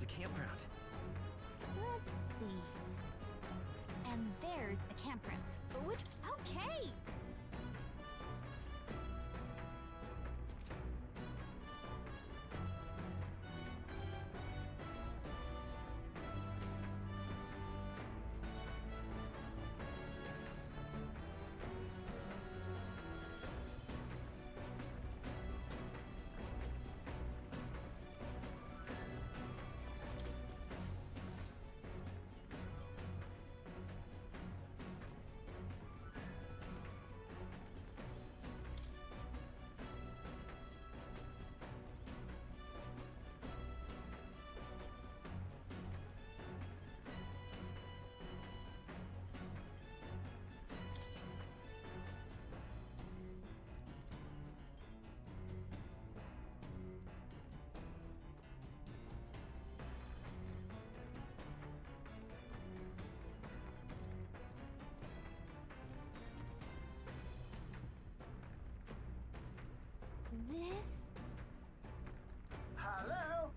That's a campground. Let's see. And there's a campground. But which... Okay! This... Hello?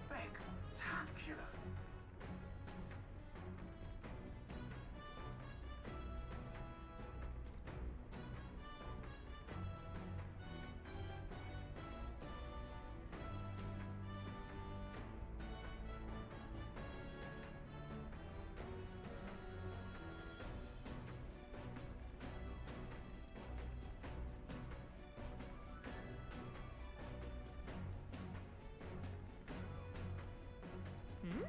Spectacular. Hmm?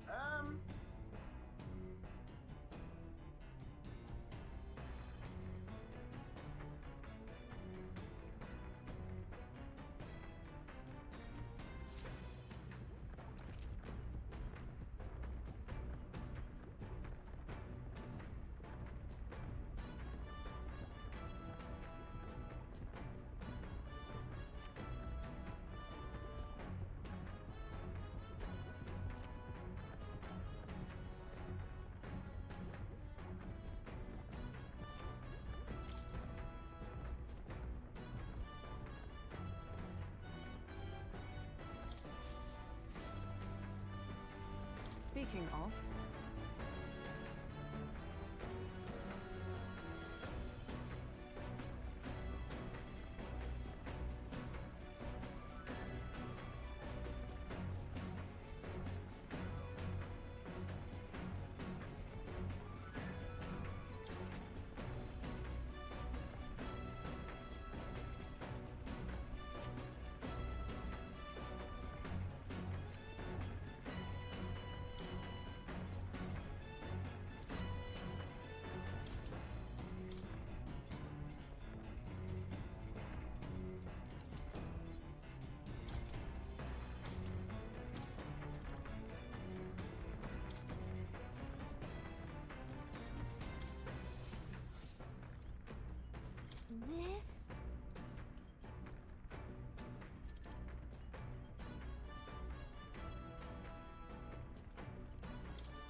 Um... Speaking of... This...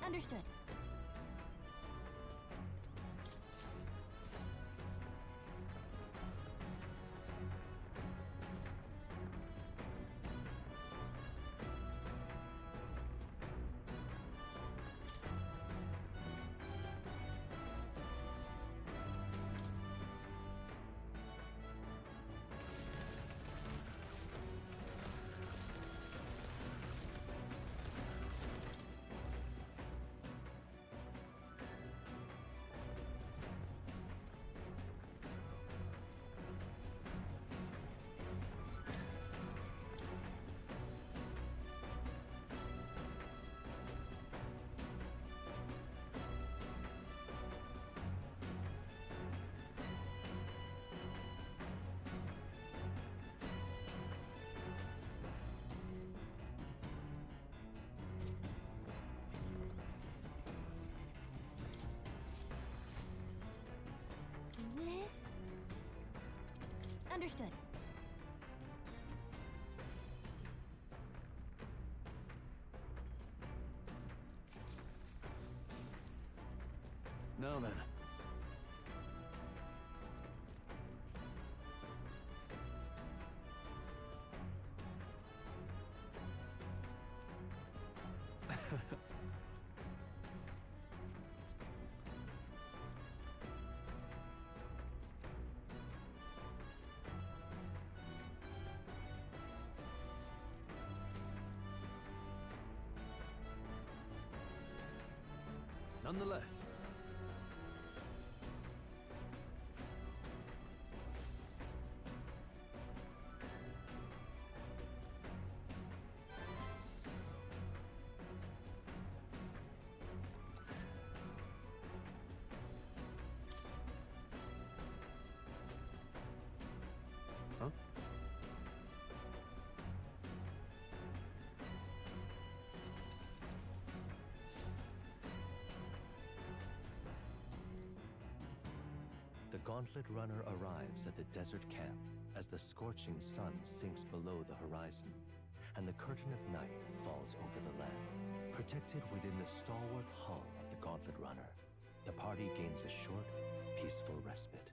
Understood. Understood. Now then. Nonetheless. Huh? The Gauntlet Runner arrives at the desert camp as the scorching sun sinks below the horizon, and the curtain of night falls over the land. Protected within the stalwart hull of the Gauntlet Runner, the party gains a short, peaceful respite.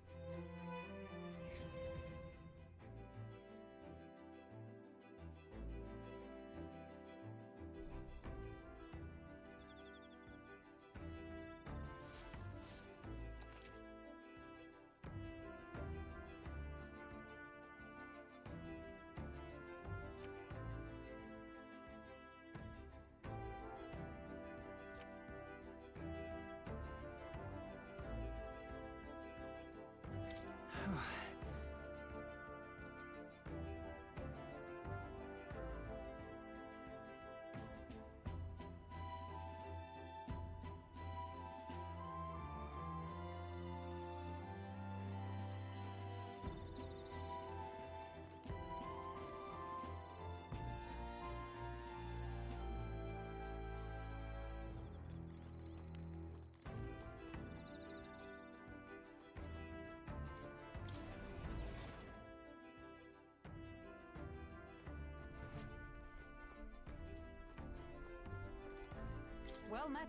Well met.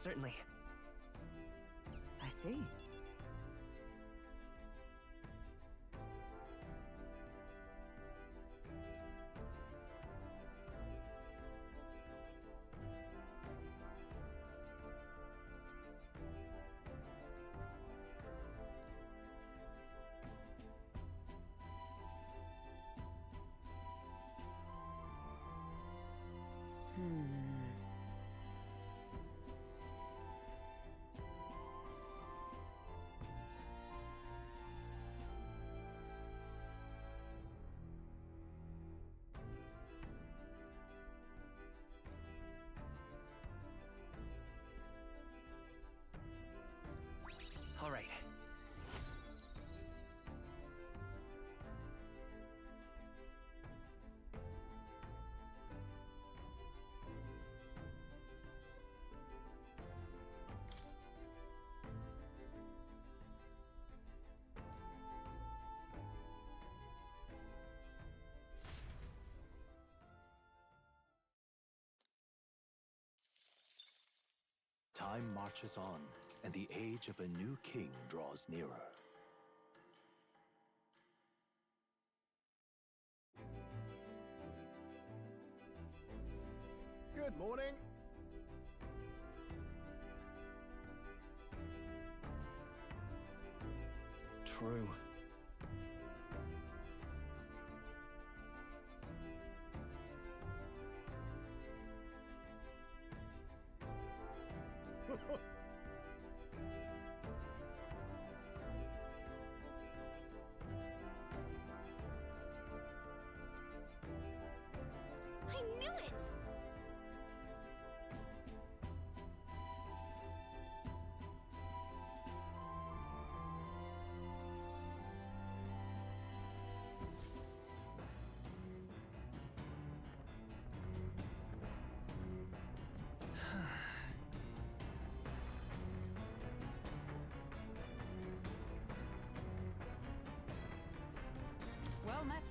Certainly. I see. All right. Time marches on, and the age of a new king draws nearer. Good morning. True. knew it! Well met.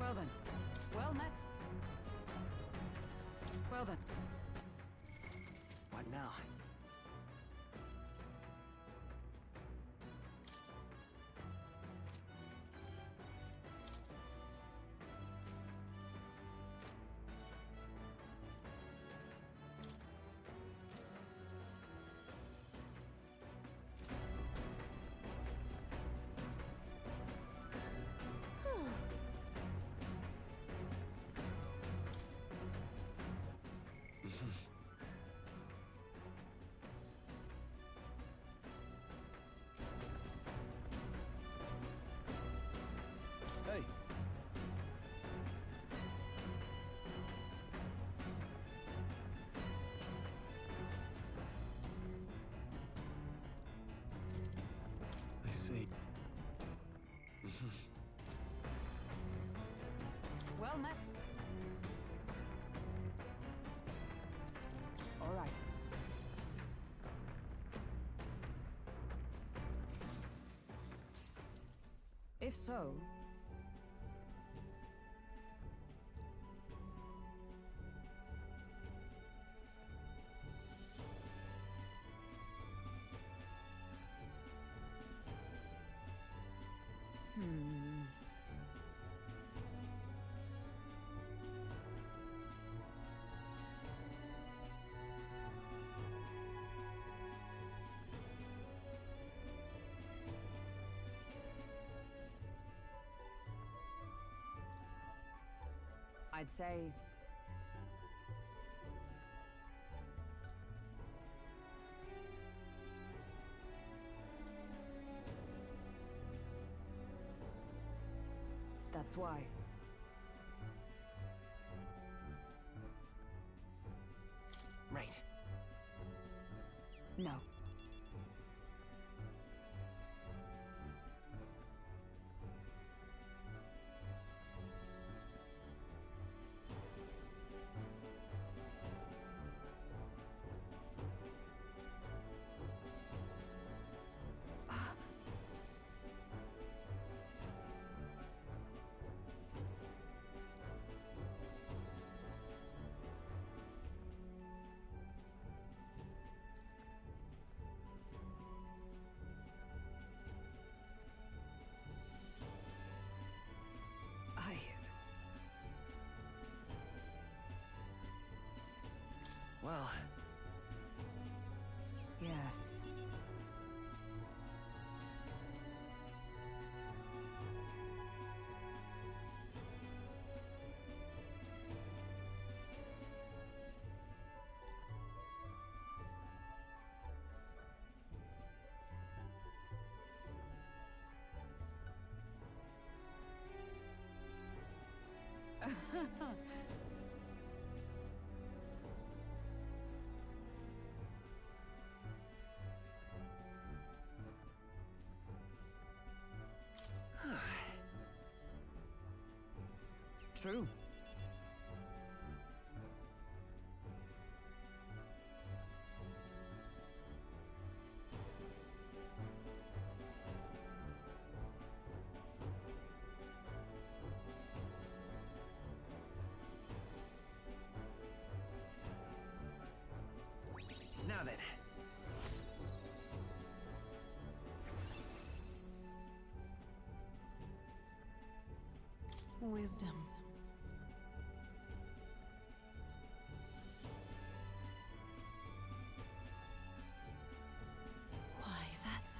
Well then. Well met. Well then. What now? Hey. I see. Well met. All right. If so, I'd say that's why. Right. No. I... Well, Yes. True. now then. Wisdom. Why, that's...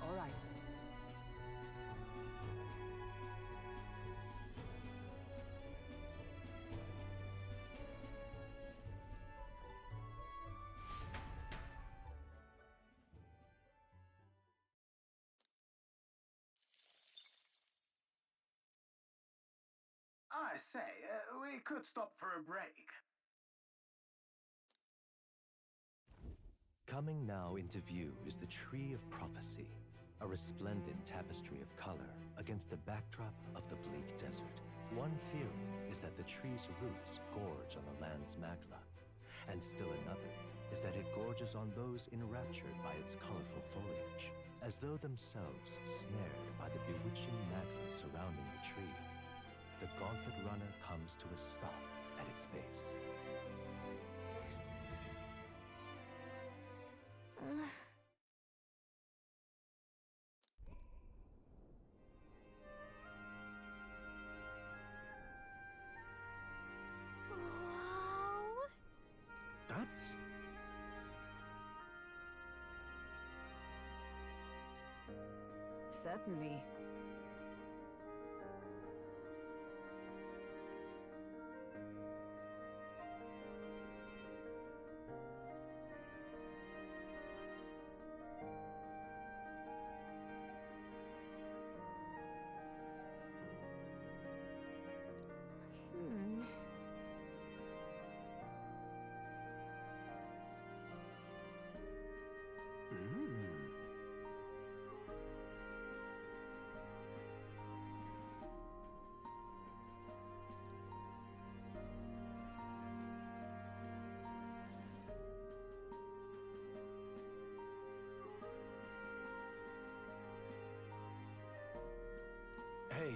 All right. I say, we could stop for a break. Coming now into view is the Tree of Prophecy, a resplendent tapestry of color against the backdrop of the bleak desert. One theory is that the tree's roots gorge on the land's magla, and still another is that it gorges on those enraptured by its colorful foliage, as though themselves snared by the bewitching magla surrounding the tree. The Gauntlet Runner comes to a stop at its base. Wow. That's... Certainly. Hmm. Hey.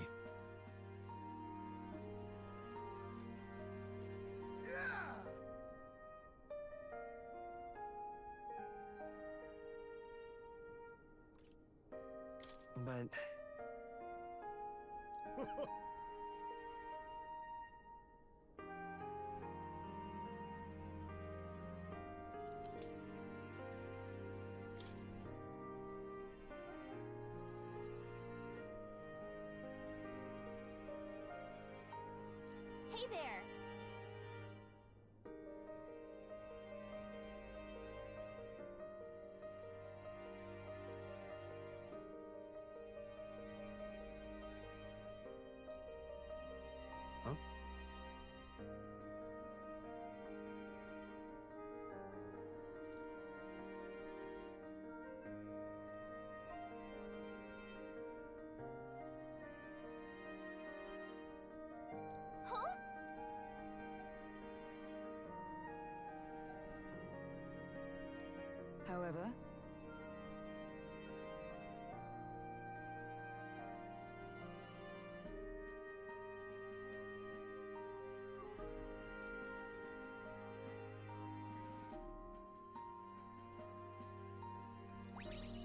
But Hey there. Huh? Huh? However,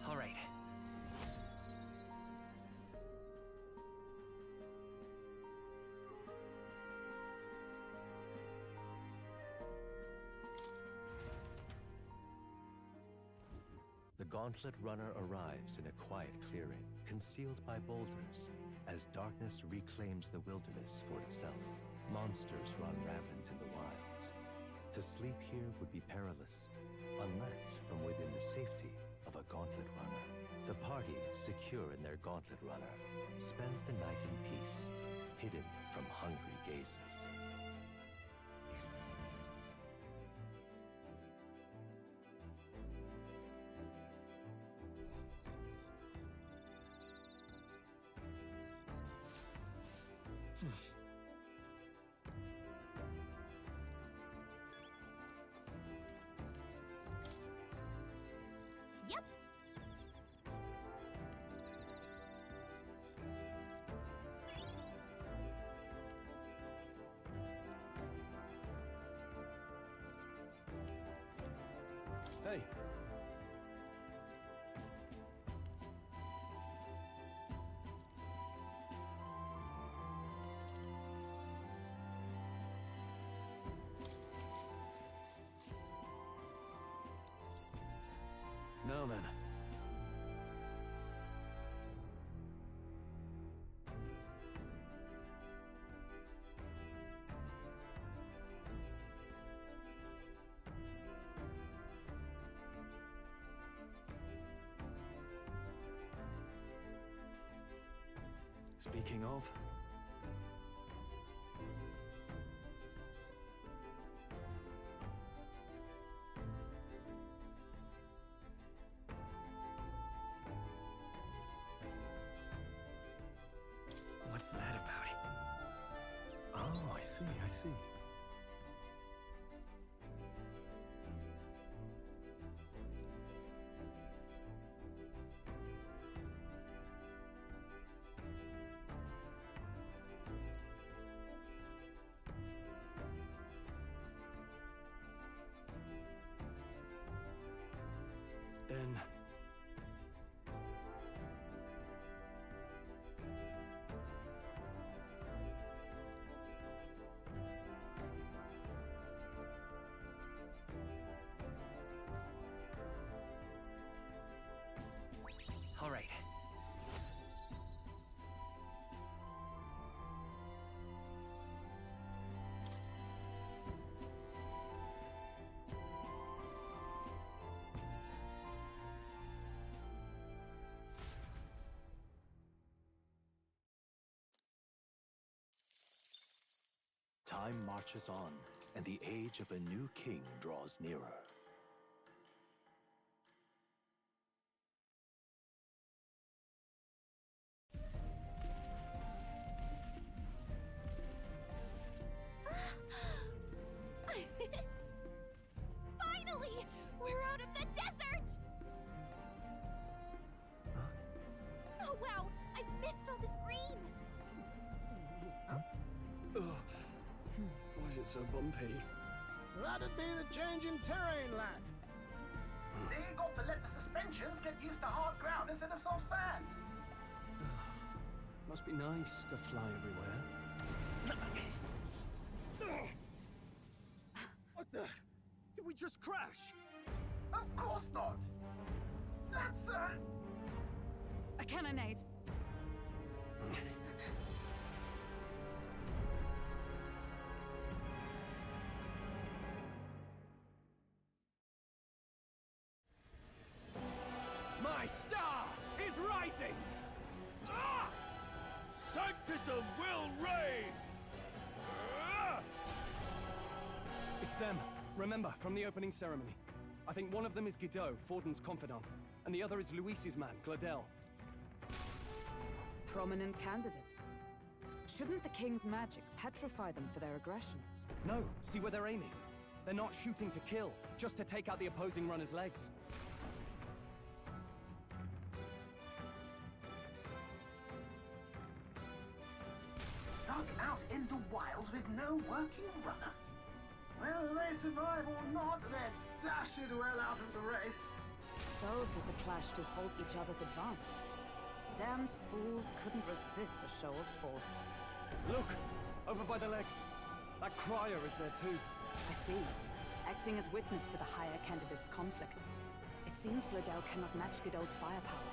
all right. The Gauntlet Runner arrives in a quiet clearing, concealed by boulders, as darkness reclaims the wilderness for itself. Monsters run rampant in the wilds. To sleep here would be perilous, unless from within the safety of a Gauntlet Runner. The party, secure in their Gauntlet Runner, spends the night in peace, hidden from hungry gazes. Yep. Hey. Now then. Speaking of... time marches on, and the age of a new king draws nearer. Finally! We're out of the desert! Oh wow! I missed all this green! Why is it so bumpy? That'd be the change in terrain, lad. See, you got to let the suspensions get used to hard ground instead of soft sand. Must be nice to fly everywhere. What the? Did we just crash? Of course not. That's, A cannonade. My star is rising! Ah! Sanctism will reign! Ah! It's them. Remember, from the opening ceremony. I think one of them is Guido, Forden's confidant, and the other is Luis's man, Gladel. Prominent candidates. Shouldn't the king's magic petrify them for their aggression? No, see where they're aiming. They're not shooting to kill, just to take out the opposing runner's legs. stuck out in the wilds with no working runner. Whether they survive or not, they're dashed well out of the race. So 'tis a clash to halt each other's advance. Damned fools couldn't resist a show of force. Look! Over by the legs. That crier is there too. I see. Acting as witness to the higher candidate's conflict. It seems Gladel cannot match Guido's firepower.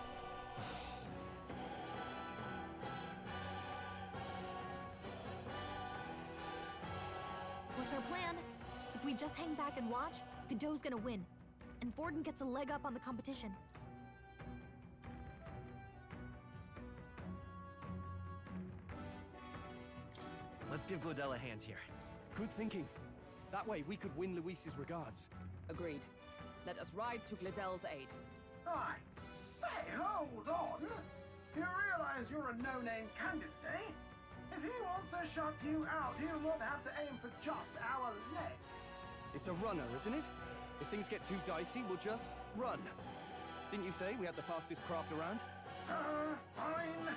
What's our plan? If we just hang back and watch, Godot's gonna win. And Forden gets a leg up on the competition. Let's give Gladel a hand here. Good thinking. That way we could win Luis's regards. Agreed. Let us ride to Gladel's aid. I say, hold on. You realize you're a no-name candidate, eh? If he wants to shut you out, he'll not have to aim for just our legs. It's a runner, isn't it? If things get too dicey, we'll just run. Didn't you say we had the fastest craft around? Fine.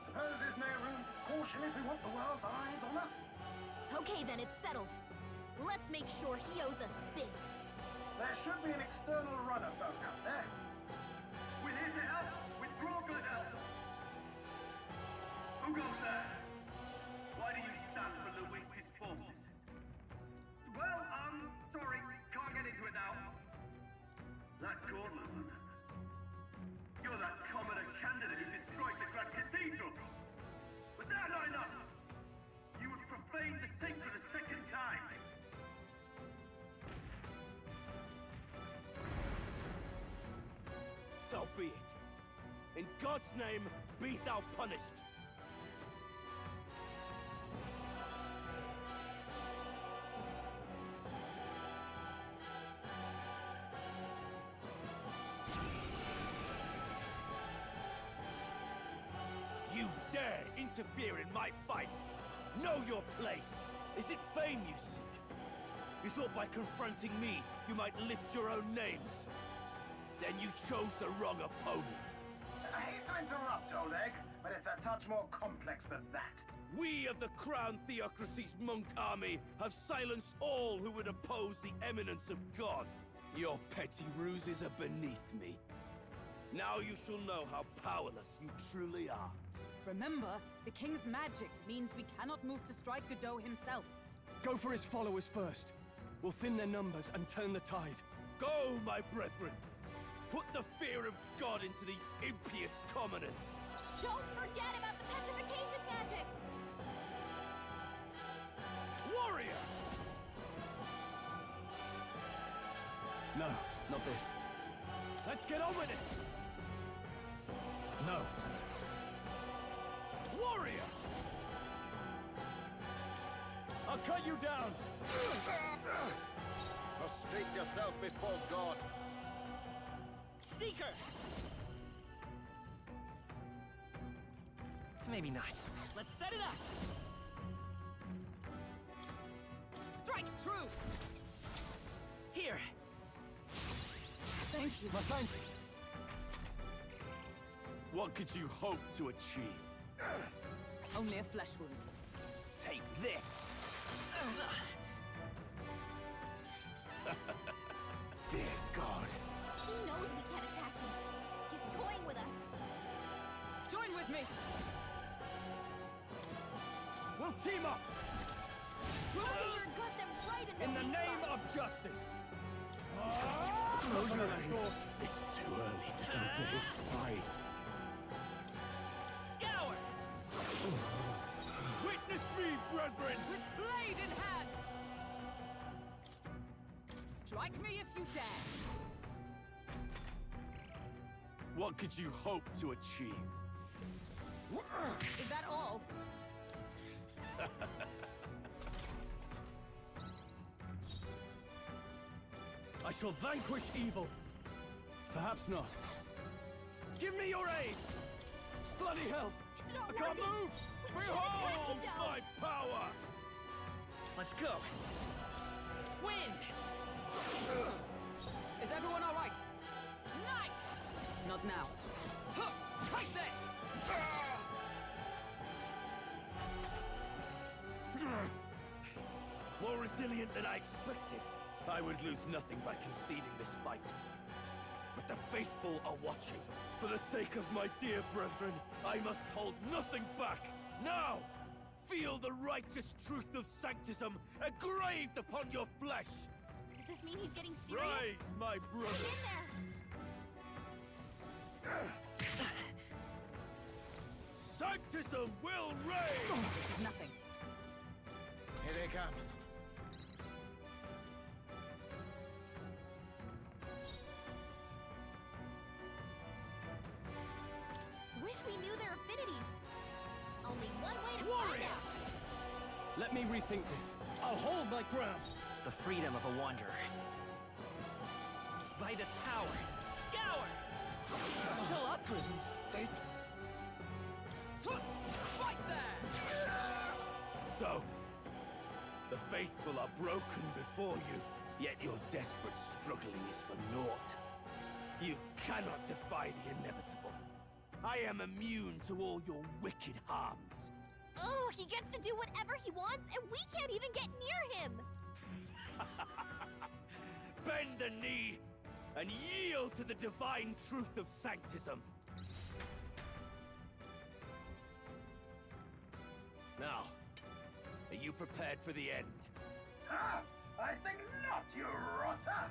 Suppose there's no room for caution if we want the world's eyes on us. Okay then, it's settled. Let's make sure he owes us big. There should be an external runner folk out there. We're here to help! Withdraw, Gladel! Who goes there? Why do you stand for Luis's forces? Well, sorry, can't get into it now. That Gauntlet runner. You're that commoner candidate who destroyed the Grand Cathedral! Was that not enough? You would profane the sacred a second time! So be it. In God's name, be thou punished. You dare interfere in my fight! Know your place! Is it fame you seek? You thought by confronting me, you might lift your own names? Then you chose the wrong opponent. I hate to interrupt, old egg, but it's a touch more complex than that. We of the Crown Theocracy's monk army have silenced all who would oppose the eminence of God. Your petty ruses are beneath me. Now you shall know how powerless you truly are. Remember, the king's magic means we cannot move to strike Godot himself. Go for his followers first. We'll thin their numbers and turn the tide. Go, my brethren! Put the fear of God into these impious commoners! Don't forget about the petrification magic! Warrior! No, not this. Let's get on with it! No. Warrior! I'll cut you down! Prostrate yourself before God. Seeker! Maybe not. Let's set it up! Strike true! Here! Thank you. My thanks. What could you hope to achieve? Only a flesh wound. Take this! Dear God. He knows we can't attack him. He's toying with us. Join with me! We'll team up! Xavier got them right in In the weak name spot. of justice! Close your eyes. It's too early to go to his side. Scour! Witness me, brethren! With blade in hand! Strike me if you dare! What could you hope to achieve? Is that all? I shall vanquish evil. Perhaps not. Give me your aid! Bloody hell! It's not I can't working. move! We can't attack Behold the my power! Let's go! Wind! Is everyone all right? Night! Not now. Huh, take this! More resilient than I expected. I would lose nothing by conceding this fight. But the faithful are watching. For the sake of my dear brethren, I must hold nothing back. Now, feel the righteous truth of Sanctism engraved upon your flesh. Does this mean he's getting serious? Rise, my Hang brothers. in there. Sanctism will reign! This is nothing. Here they come. Wish we knew their affinities. Only one way to find Warrior! out. Let me rethink this. I'll hold my ground. The freedom of a wanderer. Vitus power! Scour! Still up? State. Fight there! So, the faithful are broken before you, yet your desperate struggling is for naught. You cannot defy the inevitable. I am immune to all your wicked harms. Oh, he gets to do whatever he wants, and we can't even get near him. Bend the knee and yield to the divine truth of Sanctism. Now, are you prepared for the end? Ah, I think not, you rotter!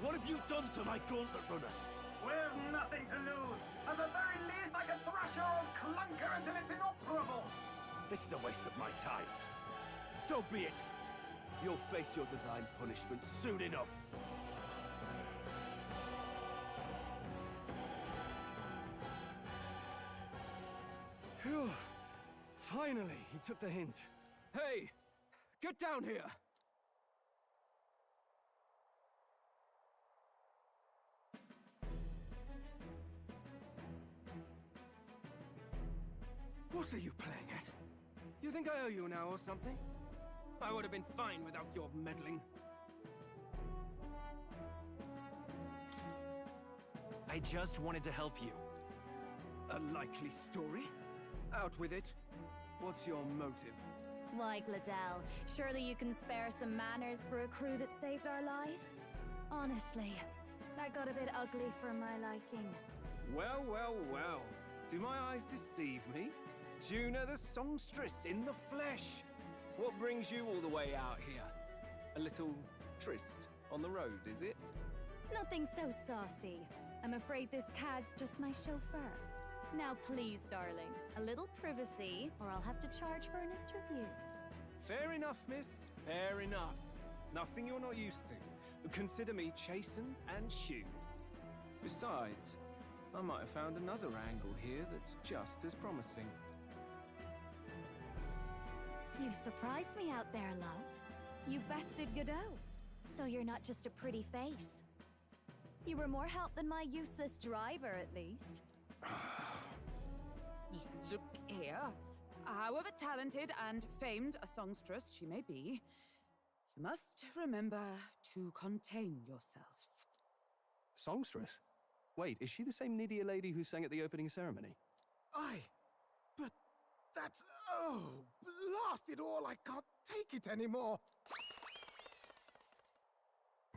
What have you done to my gauntlet runner? We've nothing to lose. At the very least, I can thrash your old clunker until it's inoperable. This is a waste of my time. So be it. You'll face your divine punishment soon enough. Phew. Finally, he took the hint. Hey! Get down here! What are you playing at? You think I owe you now or something? I would have been fine without your meddling. I just wanted to help you. A likely story? Out with it. What's your motive? Why, Gladell, surely you can spare some manners for a crew that saved our lives? Honestly, that got a bit ugly for my liking. Well, well, well. Do my eyes deceive me? Juna the songstress in the flesh. What brings you all the way out here? A little tryst on the road, is it? Nothing so saucy. I'm afraid this cad's just my chauffeur. Now please, darling, a little privacy, or I'll have to charge for an interview. Fair enough, miss. Fair enough. Nothing you're not used to. Consider me chastened and shoed. Besides, I might have found another angle here that's just as promising. You surprised me out there, love. You bested Godot. So you're not just a pretty face. You were more help than my useless driver, at least. Look here. However talented and famed a songstress she may be, you must remember to contain yourselves. Songstress? Wait, is she the same Nydia lady who sang at the opening ceremony? Aye, but that's... oh, blast it all, I can't take it anymore.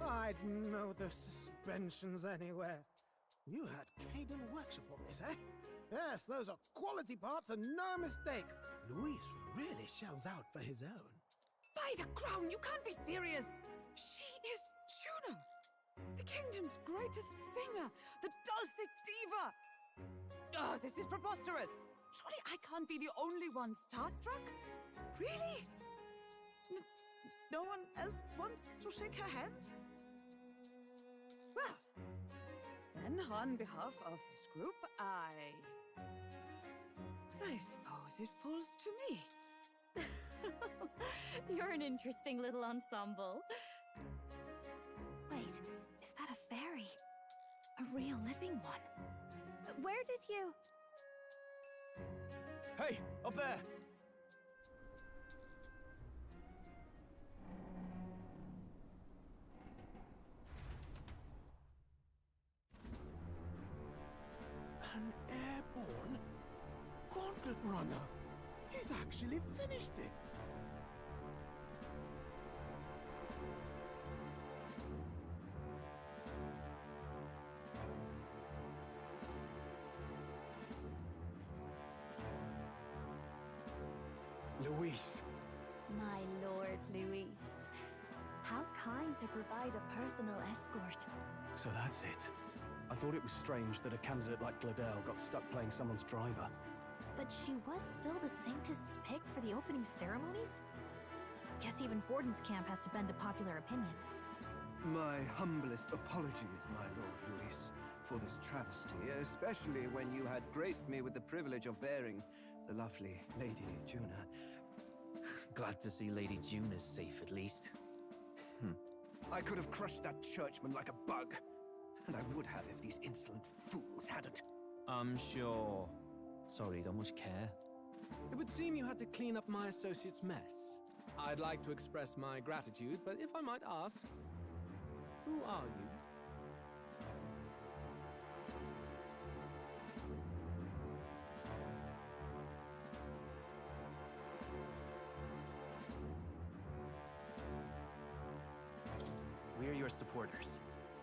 I'd know the suspensions anywhere. You had Caden workshop on this, eh? Yes, those are quality parts and no mistake. Luis really shells out for his own. By the crown, you can't be serious! She is Juno! The kingdom's greatest singer! The dulcet diva! Oh, this is preposterous! Surely I can't be the only one starstruck? Really? No one else wants to shake her hand? Well, then on behalf of this group, I suppose it falls to me. You're an interesting little ensemble. Wait, is that a fairy? A real living one? Where did you... Hey, up there! An airborne gauntlet runner. He's actually finished it. Luis. My Lord Luis. How kind to provide a personal escort. So that's it. I thought it was strange that a candidate like Gladel got stuck playing someone's driver. But she was still the Sanctist's pick for the opening ceremonies? Guess even Forden's camp has to bend to popular opinion. My humblest apologies, my Lord Luis, for this travesty, especially when you had graced me with the privilege of bearing the lovely Lady Juna. Glad to see Lady June is safe, at least. I could have crushed that churchman like a bug. And I would have if these insolent fools hadn't. I'm sure. Sorry, don't much care. It would seem you had to clean up my associate's mess. I'd like to express my gratitude, but if I might ask, who are you? We're your supporters.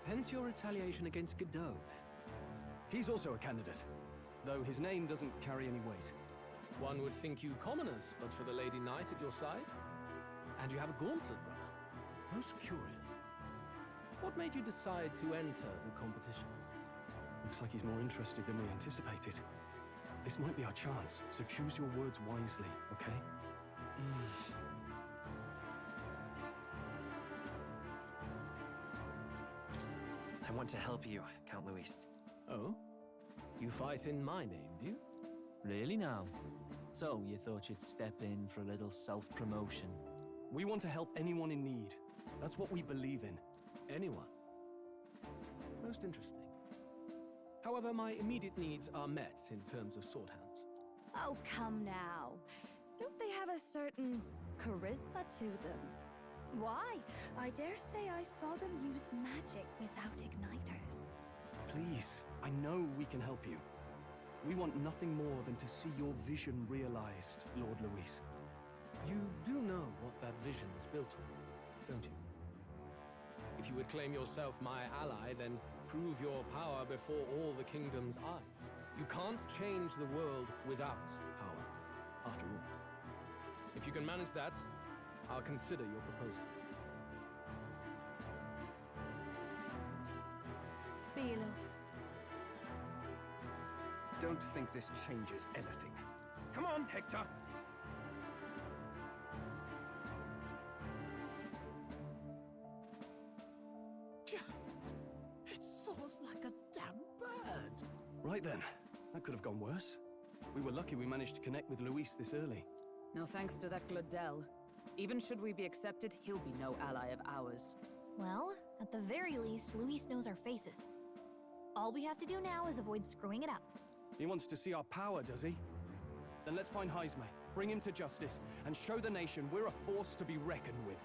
Hence your retaliation against Godot, then. He's also a candidate, though his name doesn't carry any weight. One would think you commoners, but for the Lady Knight at your side. And you have a gauntlet runner. Most curious. What made you decide to enter the competition? Looks like he's more interested than we anticipated. This might be our chance, so choose your words wisely, okay? I want to help you, Count Luis. Oh? You fight in my name, do you? Really now? So, you thought you'd step in for a little self-promotion? We want to help anyone in need. That's what we believe in. Anyone. Most interesting. However, my immediate needs are met in terms of sword hands. Oh, come now. Don't they have a certain charisma to them? Why? I dare say I saw them use magic without igniters. Please, I know we can help you. We want nothing more than to see your vision realized, Lord Luis. You do know what that vision is built on, don't you? If you would claim yourself my ally, then prove your power before all the kingdom's eyes. You can't change the world without power, after all. If you can manage that, I'll consider your proposal. See you, loves. Don't think this changes anything. Come on, Hector! It soars like a damn bird. Right then, that could have gone worse. We were lucky we managed to connect with Luis this early. No thanks to that Gladel. Even should we be accepted, he'll be no ally of ours. Well, at the very least, Luis knows our faces. All we have to do now is avoid screwing it up. He wants to see our power, does he? Then let's find Heisme, bring him to justice, and show the nation we're a force to be reckoned with.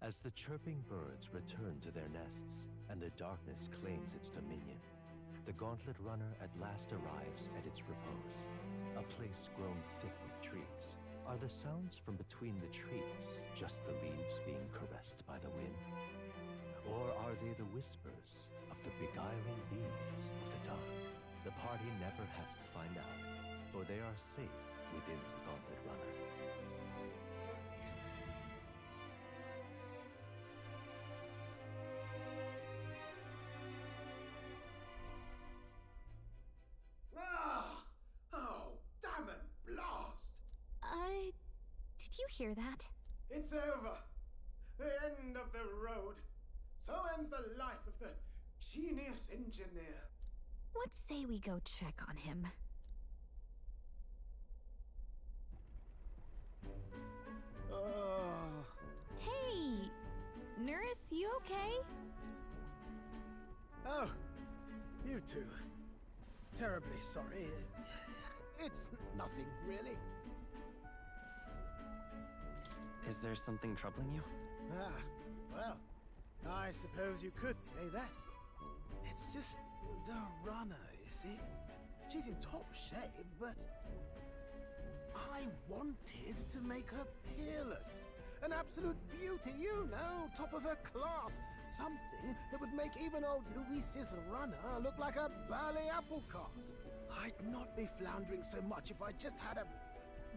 As the chirping birds return to their nests and the darkness claims its dominion, the Gauntlet Runner at last arrives at its repose, a place grown thick with trees. Are the sounds from between the trees just the leaves being caressed by the wind? Or are they the whispers of the beguiling beams of the dark? The party never has to find out, for they are safe within the Gauntlet Runner. Oh, damn it, blast! Did you hear that? It's over. The end of the road. So ends the life of the genius engineer. Let's say we go check on him. Hey! Nurse, you okay? Oh, you two. Terribly sorry. It's nothing, really. Is there something troubling you? Well, I suppose you could say that. It's just the runner, you see? She's in top shape, but I wanted to make her peerless. An absolute beauty, you know, top of her class. Something that would make even old Luis's runner look like a ballet apple cart. I'd not be floundering so much if I just had a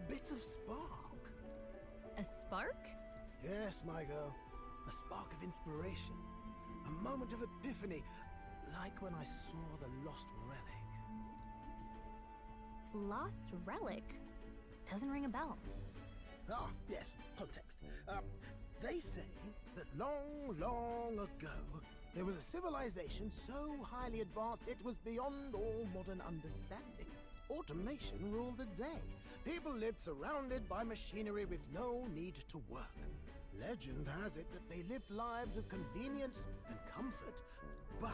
bit of spark. A spark? Yes, my girl. A spark of inspiration. A moment of epiphany, like when I saw the lost relic. Lost relic? Doesn't ring a bell. Ah, yes, context. They say that long, long ago, there was a civilization so highly advanced it was beyond all modern understanding. Automation ruled the day. People lived surrounded by machinery with no need to work. Legend has it that they lived lives of convenience and comfort, but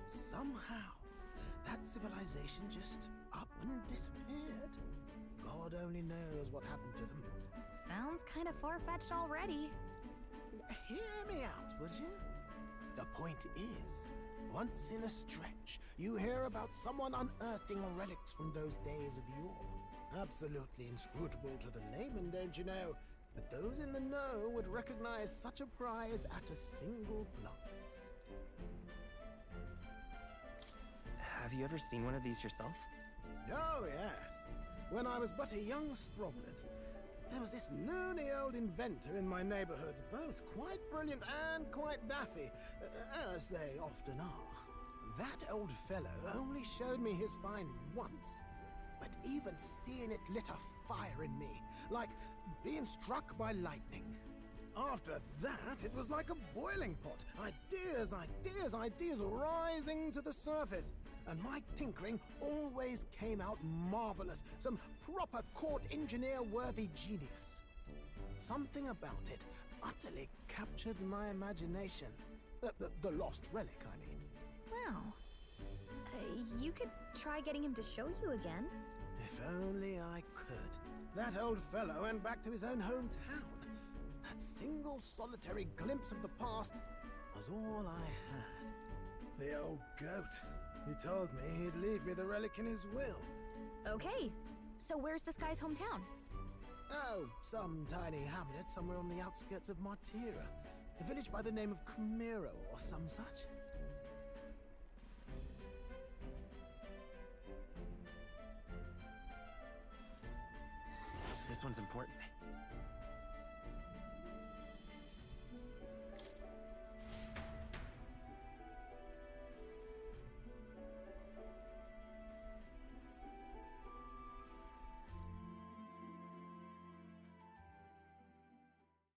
somehow that civilization just up and disappeared. God only knows what happened to them. Sounds kind of far-fetched already. Hear me out, would you? The point is, once in a stretch, you hear about someone unearthing relics from those days of yore. Absolutely inscrutable to the layman, don't you know? But those in the know would recognize such a prize at a single glance. Have you ever seen one of these yourself? Oh, yes. When I was but a young sproblet, there was this loony old inventor in my neighborhood, both quite brilliant and quite daffy, as they often are. That old fellow only showed me his find once, but even seeing it lit a fire in me, like being struck by lightning. After that, it was like a boiling pot. Ideas, ideas, ideas rising to the surface. And my tinkering always came out marvelous. Some proper court engineer-worthy genius. Something about it utterly captured my imagination. The lost relic, I mean. Wow. You could try getting him to show you again. If only I could. That old fellow went back to his own hometown. That single solitary glimpse of the past was all I had. The old goat. He told me he'd leave me the relic in his will. Okay, so where's this guy's hometown? Oh, some tiny hamlet somewhere on the outskirts of Martira. A village by the name of Camiro or some such. This one's important.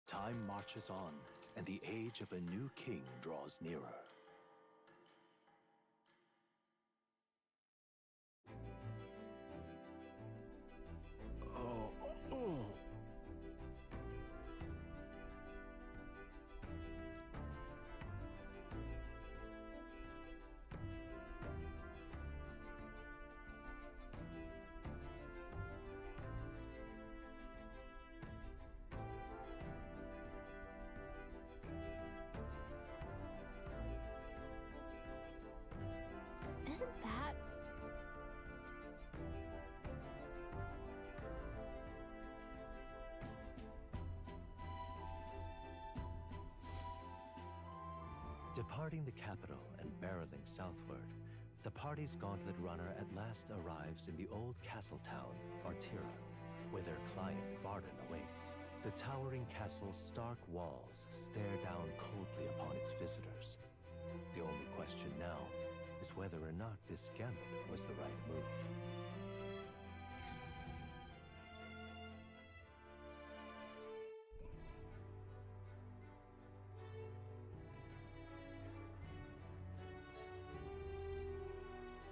Time marches on, and the age of a new king draws nearer. Departing the capital and barreling southward, the party's gauntlet runner at last arrives in the old castle town, Artira, where their client Barden awaits. The towering castle's stark walls stare down coldly upon its visitors. The only question now is whether or not this gambit was the right move.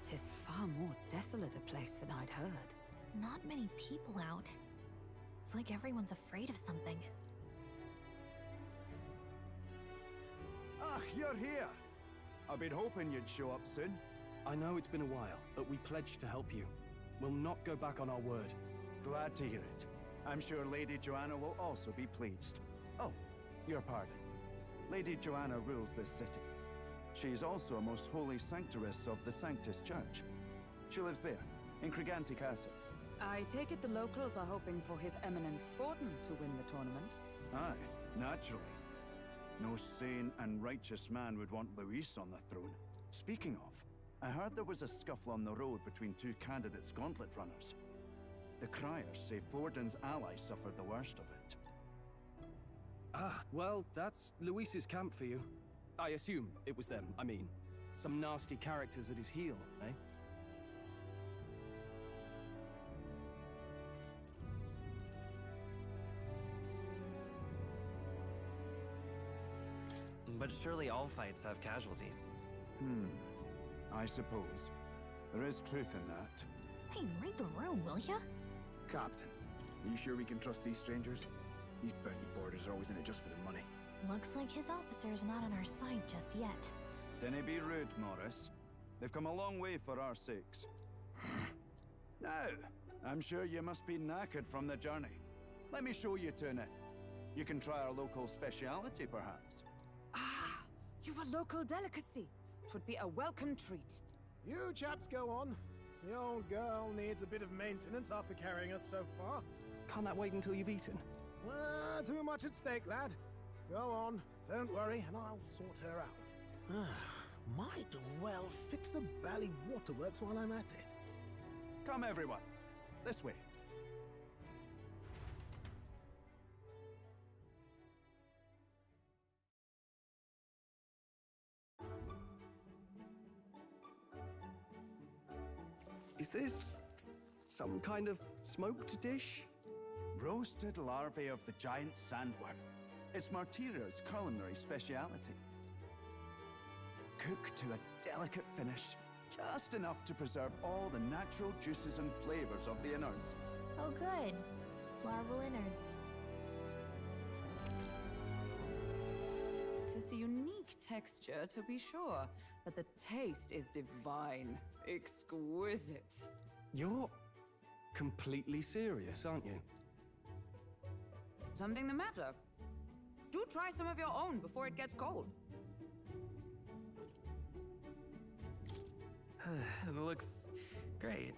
Tis far more desolate a place than I'd heard. Not many people out. It's like everyone's afraid of something. Ah, you're here! I've been hoping you'd show up soon. I know it's been a while, but we pledged to help you. We'll not go back on our word. Glad to hear it. I'm sure Lady Joanna will also be pleased. Oh, your pardon. Lady Joanna rules this city. She's also a most holy sanctoress of the Sanctus Church. She lives there, in Criganti Castle. I take it the locals are hoping for His Eminence Forden to win the tournament. Aye, naturally. No sane and righteous man would want Luis on the throne. Speaking of, I heard there was a scuffle on the road between two candidates' gauntlet runners. The criers say Forden's allies suffered the worst of it. Ah, well, that's Luis's camp for you. I assume it was them, I mean. Some nasty characters at his heel, eh? But surely all fights have casualties. I suppose. There is truth in that. Hey, read the room, will ya? Captain, are you sure we can trust these strangers? These bounty boarders are always in it just for the money. Looks like his officer's not on our side just yet. Dinna be rude, Morris. They've come a long way for our sakes. Now, I'm sure you must be knackered from the journey. Let me show you to an inn. You can try our local speciality, perhaps. Ah, you've a local delicacy. It would be a welcome treat. You chaps go on. The old girl needs a bit of maintenance after carrying us so far. Can't that wait until you've eaten? Too much at stake, lad. Go on, don't worry, and I'll sort her out. Might well fix the Bally Waterworks while I'm at it. Come, everyone. This way. Is this some kind of smoked dish? Roasted larvae of the giant sandworm. It's Martira's culinary speciality. Cooked to a delicate finish, just enough to preserve all the natural juices and flavors of the innards. Oh good. Larval innards. Tis a unique texture, to be sure, but the taste is divine. Exquisite. You're completely serious, aren't you? Something the matter? Do try some of your own before it gets cold. It looks great.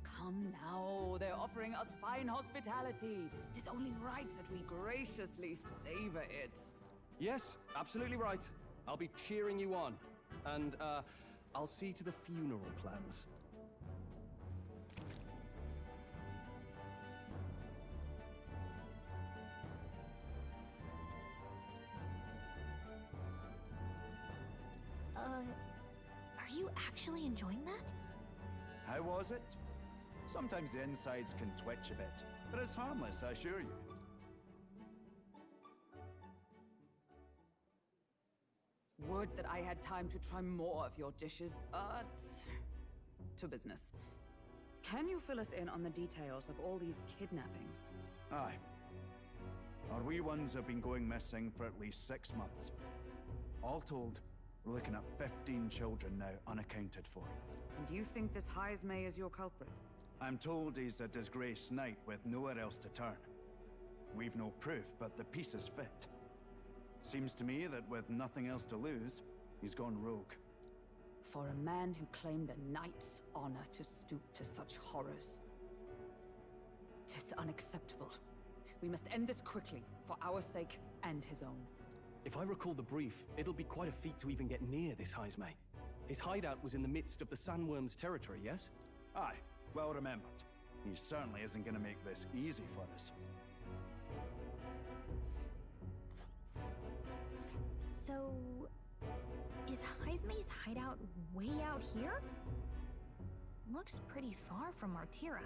Come now, they're offering us fine hospitality. Tis only right that we graciously savor it. Yes, absolutely right. I'll be cheering you on. And, I'll see to the funeral plans. Are you actually enjoying that? How was it? Sometimes the insides can twitch a bit, but it's harmless, I assure you. Would that I had time to try more of your dishes, but... to business. Can you fill us in on the details of all these kidnappings? Aye. Our wee ones have been going missing for at least 6 months. All told, we're looking at 15 children now unaccounted for. And do you think this Heismay is your culprit? I'm told he's a disgraced knight with nowhere else to turn. We've no proof, but the pieces fit. Seems to me that with nothing else to lose, he's gone rogue. For a man who claimed a knight's honor to stoop to such horrors. 'Tis unacceptable. We must end this quickly, for our sake and his own. If I recall the brief, it'll be quite a feat to even get near this Heisme. His hideout was in the midst of the Sandworm's territory, yes? Aye, well remembered. He certainly isn't going to make this easy for us. So, is Heisme's hideout way out here? Looks pretty far from Martira.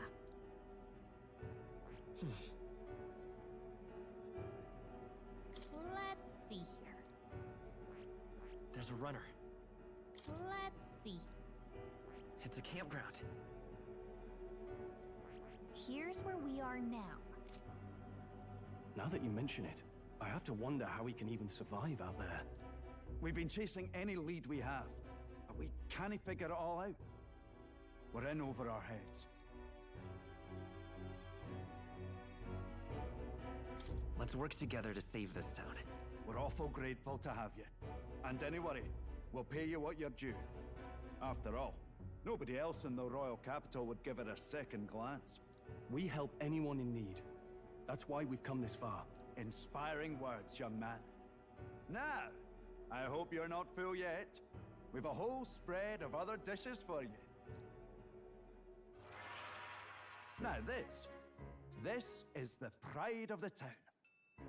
Let's see here. There's a runner. Let's see. It's a campground. Here's where we are now. Now that you mention it, I have to wonder how he can even survive out there. We've been chasing any lead we have, but we can't figure it all out. We're in over our heads. Let's work together to save this town. We're awful grateful to have you. And don't worry, we'll pay you what you're due. After all, nobody else in the royal capital would give it a second glance. We help anyone in need. That's why we've come this far. Inspiring words, young man. Now, I hope you're not full yet. We've a whole spread of other dishes for you. Now this is the pride of the town.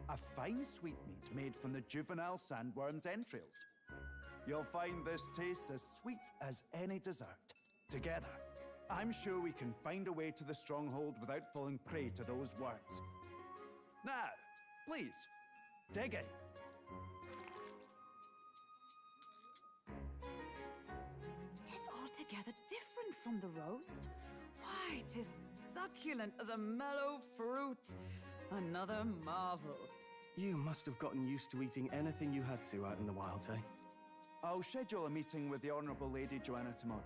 A fine sweetmeat made from the juvenile sandworm's entrails. You'll find this tastes as sweet as any dessert. Together, I'm sure we can find a way to the stronghold without falling prey to those worms. Now, please, dig in. Tis altogether different from the roast. Why, 'tis succulent as a mellow fruit. Another marvel. You must have gotten used to eating anything you had to out in the wilds, eh? I'll schedule a meeting with the Honourable Lady Joanna tomorrow.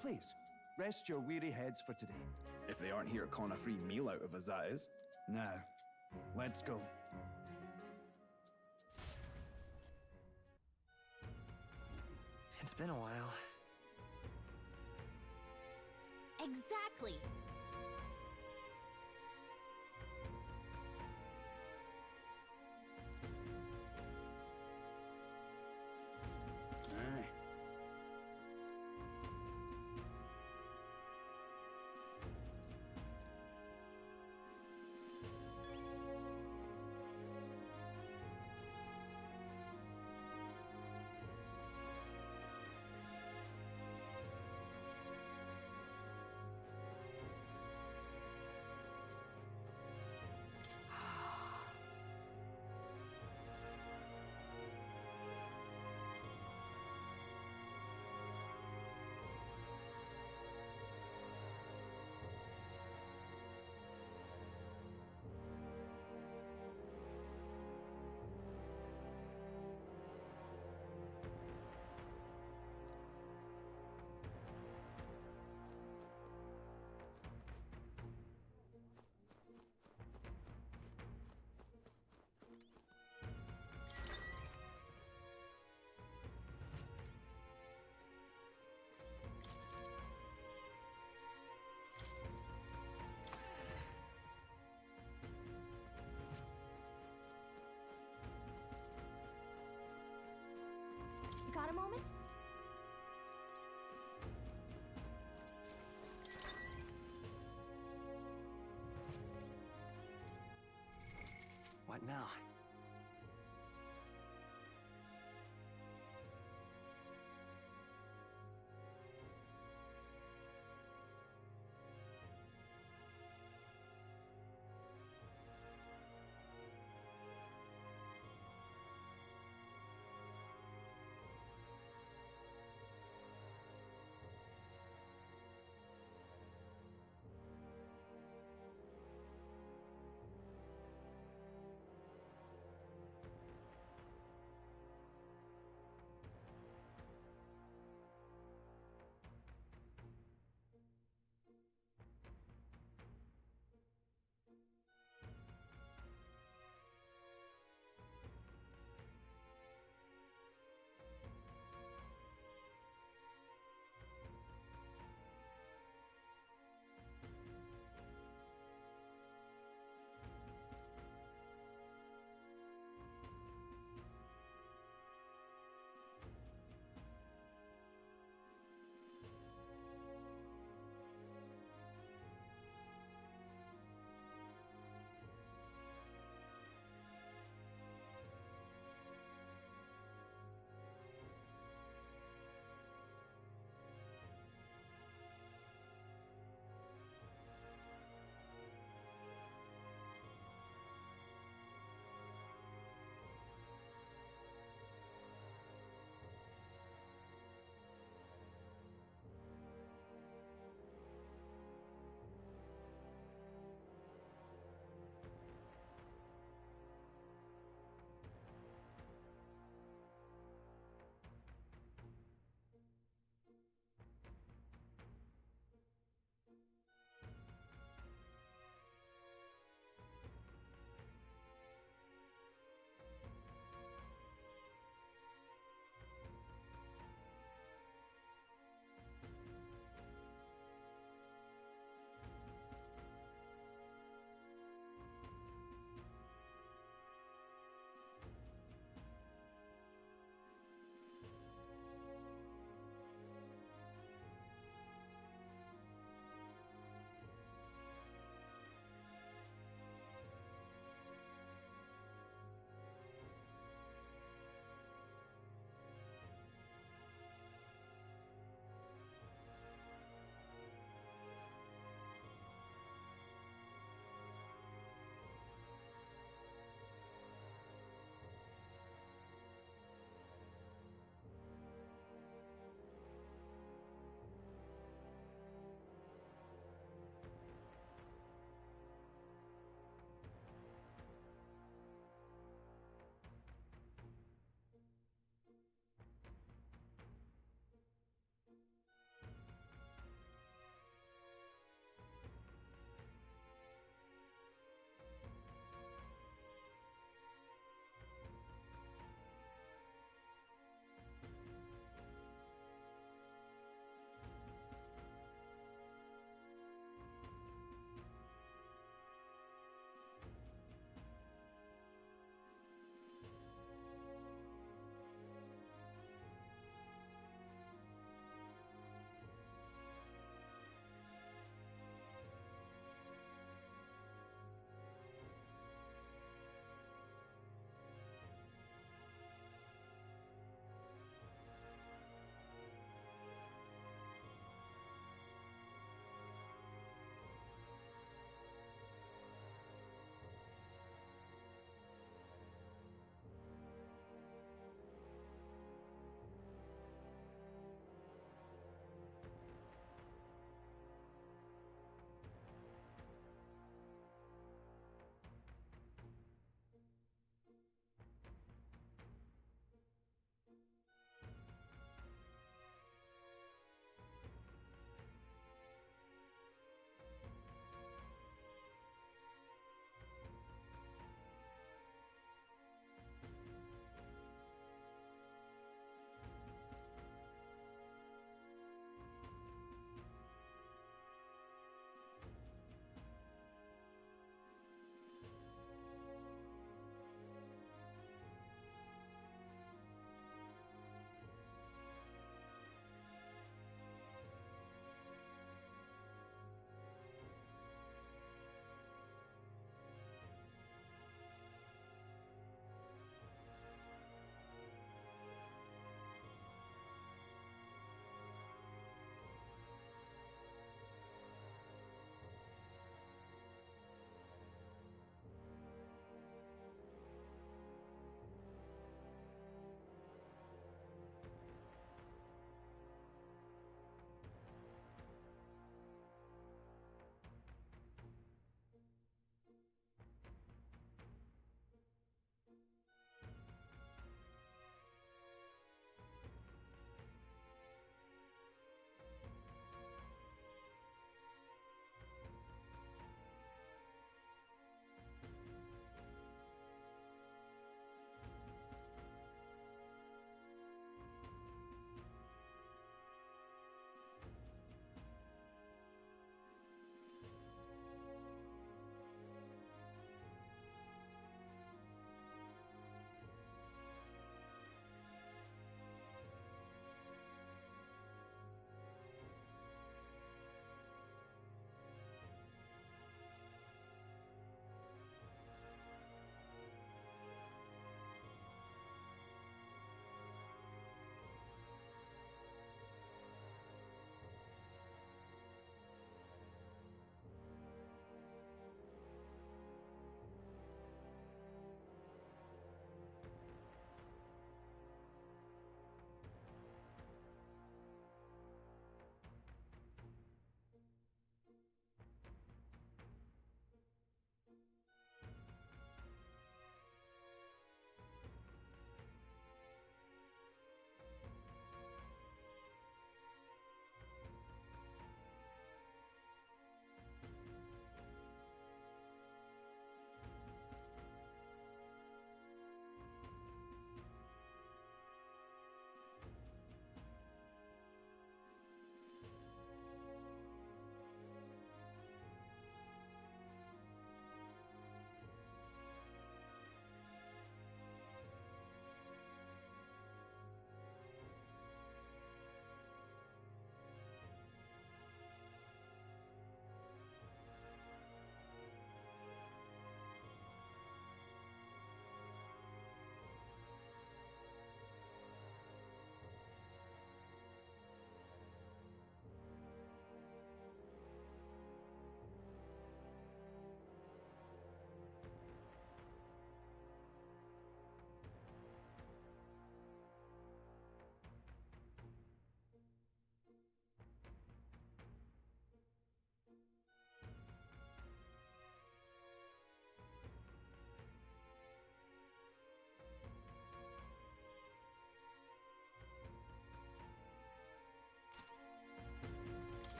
Please, rest your weary heads for today. If they aren't here calling a free meal out of us, that is. Now, let's go. It's been a while. Exactly. Aye. Got a moment? What now?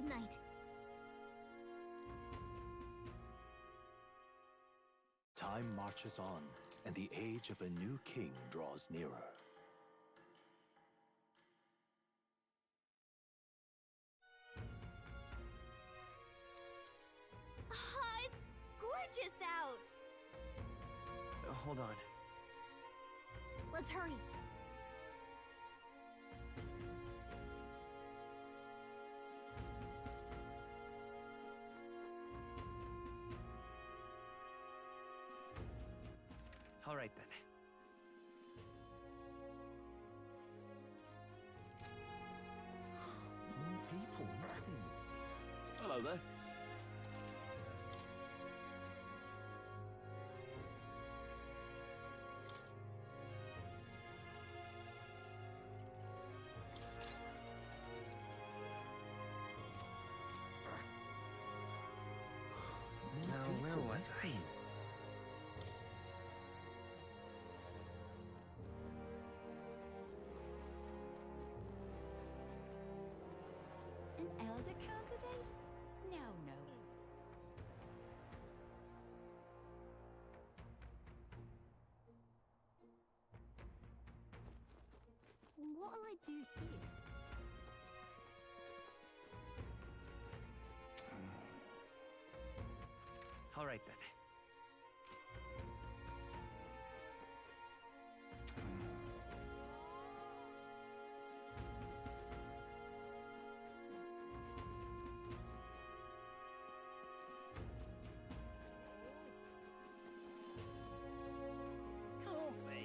night. Time marches on, and the age of a new king draws nearer. Ah, it's gorgeous out! Hold on. Let's hurry. All right then. More people missing. Hello there. Now, where was I? An elder candidate? No, no. What'll I do here? All right then. Can't be.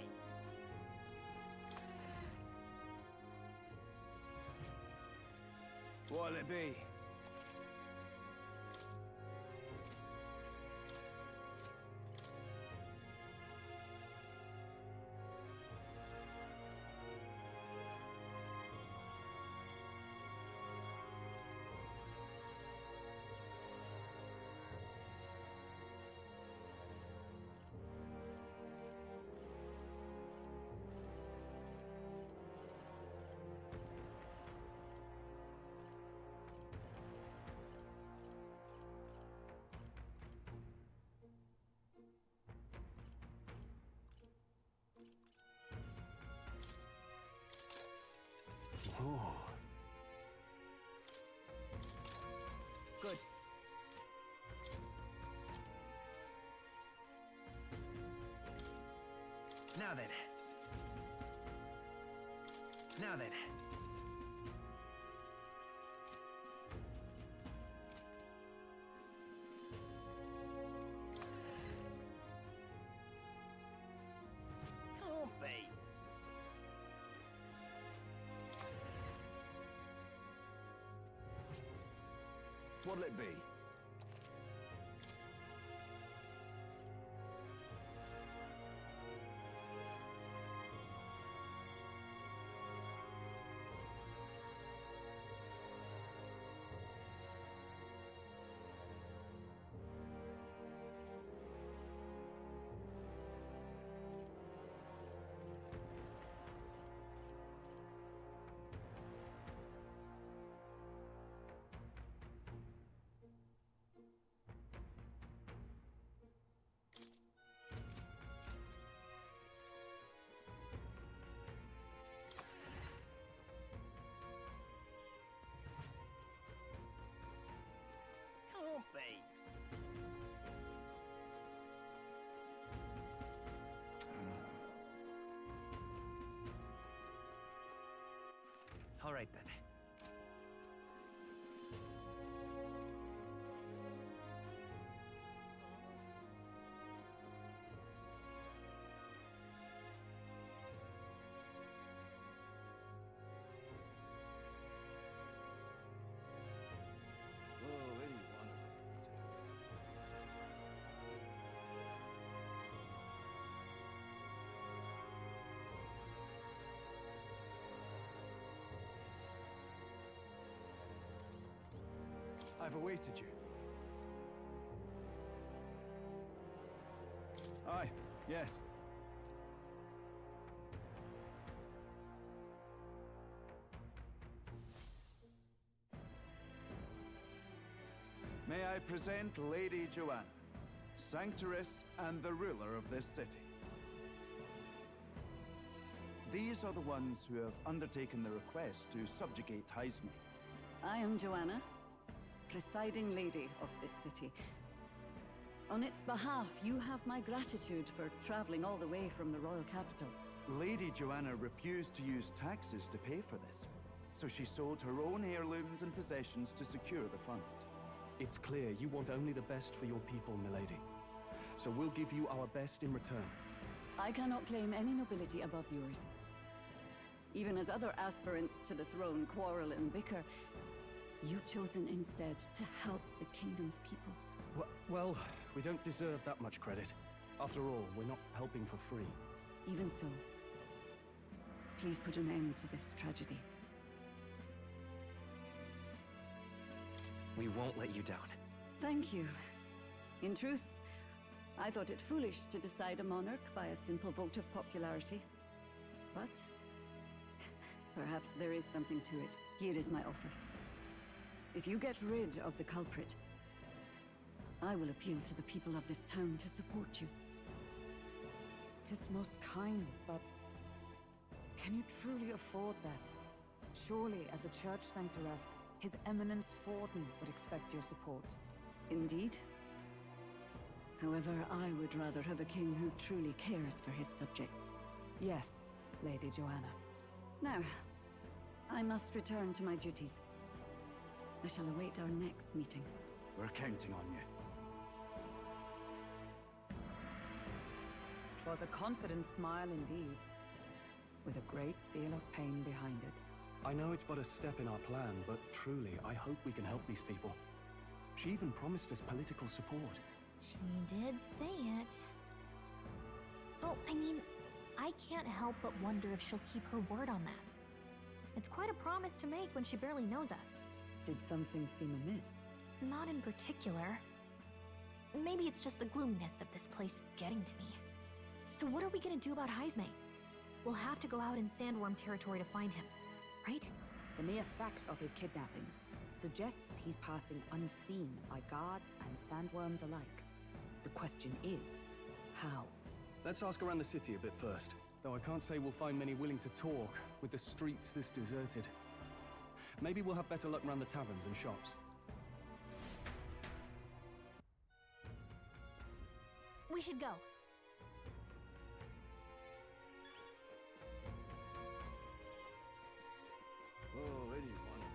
What'll it be? Ooh. Good. Now then. Now then. Can't be. What'll it be? Can't be. All right then. Oh, any one of them. I've awaited you. Aye, yes. I present Lady Joanna, Sanctoress and the ruler of this city. These are the ones who have undertaken the request to subjugate Heisme. I am Joanna, presiding lady of this city. On its behalf, you have my gratitude for traveling all the way from the royal capital. Lady Joanna refused to use taxes to pay for this, so she sold her own heirlooms and possessions to secure the funds. It's clear you want only the best for your people, milady. So we'll give you our best in return. I cannot claim any nobility above yours. Even as other aspirants to the throne quarrel and bicker, you've chosen instead to help the kingdom's people. Well, we don't deserve that much credit. After all, we're not helping for free. Even so, please put an end to this tragedy. We won't let you down. Thank you. In truth, I thought it foolish to decide a monarch by a simple vote of popularity. But perhaps there is something to it. Here is my offer. If you get rid of the culprit, I will appeal to the people of this town to support you. 'Tis most kind, but can you truly afford that? Surely, as a church sanctoress, His Eminence Forden would expect your support. Indeed. However, I would rather have a king who truly cares for his subjects. Yes, Lady Joanna. Now, I must return to my duties. I shall await our next meeting. We're counting on you. 'Twas a confident smile indeed, with a great deal of pain behind it. I know it's but a step in our plan, but truly, I hope we can help these people. She even promised us political support. She did say it. Oh, I mean, I can't help but wonder if she'll keep her word on that. It's quite a promise to make when she barely knows us. Did something seem amiss? Not in particular. Maybe it's just the gloominess of this place getting to me. So what are we gonna do about Heisme? We'll have to go out in Sandworm territory to find him, right? The mere fact of his kidnappings suggests he's passing unseen by guards and sandworms alike. The question is, how? Let's ask around the city a bit first. Though I can't say we'll find many willing to talk with the streets this deserted. Maybe we'll have better luck around the taverns and shops. We should go. Oh, where do you want to?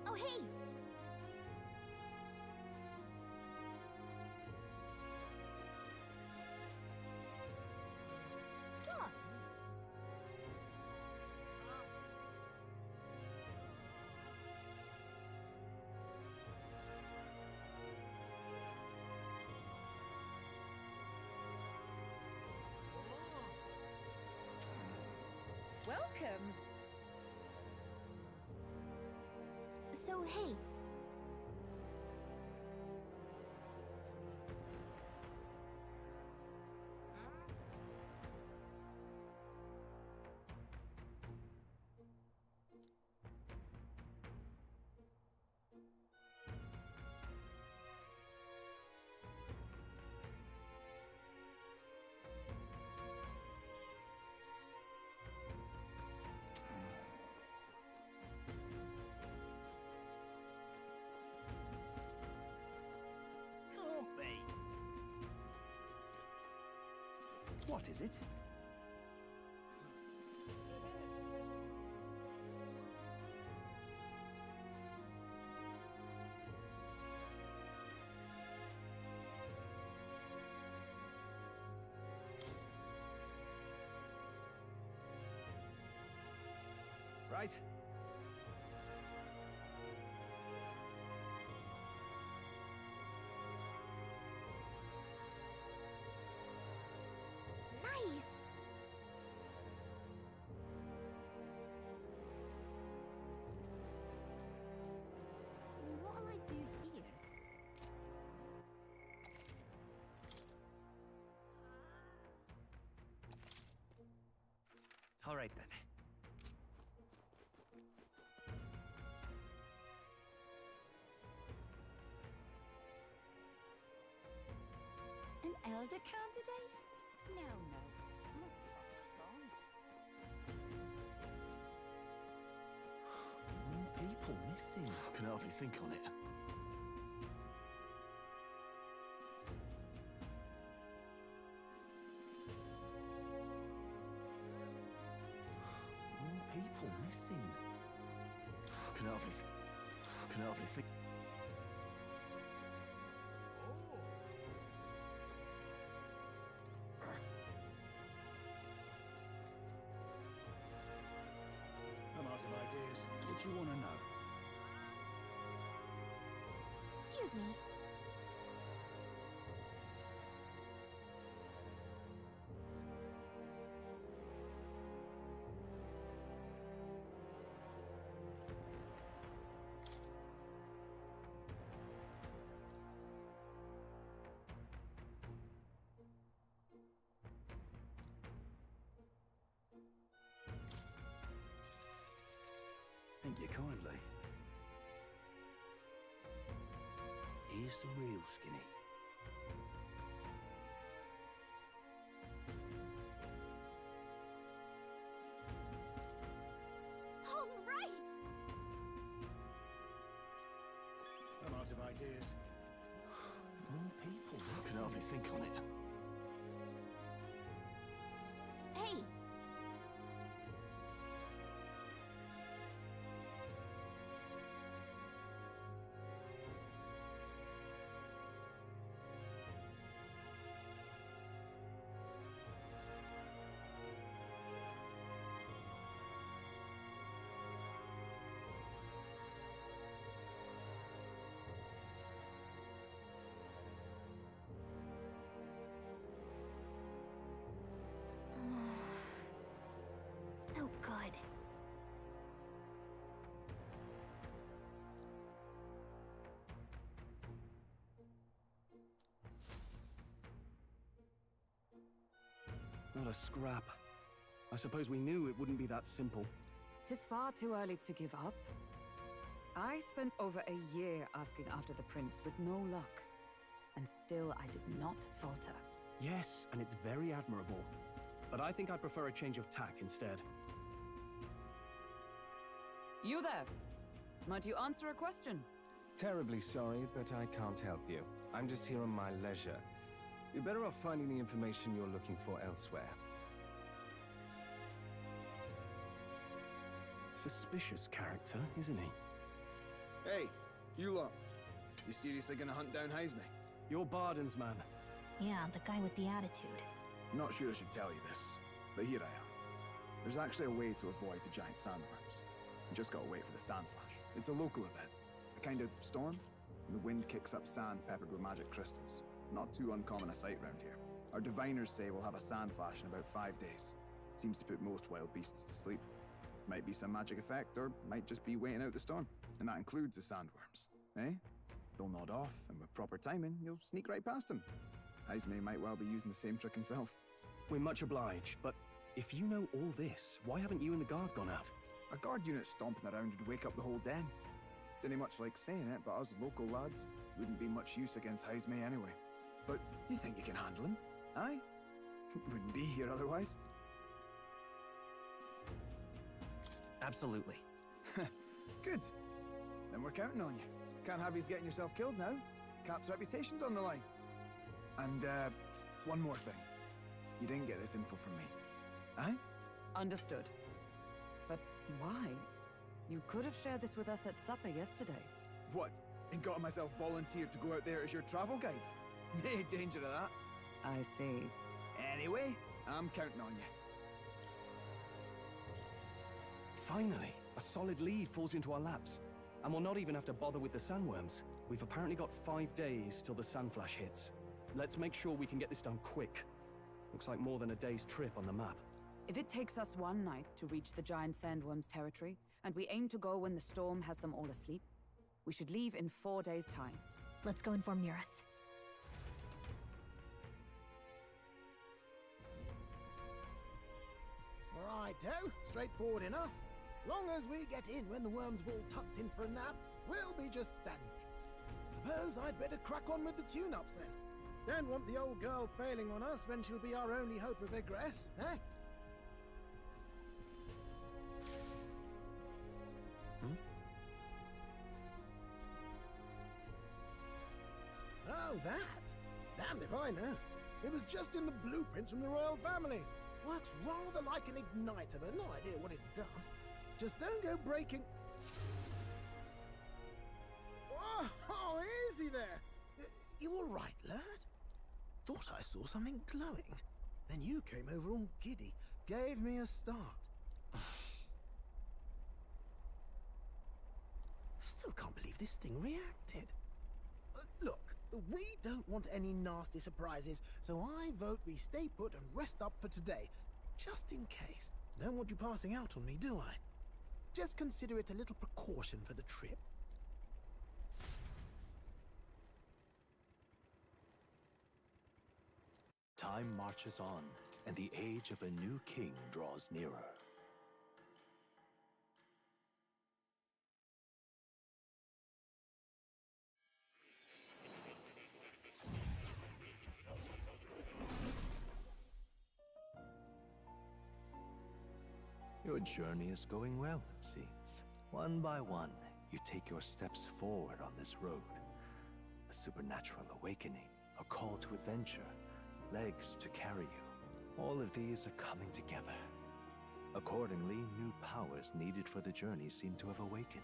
Oh, hey! What? Welcome! So, hey. What is it? Right. Nice! What'll I do here? All right, then. An elder candidate? No, no. Must have gone. More people missing. I can hardly think on it. More people missing. I can hardly think. I'm out of ideas. What do you want to know? Excuse me. Thank you kindly. Here's the real skinny. All right! I'm out of ideas. More people. I can hardly think on it. Hey! No good. Not a scrap. I suppose we knew it wouldn't be that simple. Tis far too early to give up. I spent over a year asking after the prince with no luck. And still I did not falter. Yes, and it's very admirable. But I think I'd prefer a change of tack instead. You there! Might you answer a question? Terribly sorry, but I can't help you. I'm just here on my leisure. You're better off finding the information you're looking for elsewhere. Suspicious character, isn't he? Hey, you lot. You seriously gonna hunt down Heisme? You're Barden's man. Yeah, the guy with the attitude. Not sure I should tell you this, but here I am. There's actually a way to avoid the giant sandworms. You just gotta wait for the sand flash. It's a local event. A kind of storm. And the wind kicks up sand peppered with magic crystals. Not too uncommon a sight round here. Our diviners say we'll have a sand flash in about 5 days. Seems to put most wild beasts to sleep. Might be some magic effect, or might just be waiting out the storm. And that includes the sandworms. Eh? They'll nod off, and with proper timing, you'll sneak right past them. Heisme might well be using the same trick himself. We're much obliged, but if you know all this, why haven't you and the guard gone out? A guard unit stomping around would wake up the whole den. Didn't much like saying it, but us local lads wouldn't be much use against Heisme anyway. But you think you can handle him? Aye? Wouldn't be here otherwise. Absolutely. Good. Then we're counting on you. Can't have you getting yourself killed now. Cap's reputation's on the line. And, one more thing. You didn't get this info from me. Aye? Understood. But why? You could have shared this with us at supper yesterday. What? And got myself volunteered to go out there as your travel guide? No danger of that. I see. Anyway, I'm counting on you. Finally, a solid lead falls into our laps. And we'll not even have to bother with the sandworms. We've apparently got 5 days till the sandflash hits. Let's make sure we can get this done quick. Looks like more than a day's trip on the map. If it takes us one night to reach the giant sandworms' territory, and we aim to go when the storm has them all asleep, we should leave in 4 days' time. Let's go inform Nearest. righto. Straightforward enough. Long as we get in when the worms have all tucked in for a nap, we'll be just dandy. Suppose I'd better crack on with the tune-ups then. Don't want the old girl failing on us when she'll be our only hope of egress, eh? Oh, that? Damned if I know. It was just in the blueprints from the royal family. Works rather like an igniter, but no idea what it does. Just don't go breaking... Oh, easy there. You all right, lad? Thought I saw something glowing. Then you came over all giddy, gave me a start. Still can't believe this thing reacted. Look, we don't want any nasty surprises, so I vote we stay put and rest up for today, just in case. Don't want you passing out on me, do I? Just consider it a little precaution for the trip. Time marches on, and the age of a new king draws nearer. Your journey is going well, it seems. One by one, you take your steps forward on this road. A supernatural awakening, a call to adventure, legs to carry you. All of these are coming together. Accordingly, new powers needed for the journey seem to have awakened.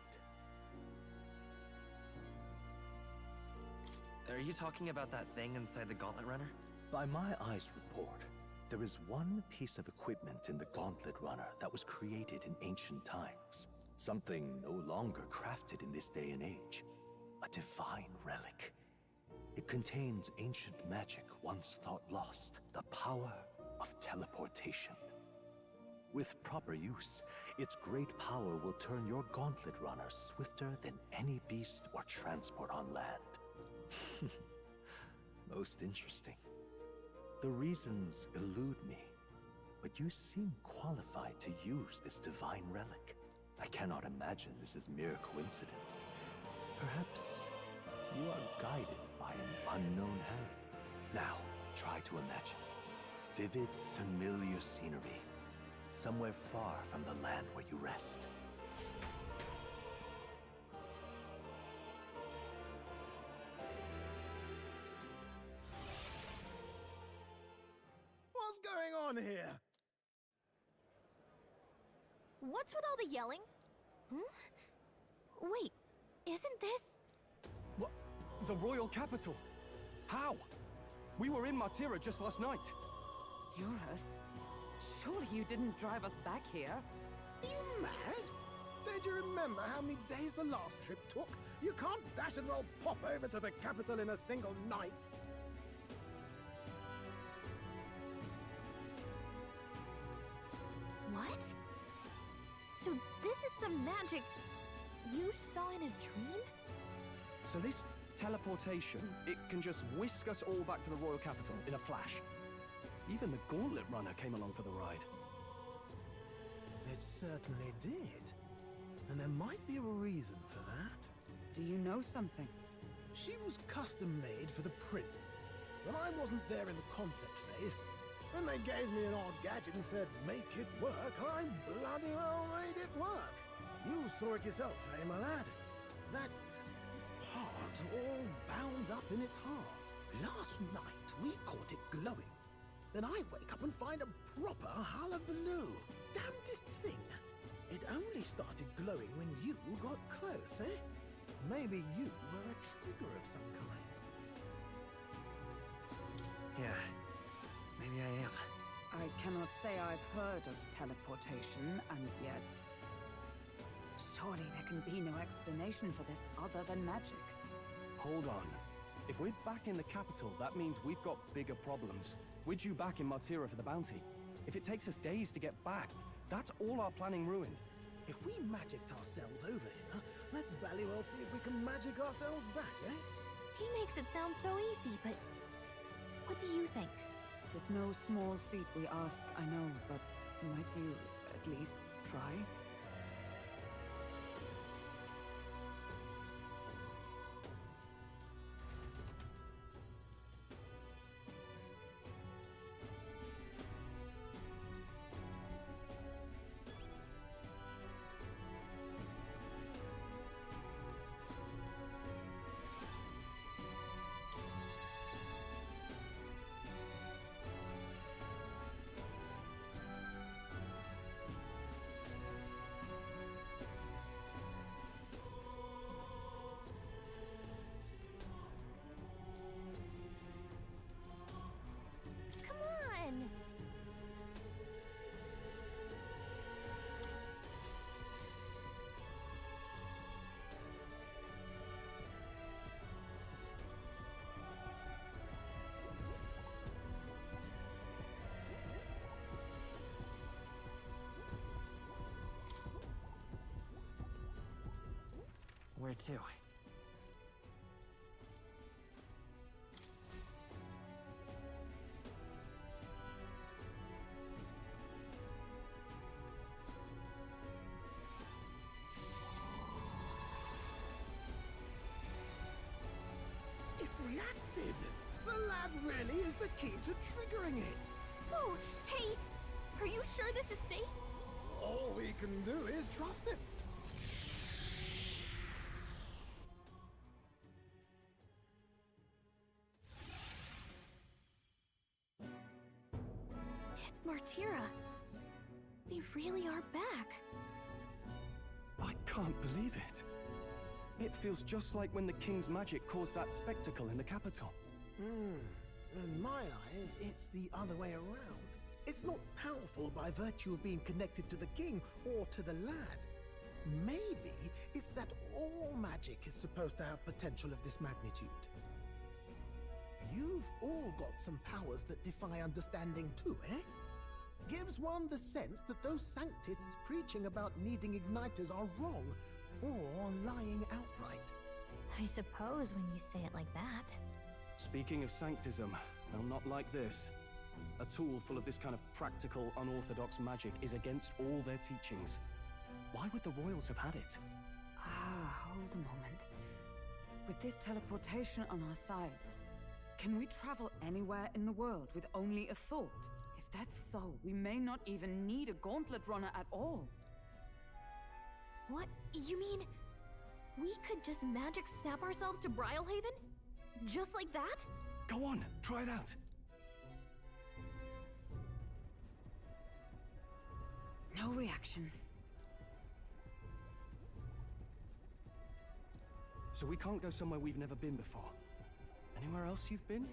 Are you talking about that thing inside the Gauntlet Runner? By my eyes report, there is one piece of equipment in the Gauntlet Runner that was created in ancient times. Something no longer crafted in this day and age. A divine relic. It contains ancient magic once thought lost. The power of teleportation. With proper use, its great power will turn your Gauntlet Runner swifter than any beast or transport on land. Most interesting. The reasons elude me, but you seem qualified to use this divine relic. I cannot imagine this is mere coincidence. Perhaps you are guided by an unknown hand. Now, try to imagine. Vivid, familiar scenery. Somewhere far from the land where you rest. What's going on here? What's with all the yelling? Wait, isn't this... What? The royal capital? How? We were in Matira just last night. Eurus? Surely you didn't drive us back here? Are you mad? Don't you remember how many days the last trip took? You can't dash and roll pop over to the capital in a single night. What? So this is some magic you saw in a dream? So this teleportation, it can just whisk us all back to the royal capital in a flash. Even the Gauntlet Runner came along for the ride. It certainly did. And there might be a reason for that. Do you know something? She was custom-made for the prince. But I wasn't there in the concept phase. When they gave me an odd gadget and said, make it work, I bloody well made it work. You saw it yourself, eh, my lad? That part all bound up in its heart. Last night, we caught it glowing. Then I wake up and find a proper hullabaloo. Damnedest thing. It only started glowing when you got close, eh? Maybe you were a trigger of some kind. Yeah, maybe I am. I cannot say I've heard of teleportation, and yet... Surely there can be no explanation for this other than magic. Hold on. If we're back in the capital, that means we've got bigger problems. We're due back in Matira for the bounty. If it takes us days to get back, that's all our planning ruined. If we magicked ourselves over here, let's bally well see if we can magic ourselves back, eh? He makes it sound so easy, but... What do you think? 'Tis no small feat we ask, I know, but might you at least try. Come on! Where to? It reacted! The lad really is the key to triggering it! Whoa! Hey! Are you sure this is safe? All we can do is trust him. It's Martira. They really are back. I can't believe it. It feels just like when the king's magic caused that spectacle in the capital. In my eyes, it's the other way around. It's not powerful by virtue of being connected to the king or to the lad. Maybe it's that all magic is supposed to have potential of this magnitude. You've all got some powers that defy understanding too, eh? Gives one the sense that those sanctists preaching about needing igniters are wrong, or lying outright. I suppose when you say it like that. Speaking of sanctism, well, not like this. A tool full of this kind of practical, unorthodox magic is against all their teachings. Why would the royals have had it? Hold a moment. With this teleportation on our side, can we travel anywhere in the world with only a thought? If that's so, we may not even need a gauntlet runner at all. What? You mean we could just magic snap ourselves to Brylehaven? Just like that? Go on, try it out. No reaction. So we can't go somewhere we've never been before. Anywhere else you've been?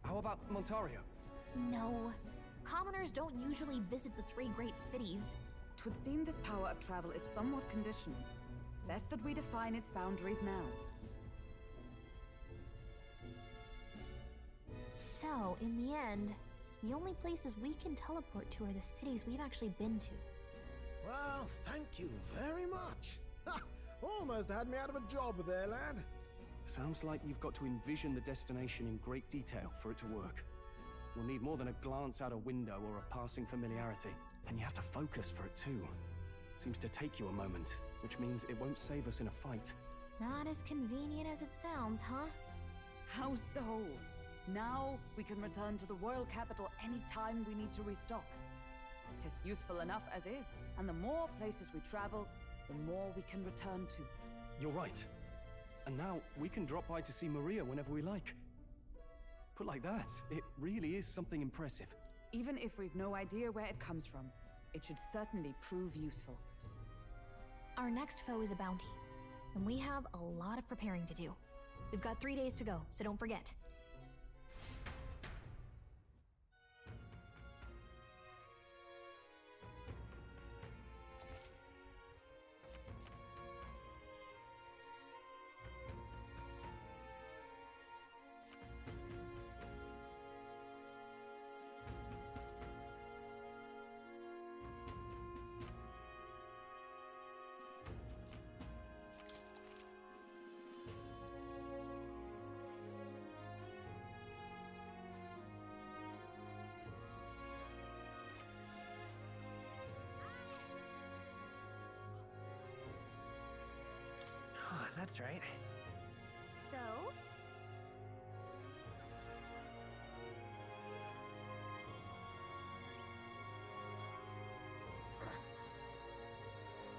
How about Montario? No. Commoners don't usually visit the three great cities. Twould seem this power of travel is somewhat conditional. Best that we define its boundaries now. So, in the end, the only places we can teleport to are the cities we've actually been to. Well, thank you very much. Ha! Almost had me out of a job there, lad. Sounds like you've got to envision the destination in great detail for it to work. You'll need more than a glance out a window or a passing familiarity. And you have to focus for it too. Seems to take you a moment, which means it won't save us in a fight. Not as convenient as it sounds, huh? How so? Now we can return to the royal capital any time we need to restock. 'Tis useful enough as is, and the more places we travel, the more we can return to. You're right. And now we can drop by to see Maria whenever we like. Put like that, it really is something impressive. Even if we've no idea where it comes from, it should certainly prove useful. Our next foe is a bounty, and we have a lot of preparing to do. We've got 3 days to go, so don't forget. best, right? So?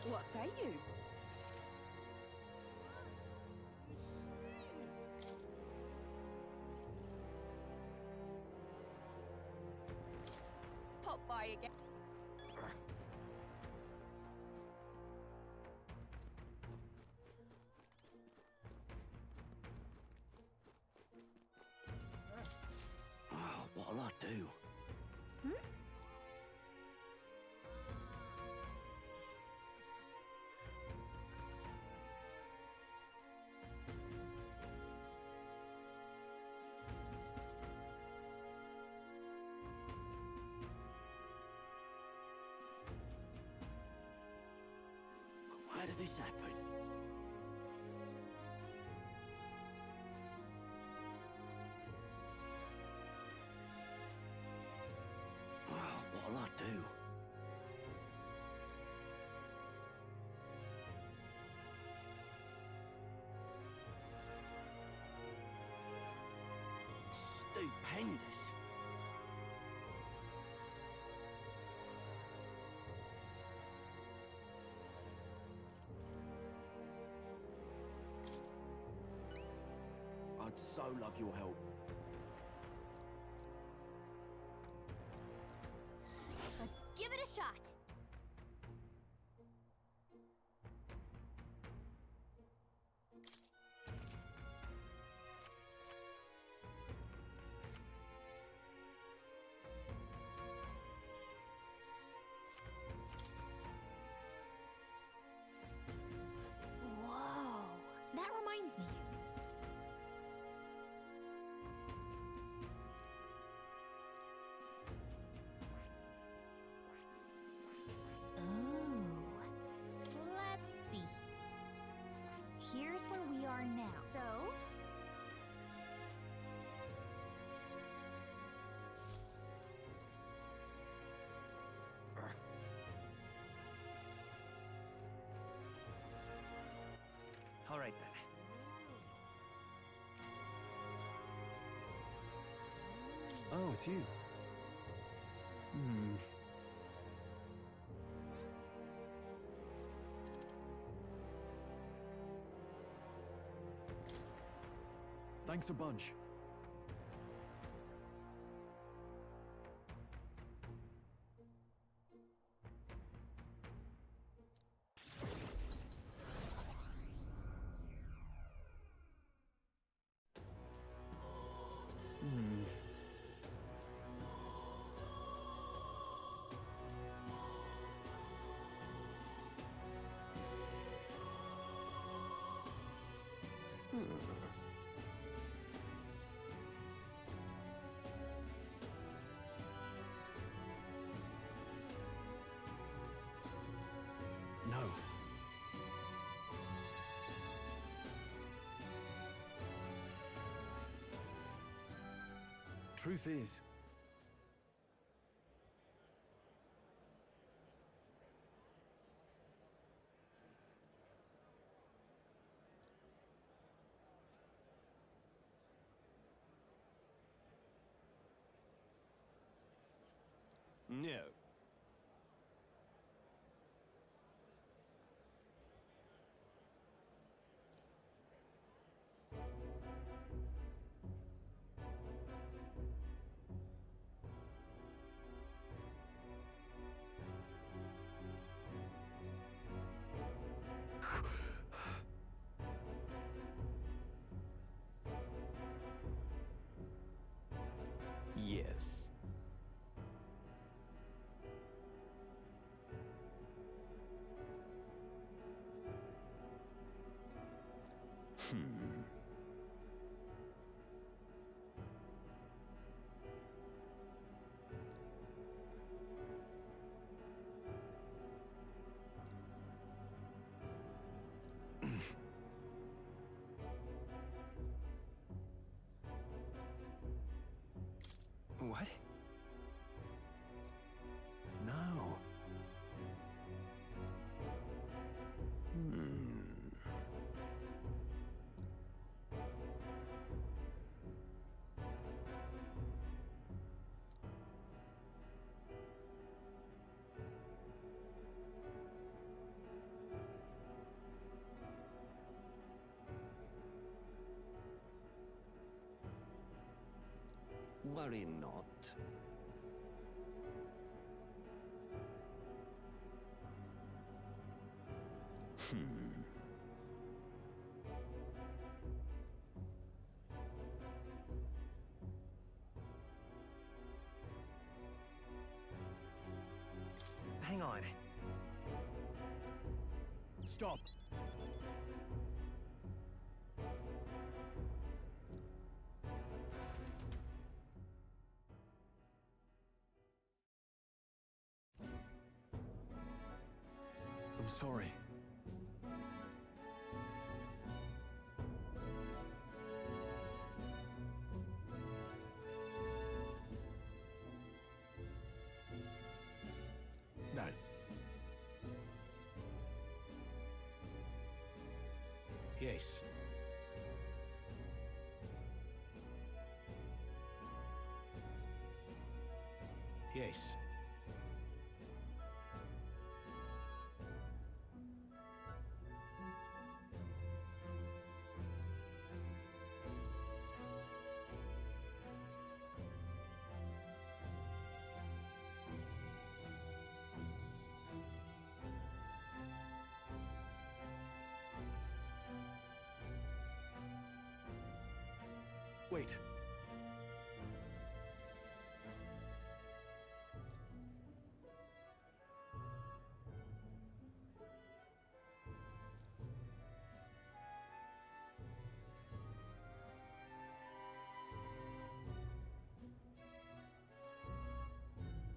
What say you? Pop by again. Oh, what'll I do? Hmm? Why did this happen? Oh, what'll I do? Stupendous. I'd so love your help. Let's give it a shot. Whoa, that reminds me. Ooh. Let's see. Here's where we are now. So? All right then. Oh, it's you. Hmm. Thanks a bunch. Hmm. No. Truth is, No. Yes. what? No. worry not. Hang on. Stop. I'm sorry. No. Yes. Yes. Wait.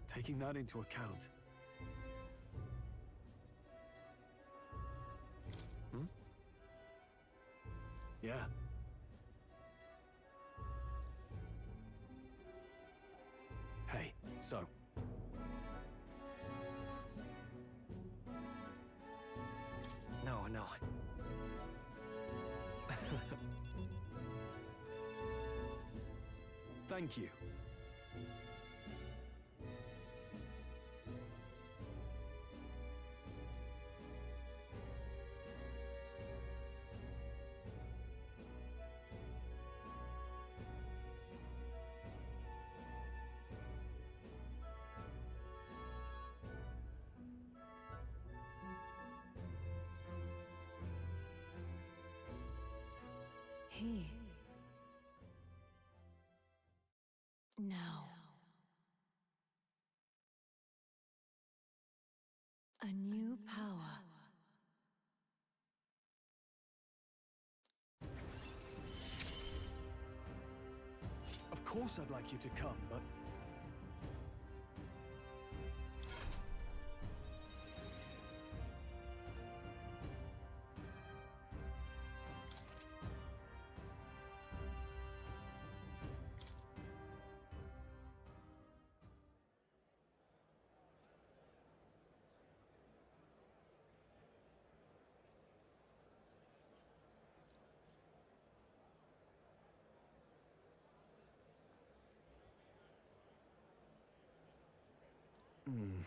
Taking that into account. Hmm? Yeah. Hey, so. No. Thank you. Now. A new power. Of course I'd like you to come, but... Hmm.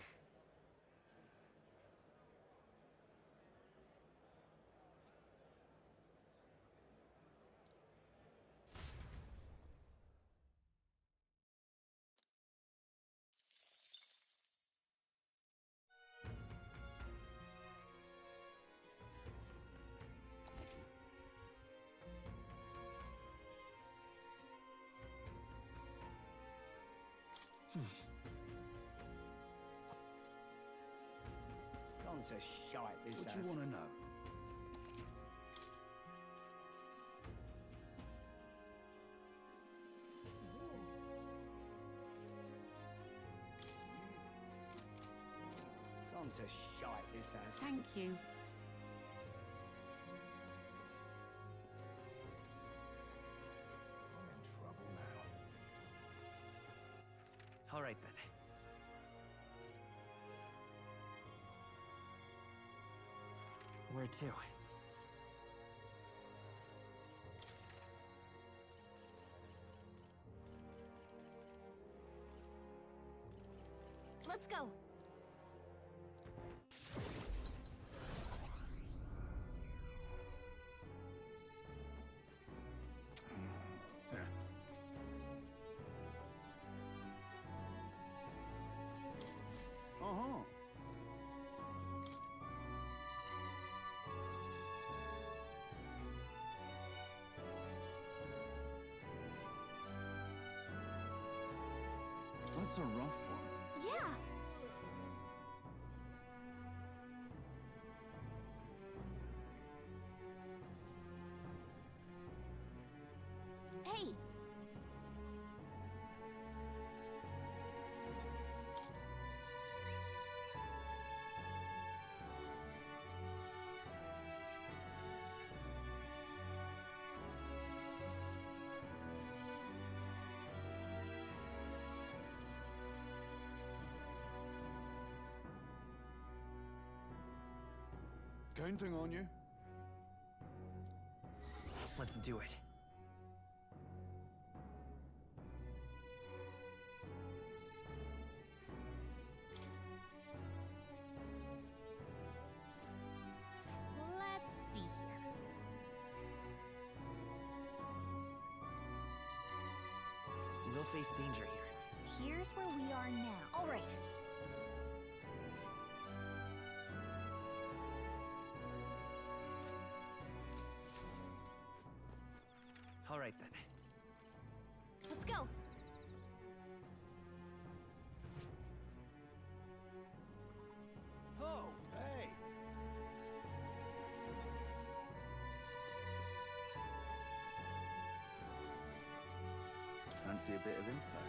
Gone to shite this What do house. you want to know? Gone to shite this house. Thank you. I'm in trouble now. All right, then. Where to? Let's go. That's a rough one. Yeah. Hey! Counting on you. Let's do it. Let's see here. We'll face danger here. Here's where we are now. All right. All right then. Let's go. Oh, hey! Fancy a bit of info?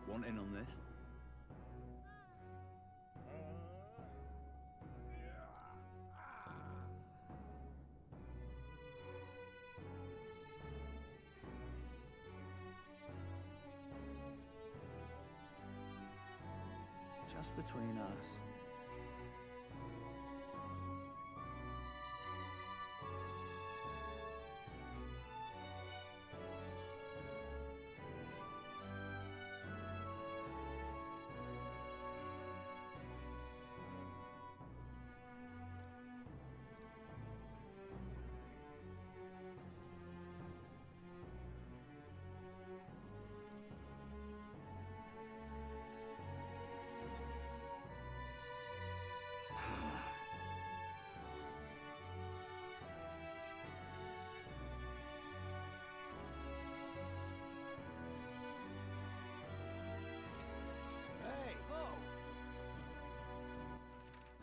Want in on this? Just between us.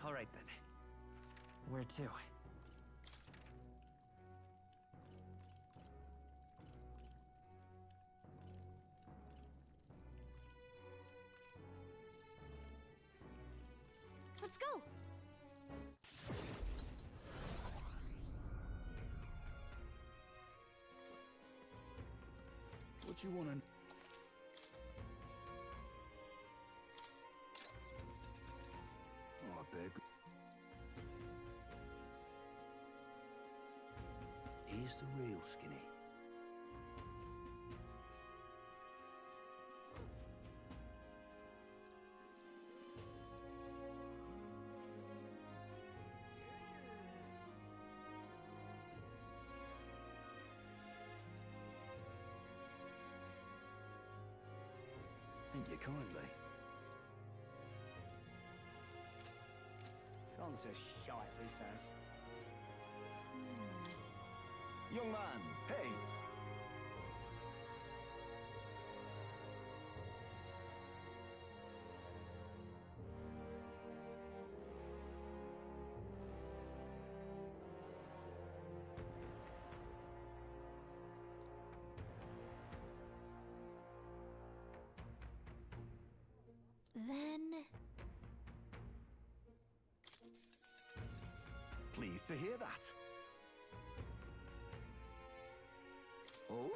All right then. Where to? Let's go. What you wanna... Oh, I beg. Here's the real skinny. Thank you kindly. Gone to shite, this has. Young man, hey! Then... Pleased to hear that. Oh.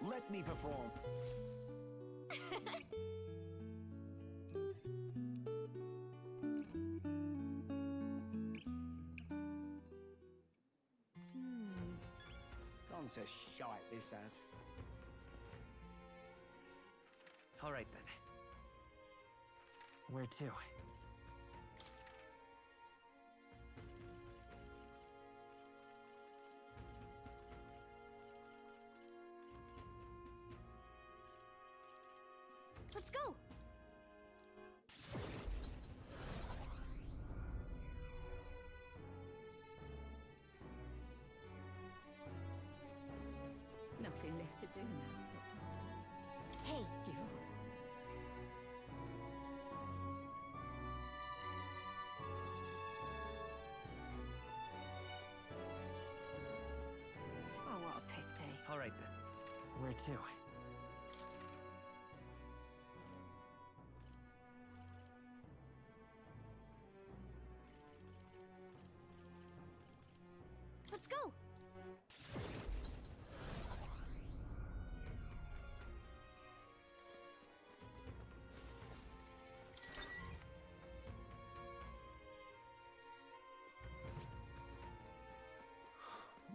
Let me perform. Gone to shite, this has. All right then. Where to? Let's go! Nothing left to do now. Hey! Give up. Oh, what a pity. All right then. Where to? Let's go!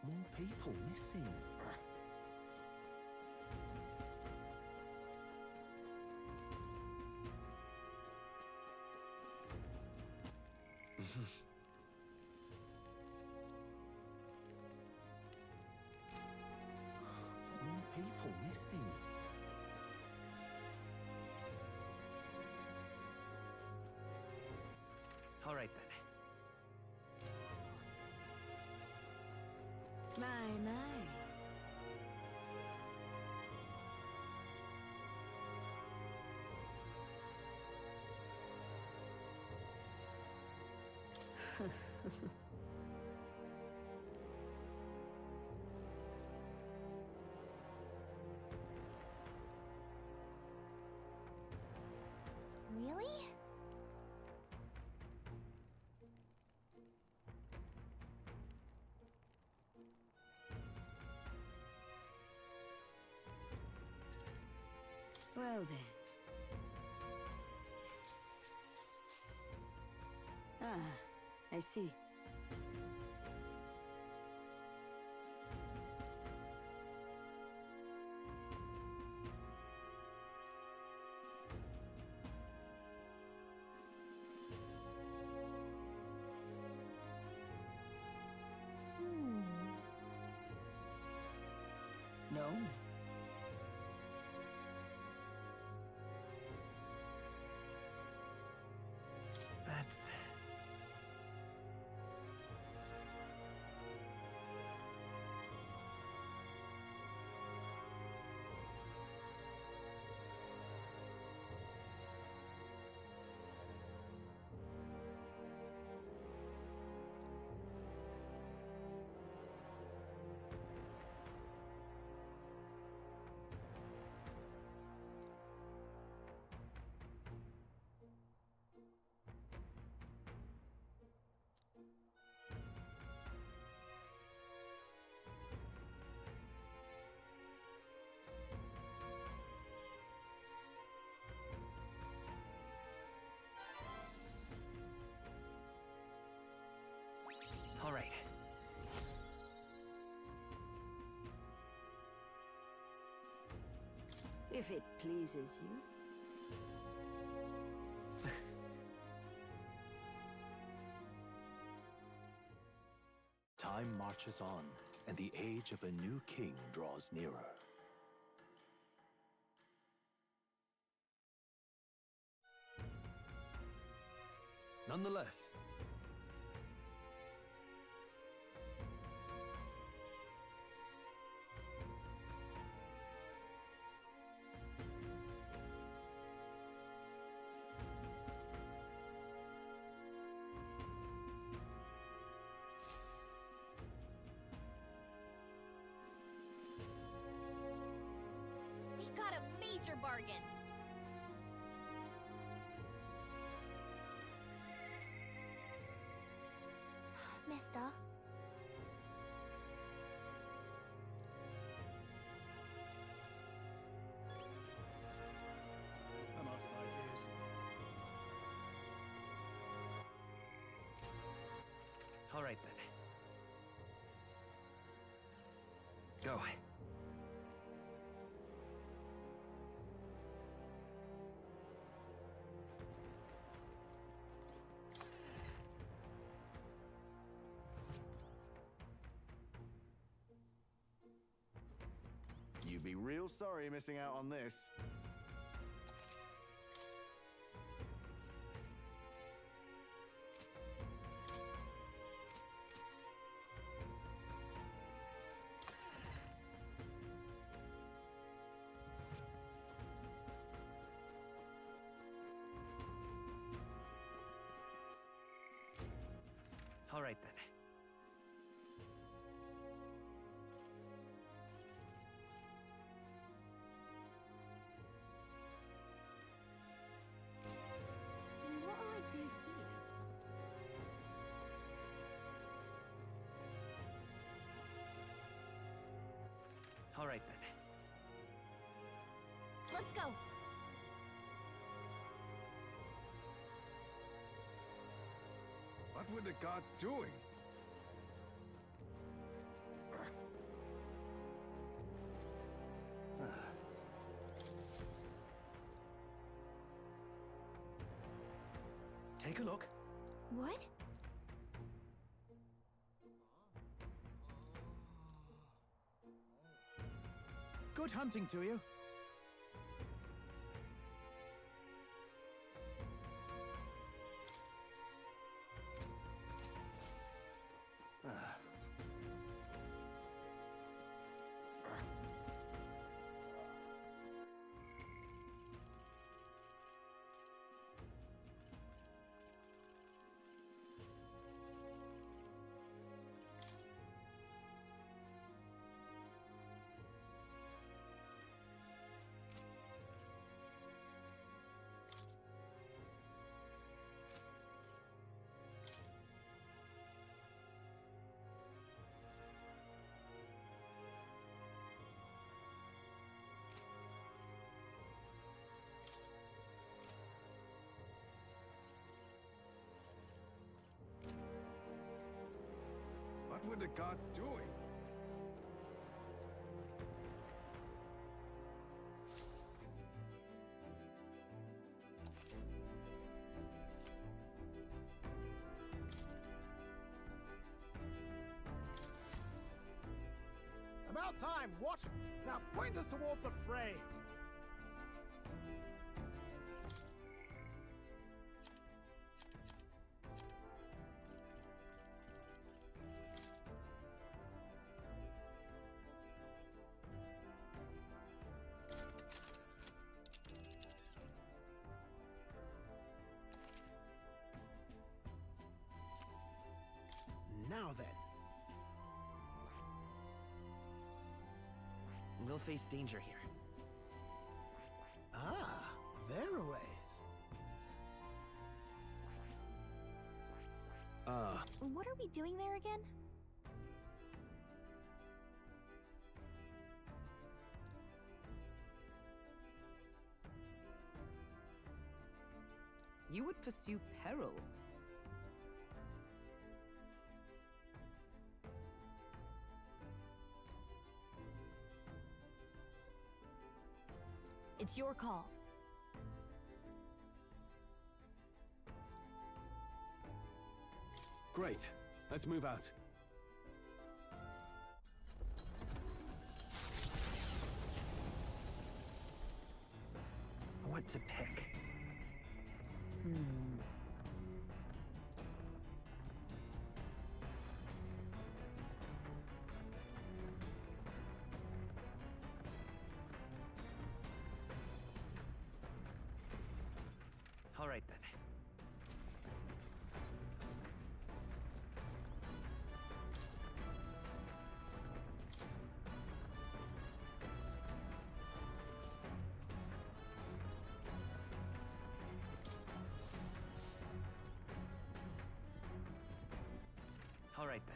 More people missing. More people missing. All right then. My. Really? Well then. Ah, I see. No? That's... All right. If it pleases you. Time marches on, and the age of a new king draws nearer. Nonetheless, We got a major bargain! Mister? I'm out of ideas. All right then. Go. You'd be real sorry missing out on this. All right then. What'll I do here? All right then. Let's go. What were the gods doing? Take a look. What? Good hunting to you. What were the gods doing? About time, what? Now point us toward the fray. Now then. We'll face danger here. Ah, there a ways. What are we doing there again? You would pursue peril. It's your call. Great. Let's move out. What to pick? All right then. All right then.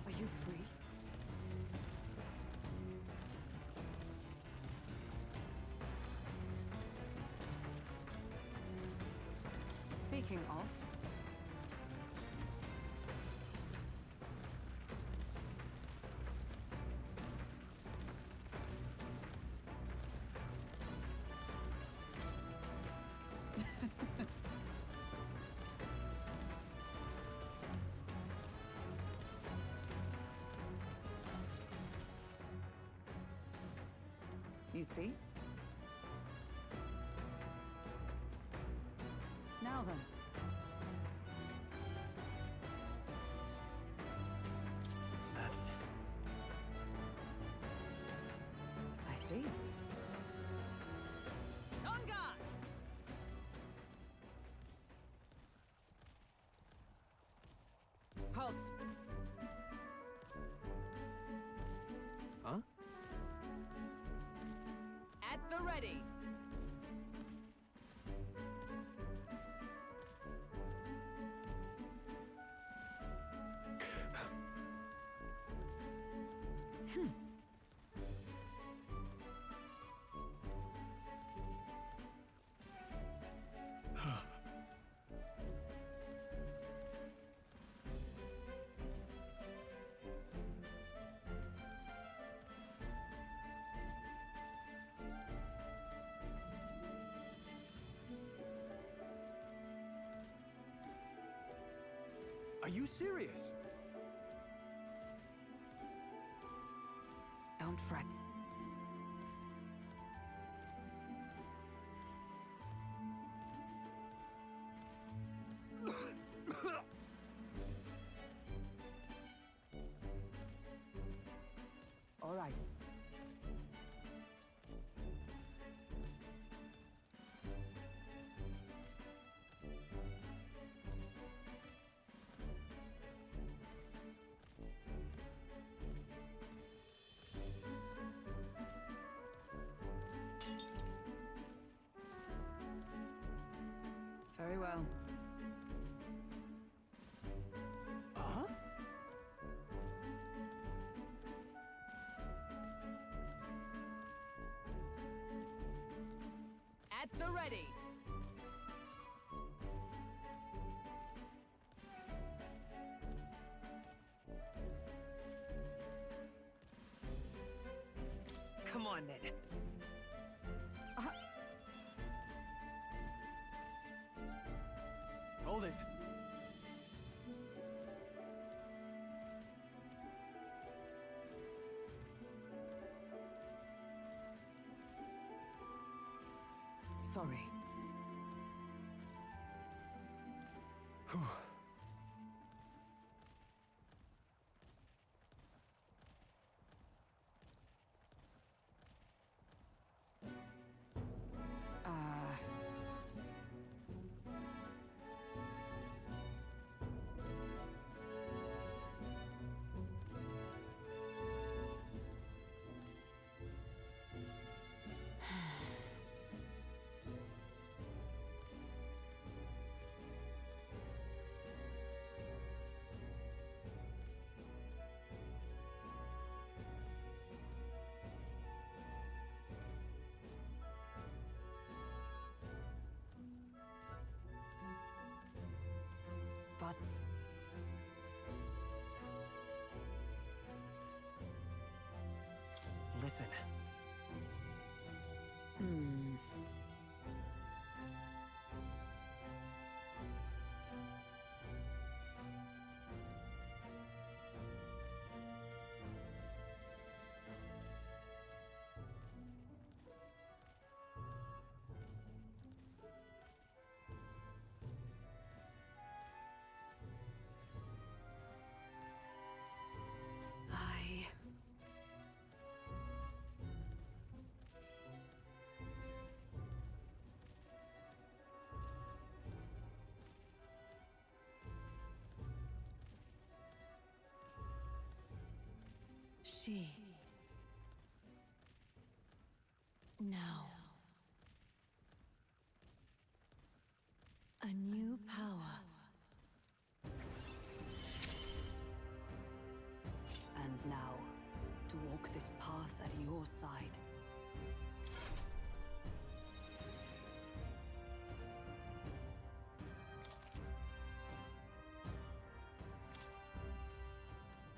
Are you free? Speaking of, You see? Now then. That's... I see. On guard! Halt! Huh? At the ready! Are you serious? Don't fret. All right. Very well. Uh-huh. At the ready. Come on, then. Hold it. Sorry. Whew. But... Listen. She... Now... A new power. And now, to walk this path at your side.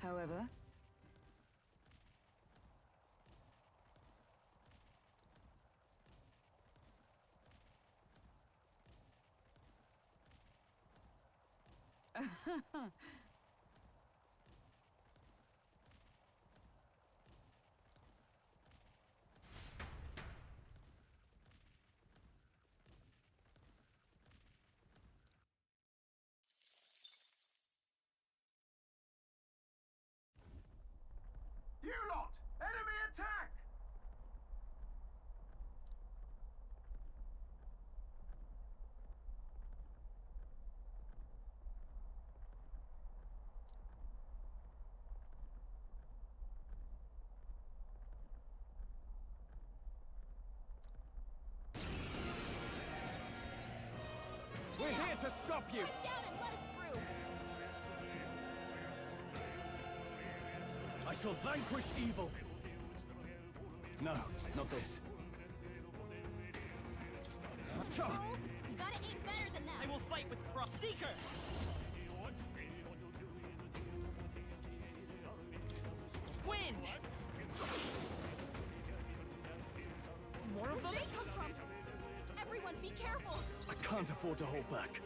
However, to stop you! Climb down and let us through! I shall vanquish evil! No, not this. Soul, you gotta aim better than that! I will fight with Pro Seeker! Wind! More of them? Where'd they come from? Everyone, be careful! I can't afford to hold back.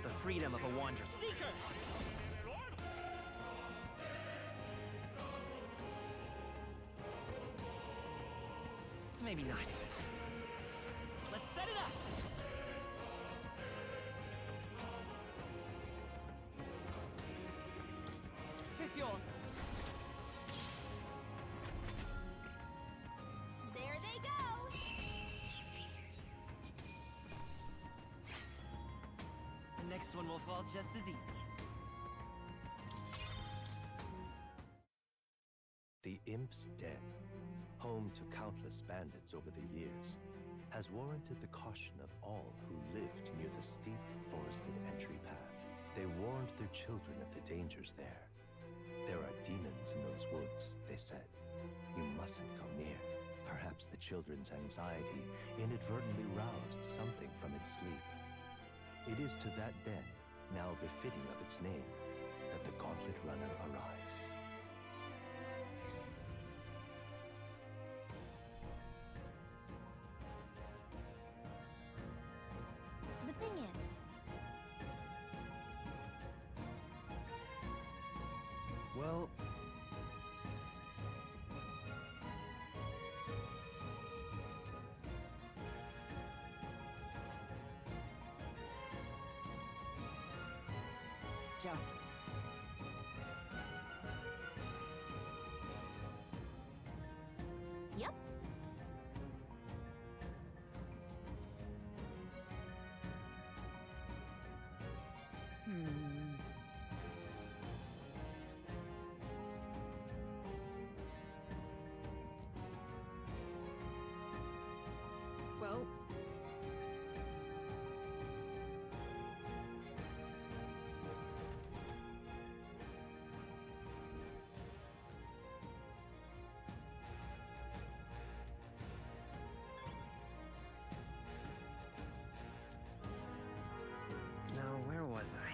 The freedom of a wanderer. Seeker! Maybe not. Let's set it up! Tis yours. There they go! The next one will fall just as easy. The Imp's Den, home to countless bandits over the years, has warranted the caution of all who lived near the steep, forested entry path. They warned their children of the dangers there. There are demons in those woods, they said. You mustn't go near. Perhaps the children's anxiety inadvertently roused something from its sleep. It is to that den, now befitting of its name, that the Gauntlet Runner arrives. The thing is, well, Just... yep. Well... Now, where was I?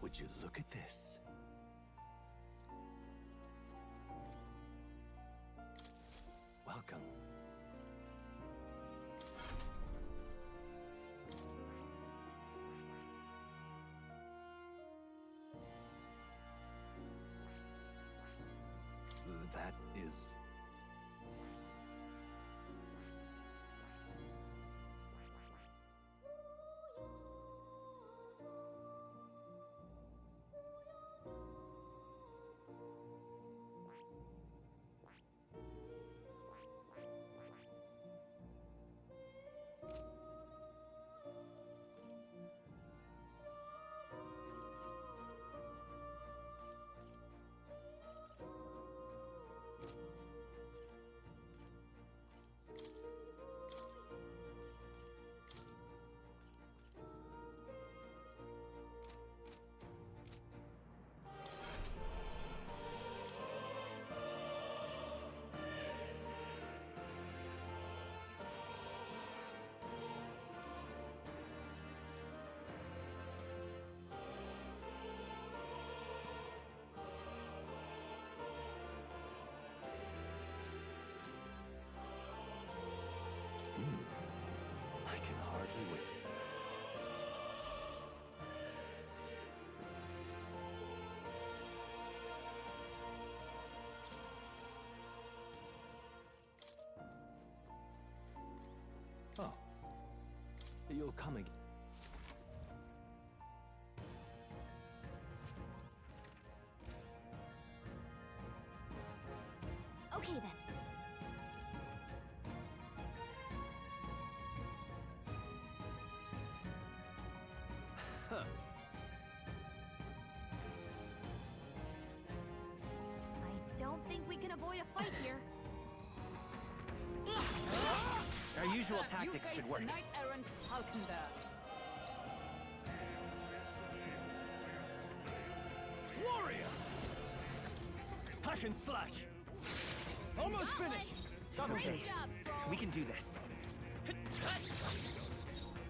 Would you look at this? Welcome. that is... I can hardly wait. Oh. You'll come again. Okay then. I don't think we can avoid a fight here. Our usual You tactics face should work. the knight-errant Falkenberg. Warrior! Hack and slash! Almost finished! It's okay. We can do this.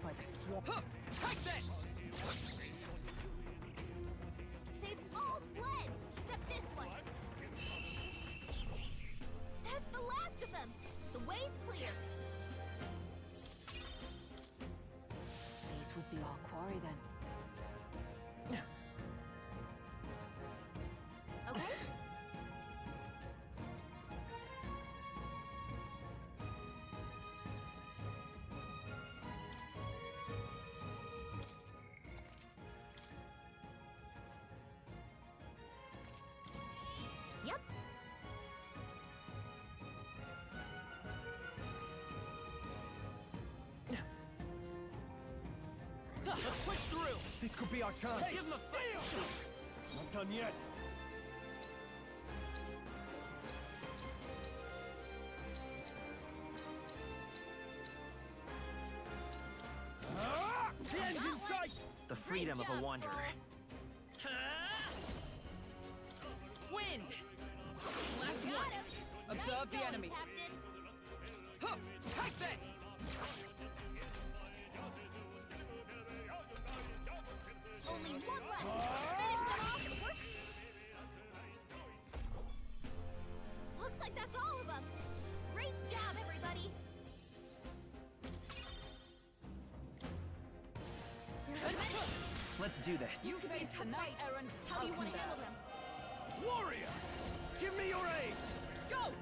By the swap. Take this! They've all fled, except this one. That's the last of them. The way's clear. These would be our quarry then. Okay? Yep. Let's push through! This could be our chance. Give them a field! Not done yet. The end's in sight! The freedom of a wanderer. Wind! Last Got one. him. Observe Nice the going, enemy. Captain. Huh, take this! Only one left. Finish them off. Looks like that's all of them. Great job, everybody. Let's do this. You face the knight-errant How do you want to handle Falkenberg. them? Warrior! Give me your aid! Go!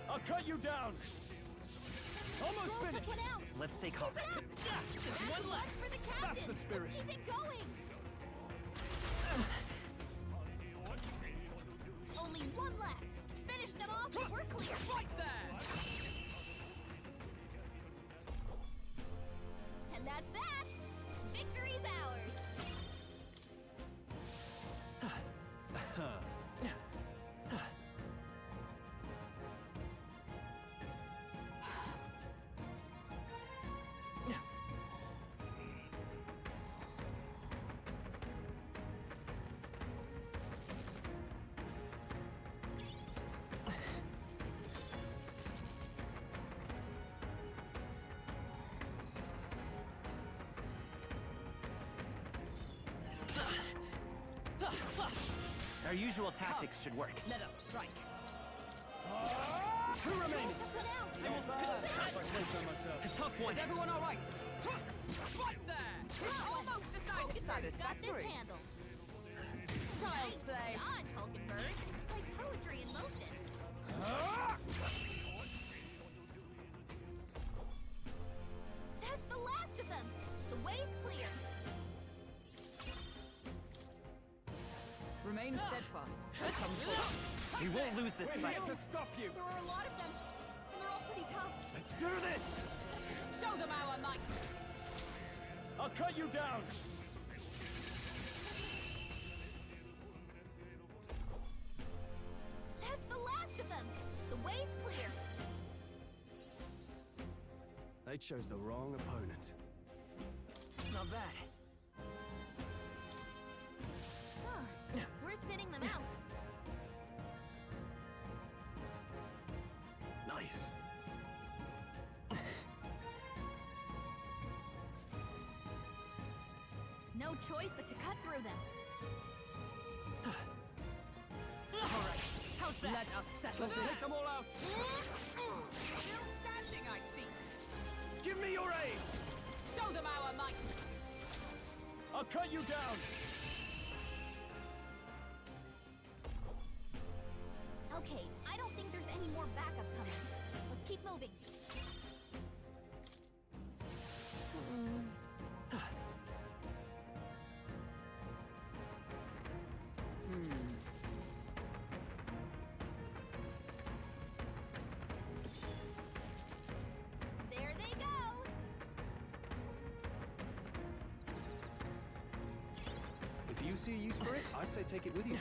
I'll cut you down! Almost Roll finished! took one out. Let's stay calm. Keep it up. That's one left for the captain. That's the spirit. Let's keep it going. Only one left. Finish them off and we're clear. Right there! And that's that. Victory's ours. Our usual tactics should work. Let us strike. Two remaining! A tough one. Is everyone all right? Right there! It's almost decided. Got this Satisfactory. handled. Child's play. Dodge, Hulkenberg. Like poetry in motion. That's the last of them. The way's clear. Remain steadfast. We won't lose this We're fight. here to stop you! There are a lot of them, and they're all pretty tough. Let's do this! Show them our might. I'll cut you down! That's the last of them. The way's clear. They chose the wrong opponent. Not bad. Huh. We're thinning them out. Nice. No choice but to cut through them. All right. How's that? Let us settle Let's this. take them all out! Still standing, I see. Give me your aid! Show them our might. I'll cut you down! Okay, I don't think there's any more backup coming. Let's keep moving. There they go. If you see a use for it, I say take it with you.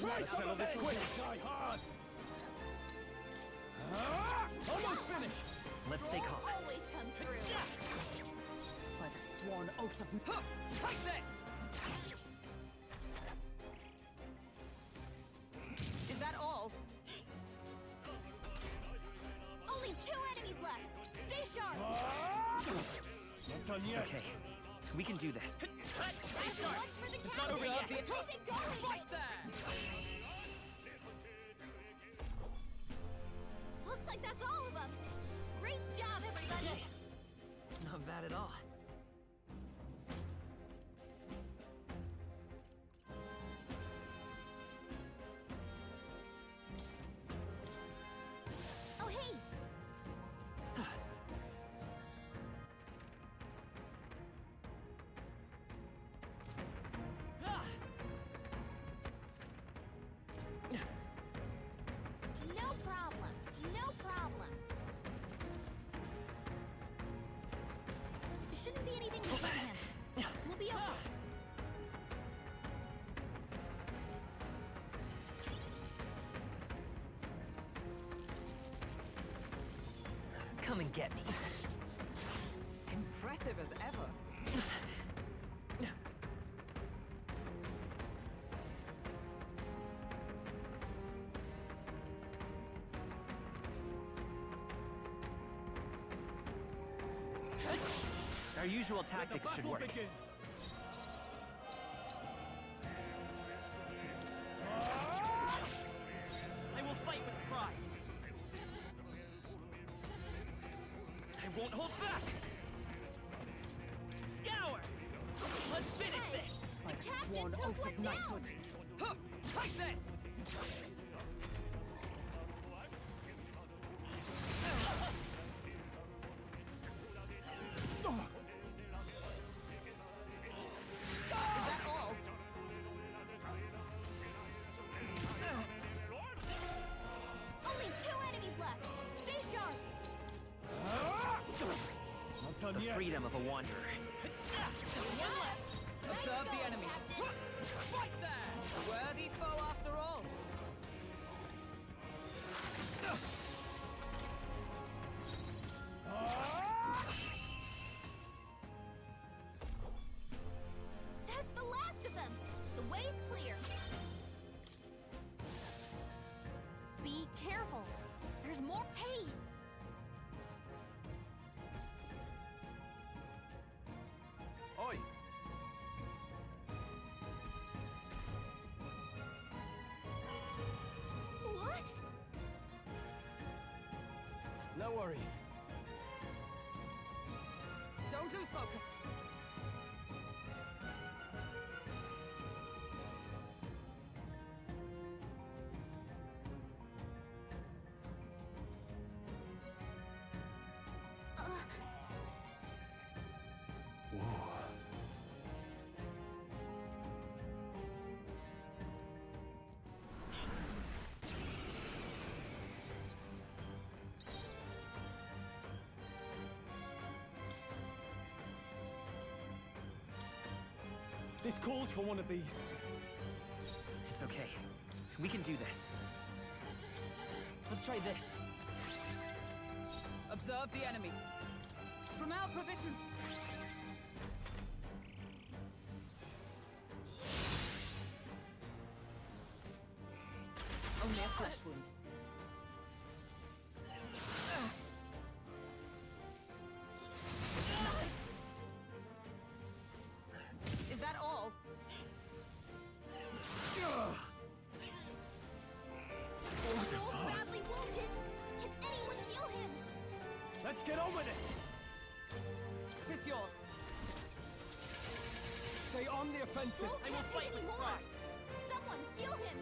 Let's settle this quick! Die hard! Almost finished! Let's stay calm. Always comes through. By the sworn oath of... Huh! Take this! Is that all? Only 2 enemies left. Stay sharp. Not done It's yet. okay. We can do this. Stay sharp. For the It's not over captain. yet. Keep it going. Right there! Looks like that's all of them. Great job, everybody. Not bad at all. Oh, hey. No problem. No problem. Shouldn't be anything we can't handle. We'll be okay. Come and get me. Impressive as ever. Our usual tactics should work. Begin. I will fight with pride. I won't hold back. Scour! Let's finish this! By the captain sworn took oath one of knighthood. Huh! Take this! Is that all? Only 2 enemies left. Stay sharp. Not done The yet. freedom of a wanderer. Observe the going, enemy. Captain. Right there! A worthy foe after all. That's the last of them. The way's clear. Be careful. There's more hay. Oi! What? No worries. Don't lose focus. This calls for one of these. It's okay. We can do this. Let's try this. Observe the enemy. From our provisions. Only a flesh wound. Is that all? So badly wounded. Can anyone heal him? Let's get on with it. Tis yours. Stay on the offensive. Won't I will take fight with anymore. pride. Someone heal him.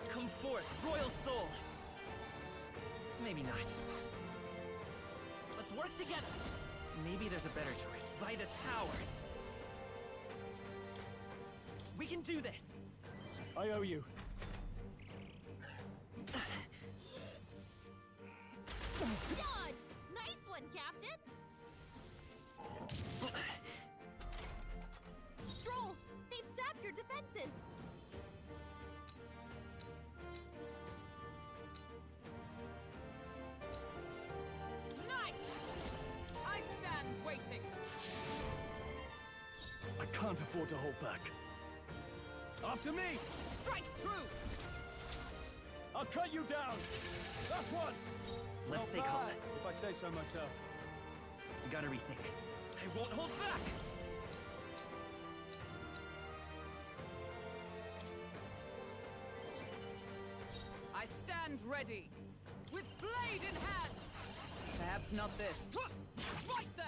Come forth, royal soul. Maybe not. Let's work together. Maybe there's a better choice. Vitus power. We can do this. I owe you. Dodged. Nice one, Captain. Stroll, they've sapped your defenses. waiting. I can't afford to hold back. After me! Strike true! I'll cut you down! Last one! Let's Not stay bad, calm. if I say so myself. You gotta rethink. I won't hold back! I stand ready, with blade in hand! Perhaps not this. Right there!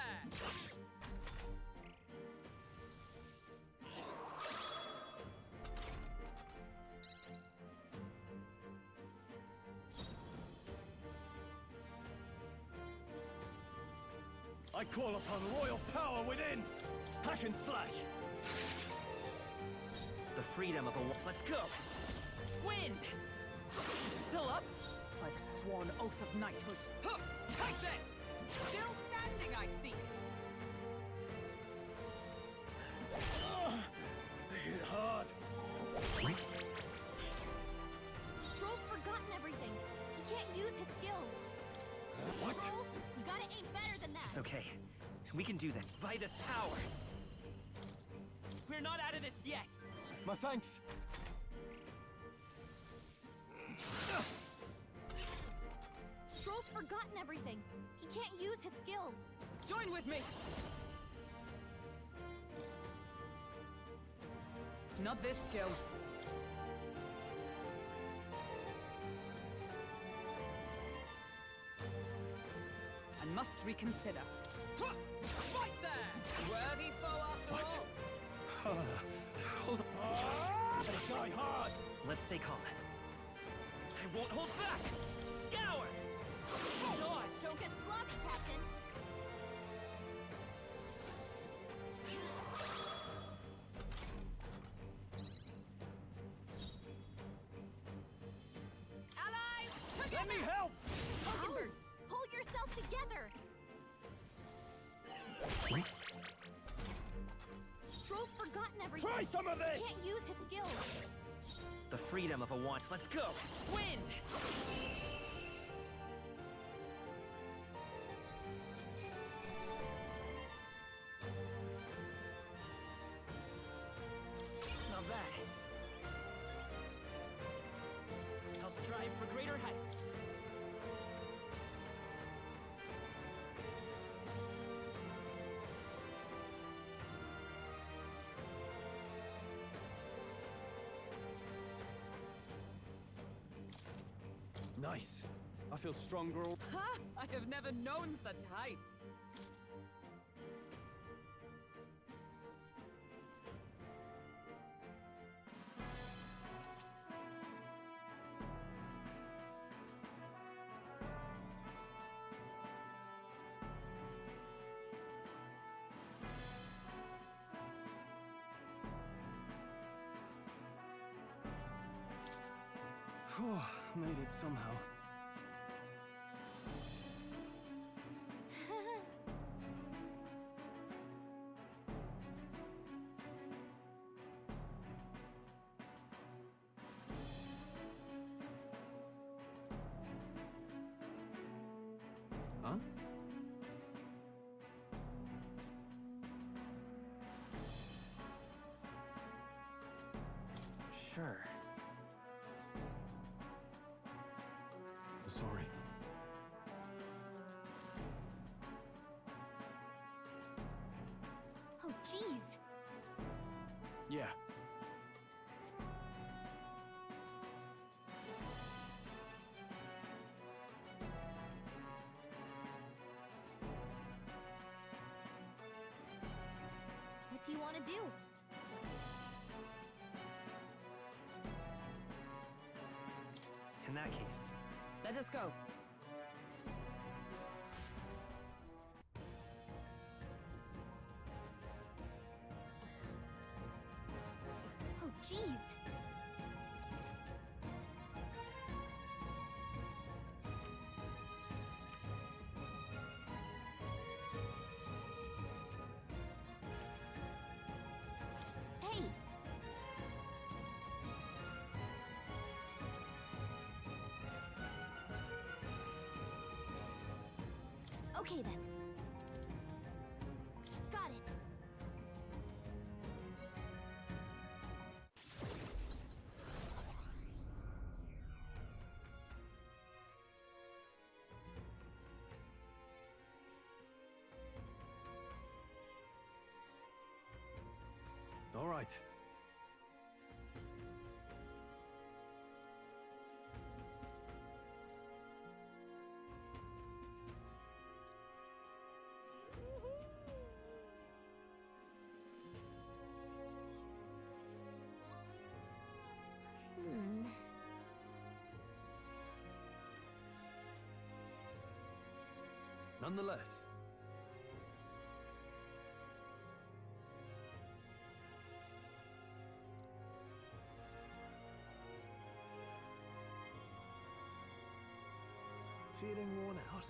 I call upon royal power within! Hack and slash! The freedom of a... Let's go! Wind! Still up? By the sworn oath of knighthood. Huh! Take this! Still standing, I see! They hit hard! Stroll's forgotten everything. He can't use his skills. What? Stroll, you gotta aim better than that. It's okay. We can do that. By this power! We're not out of this yet! My thanks! Stroll's forgotten everything. He can't use his skills. Join with me! Not this skill. I must reconsider. Right there! Worthy foe after all! Hold on. Die hard! Let's stay calm. I won't hold back! Scour! Dodge! Don't get sloppy, Captain. Allies, together! Let me help! Hulkenberg, pull yourself together! Stroll's forgotten everything. Try some of this! He can't use his skills. The freedom of a want. Let's go! Wind! Not bad. I'll strive for greater heights. Nice. I feel stronger. Ha! I have never known such heights. Phew, made it somehow. Huh? Sure. Sorry. Oh, jeez. Yeah. What do you want to do? In that case, Let us go. Oh, jeez. Hey! Okay then. Right. Nonetheless, Feeling worn out?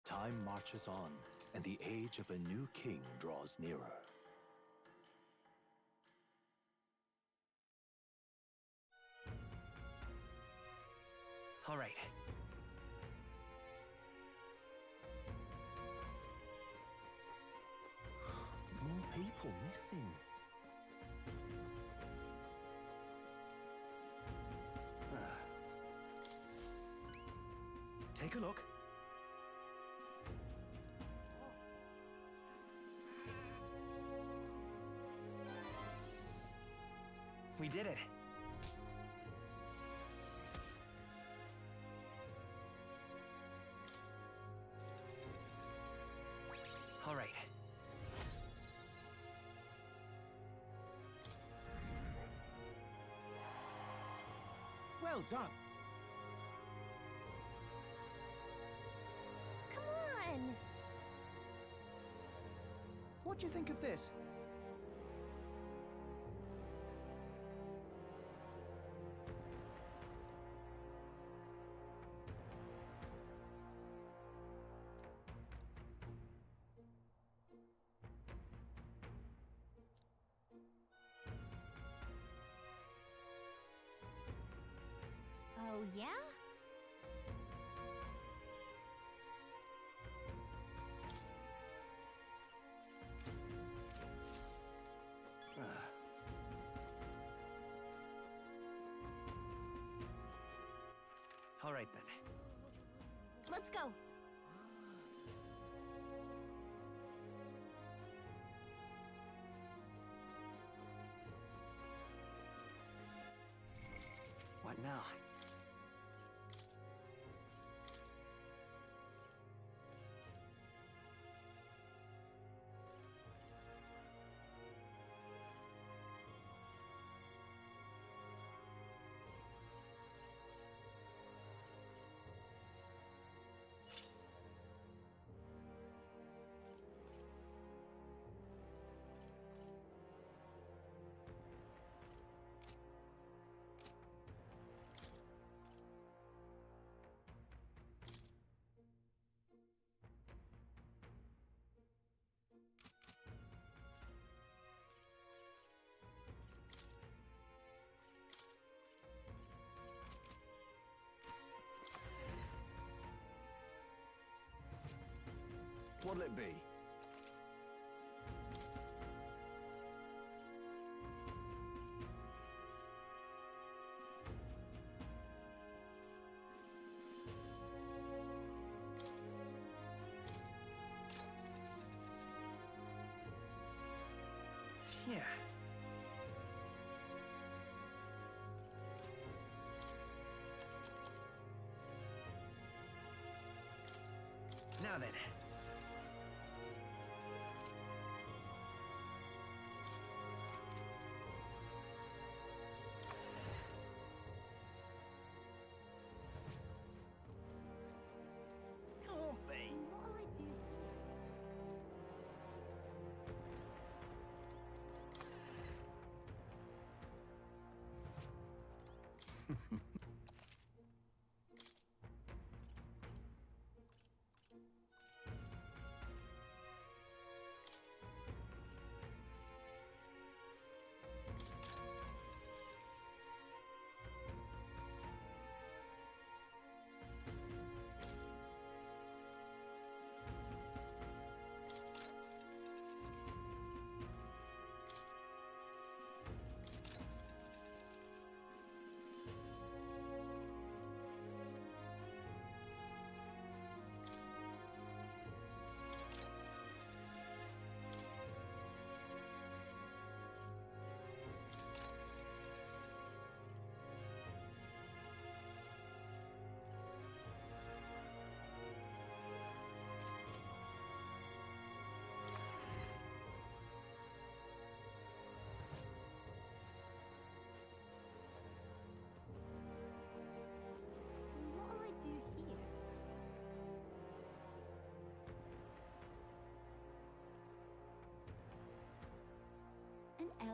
Time marches on, and the age of a new king draws nearer. all right. More people missing. Take a look. We did it. All right. Well done. Come on! What do you think of this? Oh, yeah? All right then. Let's go! What now? What'll it be? Yeah. Now then. Can't be. What'll I do?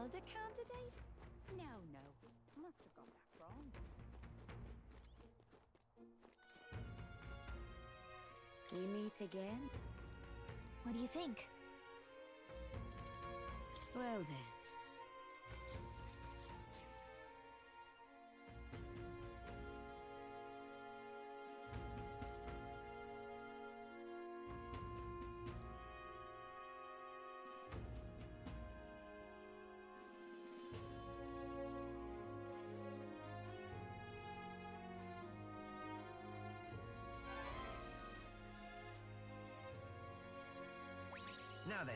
Zelda candidate? No, no. Must have got that wrong. We meet again? What do you think? Well then. Now then.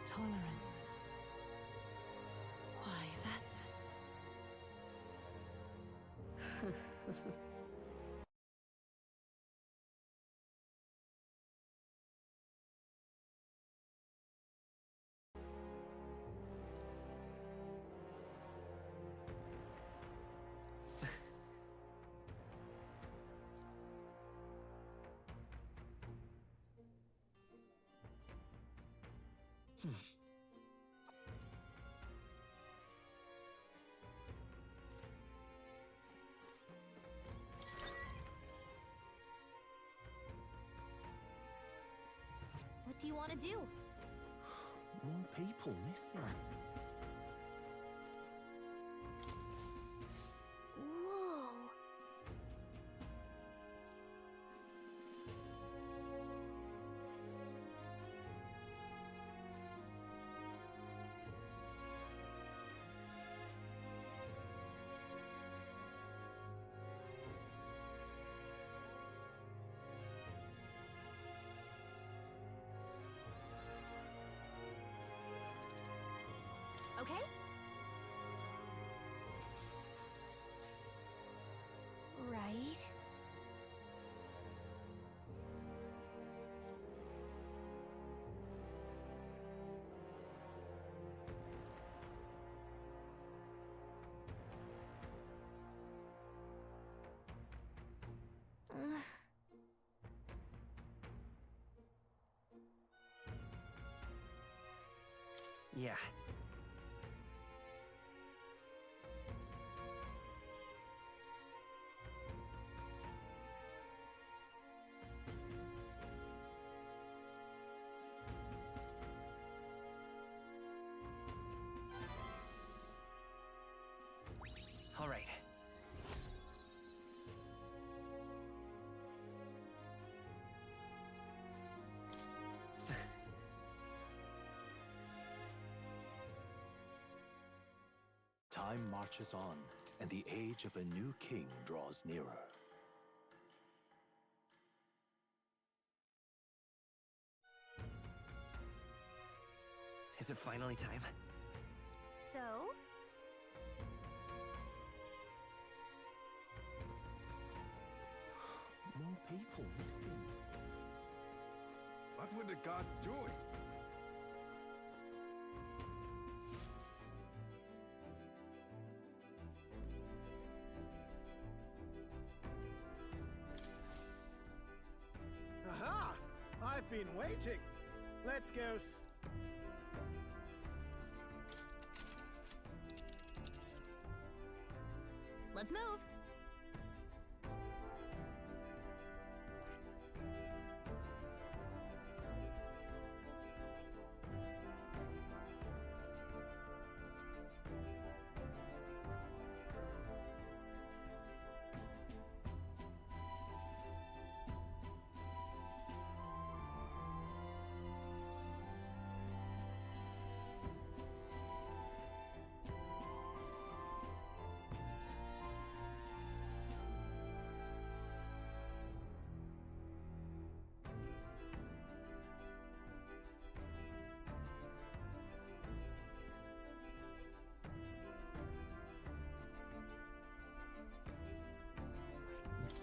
Tolerance. Why, that's... What do you want to do? More people missing. Whoa. Okay? Right. Yeah. All right. Time marches on, and the age of a new king draws nearer. Is it finally time? So? More people missing. What were the gods doing? Aha! I've been waiting. Let's go. Let's move.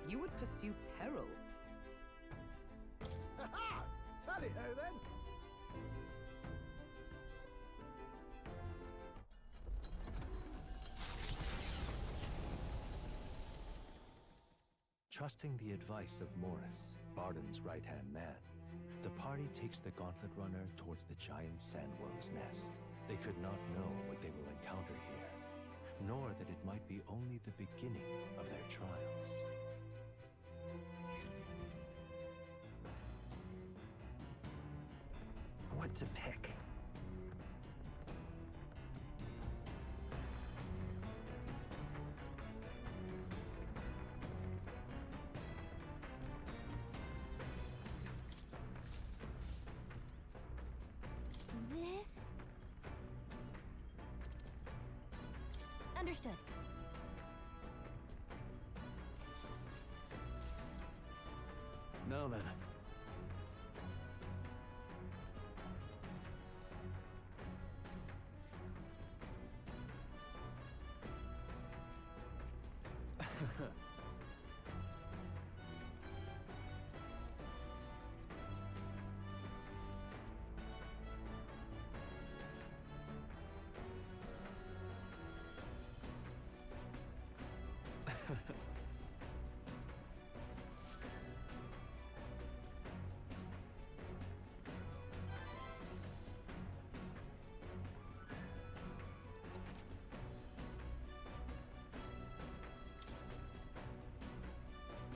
You would pursue peril. Ha-ha! Tally-ho then! Trusting the advice of Morris, Barden's right-hand man, the party takes the Gauntlet Runner towards the giant sandworm's nest. They could not know what they will encounter here, nor that it might be only the beginning of their trials. What to pick? This? Understood. Now then.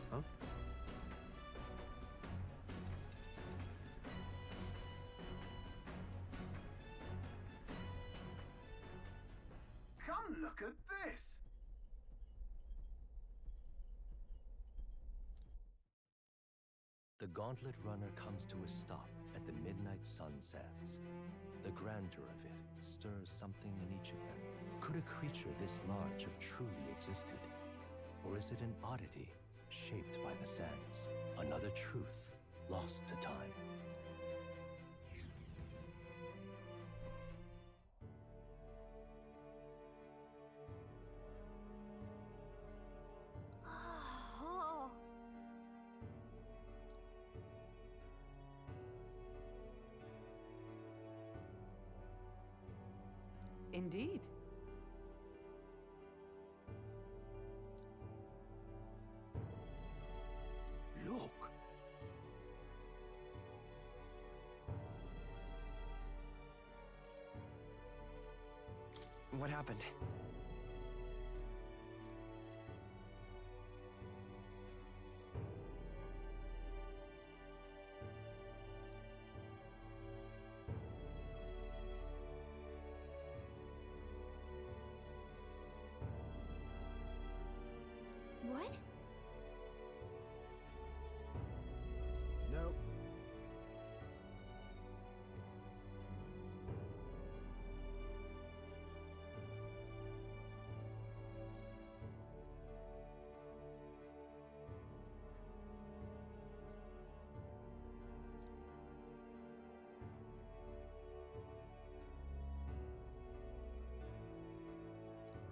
Huh? Come look at this! The Gauntlet Runner comes to a stop at the midnight sunsets. The grandeur of it stirs something in each of them. Could a creature this large have truly existed? Or is it an oddity shaped by the sands? Another truth lost to time. Oh. Indeed. Look. What happened? What? No.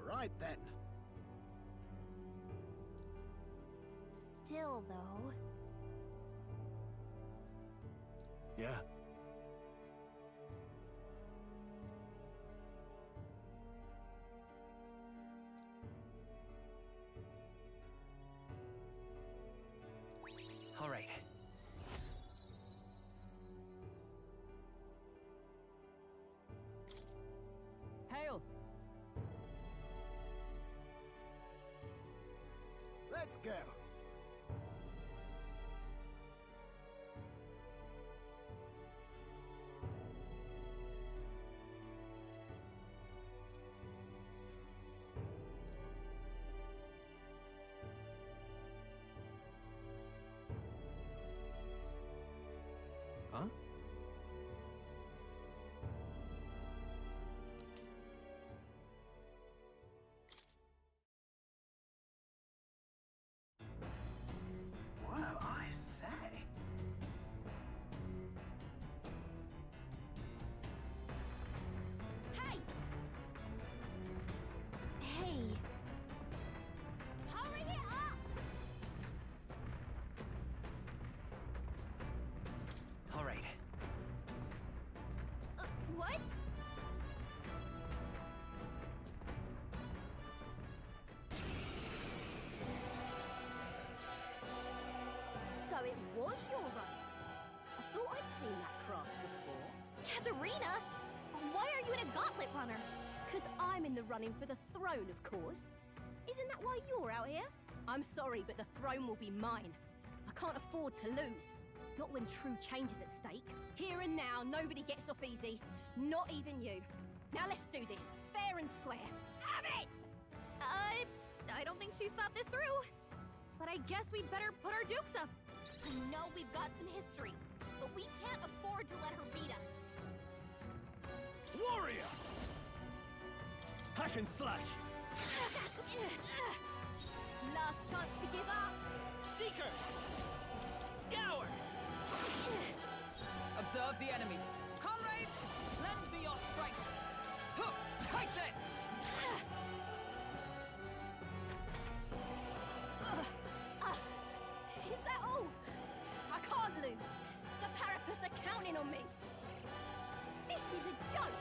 Right then. Still, though. Yeah. All right. Hail! Let's go. Huh? Katharina? Why are you in a gauntlet runner? Because I'm in the running for the throne, of course. Isn't that why you're out here? I'm sorry, but the throne will be mine. I can't afford to lose. Not when true change is at stake. Here and now, nobody gets off easy. Not even you. Now let's do this, fair and square. Have it! I don't think she's thought this through. But I guess we'd better put our dukes up. I know we've got some history, but we can't afford to let her beat us. Warrior! Hack and slash! Last chance to give up. Seeker! Scour! Observe the enemy. Comrades, lend me your strength. Huh, take this! Is that all? I can't lose. The Parapus are counting on me. This is a joke.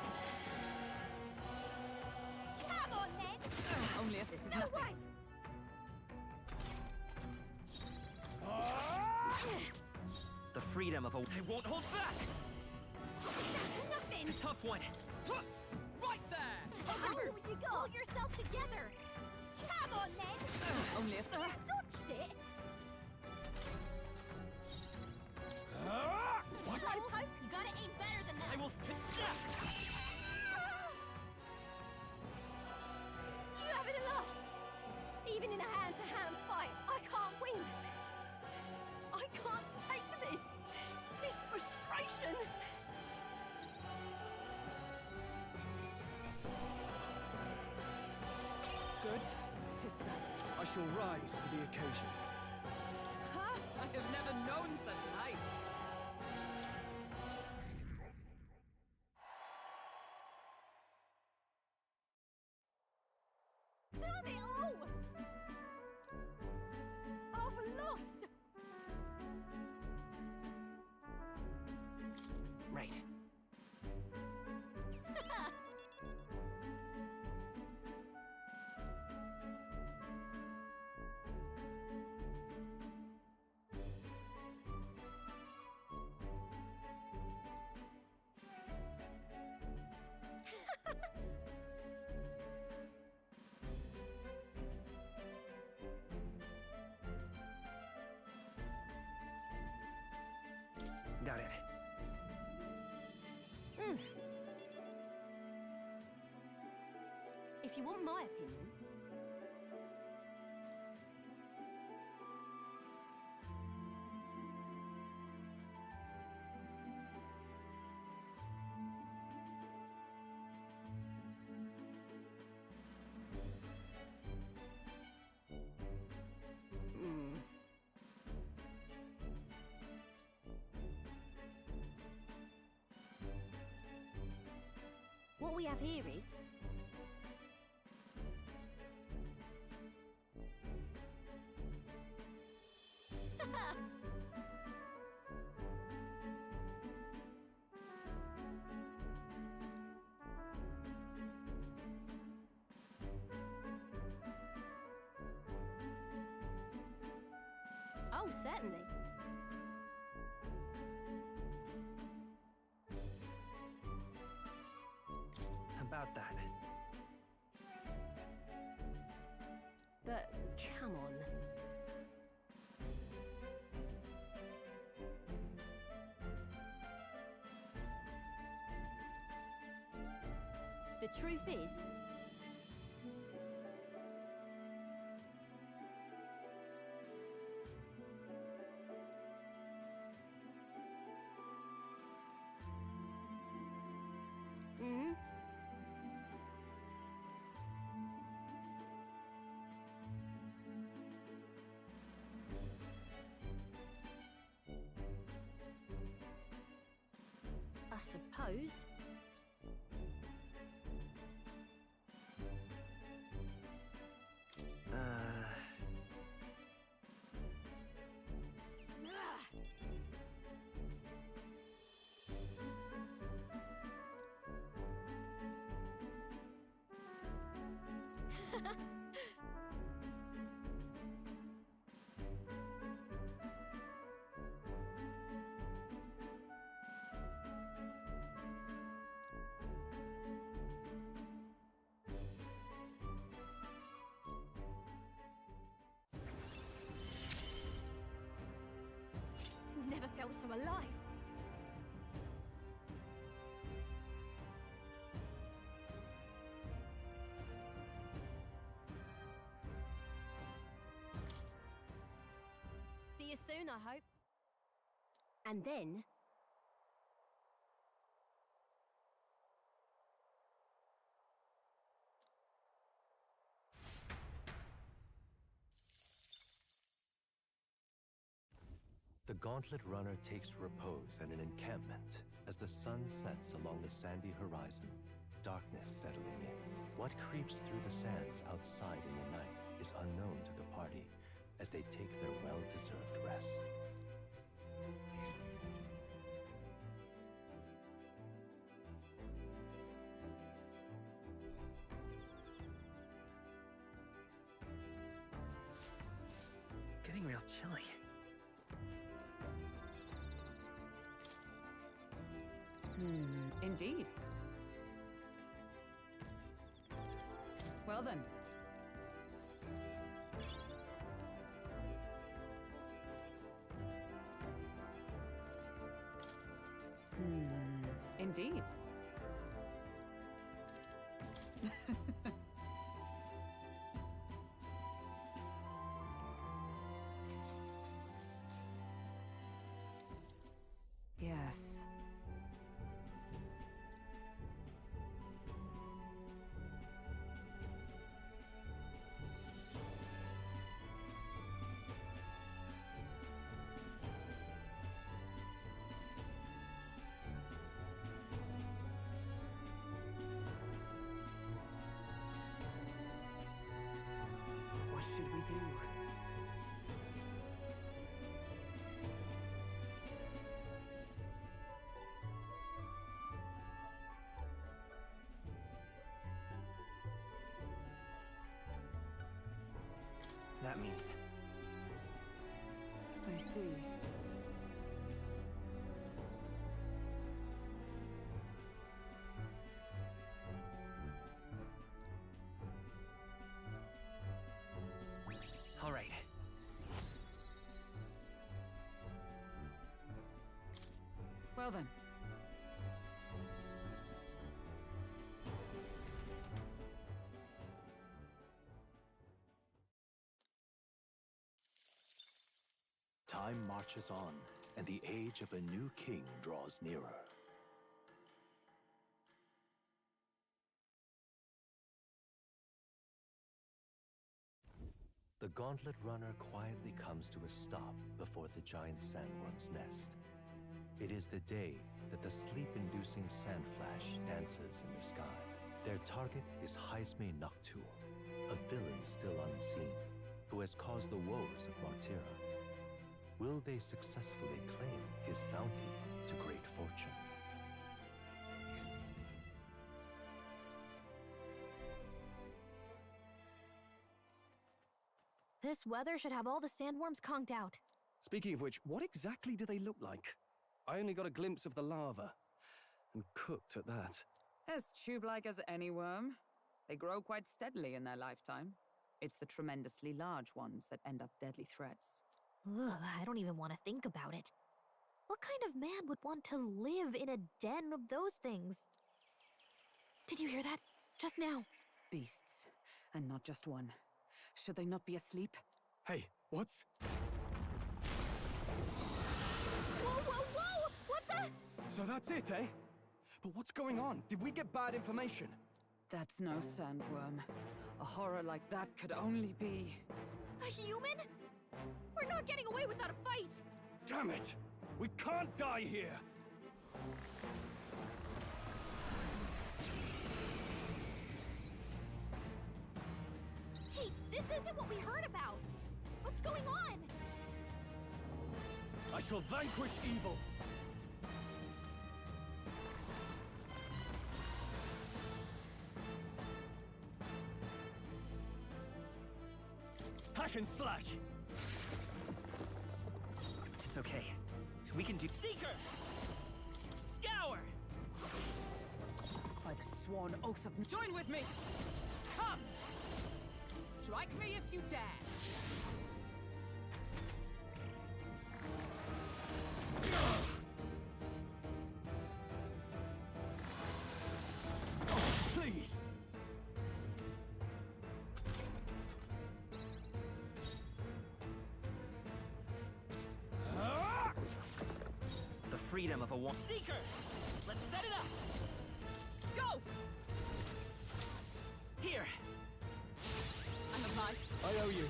Come on, then. Only if this is no nothing. way. The freedom of a... I won't hold back! That's nothing. A tough one. Right there! That's all you got. Pull yourself together. Come on, then. Only if... You dodged it. What? Slowpoke, you gotta aim better than that. I will... You having a laugh? Even in a hand-to-hand fight, I can't win. I can't take this. This frustration. Good. Tis done. I shall rise to the occasion. Ha! I have never known such heights. Damn it all! I've lost. Right. Got it. If you want my opinion, what we have here is oh, certainly. About that. But come on. The truth is, I suppose. so alive. See you soon, I hope. And then... The Gauntlet Runner takes repose at an encampment as the sun sets along the sandy horizon, darkness settling in. What creeps through the sands outside in the night is unknown to the party as they take their well-deserved rest. Getting real chilly. Indeed. Well then. Indeed. Yes. What should we do? That means... I see. All right. Well then. Time marches on, and the age of a new king draws nearer. The Gauntlet Runner quietly comes to a stop before the giant sandworm's nest. It is the day that the sleep-inducing sandflash dances in the sky. Their target is Haisme Noctul, a villain still unseen, who has caused the woes of Martira. Will they successfully claim his bounty to great fortune? This weather should have all the sandworms conked out. Speaking of which, what exactly do they look like? I only got a glimpse of the lava. And cooked at that. As tube-like as any worm. They grow quite steadily in their lifetime. It's the tremendously large ones that end up deadly threats. Ugh, I don't even want to think about it. What kind of man would want to live in a den of those things? Did you hear that? Just now. Beasts. And not just one. Should they not be asleep? Hey, what's... Whoa, whoa, whoa! What the... So that's it, eh? But what's going on? Did we get bad information? That's no sandworm. A horror like that could only be... A human? We're not getting away without a fight! Damn it! We can't die here! Hey, this isn't what we heard about! What's going on? I shall vanquish evil! Hack and slash! It's okay. We can do... Seeker! Scour! By the sworn oath of... Join with me! Come! Strike me if you dare! freedom of a woman. Seeker! Let's set it up! Go! Here! I'm obliged. I owe you.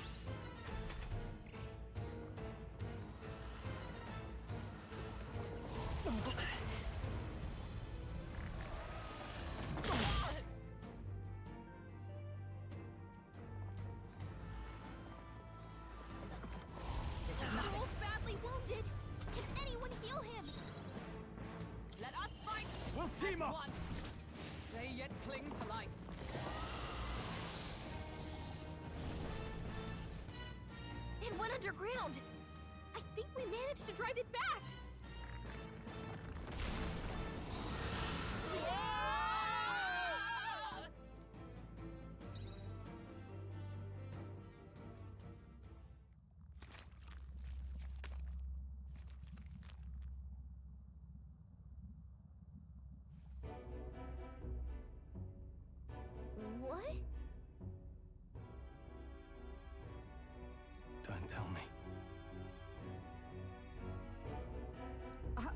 Joel's badly wounded. Can anyone heal him? Let us fight! We'll team as up! one. They yet cling to life. It went underground. I think we managed to drive it back. What? Don't tell me. Huh?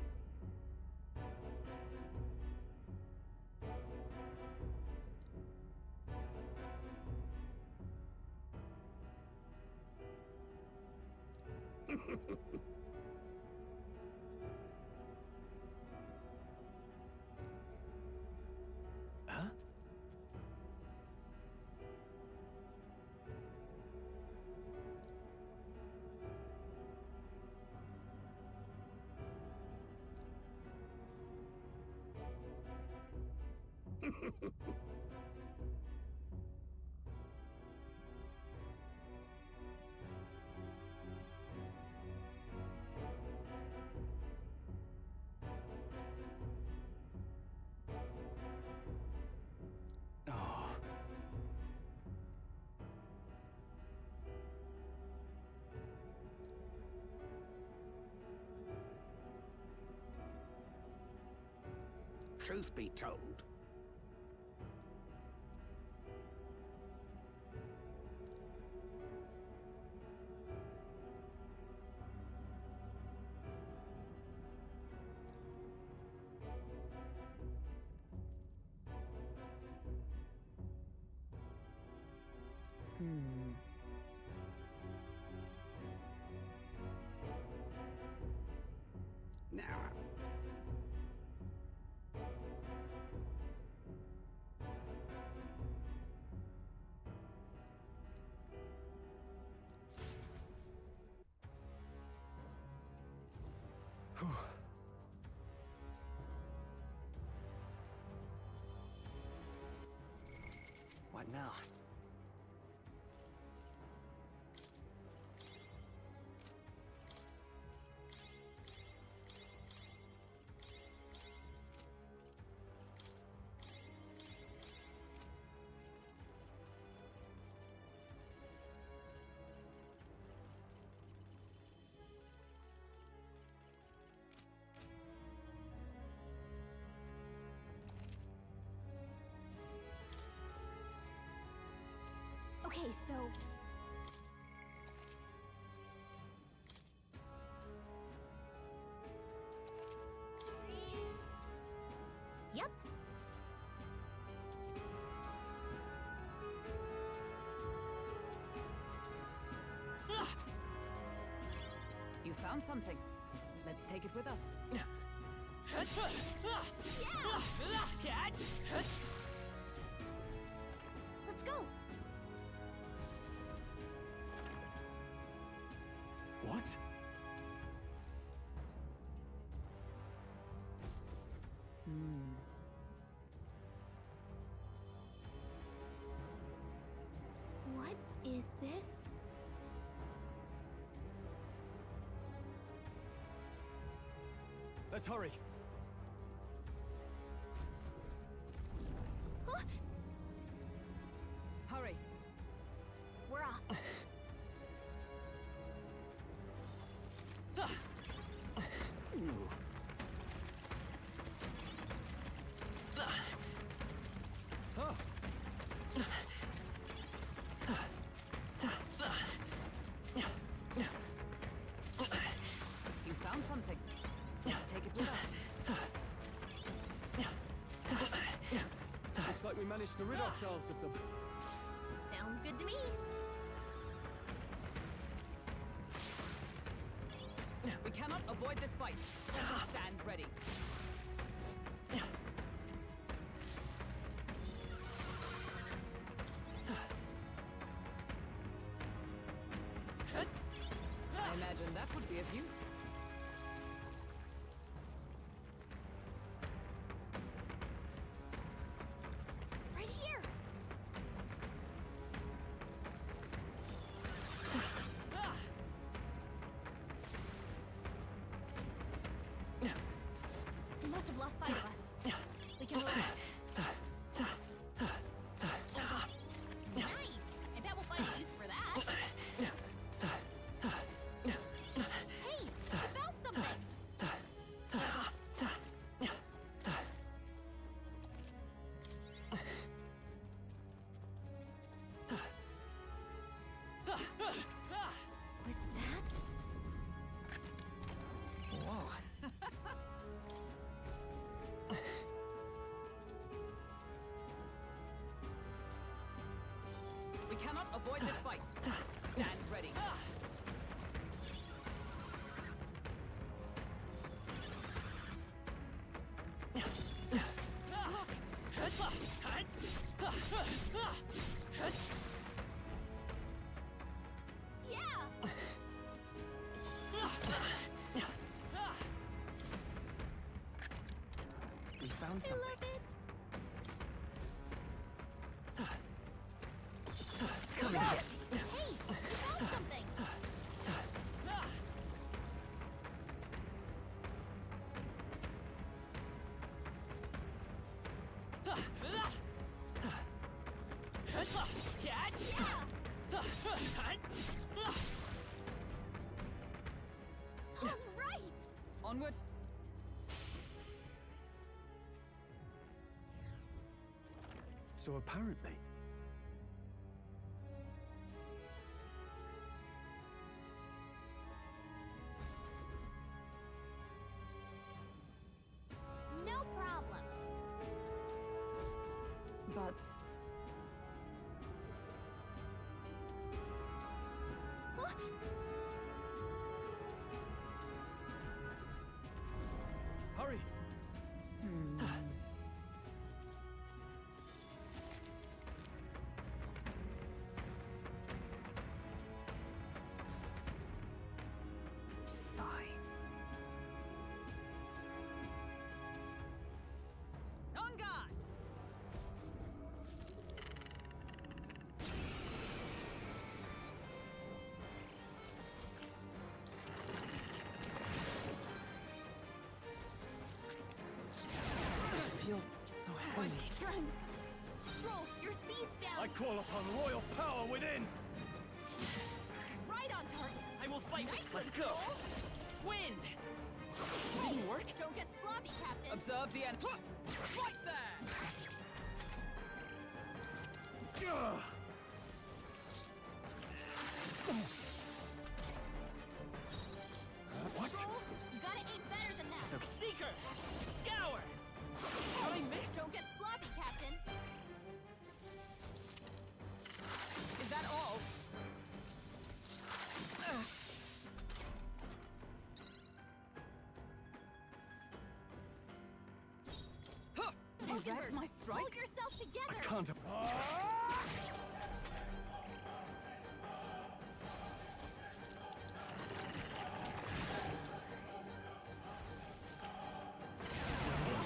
Oh. Truth be told, now, What now? Okay, so... Yep. You found something. Let's take it with us. Yeah! Let's go! What? What is this? Let's hurry. Huh? Hurry. We're off. You found something. Let's take it with us. managed to rid ourselves of them. Sounds good to me. We cannot avoid this fight. Stand ready. I imagine that would be of use. Right here. He must have lost sight of us. We can move on. Nice! I bet we'll find a use for that. Hey! I found something! Was that? Whoa. We cannot avoid this fight. Stand ready. Yeah! We found I something. love it! Come here. Hey! We found something! All right! Onward. So apparently, No problem. But Hurry! fine. On guard! I feel so My heavy. strength! Stroll, your speed's down! I call upon royal power within! Right on target! I will fight Nice with. one, Let's go. Stroll. Wind. Hey, Didn't work. Don't get sloppy, Captain! Observe the enemy. Right there! What? Stroll, you gotta aim better than that! Seeker. Scour. Hey, I missed. Don't get sloppy, Captain! Is that all? Huh! Is that Hulkenberg, my strike? hold yourself together! I can't.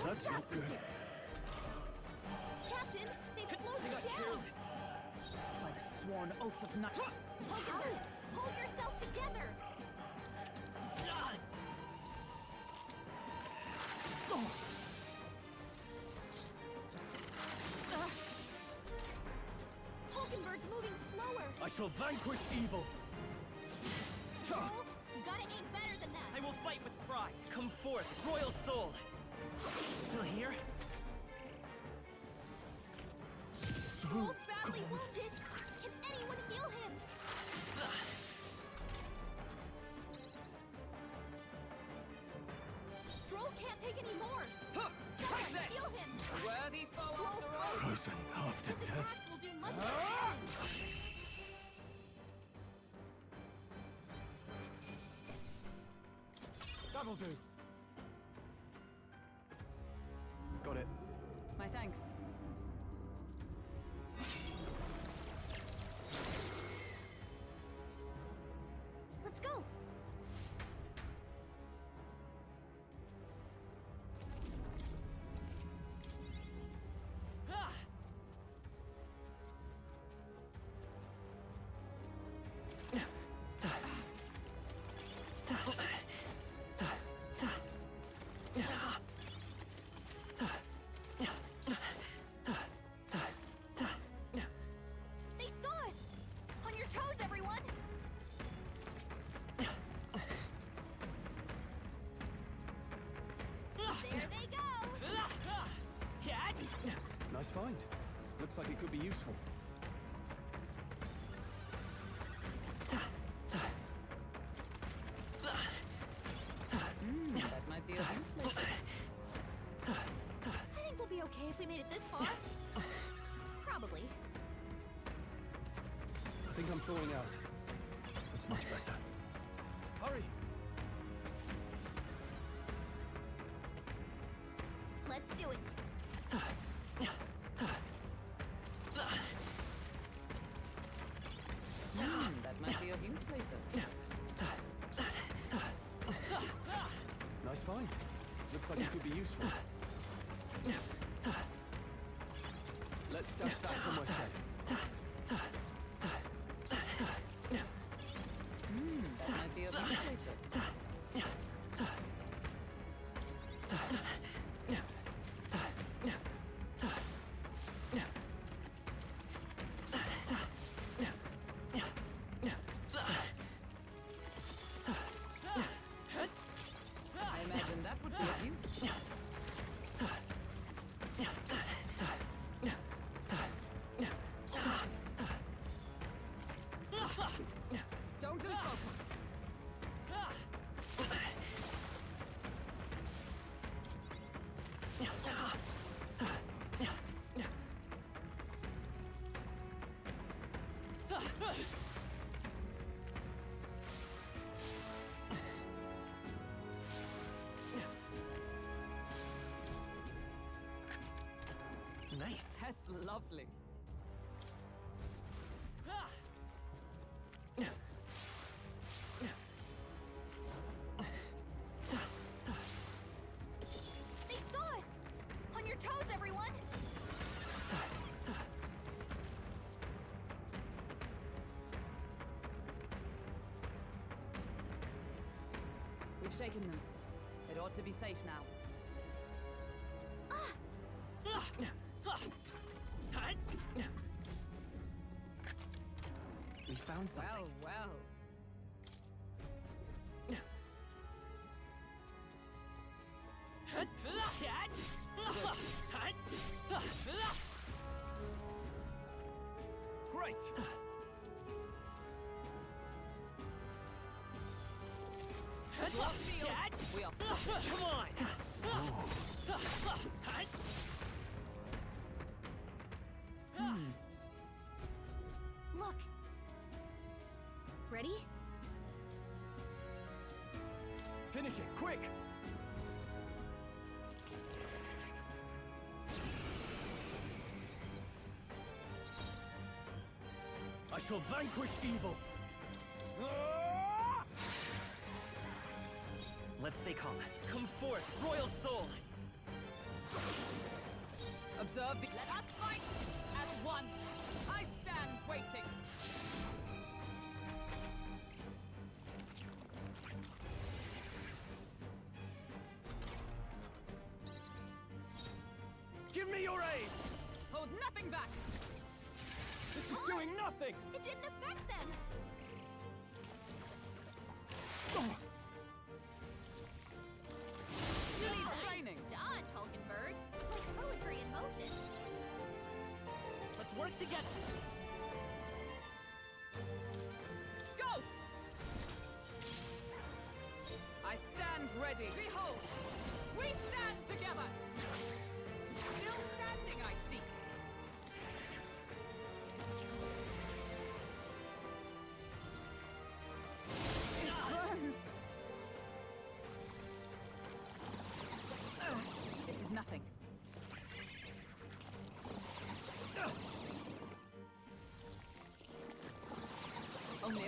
That's not good. Captain, they've slowed They you got down! careless. By the sworn oath of night. Hulkenberg, hold yourself together! Hulkenberg's moving slower! I shall vanquish evil! Stroll, you gotta aim better than that! I will fight with pride. Come forth, royal soul. Still here? Stroll's badly wounded! Can anyone heal him? Stroll can't take any more! Someone heal him! Worthy foe Stroll's after all. hurt! frozen after death. Will do much better. That'll do. Got it. My thanks. Let's go. They saw us! On your toes, everyone! There they go! Nice find. Looks like it could be useful. That might be of use later. I think we'll be okay if we made it this far. Probably. I think I'm thawing out. That's much better. Hurry! Let's do it. That might be of use later. Nice find. Looks like it could be useful. Let's stash that somewhere safe. That might be of use later. I imagine that would be of use. Don't lose focus. Nice. That's lovely. They saw us! On your toes, everyone! We've shaken them. It ought to be safe now. We found something. Well. Great! We are stuck. Come on! Look! Ready? Finish it, quick! I shall vanquish evil. Let's stay calm. Come forth, royal soul! Observe the... Let us fight as one. I stand waiting. Give me your aid! Hold nothing back. This is doing nothing! It didn't affect them! You need training. Dodge, Hulkenberg. Like poetry in motion. Let's work together! Go! I stand ready. Behold! We stand together! Still standing, I see.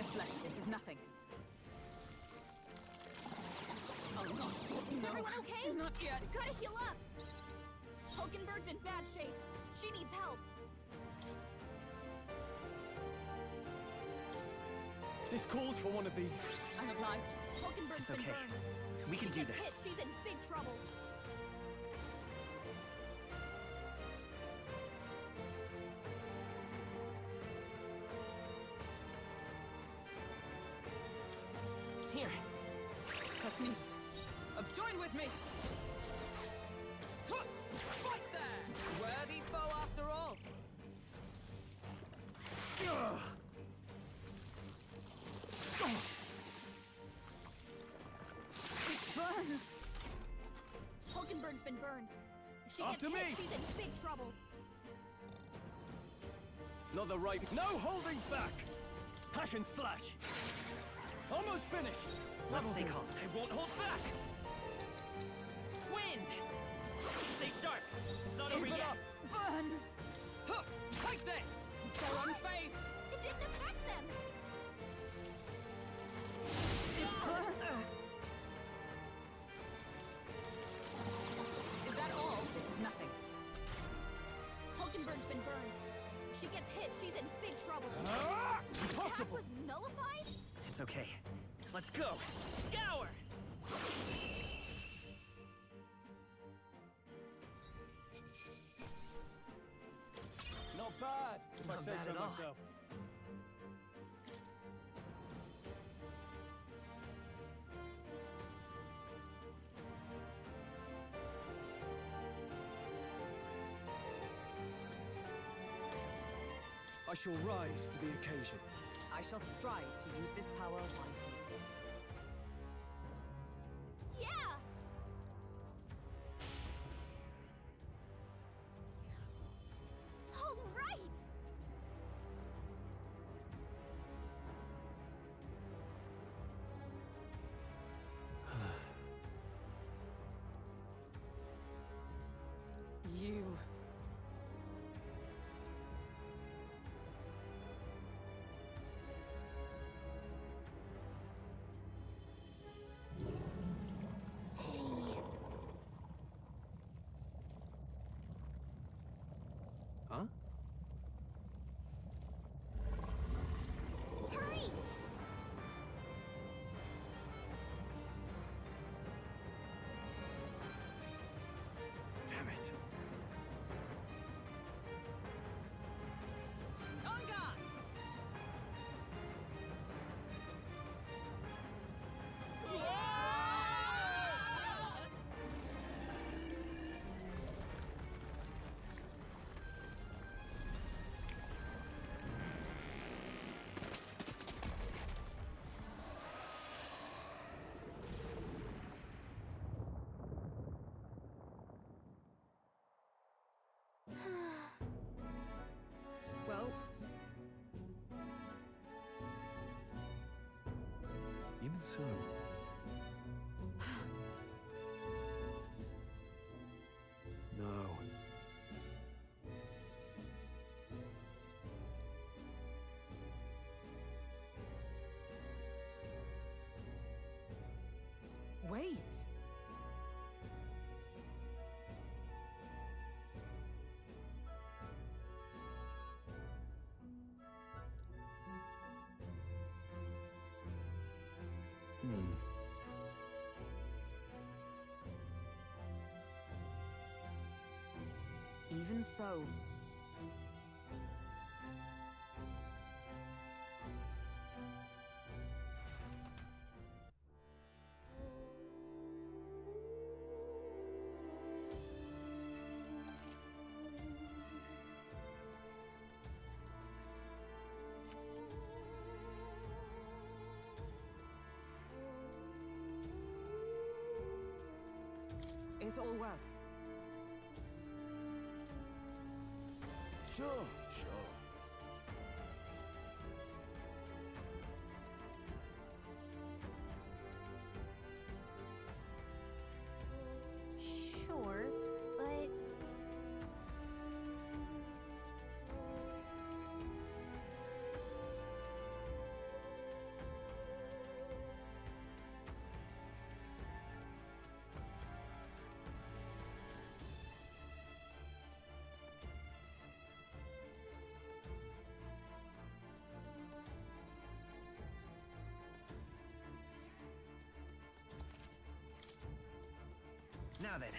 flesh, this is nothing. Oh, no. Is everyone okay? Not yet. Gotta heal up! Hulkenberg's in bad shape. She needs help. This calls for one of these. I'm obliged. Hulkenberg's It's been okay. burned. We can She do gets this. hit, she's in big trouble. Here. Kasmit. Join with me! Fight there! Worthy foe after all! It burns! Hulkenberg's been burned. If she After gets me! hit, she's in big trouble. Not the right. No holding back! Hack and slash! Almost finished! Let's stay calm. I won't hold back! Wind! Stay sharp! It's not over Keep it yet! up. Burns! Huh. Take this! They're unfazed! It didn't affect them! It burns! Is that all? This is nothing. Hulkenberg's been burned. If she gets hit, she's in big trouble. Impossible! That was nullified? It's okay. Let's go! Scour! Not bad, if Not I say bad so at all. myself. I shall rise to the occasion. I shall strive to use this power wisely. Yeah! All right! You... Huh? Hurry! Damn it. On guard! Well, Even so. No. wait! Even so. Is all well? Sure, sure. Sure, but... Now then.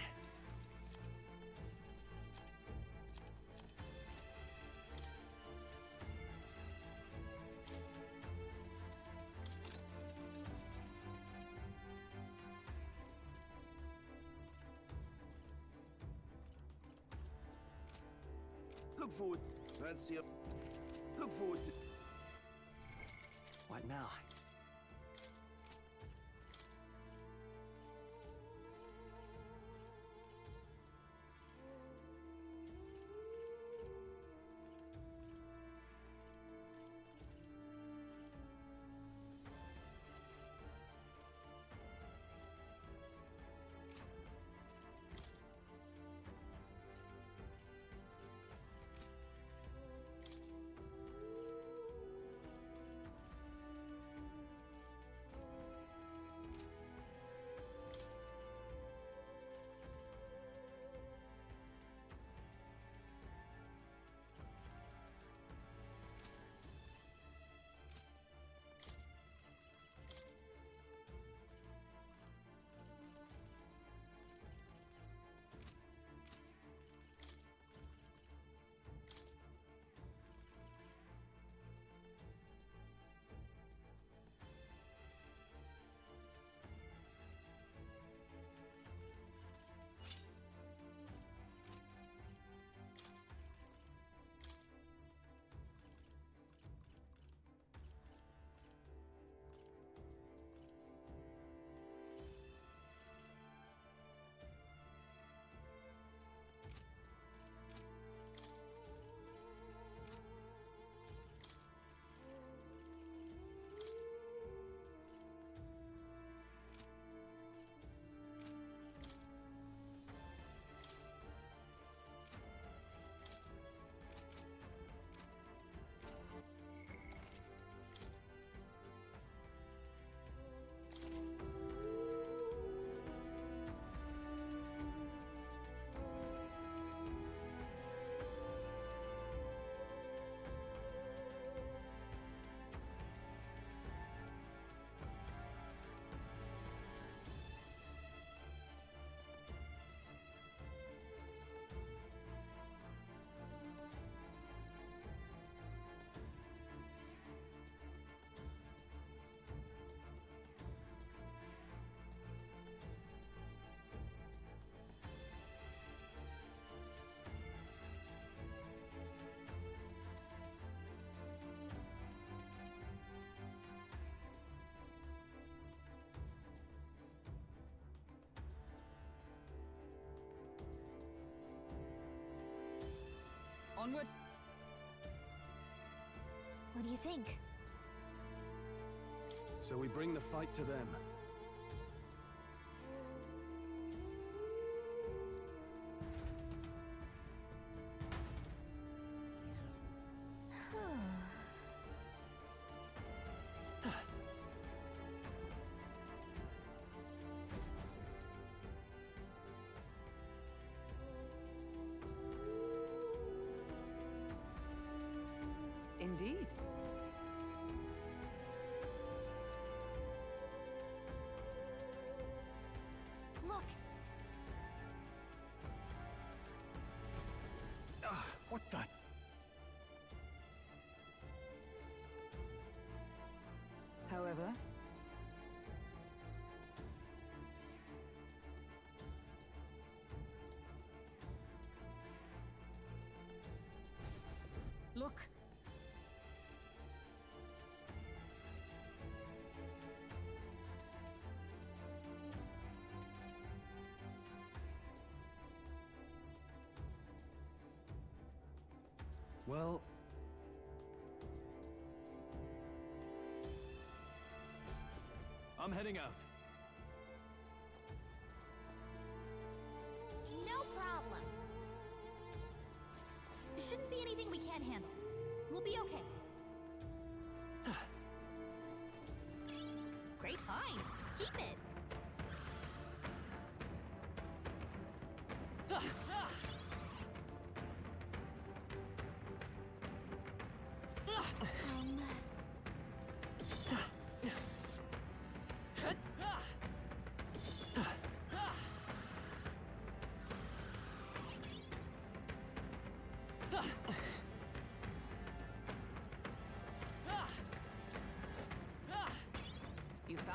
Look forward. Let's see. Look forward to. What now? Onward! What do you think? So we bring the fight to them. Indeed. Look! What the? However, look! Well... I'm heading out. No problem. Shouldn't be anything we can't handle. We'll be okay. Great find. Keep it.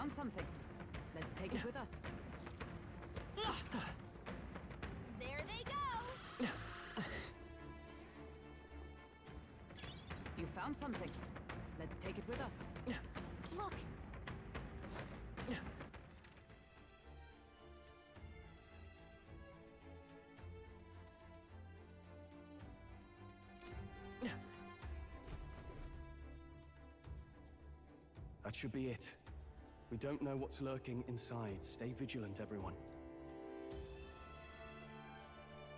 found something. Let's take it with us. There they go! You found something. Let's take it with us. Look! That should be it. We don't know what's lurking inside. Stay vigilant, everyone.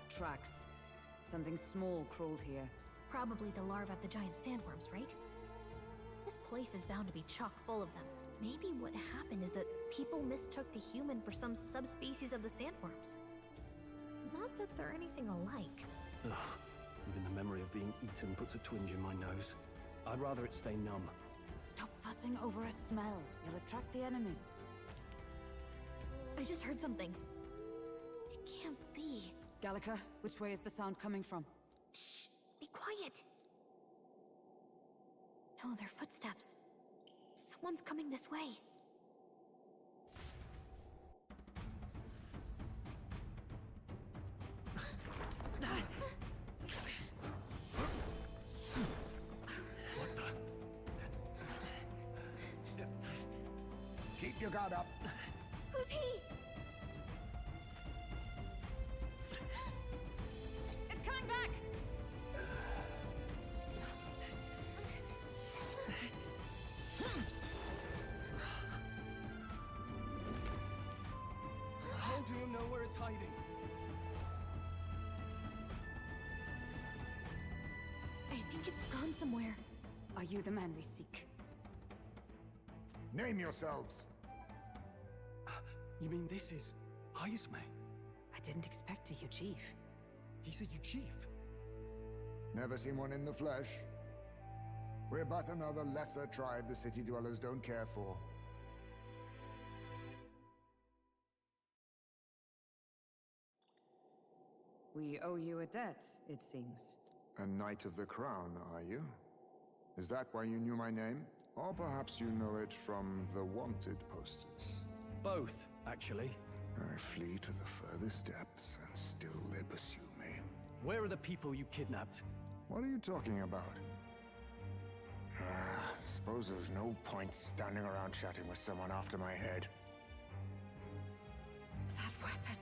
Tracks. Something small crawled here. Probably the larvae of the giant sandworms, right? This place is bound to be chock full of them. Maybe what happened is that people mistook the human for some subspecies of the sandworms. Not that they're anything alike. Ugh. Even the memory of being eaten puts a twinge in my nose. I'd rather it stay numb. Stop fussing over a smell. You'll attract the enemy. I just heard something. It can't be. Gallica, which way is the sound coming from? Shh! Be quiet! No, they're footsteps. Someone's coming this way. Keep your guard up. Who's he? It's coming back! How do you know where it's hiding? I think it's gone somewhere. Are you the man we seek? Name yourselves. You mean this is Heisme? I didn't expect a Ujiv. He's a Ujiv. Never seen one in the flesh. We're but another lesser tribe the city dwellers don't care for. We owe you a debt, it seems. A Knight of the Crown, are you? Is that why you knew my name? Or perhaps you know it from the wanted posters? Both, actually. I flee to the furthest depths, and still they pursue me. Where are the people you kidnapped? What are you talking about? Suppose there's no point standing around chatting with someone after my head. That weapon!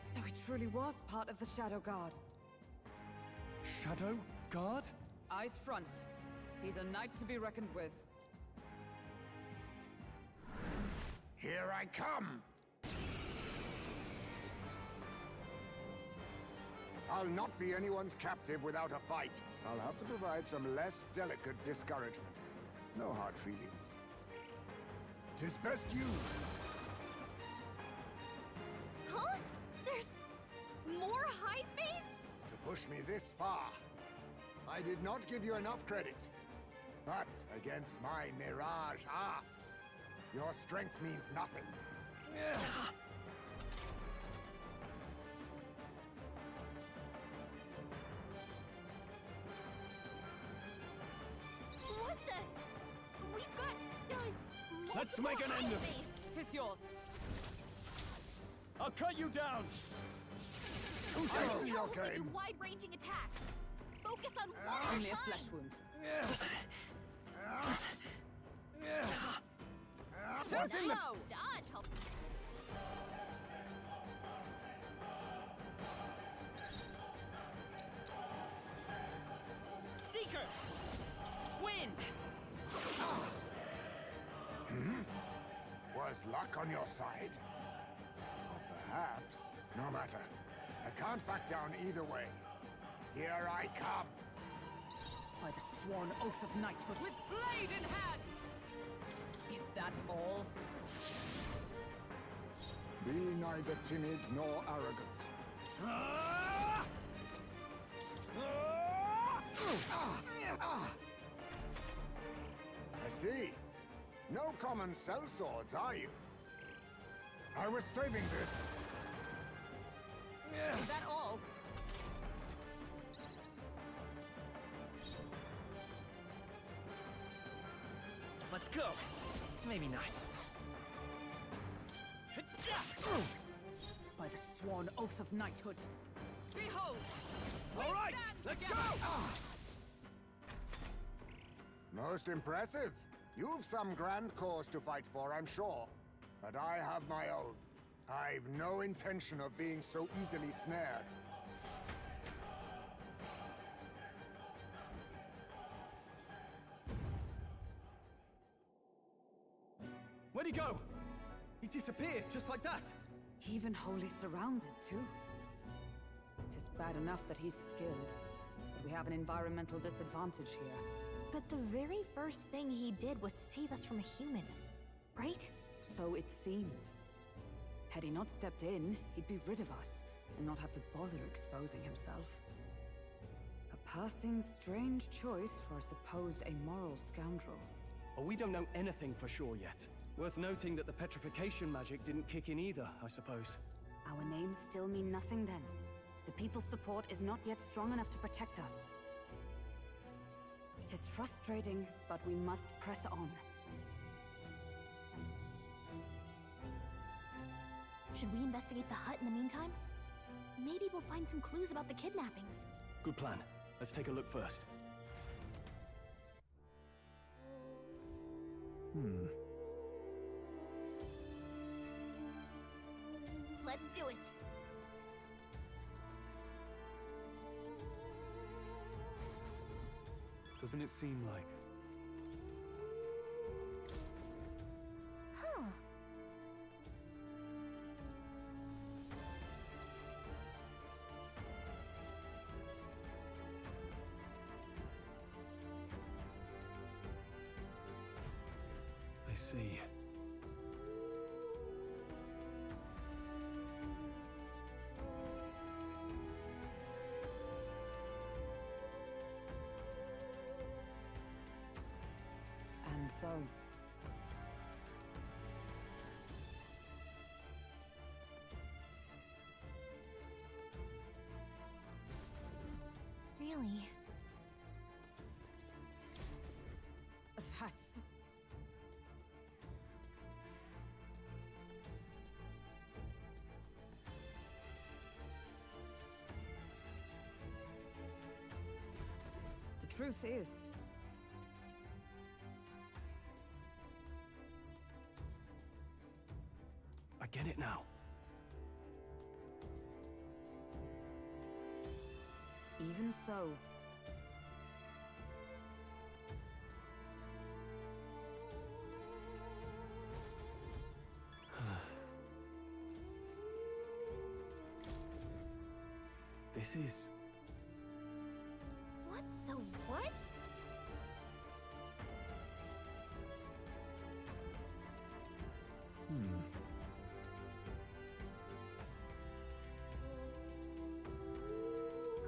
So he truly was part of the Shadow Guard. Shadow Guard? Eyes front. He's a knight to be reckoned with. Here I come! I'll not be anyone's captive without a fight. I'll have to provide some less delicate discouragement. No hard feelings. 'Tis best you. Huh? There's more Heismes? To push me this far. I did not give you enough credit. But against my mirage arts, your strength means nothing. What the? We've got... Let's make an end of it! Tis yours. I'll cut you down! Who says Our you spell will okay? do wide-ranging attacks. Focus on one at Only a a time. flesh wound. Too in the- slow. Dodge help. Seeker! Wind! Was luck on your side? Or perhaps, no matter. I can't back down either way. Here I come. By the sworn oath of knighthood, with blade in hand! Is that all? Be neither timid nor arrogant. I see. No common sellswords, are you? I was saving this. Is that all? Let's go. Maybe not. By the sworn oath of knighthood. Behold! All right, let's go! Most impressive. You've some grand cause to fight for, I'm sure. But I have my own. I've no intention of being so easily snared. Where'd he go? He disappeared, just like that. Even wholly surrounded, too. It is bad enough that he's skilled, but we have an environmental disadvantage here. But the very first thing he did was save us from a human, right? So it seemed. Had he not stepped in, he'd be rid of us, and not have to bother exposing himself. A passing strange choice for a supposed amoral scoundrel. Well, we don't know anything for sure yet. Worth noting that the petrification magic didn't kick in either, I suppose. Our names still mean nothing then. The people's support is not yet strong enough to protect us. It is frustrating, but we must press on. Should we investigate the hut in the meantime? Maybe we'll find some clues about the kidnappings. Good plan. Let's take a look first. Let's do it. Doesn't it seem like... Huh. I see. And so... Really? That's... The truth is... I get it now. Even so... This is... What the what?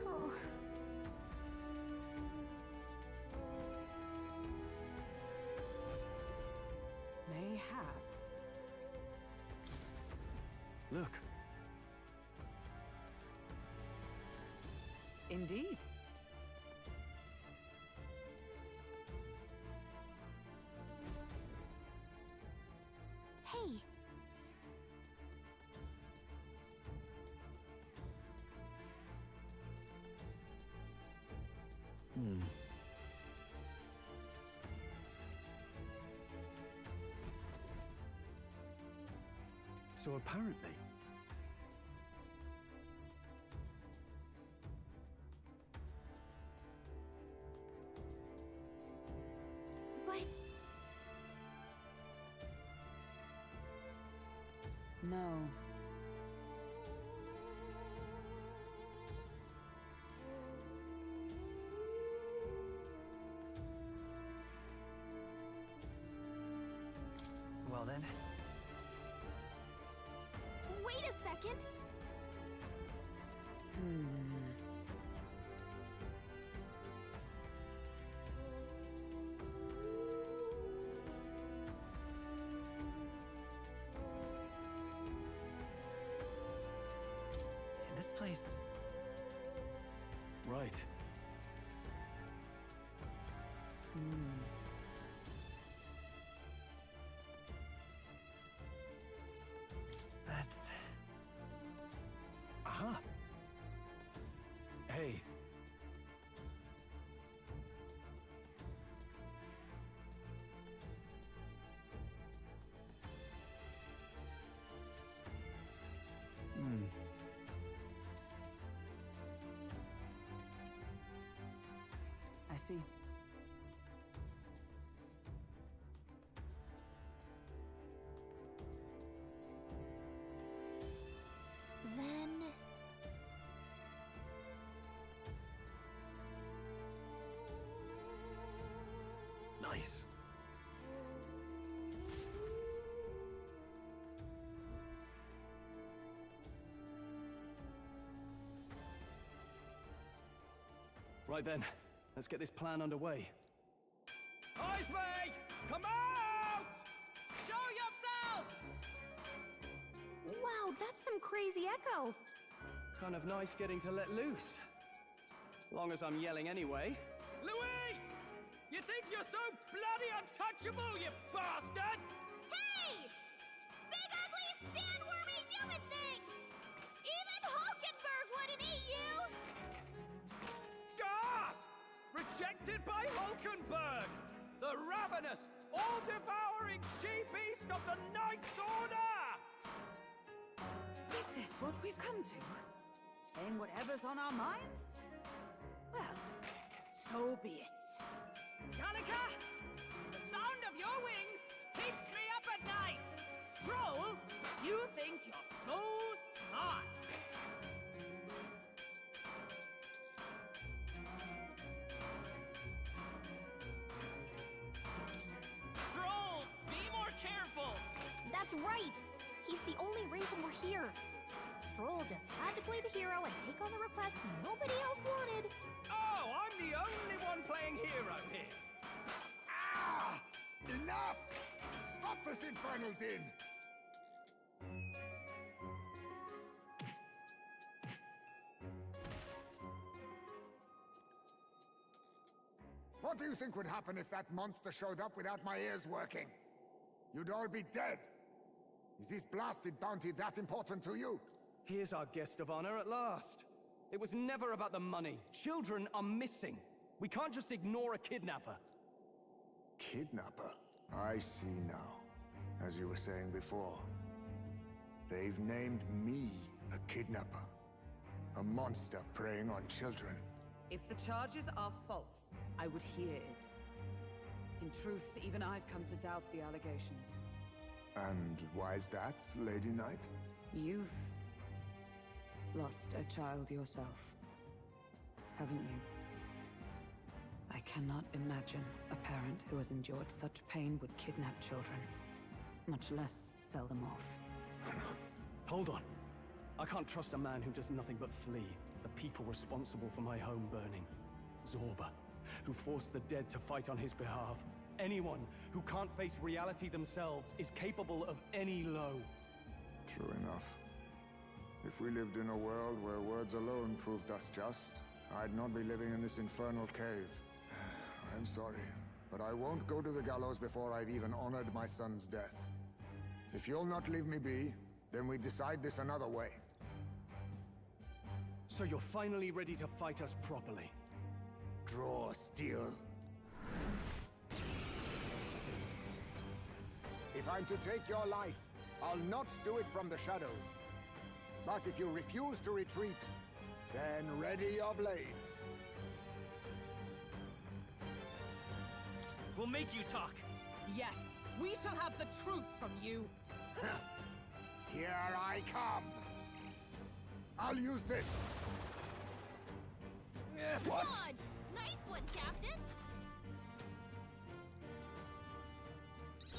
Oh. Mayhap. Look. Indeed. Hey. So apparently... But... No. Well then. Wait a second! This place. Right. That see. Then... Nice. Right then, let's get this plan underway. Heismay! Come out! Show yourself! Wow, that's some crazy echo. Kind of nice getting to let loose. Long as I'm yelling anyway. Luis! You think you're so bloody untouchable, you bastard? Hey! Big ugly sandwormy human thing! Even Hulkenberg wouldn't eat you! Gasp! Rejected by Hulkenberg! The ravenous, all-devouring she-beast of the Knight's Order! Is this what we've come to? Saying whatever's on our minds? Well, so be it. Gallica, the sound of your wings keeps me up at night. Stroll, you think you're so smart. Stroll, be more careful! That's right! He's the only reason we're here. Stroll just had to play the hero and take on the request nobody else wanted. Oh, I'm the only one playing hero here. Ah! Enough! Stop this infernal din! What do you think would happen if that monster showed up without my ears working? You'd all be dead. Is this blasted bounty that important to you? Here's our guest of honor at last. It was never about the money. Children are missing. We can't just ignore a kidnapper. Kidnapper? I see now. As you were saying before, they've named me a kidnapper. A monster preying on children. If the charges are false, I would hear it. In truth, even I've come to doubt the allegations. And why is that, Lady Knight? You've lost a child yourself, haven't you? I cannot imagine a parent who has endured such pain would kidnap children, much less sell them off. Hold on. I can't trust a man who does nothing but flee. The people responsible for my home burning. Zorba, who forced the dead to fight on his behalf. Anyone who can't face reality themselves is capable of any low. True enough. If we lived in a world where words alone proved us just, I'd not be living in this infernal cave. I'm sorry, but I won't go to the gallows before I've even honored my son's death. If you'll not leave me be, then we decide this another way. So you're finally ready to fight us properly? Draw steel. If I'm to take your life, I'll not do it from the shadows. But if you refuse to retreat, then ready your blades. We'll make you talk. Yes, we shall have the truth from you. Here I come. I'll use this. What? Dodged! Nice one, Captain!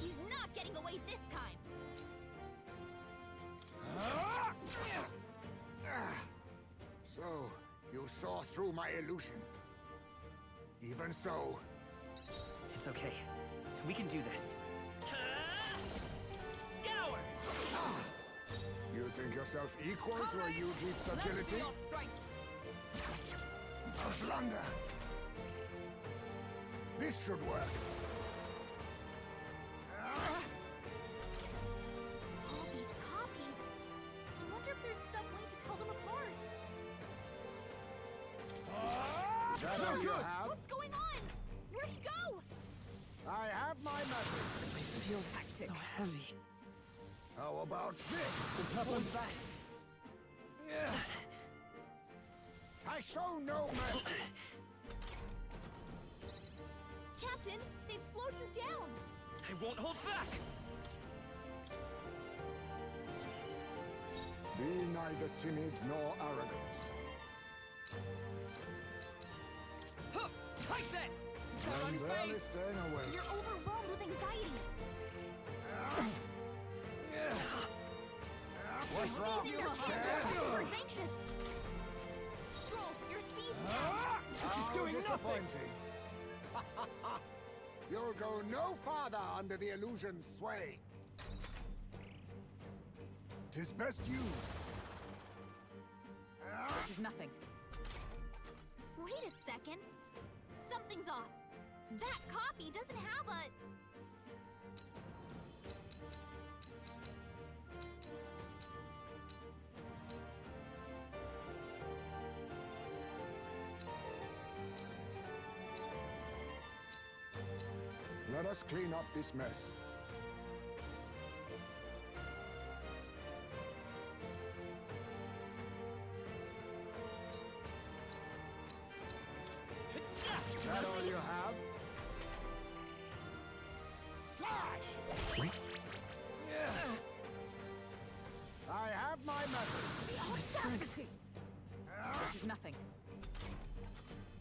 He's not getting away this time! So, you saw through my illusion. Even so... It's okay. We can do this. Scour! You think yourself equal to a Eugene's agility? A blunder. This should work. All these copies. I wonder if there's some way to tell them apart. Is that all you have? What's going on? Where'd he go? I have my method. Feels hectic. So heavy. How about this? What's happened? I show no mercy. Captain! They've slowed you down! I won't hold back! Be neither timid nor arrogant. Huh! Take this! I'm barely staying awake. You're overwhelmed with anxiety. What's wrong? Seizing their chance are anxious. Stroll, your speed's down. This is doing disappointing. You'll go no farther under the illusion's sway. 'Tis best used. This is nothing. Wait a second. Something's off. That copy doesn't have a... Let us clean up this mess. Is that all you have? Slash! I have my methods. The audacity! This is nothing.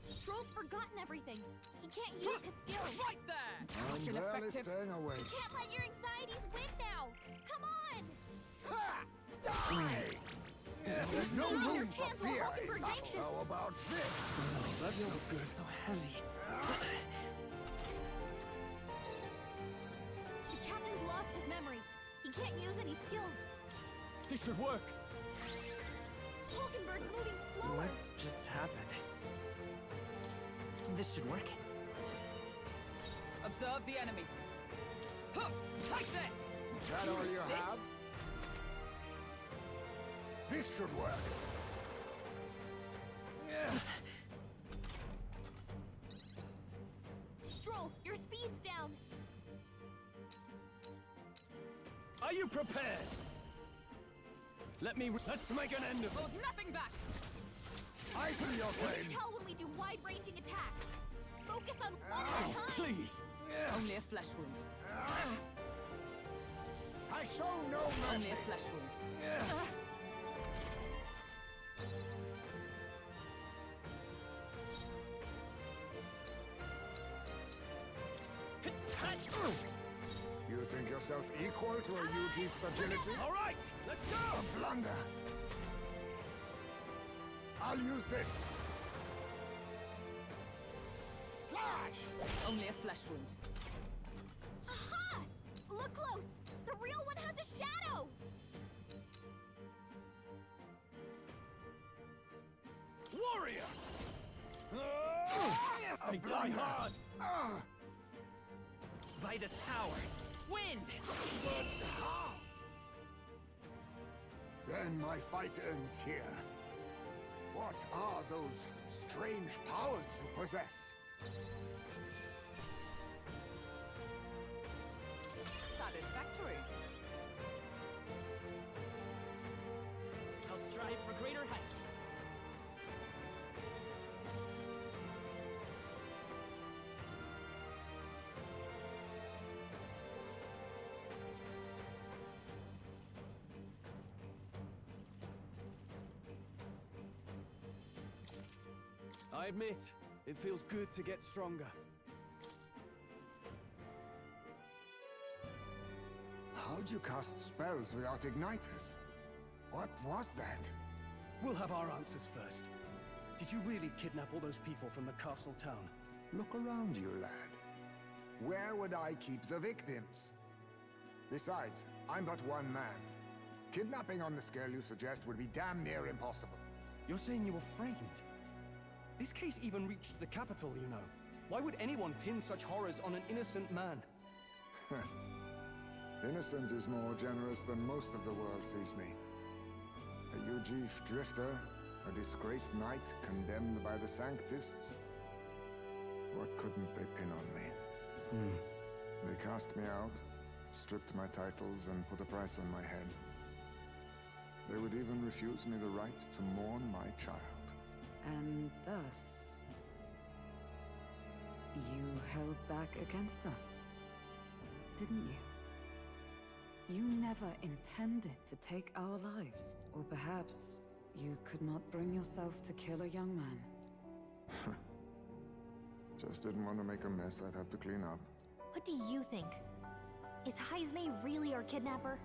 Stroll's forgotten everything. He can't use his skills. Right there! I'm barely staying awake. You can't let your anxieties win now. Come on! Die! There's no Your room for chance while fear. hoping for anxious. How about this? That's not good. So heavy. The captain's lost his memory. He can't use any skills. This should work. Hulkenberg's moving slower. What just happened? This should work. Observe the enemy. Huh! Take this! Is that all you have? This should work. Stroll, your speed's down. Are you prepared? Let's make an end of it. Hold nothing back! I see your You flame. can tell when we do wide-ranging attacks. Focus on one at a time. Please. Only a flesh wound. I show no mercy. Only a flesh wound. You think yourself equal to a Yuji's agility? All right, let's go. A blunder. I'll use this. Slash! Only a flesh wound. Aha! Look close. The real one has a shadow. Warrior! I die hard! By this power! Wind! But how? Then my fight ends here. What are those strange powers you possess? Satisfactory. I'll strive for greater heights. I admit, it feels good to get stronger. How'd you cast spells without igniters? What was that? We'll have our answers first. Did you really kidnap all those people from the castle town? Look around you, lad. Where would I keep the victims? Besides, I'm but one man. Kidnapping on the scale you suggest would be damn near impossible. You're saying you were framed? This case even reached the capital, you know. Why would anyone pin such horrors on an innocent man? Innocent is more generous than most of the world sees me. A Ujif drifter, a disgraced knight condemned by the Sanctists. What couldn't they pin on me? They cast me out, stripped my titles, and put a price on my head. They would even refuse me the right to mourn my child. And thus... You held back against us, didn't you? You never intended to take our lives. Or perhaps you could not bring yourself to kill a young man. Just didn't want to make a mess I'd have to clean up. What do you think? Is Heismay really our kidnapper?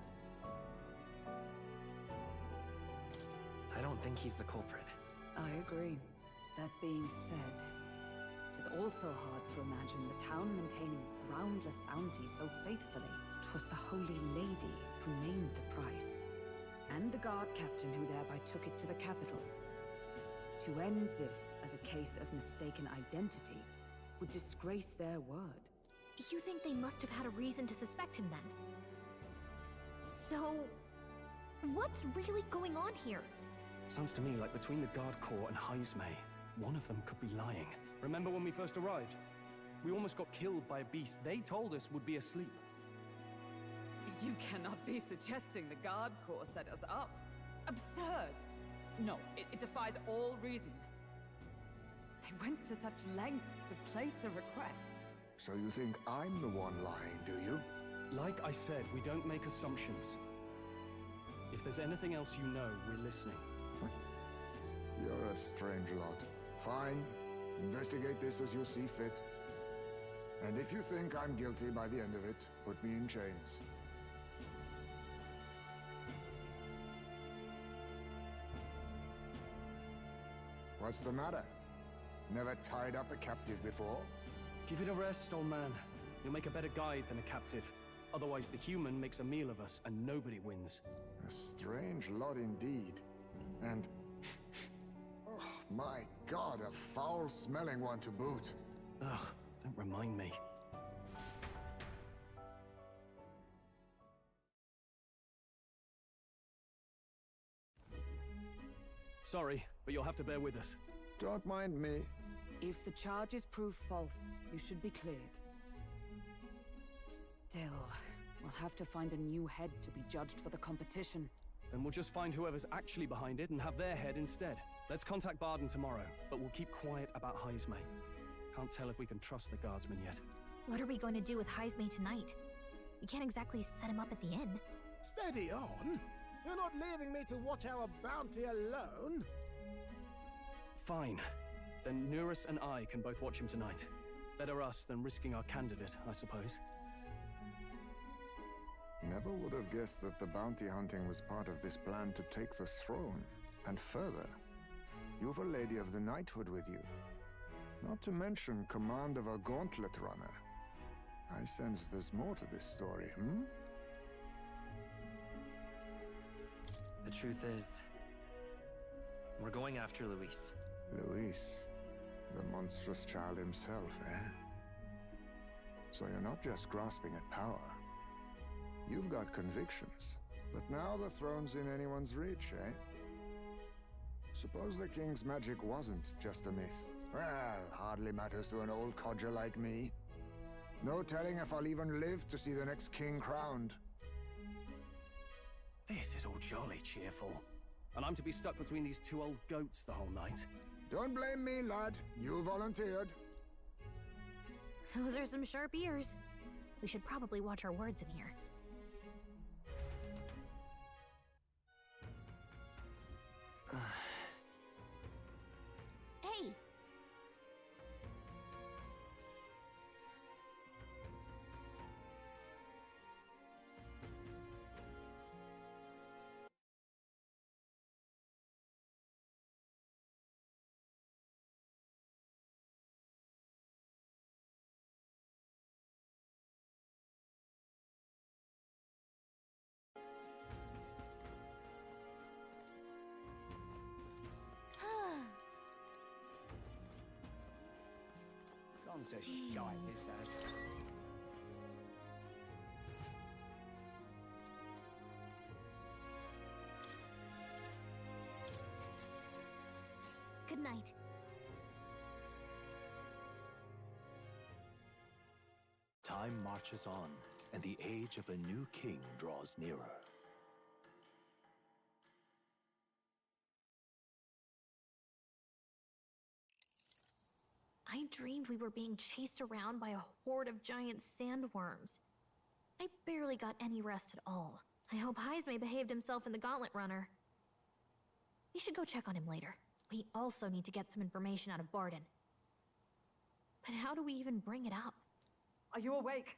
I don't think he's the culprit. I agree. That being said, it is also hard to imagine the town maintaining a groundless bounty so faithfully. It was the Holy Lady who named the price, and the guard captain who thereby took it to the capital. To end this as a case of mistaken identity would disgrace their word. You think they must have had a reason to suspect him then? So, what's really going on here? Sounds to me like between the Guard Corps and Heismay, one of them could be lying. Remember when we first arrived? We almost got killed by a beast they told us would be asleep. You cannot be suggesting the Guard Corps set us up. Absurd! No, it defies all reason. They went to such lengths to place a request. So you think I'm the one lying, do you? Like I said, we don't make assumptions. If there's anything else you know, we're listening. You're a strange lot. Fine. Investigate this as you see fit. And if you think I'm guilty by the end of it, put me in chains. What's the matter? Never tied up a captive before? Give it a rest, old man. You'll make a better guide than a captive. Otherwise, the human makes a meal of us, and nobody wins. A strange lot indeed. And... oh, my God, a foul-smelling one to boot. Ugh, don't remind me. Sorry, but you'll have to bear with us. Don't mind me. If the charges prove false, you should be cleared. Still, we'll have to find a new head to be judged for the competition. Then we'll just find whoever's actually behind it and have their head instead. Let's contact Barden tomorrow, but we'll keep quiet about Heismay. Can't tell if we can trust the guardsmen yet. What are we going to do with Heismay tonight? We can't exactly set him up at the inn. Steady on! You're not leaving me to watch our bounty alone! Fine. Then Nurus and I can both watch him tonight. Better us than risking our candidate, I suppose. Never would have guessed that the bounty hunting was part of this plan to take the throne. And further, you've a Lady of the Knighthood with you. Not to mention command of a gauntlet runner. I sense there's more to this story, hmm? The truth is, we're going after Luis. Luis, the monstrous child himself, eh? So you're not just grasping at power. You've got convictions. But now the throne's in anyone's reach, eh? Suppose the king's magic wasn't just a myth. Well, hardly matters to an old codger like me. No telling if I'll even live to see the next king crowned. This is all jolly cheerful. And I'm to be stuck between these two old goats the whole night. Don't blame me, lad. You volunteered. Those are some sharp ears. We should probably watch our words in here. Hey! Gone to shite, this has. Good night. Time marches on, and the age of a new king draws nearer. I dreamed we were being chased around by a horde of giant sandworms. I barely got any rest at all. I hope Heisme behaved himself in the Gauntlet Runner. We should go check on him later. We also need to get some information out of Barden. But how do we even bring it up? Are you awake?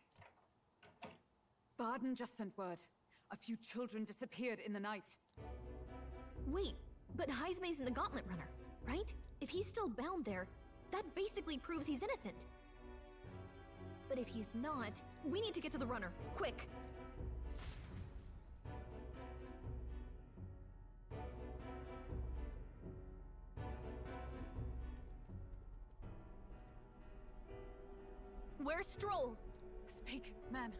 Barden just sent word. A few children disappeared in the night. Wait, but Heisme's in the Gauntlet Runner, right? If he's still bound there, that basically proves he's innocent. But if he's not, we need to get to the runner, quick! Where's Stroll? Speak, man.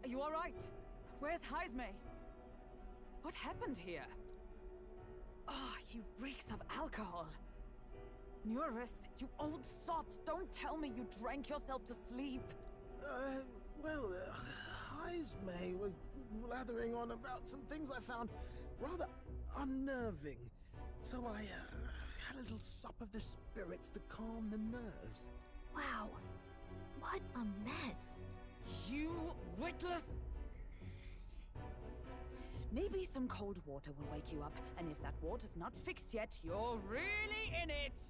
Are you all right? Where's Heisme? What happened here? Oh, he reeks of alcohol. Eurus, you old sot! Don't tell me you drank yourself to sleep! Heisme was blathering on about some things I found rather unnerving. So I had a little sup of the spirits to calm the nerves. Wow. What a mess. You witless... Maybe some cold water will wake you up, and if that water's not fixed yet, you're really in it!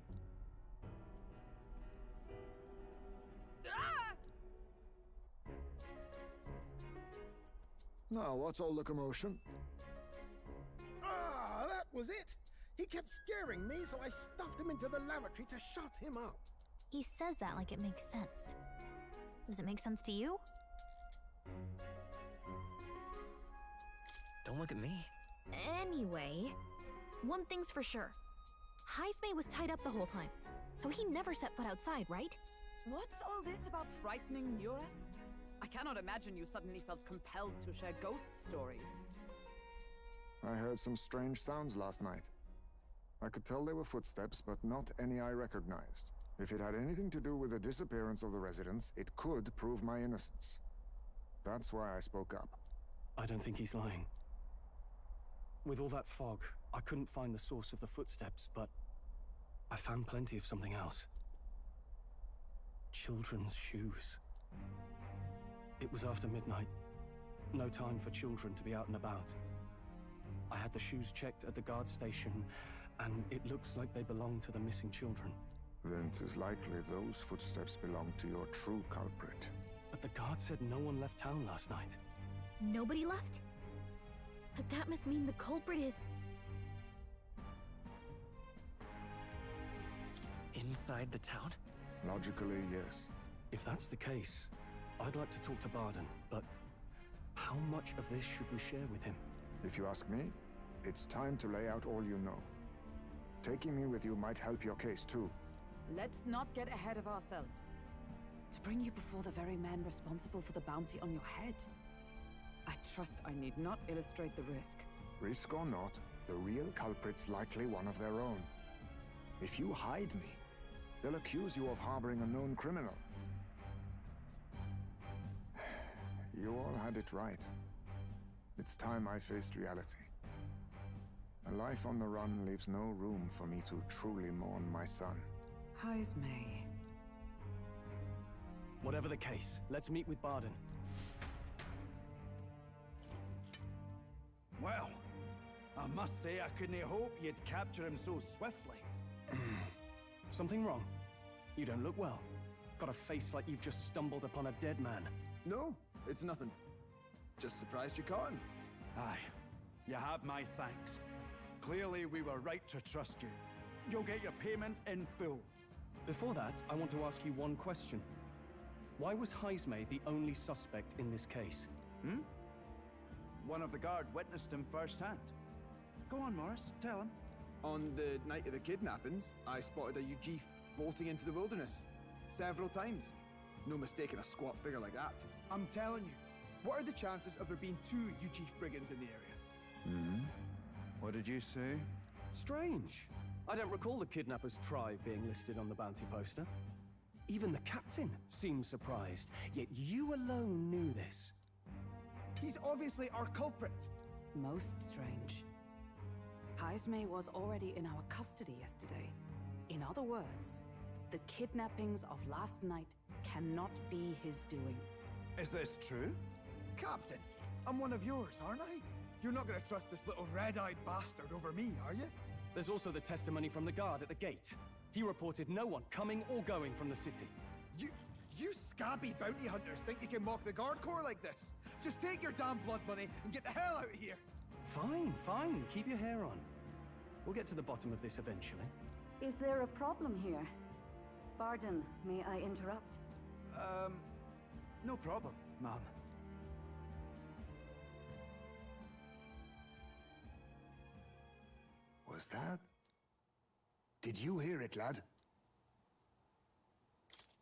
Ah! Now, what's all the commotion? Ah, that was it! He kept scaring me, so I stuffed him into the lavatory to shut him up. He says that like it makes sense. Does it make sense to you? Don't look at me. Anyway, one thing's for sure. Heisme was tied up the whole time, so he never set foot outside, right? What's all this about frightening Eurus? I cannot imagine you suddenly felt compelled to share ghost stories. I heard some strange sounds last night. I could tell they were footsteps, but not any I recognized. If it had anything to do with the disappearance of the residents, it could prove my innocence. That's why I spoke up. I don't think he's lying. With all that fog, I couldn't find the source of the footsteps, but I found plenty of something else. Children's shoes. It was after midnight. No time for children to be out and about. I had the shoes checked at the guard station, and it looks like they belong to the missing children. Then 'tis likely those footsteps belong to your true culprit. But the guard said no one left town last night. Nobody left? But that must mean the culprit is... Inside the town? Logically, yes. If that's the case, I'd like to talk to Barden, but how much of this should we share with him? If you ask me, it's time to lay out all you know. Taking me with you might help your case, too. Let's not get ahead of ourselves. To bring you before the very man responsible for the bounty on your head, I trust I need not illustrate the risk. Risk or not, the real culprit's likely one of their own. If you hide me, they'll accuse you of harboring a known criminal. You all had it right. It's time I faced reality. A life on the run leaves no room for me to truly mourn my son. Heisme. Whatever the case, let's meet with Barden. Well, I must say I couldn't hope you'd capture him so swiftly. Something wrong? You don't look well. Got a face like you've just stumbled upon a dead man. No, it's nothing. Just surprised you caught him. Aye, you have my thanks. Clearly we were right to trust you. You'll get your payment in full. Before that, I want to ask you one question. Why was Heisme the only suspect in this case? One of the guard witnessed him firsthand. Go on, Morris, tell him. On the night of the kidnappings, I spotted a Ujif bolting into the wilderness. Several times. No mistaking a squat figure like that. I'm telling you, what are the chances of there being 2 Ujif brigands in the area? What did you say? Strange. I don't recall the kidnappers' tribe being listed on the bounty poster. Even the captain seemed surprised, yet you alone knew this. He's obviously our culprit. Most strange. Heisme was already in our custody yesterday. In other words, the kidnappings of last night cannot be his doing. Is this true? Captain, I'm one of yours, aren't I? You're not gonna trust this little red-eyed bastard over me, are you? There's also the testimony from the guard at the gate. He reported no one coming or going from the city. You scabby bounty hunters think you can mock the guard corps like this? Just take your damn blood money and get the hell out of here! Fine, fine. Keep your hair on. We'll get to the bottom of this eventually. Is there a problem here? Pardon, may I interrupt? No problem, ma'am. Was that? Did you hear it, lad?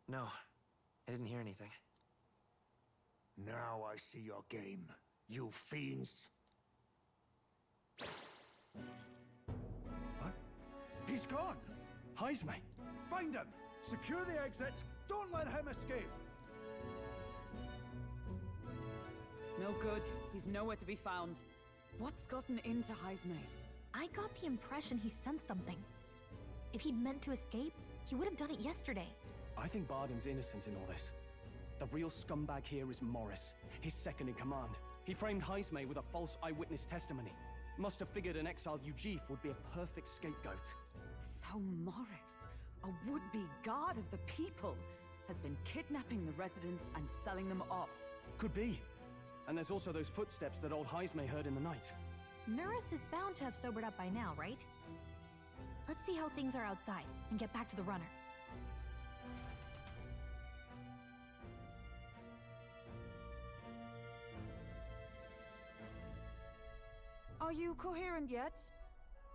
No, I didn't hear anything. Now I see your game, you fiends. What? He's gone! Heisme! Find him! Secure the exits! Don't let him escape! No good. He's nowhere to be found. What's gotten into Heisme? I got the impression he sensed something. If he'd meant to escape, he would have done it yesterday. I think Barden's innocent in all this. The real scumbag here is Morris, his second in command. He framed Heisme with a false eyewitness testimony. Must have figured an exiled Ujif would be a perfect scapegoat. So Morris, a would-be god of the people, has been kidnapping the residents and selling them off. Could be. And there's also those footsteps that old Heisme heard in the night. Nurse is bound to have sobered up by now, right? Let's see how things are outside, and get back to the runner. Are you coherent yet?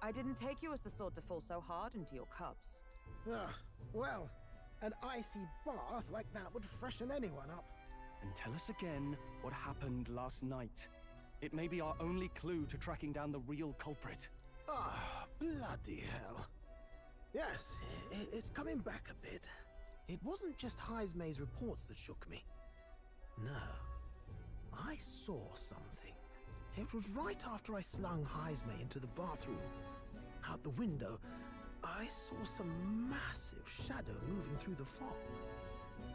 I didn't take you as the sort to fall so hard into your cups. Well, an icy bath like that would freshen anyone up. And tell us again what happened last night. It may be our only clue to tracking down the real culprit. Ah, bloody hell. Yes, it's coming back a bit. It wasn't just Heisme's reports that shook me. No, I saw something. It was right after I slung Heisme into the bathroom. Out the window, I saw some massive shadow moving through the fog.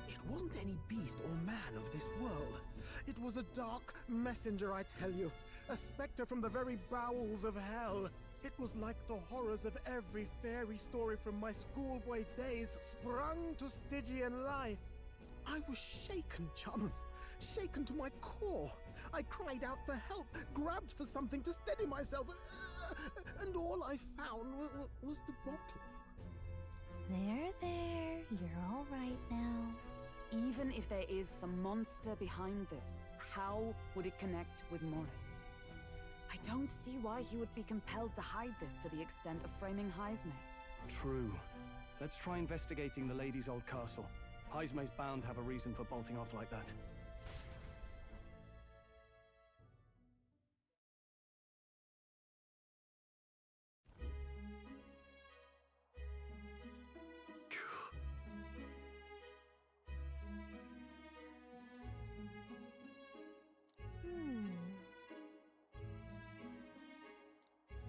It wasn't any beast or man of this world. It was a dark messenger, I tell you. A specter from the very bowels of hell. It was like the horrors of every fairy story from my schoolboy days sprung to Stygian life. I was shaken, chums. Shaken to my core. I cried out for help, grabbed for something to steady myself, and all I found was the bottle. There. You're all right now. Even if there is some monster behind this, how would it connect with Morris? I don't see why he would be compelled to hide this to the extent of framing Heisme. True. Let's try investigating the lady's old castle. Heisme's bound to have a reason for bolting off like that.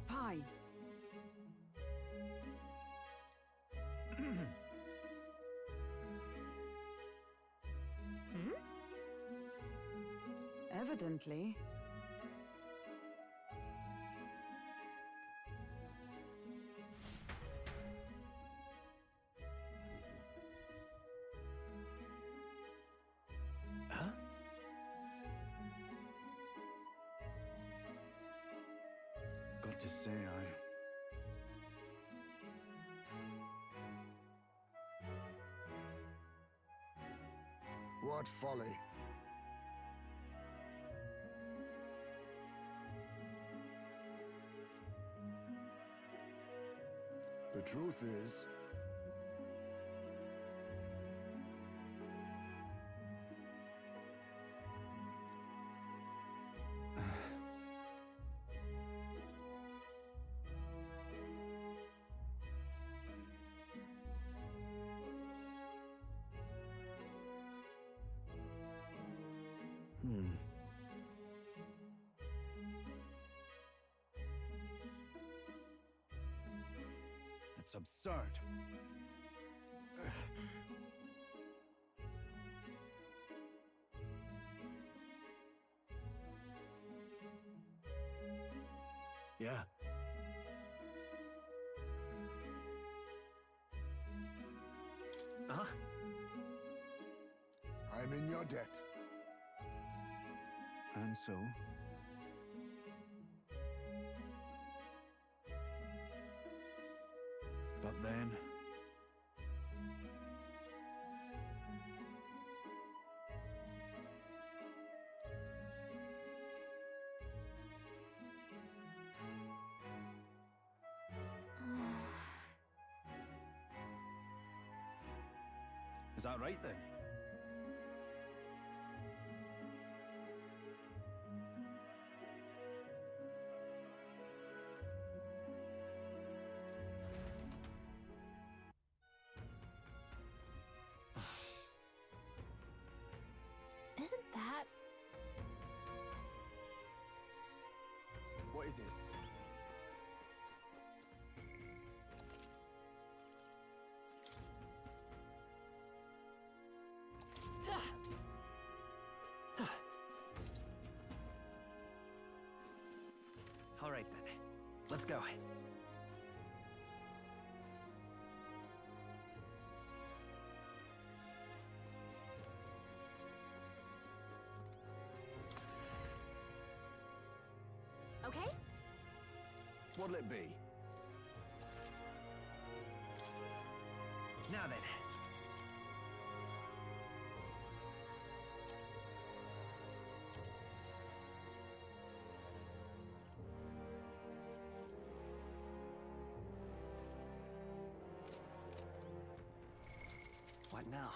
Fi. Evidently. Huh? Got to say, What folly. The truth is, it's absurd. Yeah. Uh-huh. I'm in your debt. And so? But then... Is that right then? Isn't that... What is it? All right then. Let's go. Okay? What'll it be? Now then. What now?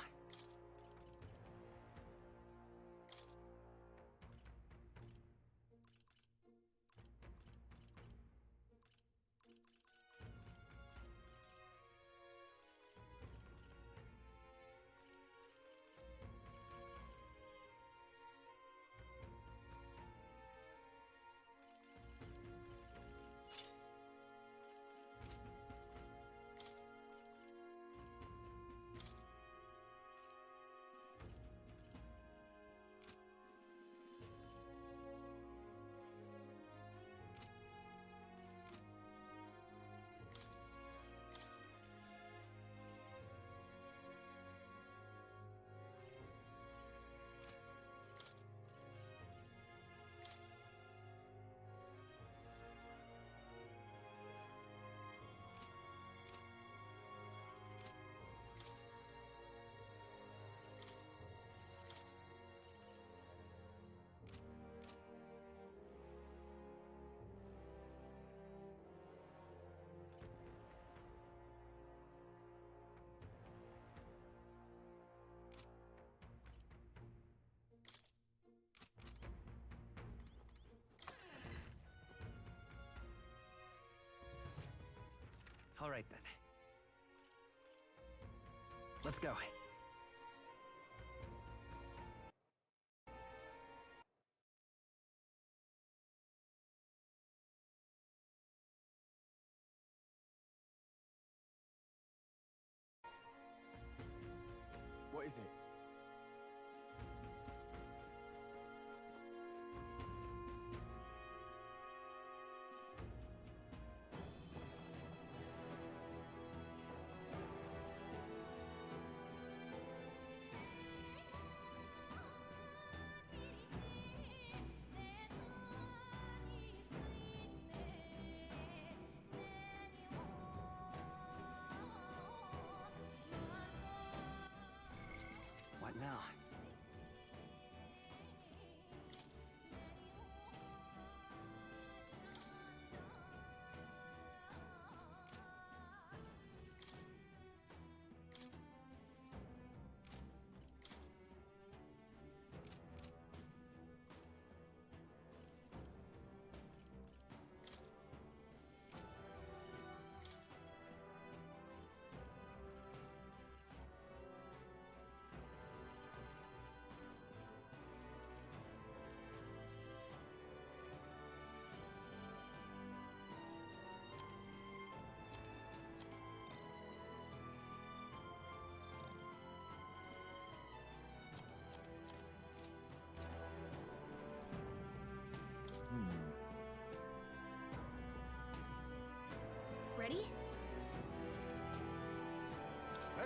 All right then. Let's go. What is it?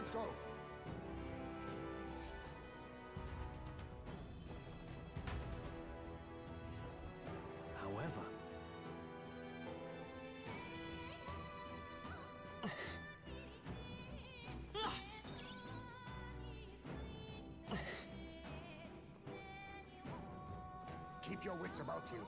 Let's go! However... Keep your wits about you.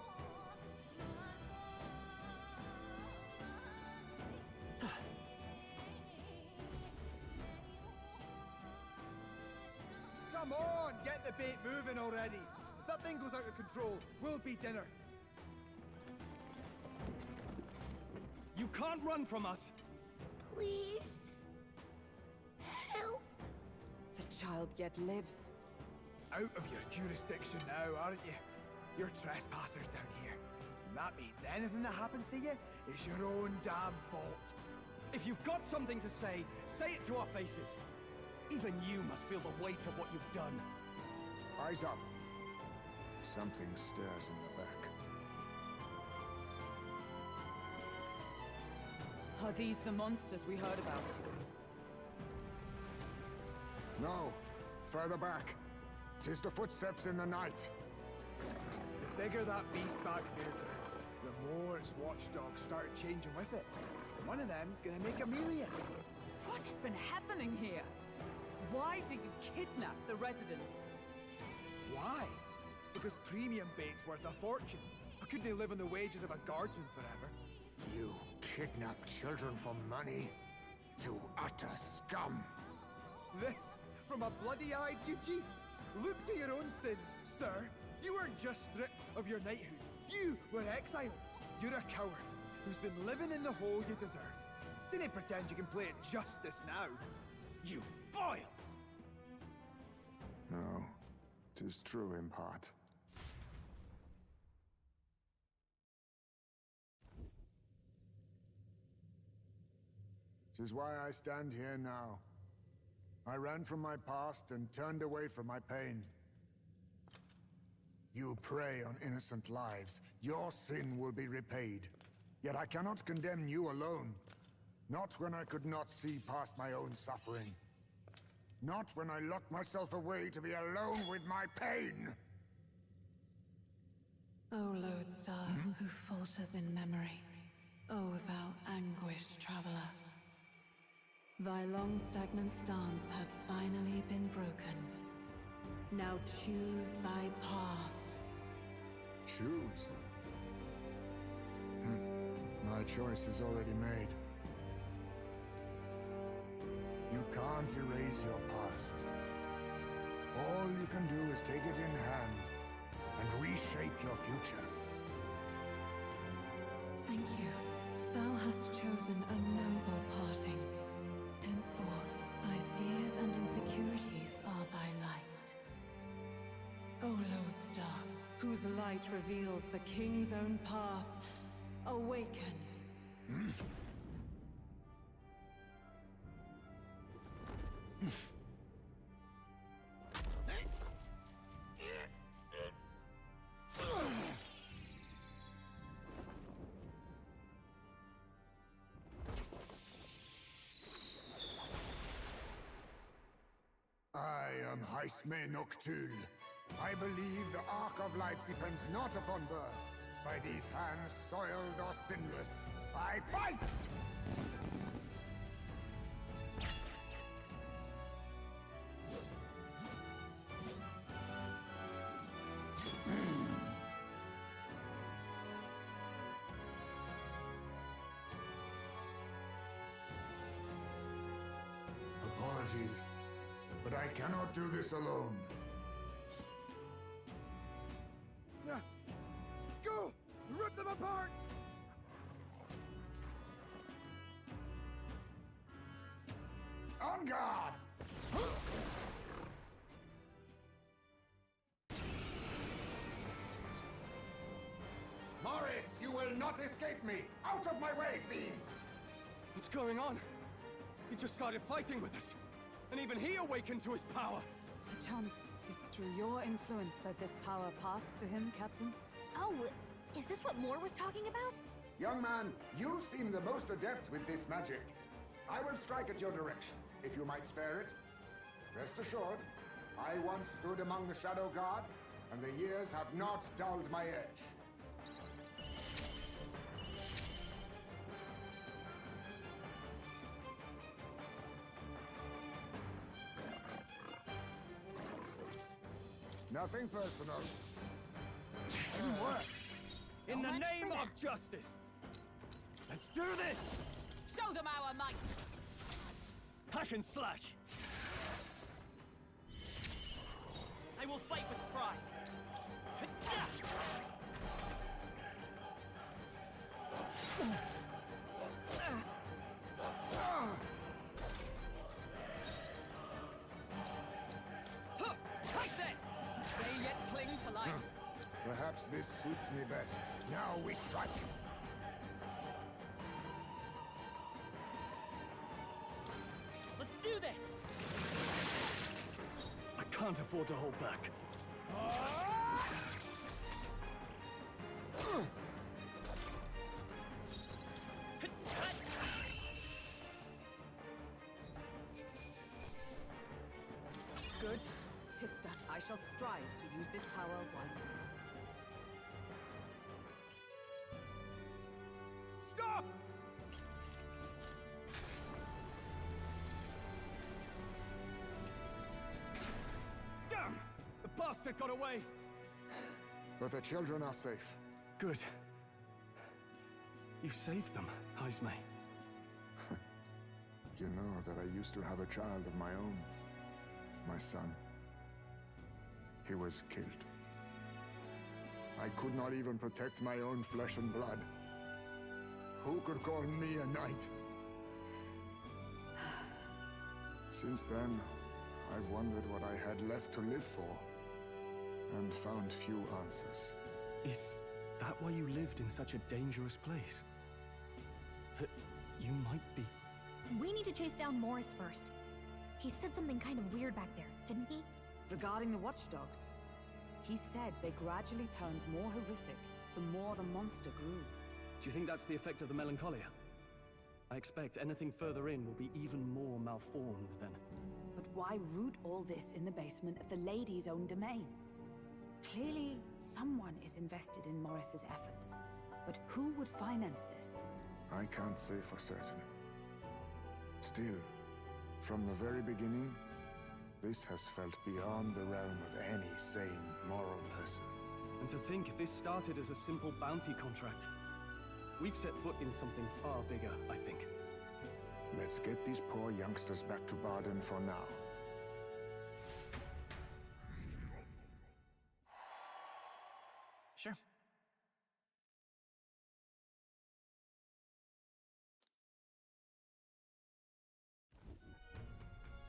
Come on, get the bait moving already. If that thing goes out of control, we'll be dinner. You can't run from us! Please. Help. The child yet lives. Out of your jurisdiction now, aren't you? You're trespassers down here. And that means anything that happens to you is your own damn fault. If you've got something to say it to our faces. Even you must feel the weight of what you've done. Eyes up. Something stirs in the back. Are these the monsters we heard about? No. Further back. 'Tis the footsteps in the night. The bigger that beast back there grew, the more its watchdogs started changing with it. And one of them's gonna make a meal of you. What has been happening here? Why do you kidnap the residents? Why? Because premium bait's worth a fortune. I couldn't live on the wages of a guardsman forever. You kidnap children for money? You utter scum! This from a bloody-eyed Eugene. Look to your own sins, sir. You weren't just stripped of your knighthood. You were exiled. You're a coward who's been living in the hole you deserve. Didn't pretend you can play at justice now. You foil! No, 'tis true in part. 'Tis why I stand here now. I ran from my past and turned away from my pain. You prey on innocent lives. Your sin will be repaid. Yet I cannot condemn you alone. Not when I could not see past my own suffering. Not when I locked myself away to be alone with my pain! O lodestar, who falters in memory, O thou anguished traveler. Thy long stagnant stance hath finally been broken. Now choose thy path. Choose? My choice is already made. You can't erase your past. All you can do is take it in hand and reshape your future. Thank you. Thou hast chosen a noble parting. Henceforth, thy fears and insecurities are thy light. O lodestar, whose light reveals the king's own path, awaken. I am Haisme Noctul. I believe the arc of life depends not upon birth. By these hands, soiled or sinless, I fight! Apologies, but I cannot do this alone. Go! Rip them apart! On guard! Morris, you will not escape me! Out of my way, fiends! What's going on? He just started fighting with us. And even he awakened to his power. Perchance 'tis through your influence that this power passed to him, Captain? Oh, is this what Moore was talking about? Young man, you seem the most adept with this magic. I will strike at your direction. if you might spare it. Rest assured, I once stood among the Shadow Guard, and the years have not dulled my edge. Nothing personal. Didn't work. In the name of justice. Let's do this! Show them our might! Hack and slash! I will fight with pride. Take this! They yet cling to life. Perhaps this suits me best. Now we strike. Let's do this! I can't afford to hold back. Good. Tista, I shall strive to use this power wisely. Stop! Damn! The bastard got away! But the children are safe. Good. You saved them, Haisme. You know that I used to have a child of my own. My son. He was killed. I could not even protect my own flesh and blood. Who could call me a knight? Since then, I've wondered what I had left to live for, and found few answers. Is that why you lived in such a dangerous place? That you might be... We need to chase down Morris first. He said something kind of weird back there, didn't he? Regarding the watchdogs, he said they gradually turned more horrific the more the monster grew. Do you think that's the effect of the melancholia? I expect anything further in will be even more malformed then. But why root all this in the basement of the lady's own domain? Clearly, someone is invested in Morris's efforts. But who would finance this? I can't say for certain. Still, from the very beginning, this has felt beyond the realm of any sane, moral person. And to think this started as a simple bounty contract. We've set foot in something far bigger, I think. Let's get these poor youngsters back to Baden for now. Sure.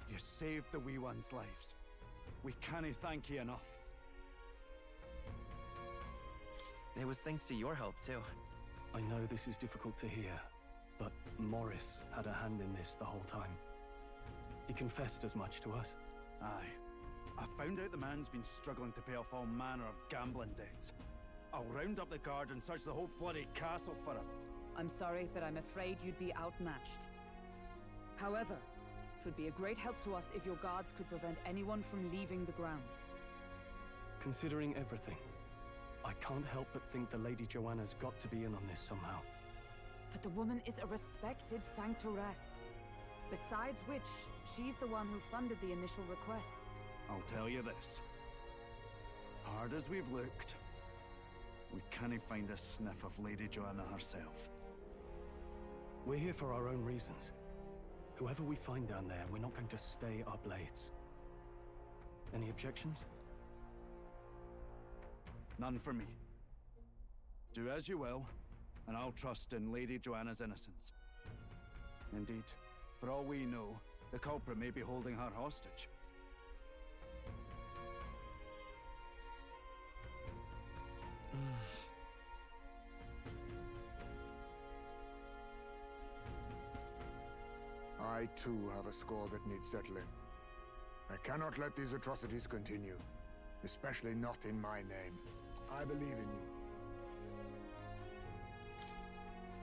You saved the wee ones' lives. We cannae thank you enough. It was thanks to your help, too. I know this is difficult to hear, but Morris had a hand in this the whole time. He confessed as much to us. Aye. I found out the man's been struggling to pay off all manner of gambling debts. I'll round up the guard and search the whole bloody castle for him. I'm sorry, but I'm afraid you'd be outmatched. However, it would be a great help to us if your guards could prevent anyone from leaving the grounds. Considering everything, I can't help but think the Lady Joanna's got to be in on this somehow. But the woman is a respected sanctoress. Besides which, she's the one who funded the initial request. I'll tell you this. Hard as we've looked, we cannae find a sniff of Lady Joanna herself. We're here for our own reasons. Whoever we find down there, we're not going to stay our blades. Any objections? None for me. Do as you will, and I'll trust in Lady Joanna's innocence. Indeed, for all we know, the culprit may be holding her hostage. I too have a score that needs settling. I cannot let these atrocities continue, especially not in my name. I believe in you.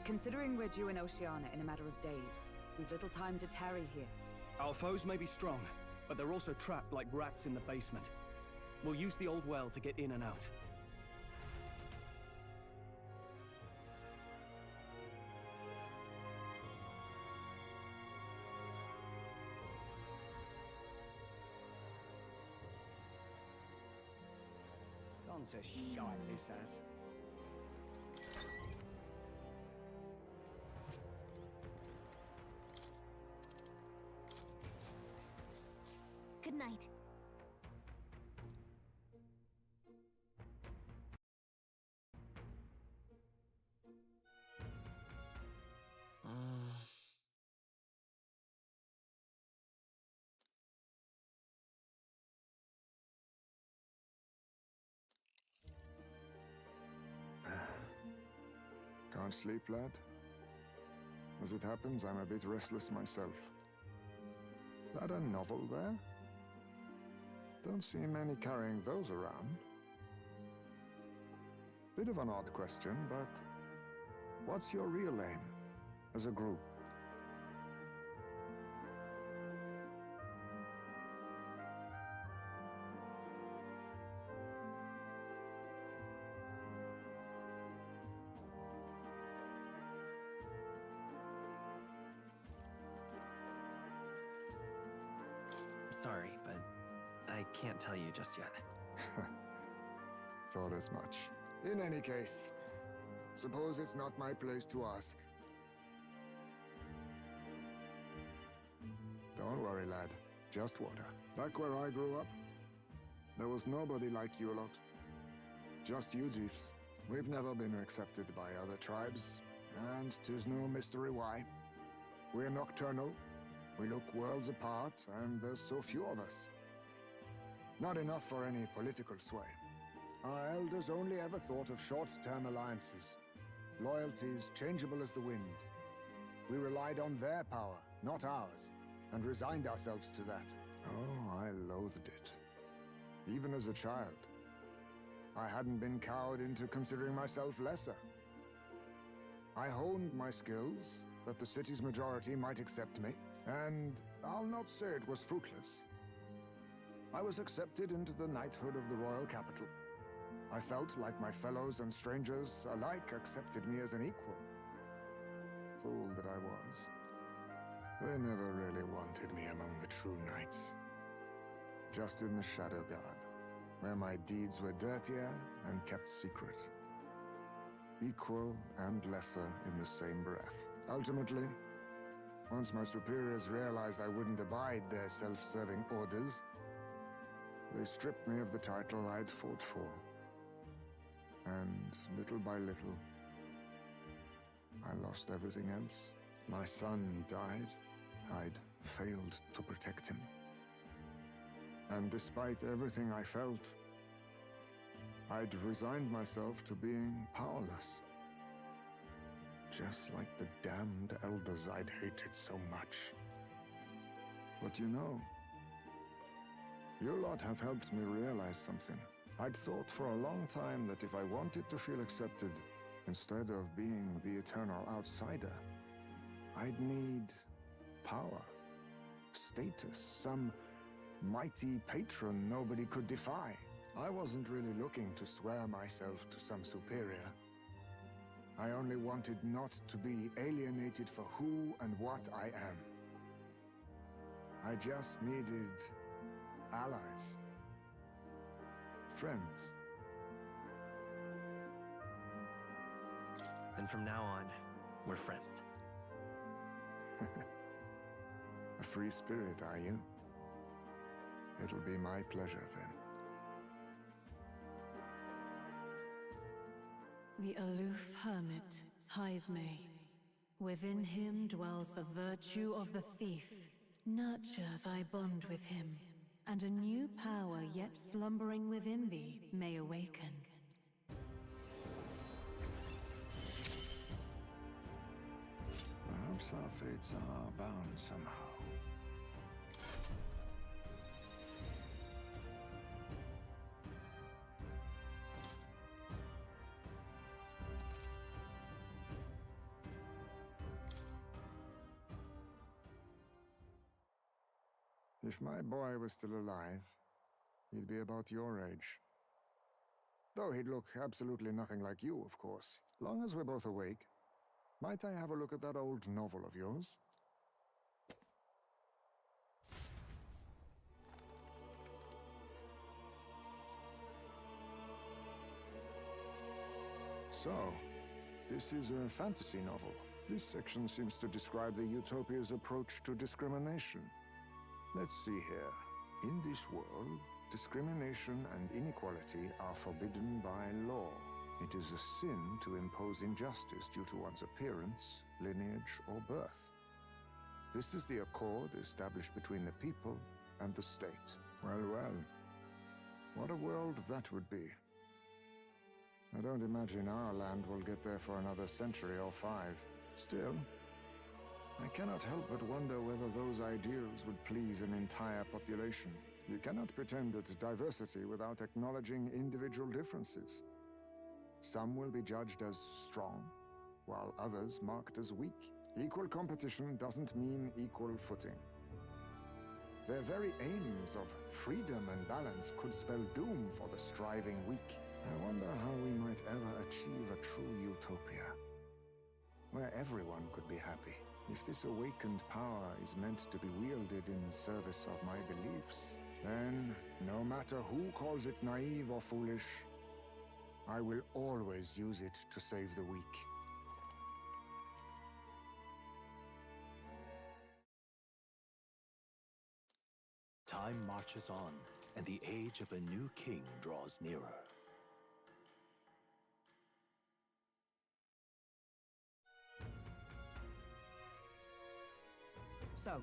Considering we're due in Oceania in a matter of days, we've little time to tarry here. Our foes may be strong, but they're also trapped like rats in the basement. We'll use the old well to get in and out. Don's a shite, this has. Good night. Can't sleep, lad? As it happens, I'm a bit restless myself. That a novel there? Don't see many carrying those around. Bit of an odd question, but what's your real aim as a group? Sorry, but I can't tell you just yet. Thought as much. In any case, suppose it's not my place to ask. Don't worry, lad. Just water. Back where I grew up, there was nobody like you lot. Just you chiefs. We've never been accepted by other tribes, and 'tis no mystery why. We're nocturnal. We look worlds apart, and there's so few of us. Not enough for any political sway. Our elders only ever thought of short-term alliances. Loyalties changeable as the wind. We relied on their power, not ours, and resigned ourselves to that. Oh, I loathed it. Even as a child. I hadn't been cowed into considering myself lesser. I honed my skills, that the city's majority might accept me. And I'll not say it was fruitless. I was accepted into the knighthood of the royal capital. I felt like my fellows and strangers alike accepted me as an equal. Fool that I was. They never really wanted me among the true knights. Just in the Shadow Guard, where my deeds were dirtier and kept secret. Equal and lesser in the same breath. Ultimately, once my superiors realized I wouldn't abide their self-serving orders, they stripped me of the title I'd fought for. And little by little, I lost everything else. My son died. I'd failed to protect him. And despite everything I felt, I'd resigned myself to being powerless. Just like the damned elders I'd hated so much. But you know, you lot have helped me realize something. I'd thought for a long time that if I wanted to feel accepted, instead of being the eternal outsider, I'd need power, status, some mighty patron nobody could defy. I wasn't really looking to swear myself to some superior. I only wanted not to be alienated for who and what I am. I just needed allies. Friends. Then from now on, we're friends. A free spirit, are you? It'll be my pleasure then. The aloof hermit, Haizme. Within him dwells the virtue of the thief. Nurture thy bond with him, and a new power yet slumbering within thee may awaken. Perhaps our fates are bound somehow. If my boy was still alive, he'd be about your age. Though he'd look absolutely nothing like you, of course. Long as we're both awake. Might I have a look at that old novel of yours? So, this is a fantasy novel. This section seems to describe the Utopia's approach to discrimination. Let's see here. In this world, discrimination and inequality are forbidden by law. It is a sin to impose injustice due to one's appearance, lineage, or birth. This is the accord established between the people and the state. Well, well. What a world that would be. I don't imagine our land will get there for another century or 5. Still, I cannot help but wonder whether those ideals would please an entire population. You cannot pretend at diversity without acknowledging individual differences. Some will be judged as strong, while others marked as weak. Equal competition doesn't mean equal footing. Their very aims of freedom and balance could spell doom for the striving weak. I wonder how we might ever achieve a true utopia, where everyone could be happy. If this awakened power is meant to be wielded in service of my beliefs, then, no matter who calls it naive or foolish, I will always use it to save the weak. Time marches on, and the age of a new king draws nearer. So,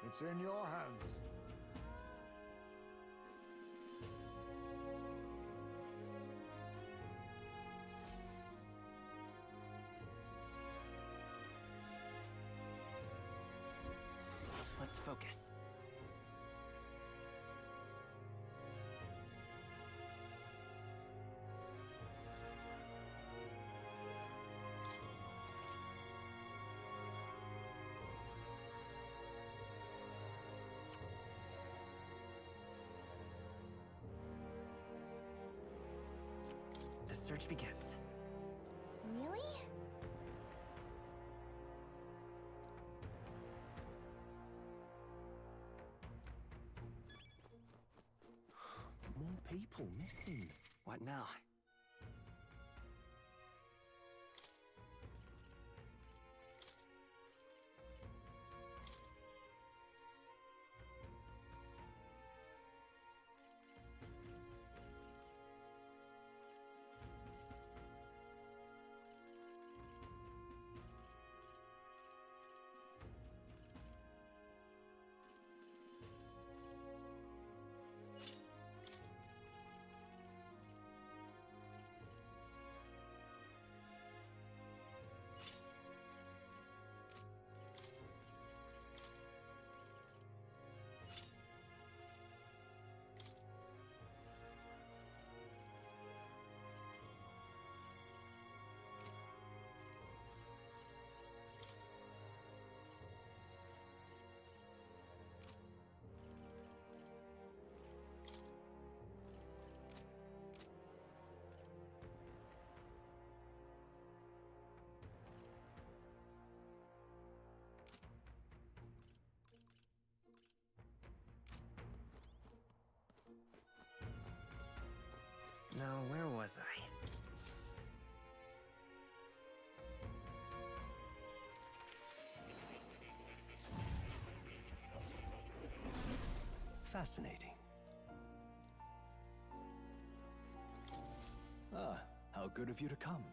It's in your hands. Let's focus. The search begins. Really? More people missing. What now? Now, where was I? Fascinating. Ah, how good of you to come.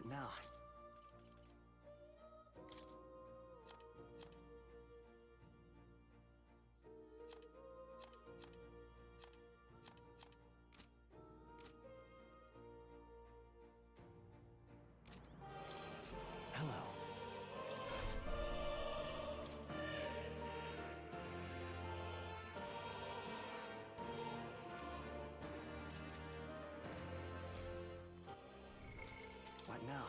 now? Hello. What now?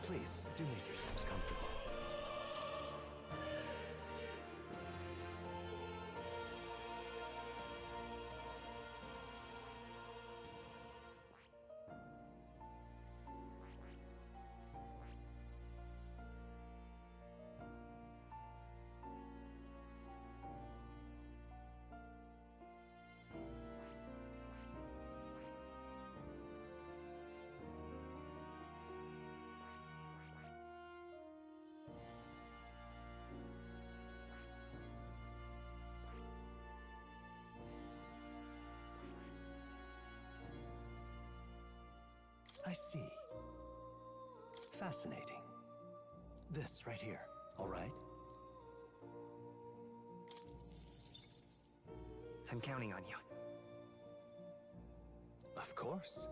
Please, do make yourselves comfortable. I see. Fascinating. This right here, all right? I'm counting on you. Of course.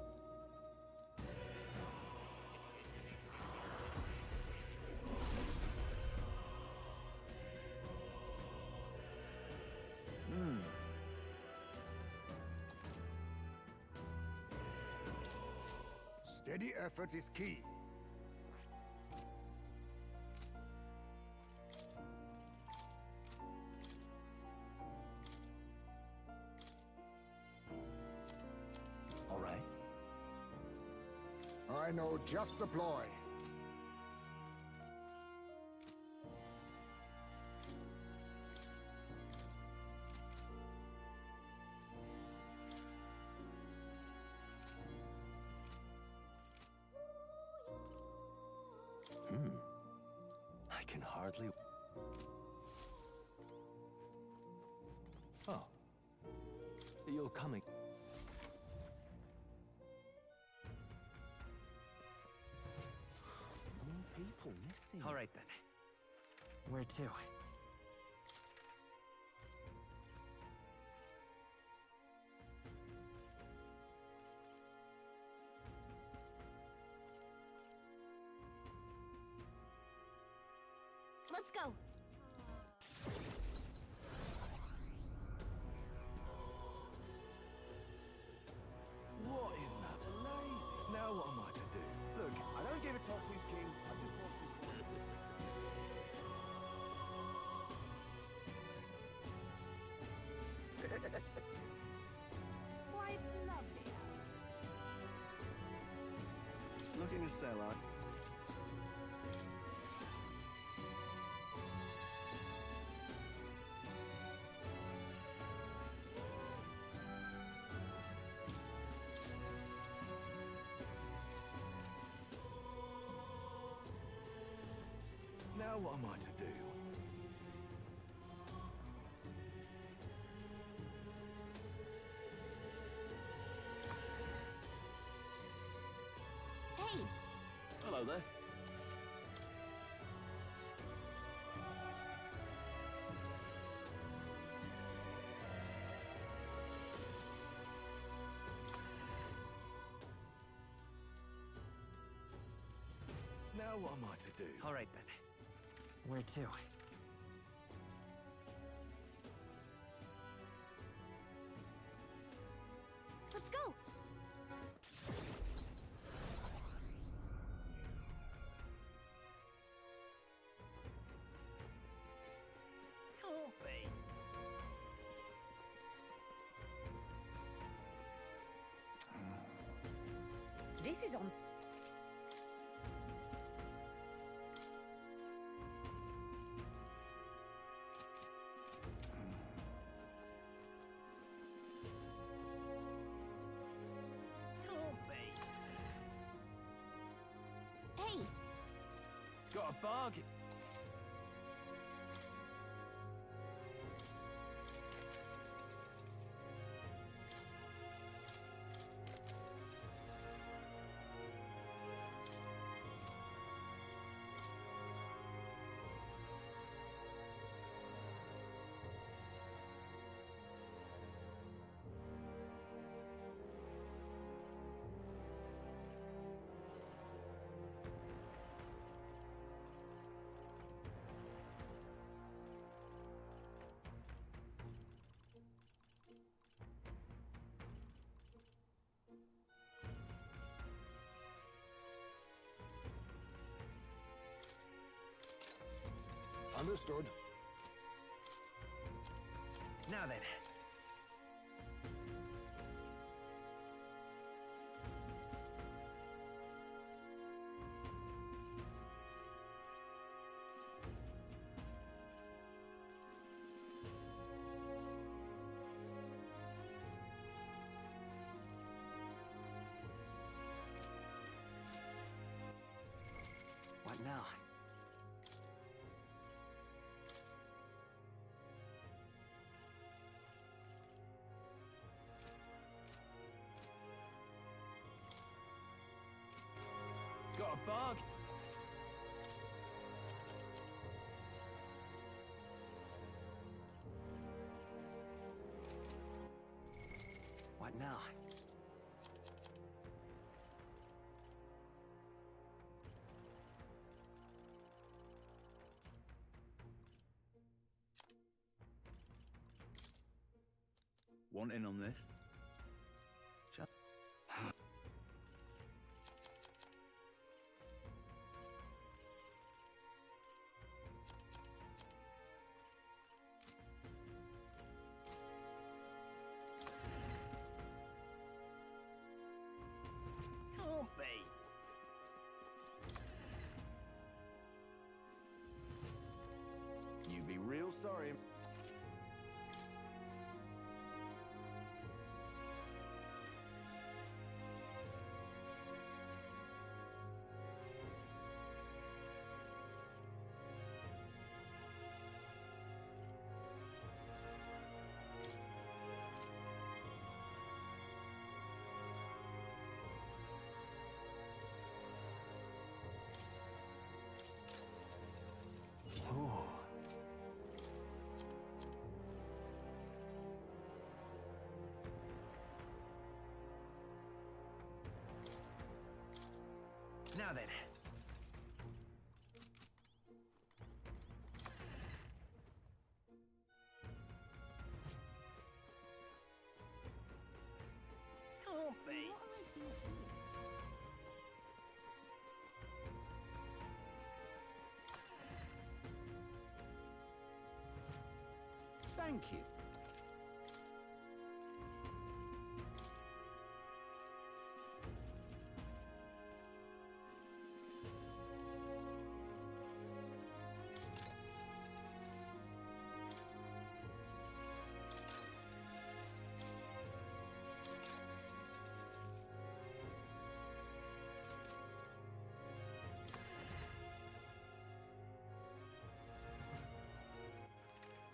Steady effort is key. All right. I know just the ploy. I can hardly... Oh. You'll come again. More people missing. All right then. Where to? Let's go. What in the blazes? Now what am I to do? Look, I don't give a toss who's king. I just want to... Why, it's lovely out. Looking to sell out. Now what am I to do? Hey! Hello there. Now what am I to do? All right then. Where to? Let's go! Can't be. This is on. Can't be. Hey! Got a bargain. Understood. Now then. What now? Got a bug? What now? Want in on this? Can't be. You'd be real sorry. Oh. Now then. Can't be. Thank you.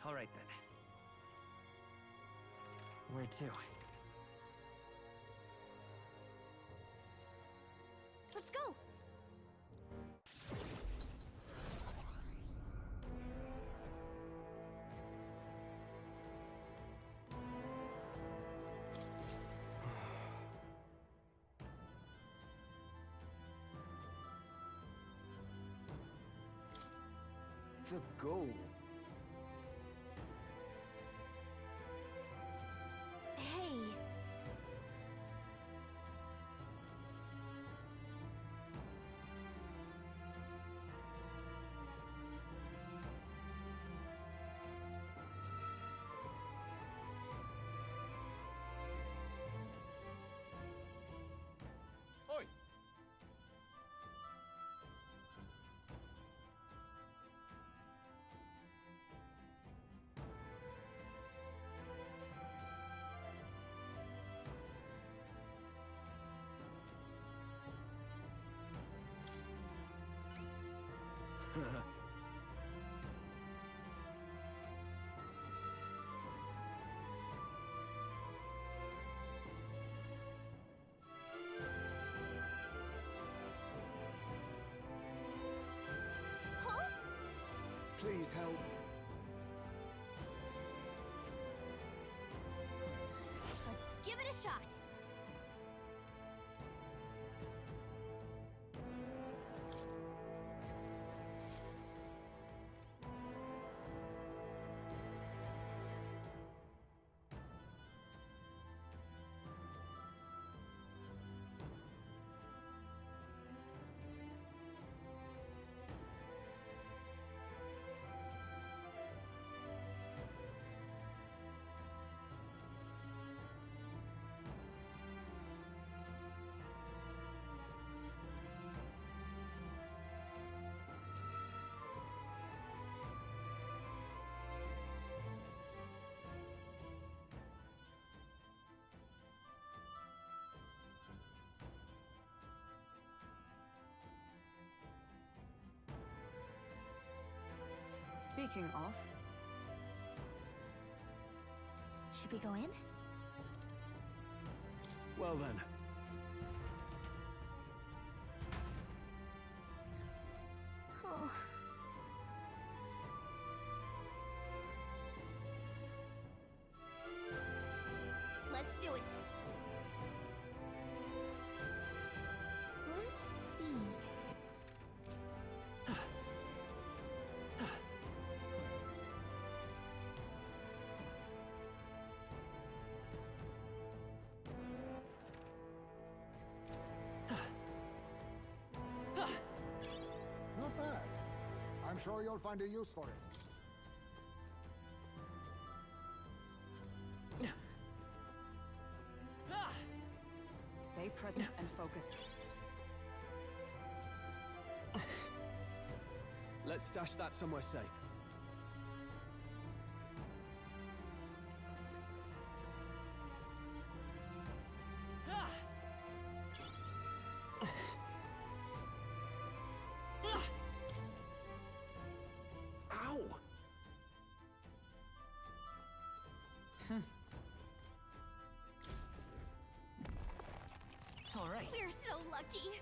All right then. Where to? Let's go! The goal. Hey. Oi! Huh? Please help. Let's give it a shot. Speaking of, Should we go in? Well then. Oh. Let's do it. Let's see. Not bad. I'm sure you'll find a use for it. stay present and focused. Let's stash that somewhere safe. Ow! All right. We're so lucky.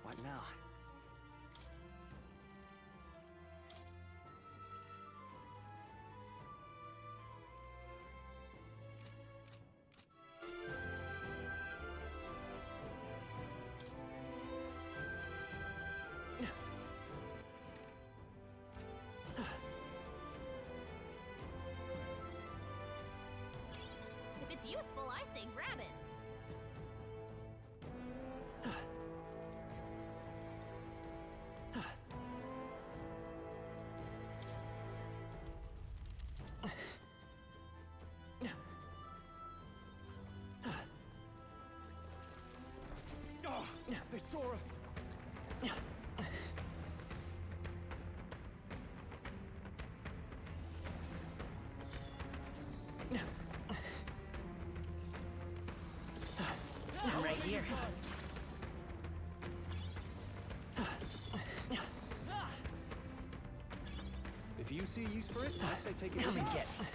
What now? If it's useful, I say grab it. Oh, they saw us. I'm right here. If you see a use for it, I say take it. Come and with you. get me.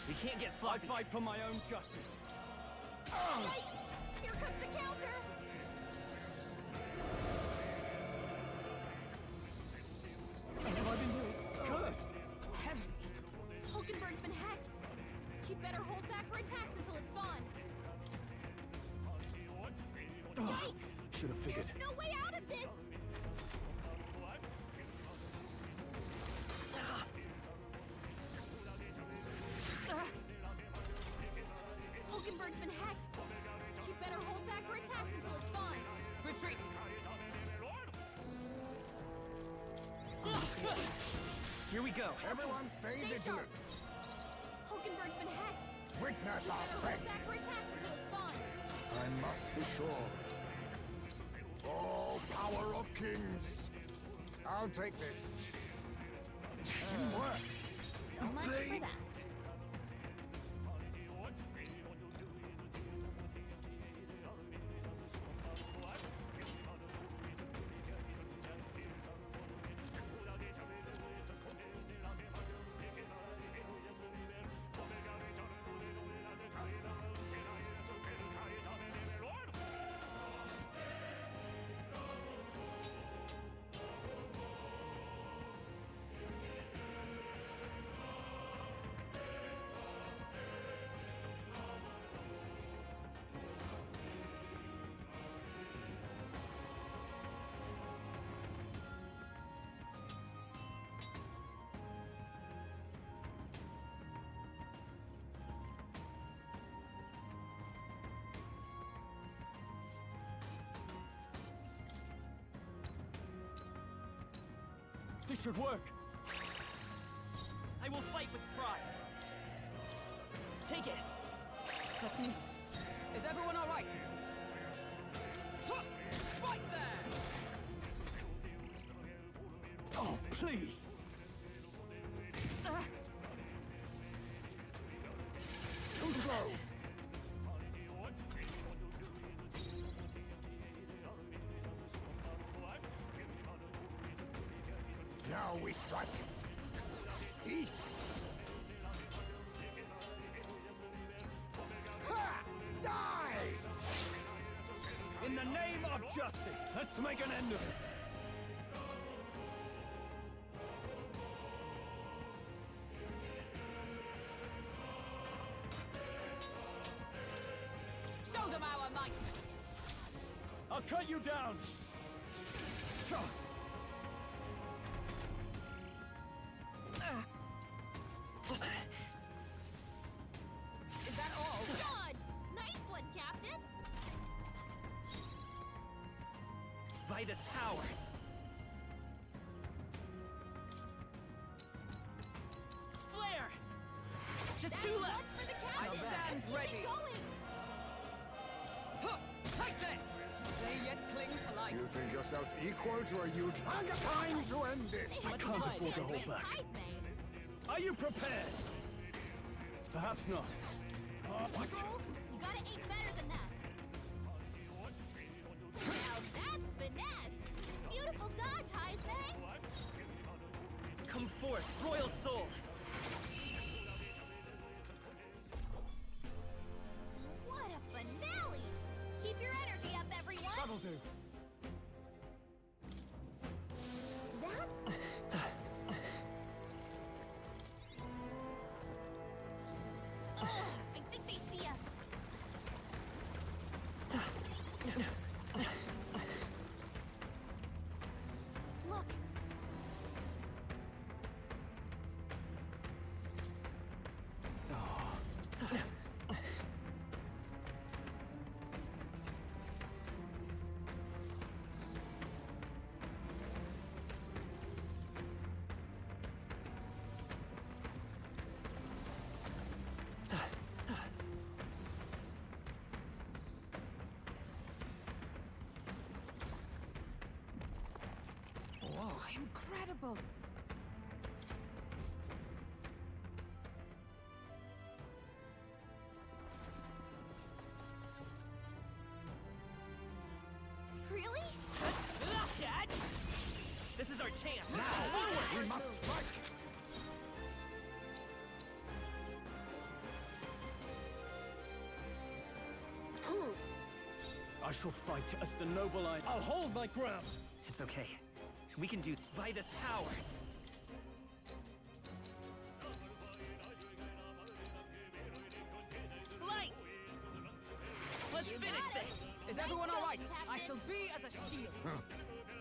We can't get I sloppy. fight for my own justice. Yikes! Here comes the counter! Have I been cursed? Heavy. Hulkenberg's been hexed. She'd better hold back her attacks until it's gone. Yikes! Should have figured. There's no way out of this! Hulkenberg's been hexed. She'd better hold back her attacks until it's gone. Retreat! Here we go. Everyone stay vigilant. Hulkenberg's been hexed. Witness She'd our better hold strength. back her attacks until it's gone. I must be sure. Oh, power of kings! I'll take this. Didn't work. So much for that. This should work. I will fight with pride. Take it. Proceed. Is everyone all right? Right there! Please! Too slow! Now we strike. See? Ha! Die! In the name of justice, let's make an end of it. Show them our might! I'll cut you down! Is that all? Dodged! Nice one, Captain! By this power! Flare! Just That's two one left! for the I captain! stand Keep ready! it going! Huh, take this! They yet cling to life. You think yourself equal to a huge... Time to end this! I can't afford to hold back. Are you prepared? Perhaps not. What? Scroll, you gotta aim better than that. Now that's finesse! Beautiful dodge, Heisman! Come forth, royal soul! What a finale! Keep your energy up, everyone! That'll do. That's... Ugh, I think they see us. Look! Whoa, incredible! Really? This is our chance! We must strike! I shall fight as the noble I... I'll hold my ground! It's okay. We can do by this power! Light! Let's finish this! Is everyone all right? I shall be as a shield.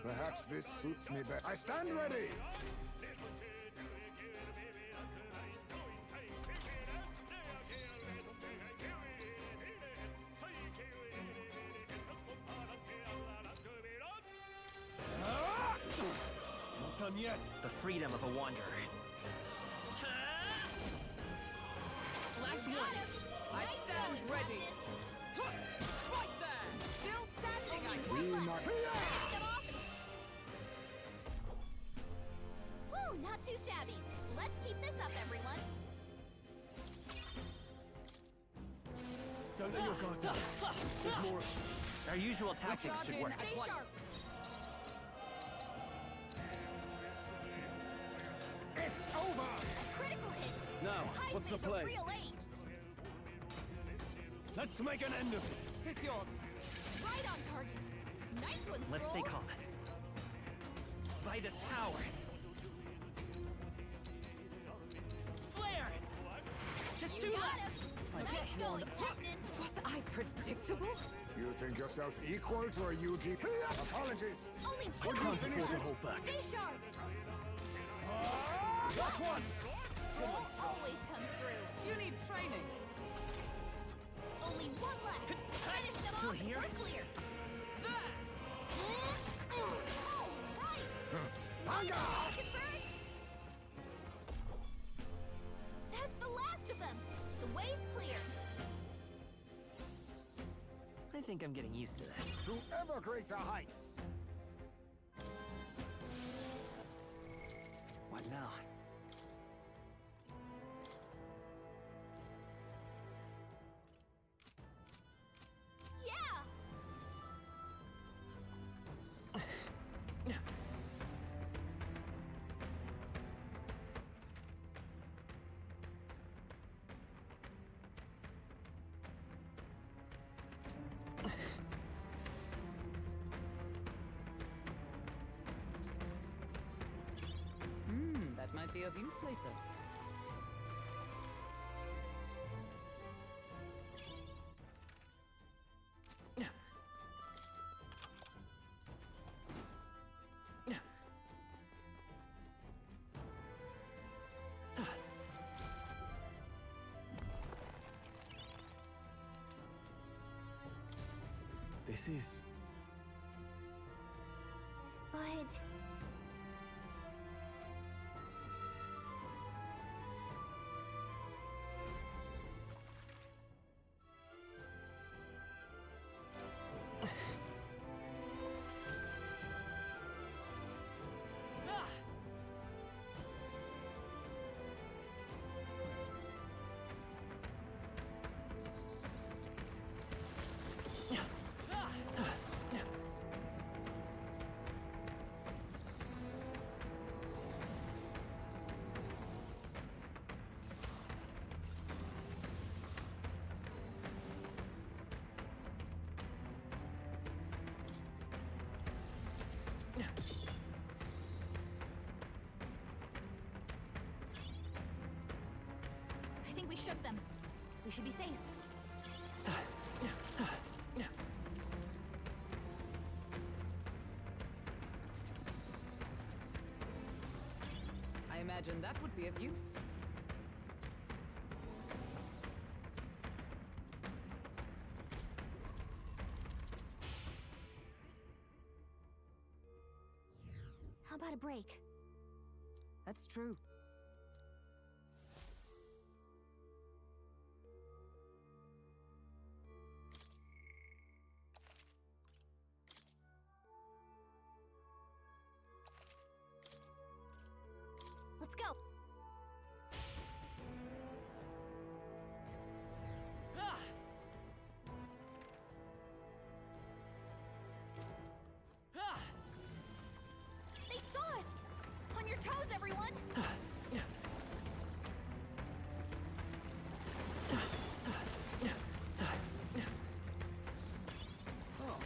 Perhaps this suits me better. I stand ready! Not done yet. The freedom of a wanderer. Last one. I stand ready. Right there! Still standing, I We see. not... Woo, not too shabby. Let's keep this up, everyone. Don't let your guard down. There's more. Our usual tactics Charge should in work. at once. It's over! Critical hit! Now, what's the Heisman's a play? real ace! Let's make an end of it. Tis yours. Right on target! Nice one, Let's stay Scroll. calm. By this power. Flare! Just two You got left! him! Nice going, Captain! Was I predictable? You think yourself equal to a UG... Apologies! Only We two can't minutes afford to left. hold back. Stay sharp! Last one! Scroll always comes through. You need training. Only one left. Finish them Still off. here? We're clear. There! All right. Hunger! Mockingbird. That's the last of them. The way's clear. I think I'm getting used to this. To ever greater heights! What now? Yeah! That might be of use later. This is... But... I think we shook them. We should be safe. I imagine that would be of use. How about a break? That's true. Let's go. They saw us! On your toes, everyone! Oh,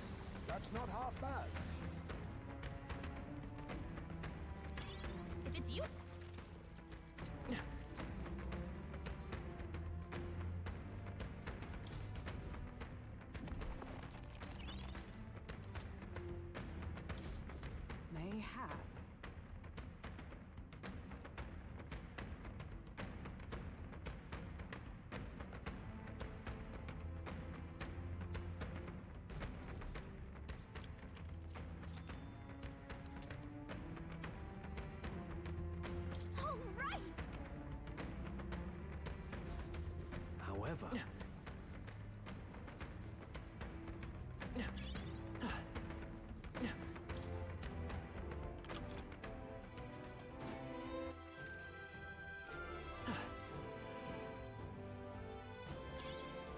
that's not half bad. If it's you... Mayhap. All right! However...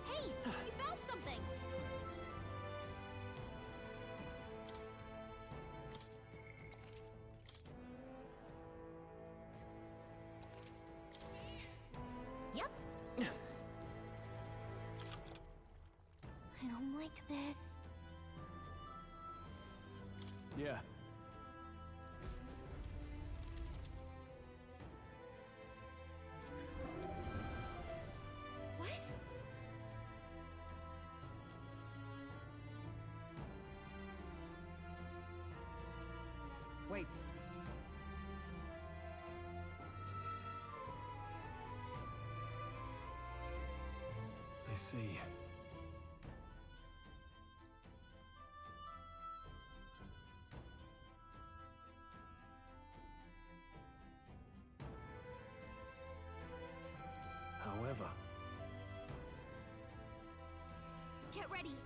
Hey! We found something! Yep. I don't like this. Yeah. What? Wait. I see. However... Get ready.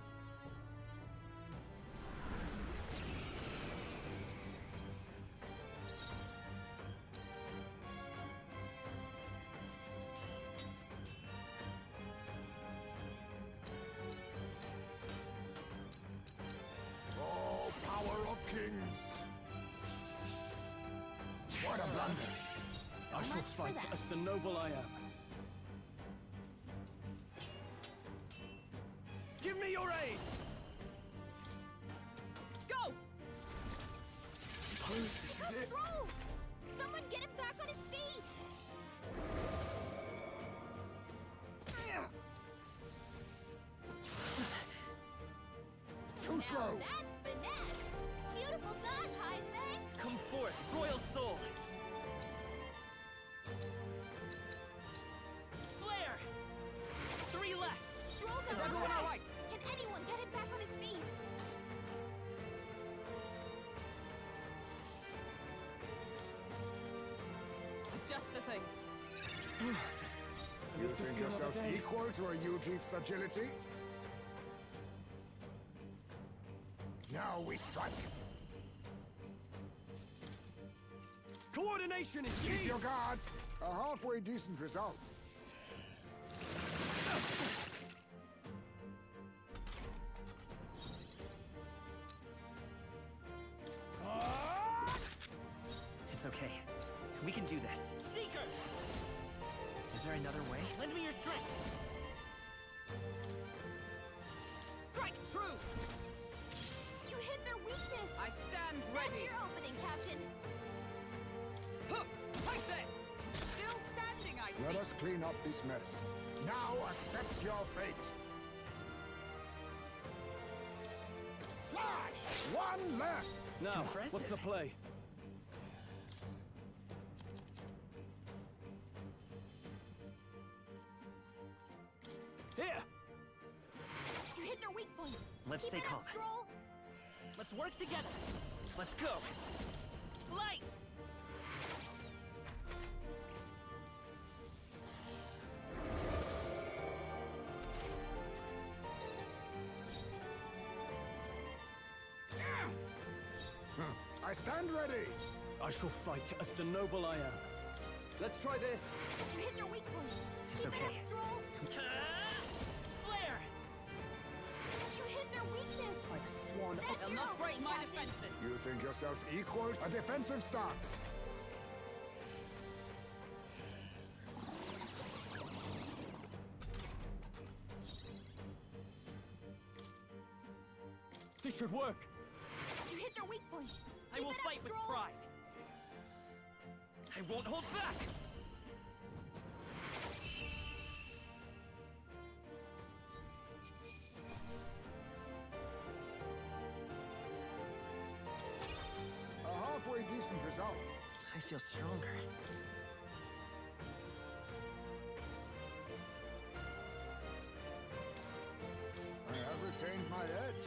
kings. What a blunder. I shall fight as the noble I am. Give me your aid! Go! This is it. Stroll! Someone get him back on his feet! Too slow. Now that's finesse! Beautiful dodge, Heisman! Come forth, royal soul! Flare! 3 left! Stroll Is goes everyone right. all right? Can anyone get him back on his feet? Just the thing. You think yourself equal to a Ujief's agility? Now we strike. Coordination is Keep key! your guard. A halfway decent result. It's okay. We can do this. Seeker! Is there another way? Lend me your strength! Strike true! You hit their weakness! I stand That's ready! your opening, Captain! Huh, take this! Still standing, I see! Let us clean up this mess. Now accept your fate. Slash! One left! Now, what's the play? Here! You hit their weak point! Let's Keep stay it calm. up, Stroll! Let's work together! Let's go! Light! I stand ready. I shall fight as the noble I am. Let's try this! You hit their weak point! It's Keep it okay. up, Stroll! Flare! You hit their weakness! I've sworn That's I'll your not break opening, my Captain. defenses! You think yourself equal? A defensive stance. This should work! You hit their weak point! I Keep will it up, fight with Stroll. pride! I won't hold back! A halfway decent result. I feel stronger. I have retained my edge.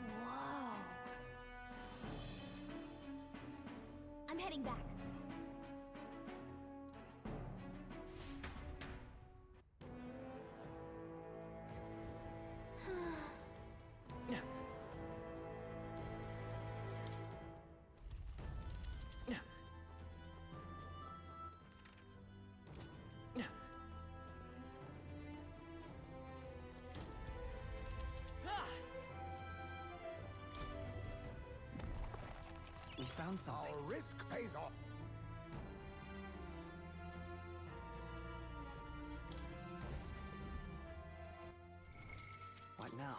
Whoa. I'm heading back. We found something. Our risk pays off. What now?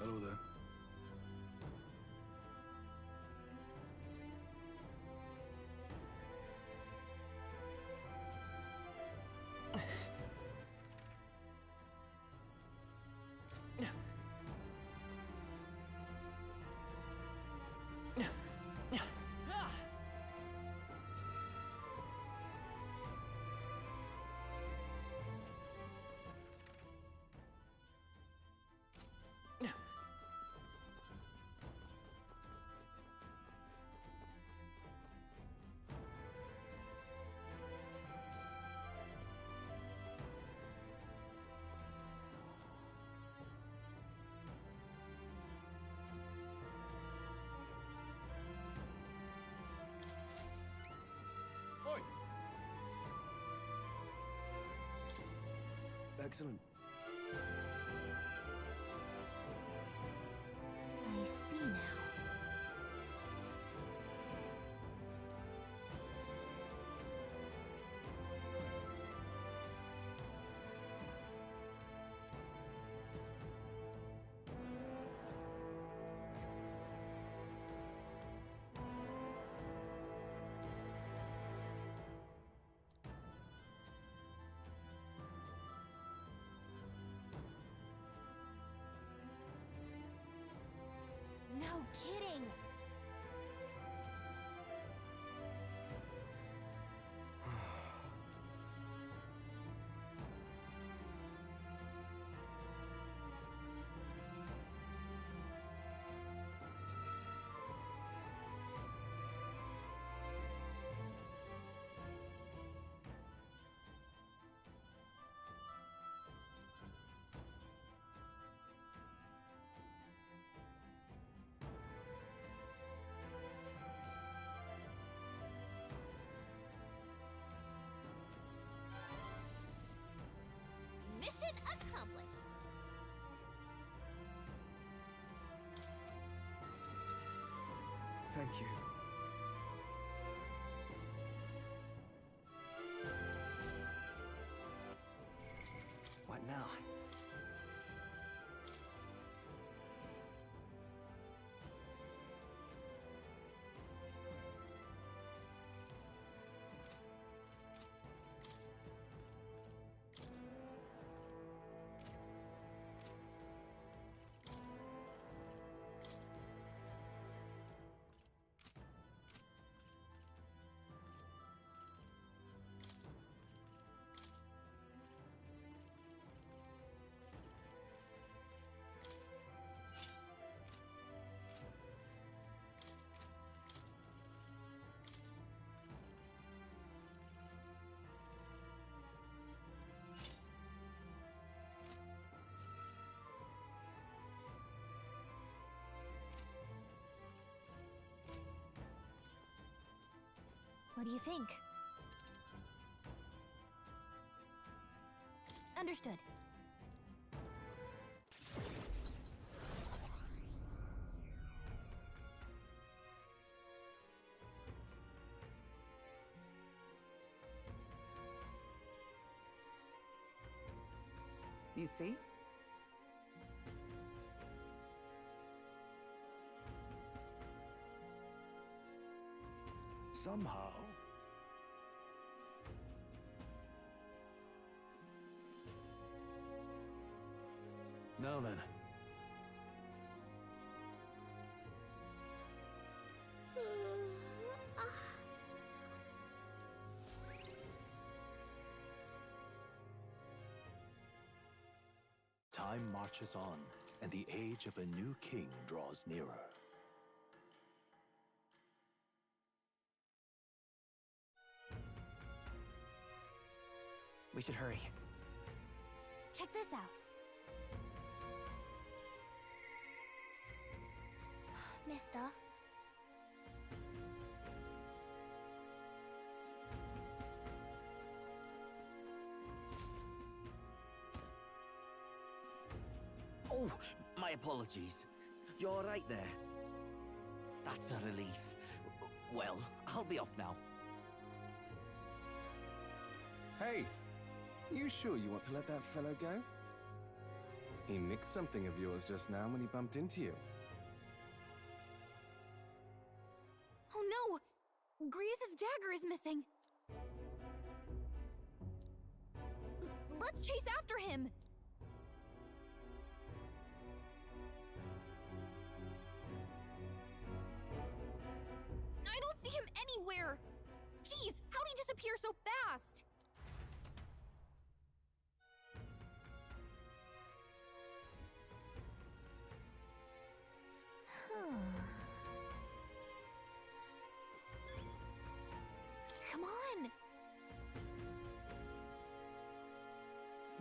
Hello there. Excellent. I see now. No kidding! Mission accomplished. Thank you. What now? What do you think? Understood. You see? Somehow. Now then. Time marches on, and the age of a new king draws nearer. We should hurry. Check this out. Mister. Oh, my apologies. You're all right there? That's a relief. Well, I'll be off now. Hey, you sure you want to let that fellow go? He nicked something of yours just now when he bumped into you. Oh no! Grius' dagger is missing! Let's chase after him! I don't see him anywhere! Jeez, how'd he disappear so fast? Come on!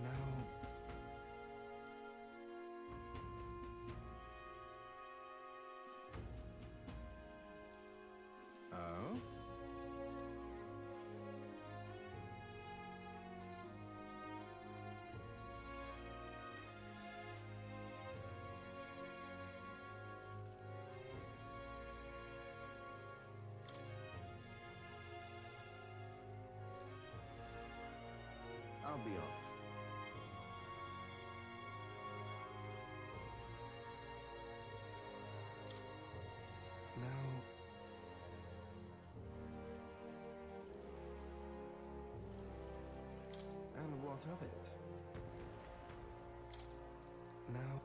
Now... Oh? I'll be off. Now... And what of it? Now...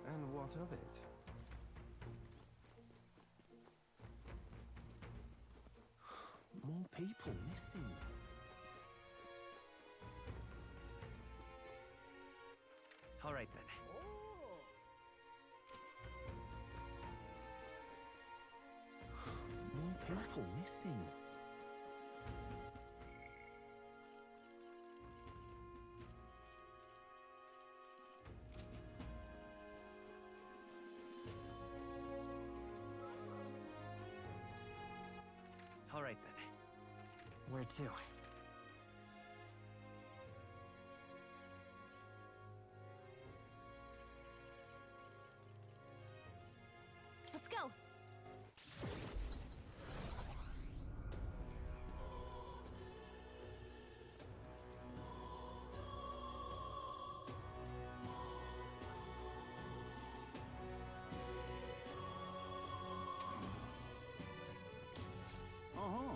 And what of it? More people missing. All right, then. More people missing. All right, then. Where to? Let's go! Uh-huh.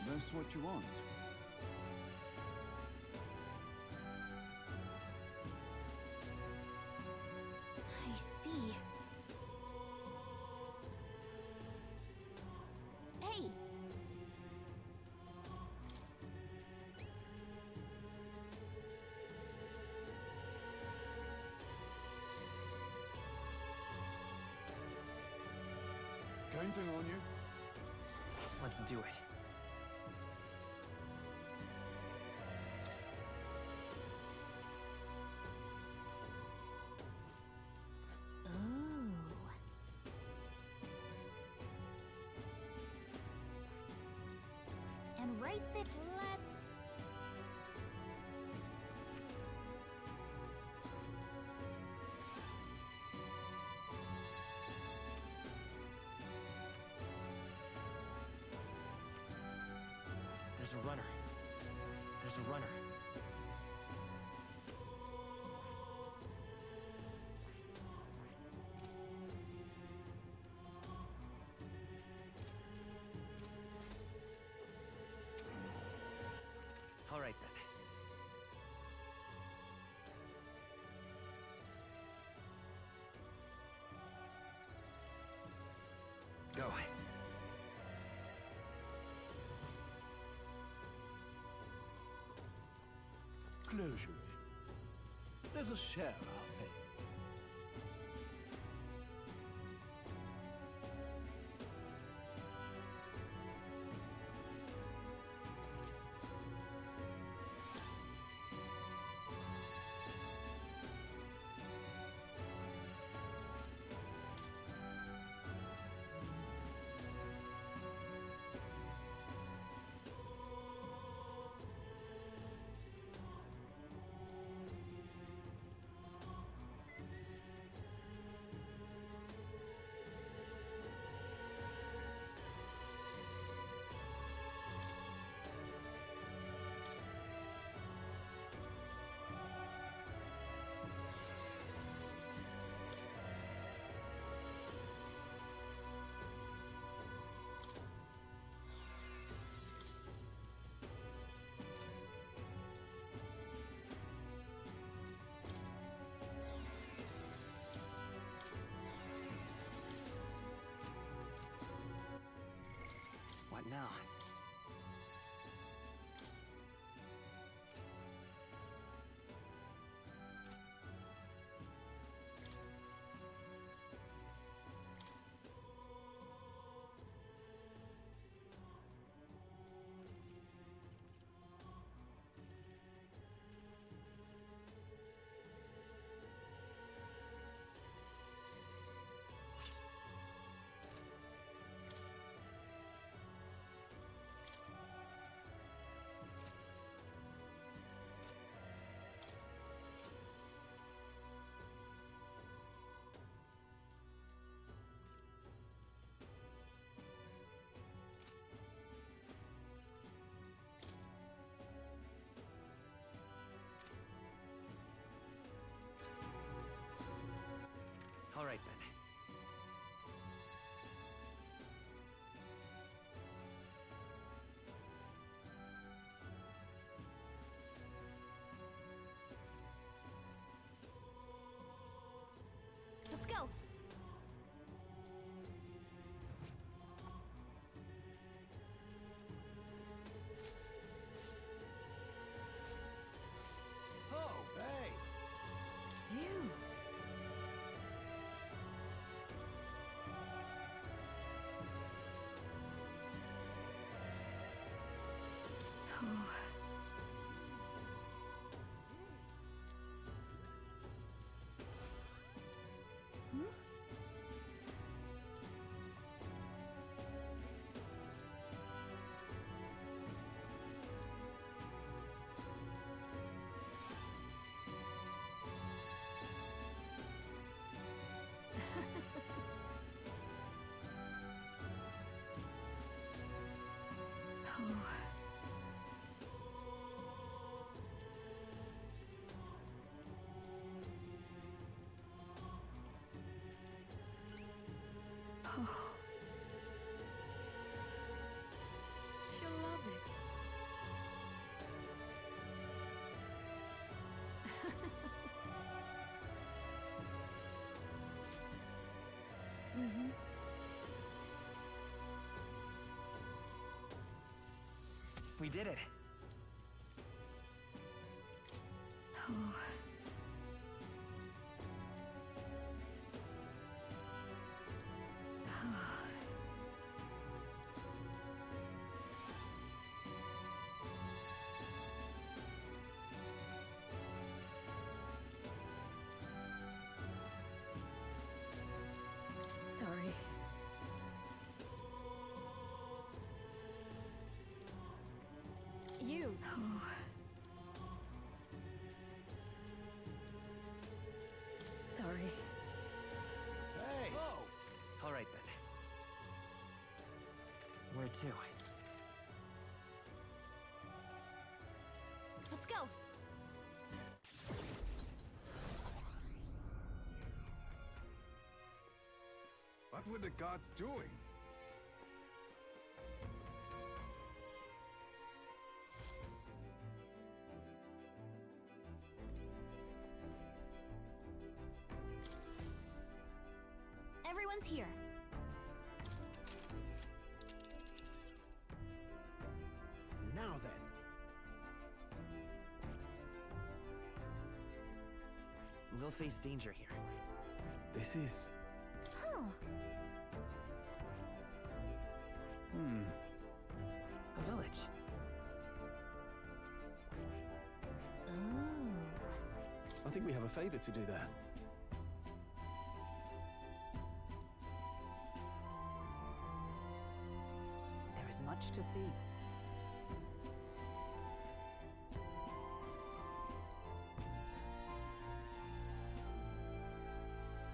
That's what you want. I see. Hey! Counting on you. Let's do it. And right this, let's... There's a runner. There's a runner. All right, then. Go. Closure. Let us share our faith. now. All right, then. Let's go. Oh, hey! You. She'll love it. Mm-hmm. We did it. Sorry. You. Sorry. Hey! Oh! All right, then. Where to? Let's go. What were the gods doing? Everyone's here. Now then. We'll face danger here. This is... Huh. A village. Ooh. I think we have a favor to do there. There is much to see.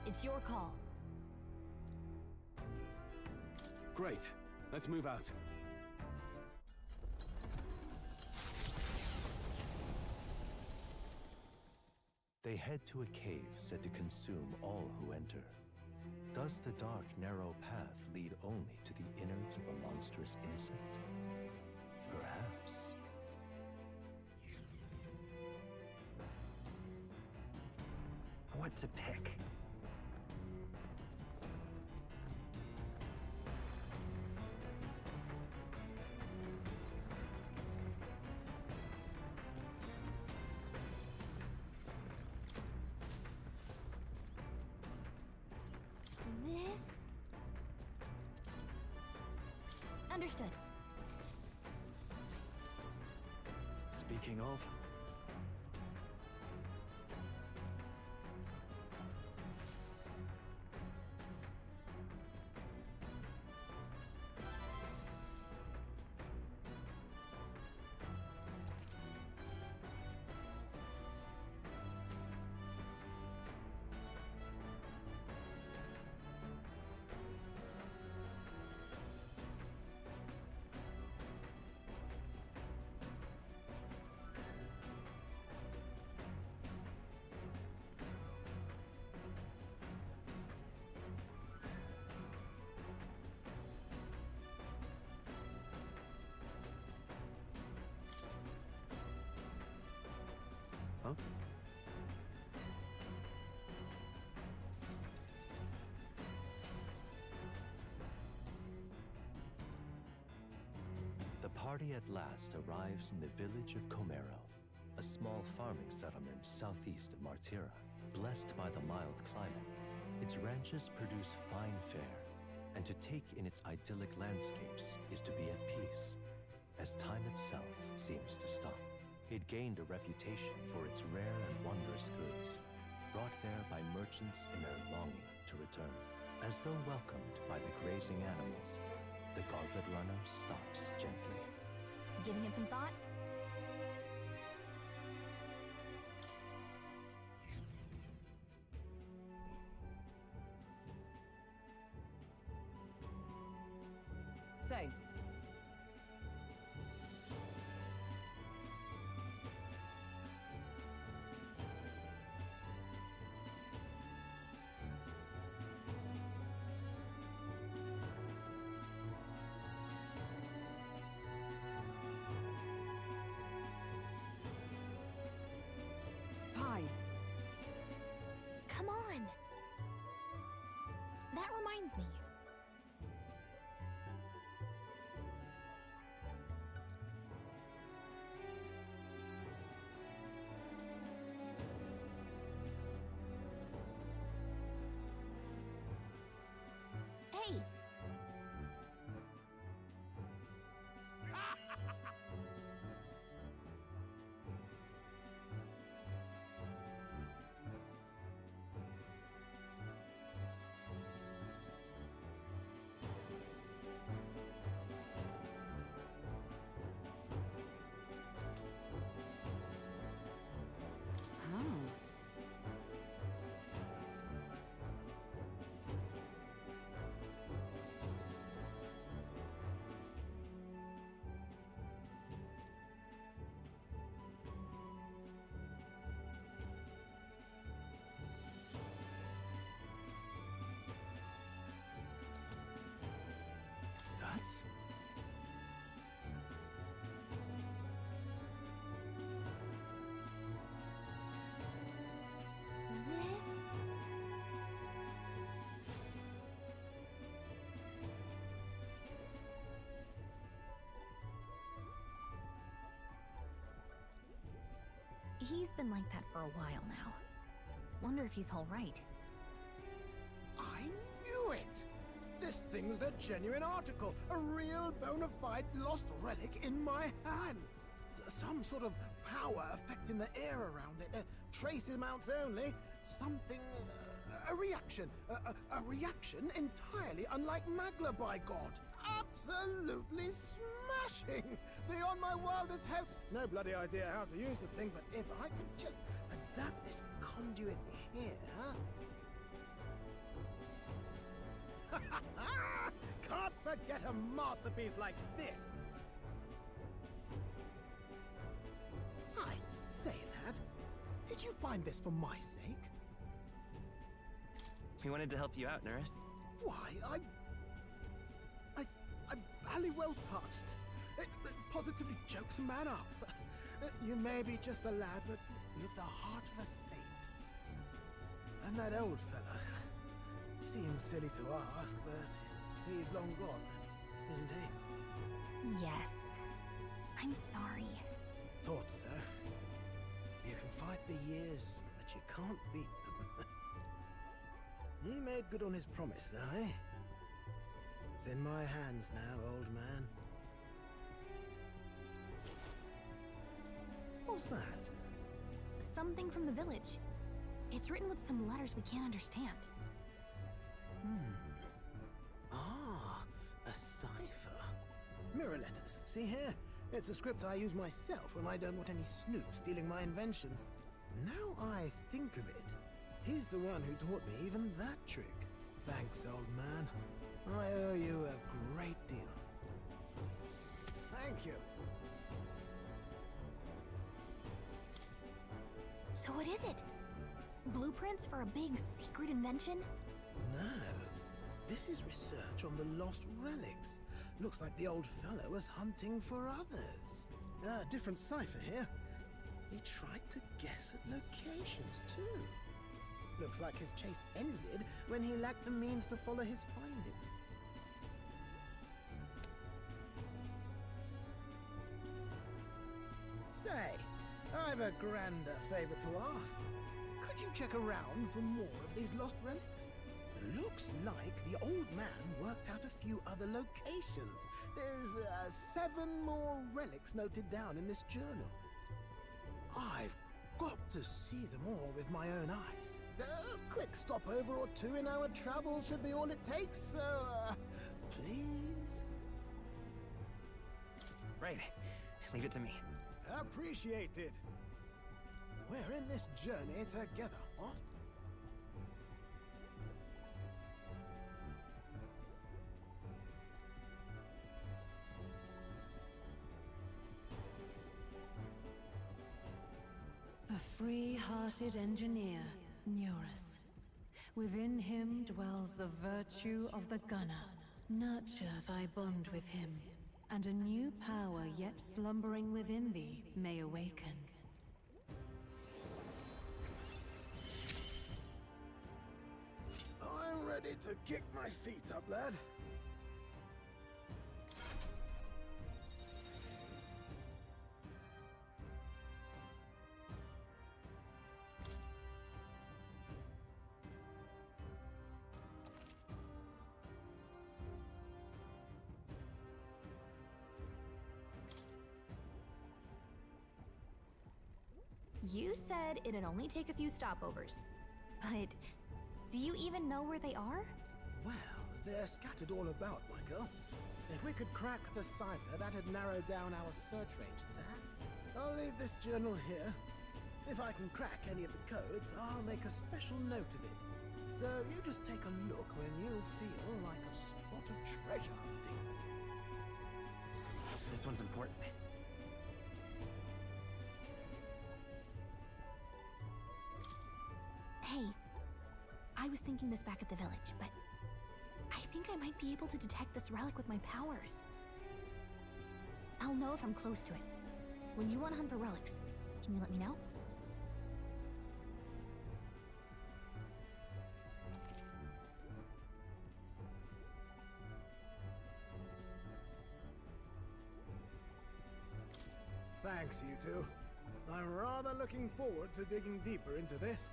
It's your call. Great. Let's move out. They head to a cave said to consume all who enter. Does the dark, narrow path lead only to the innards of a monstrous insect? Perhaps. What to pick? Understood. Speaking of... Huh? The party at last arrives in the village of Comero, a small farming settlement southeast of Martira. Blessed by the mild climate, its ranches produce fine fare, and to take in its idyllic landscapes is to be at peace, as time itself seems to stop. It gained a reputation for its rare and wondrous goods, brought there by merchants in their longing to return. As though welcomed by the grazing animals, the Gauntlet Runner stops gently. Giving it some thought? Say. Fine. Come on! That reminds me. Hey! That's... He's been like that for a while now. Wonder if he's all right. I knew it! This thing's the genuine article, a real bona fide lost relic in my hands. Some sort of power affecting the air around it. Trace amounts only. Something... a reaction. A reaction entirely unlike Magla, by God. Absolutely smashing! Beyond my wildest hopes. No bloody idea how to use the thing, but if I could just adapt this conduit here... Can't forget a masterpiece like this! I say, lad, did you find this for my sake? We wanted to help you out, Nurse. Why, I'm valley well touched. It positively jokes a man up. You may be just a lad, but with the heart of a saint. And that old fella seems silly to ask, but he's long gone, isn't he? Yes. I'm sorry. Thought so. You can fight the years, but you can't beat them. He made good on his promise, though, eh? It's in my hands now, old man. was that? Something from the village. It's written with some letters we can't understand. Ah, a cipher. Mirror letters. See here? It's a script I use myself when I don't want any snoops stealing my inventions. Now I think of it, he's the one who taught me even that trick. Thanks, old man. I owe you a great deal. Thank you. So what is it? Blueprints for a big secret invention? No. This is research on the lost relics. Looks like the old fellow was hunting for others. Different cipher here. He tried to guess at locations, too. Looks like his chase ended when he lacked the means to follow his findings. Say, I've a grander favor to ask. Could you check around for more of these lost relics? Looks like the old man worked out a few other locations. There's 7 more relics noted down in this journal. I've got to see them all with my own eyes. A quick stopover or 2 in our travels should be all it takes, so, please? Right. Leave it to me. Appreciated. We're in this journey together, what? The free-hearted engineer, Neurus. Within him dwells the virtue of the gunner. Nurture thy bond with him, and a new power yet slumbering within thee may awaken. I'm ready to kick my feet up, lad. You said it'd only take a few stopovers. But do you even know where they are? Well, they're scattered all about, my girl. If we could crack the cipher, that'd narrow down our search range a tad. I'll leave this journal here. If I can crack any of the codes, I'll make a special note of it. So you just take a look when you feel like a spot of treasure hunting. This one's important. Hey, I was thinking this back at the village, but I think I might be able to detect this relic with my powers. I'll know if I'm close to it. When you want to hunt for relics, can you let me know? Thanks, you two. I'm rather looking forward to digging deeper into this.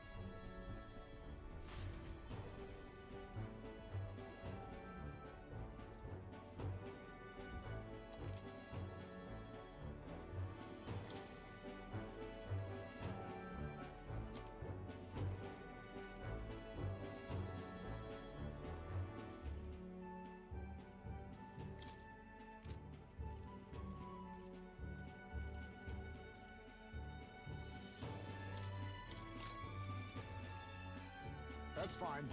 That's fine.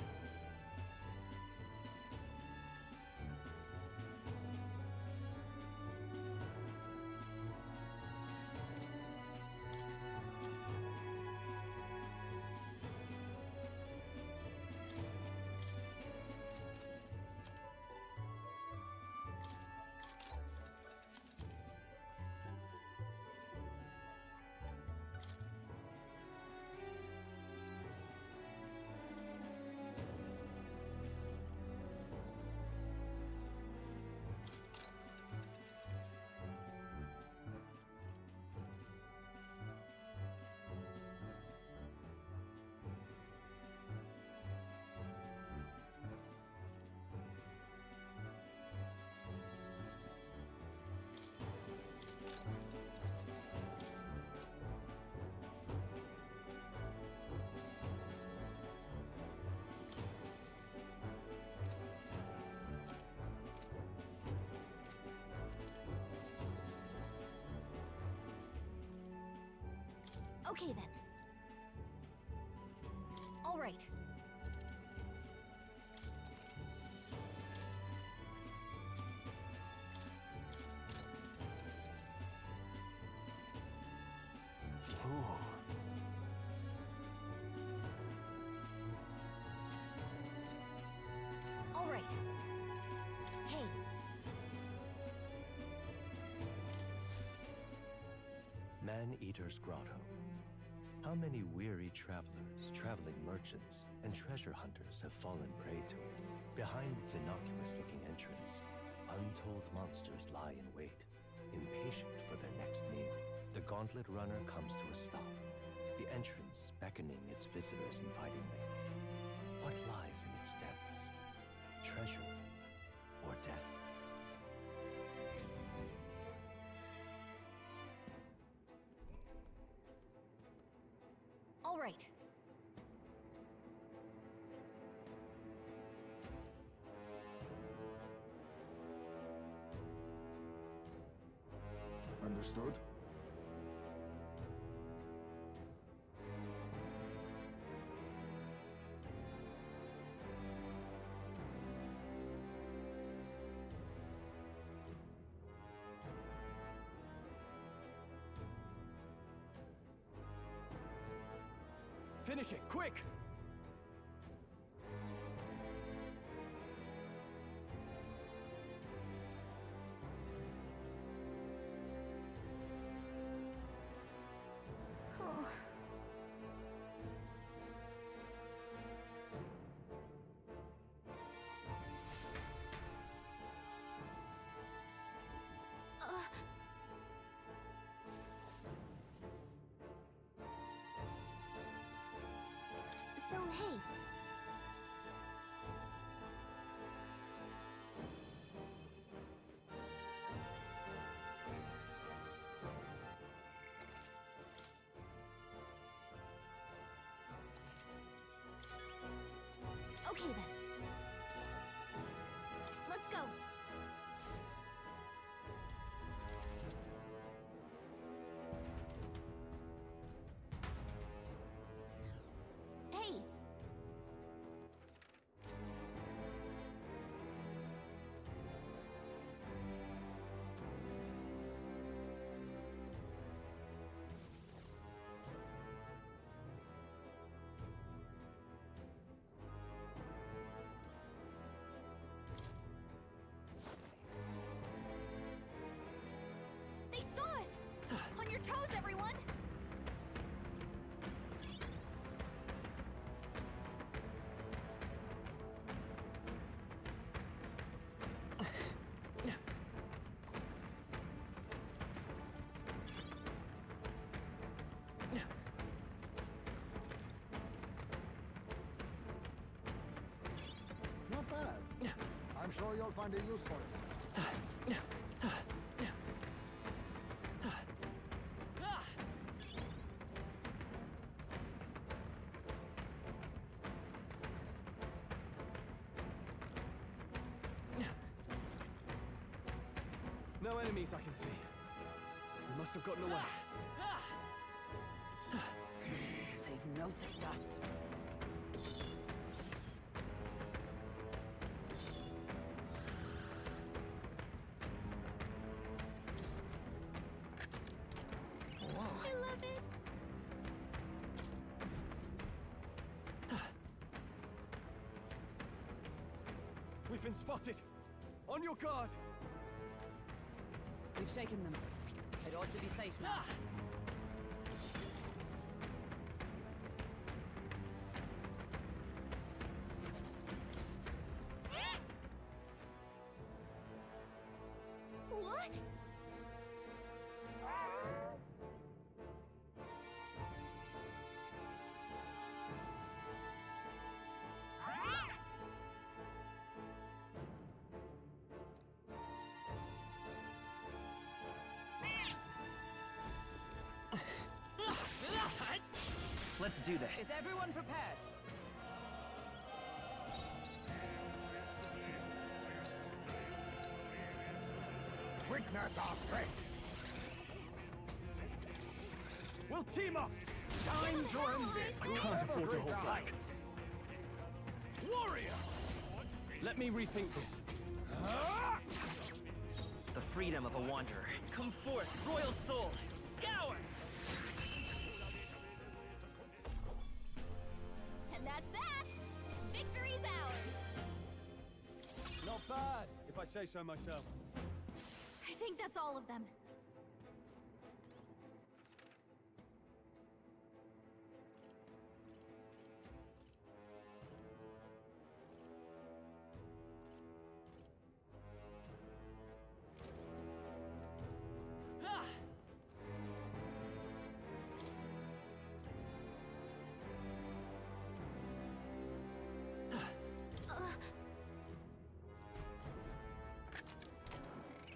Okay then. All right. All right. Hey. Man-Eater's Grotto. How many weary travelers, traveling merchants, and treasure hunters have fallen prey to it? Behind its innocuous-looking entrance, untold monsters lie in wait, impatient for their next meal. The gauntlet runner comes to a stop, the entrance beckoning its visitors invitingly. What lies in its depths? Treasure or death? All right. Understood? Finish it, quick! Oh. So, hey. Okay then. Let's go. Hey. They saw us! On your toes, everyone! Not bad. I'm sure you'll find a use for it. No enemies I can see. We must have gotten away. They've noticed us. I love it! We've been spotted! On your guard! We've shaken them. It ought to be safe now. What? Let's do this. Is everyone prepared? Witness our strength! We'll team up! Time to end this! I can't afford to hold back. Warrior! Let me rethink this. The freedom of a wanderer. Come forth, royal soul! Scour! And that's that! Victory's ours! Not bad, if I say so myself. I think that's all of them.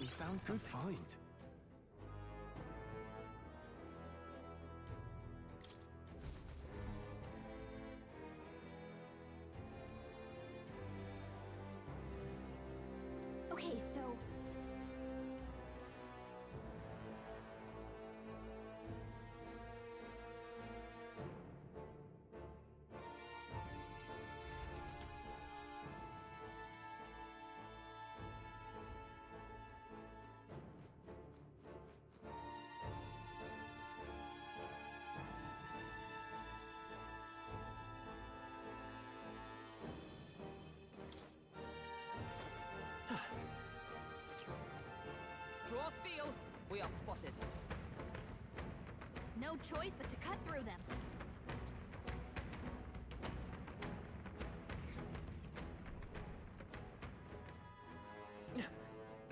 We found some find. Okay, so... Draw steel. We are spotted. No choice but to cut through them.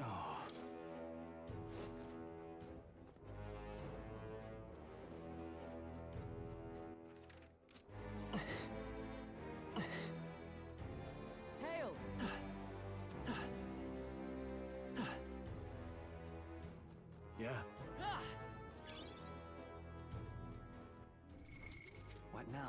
Oh. Hail! Yeah. What now?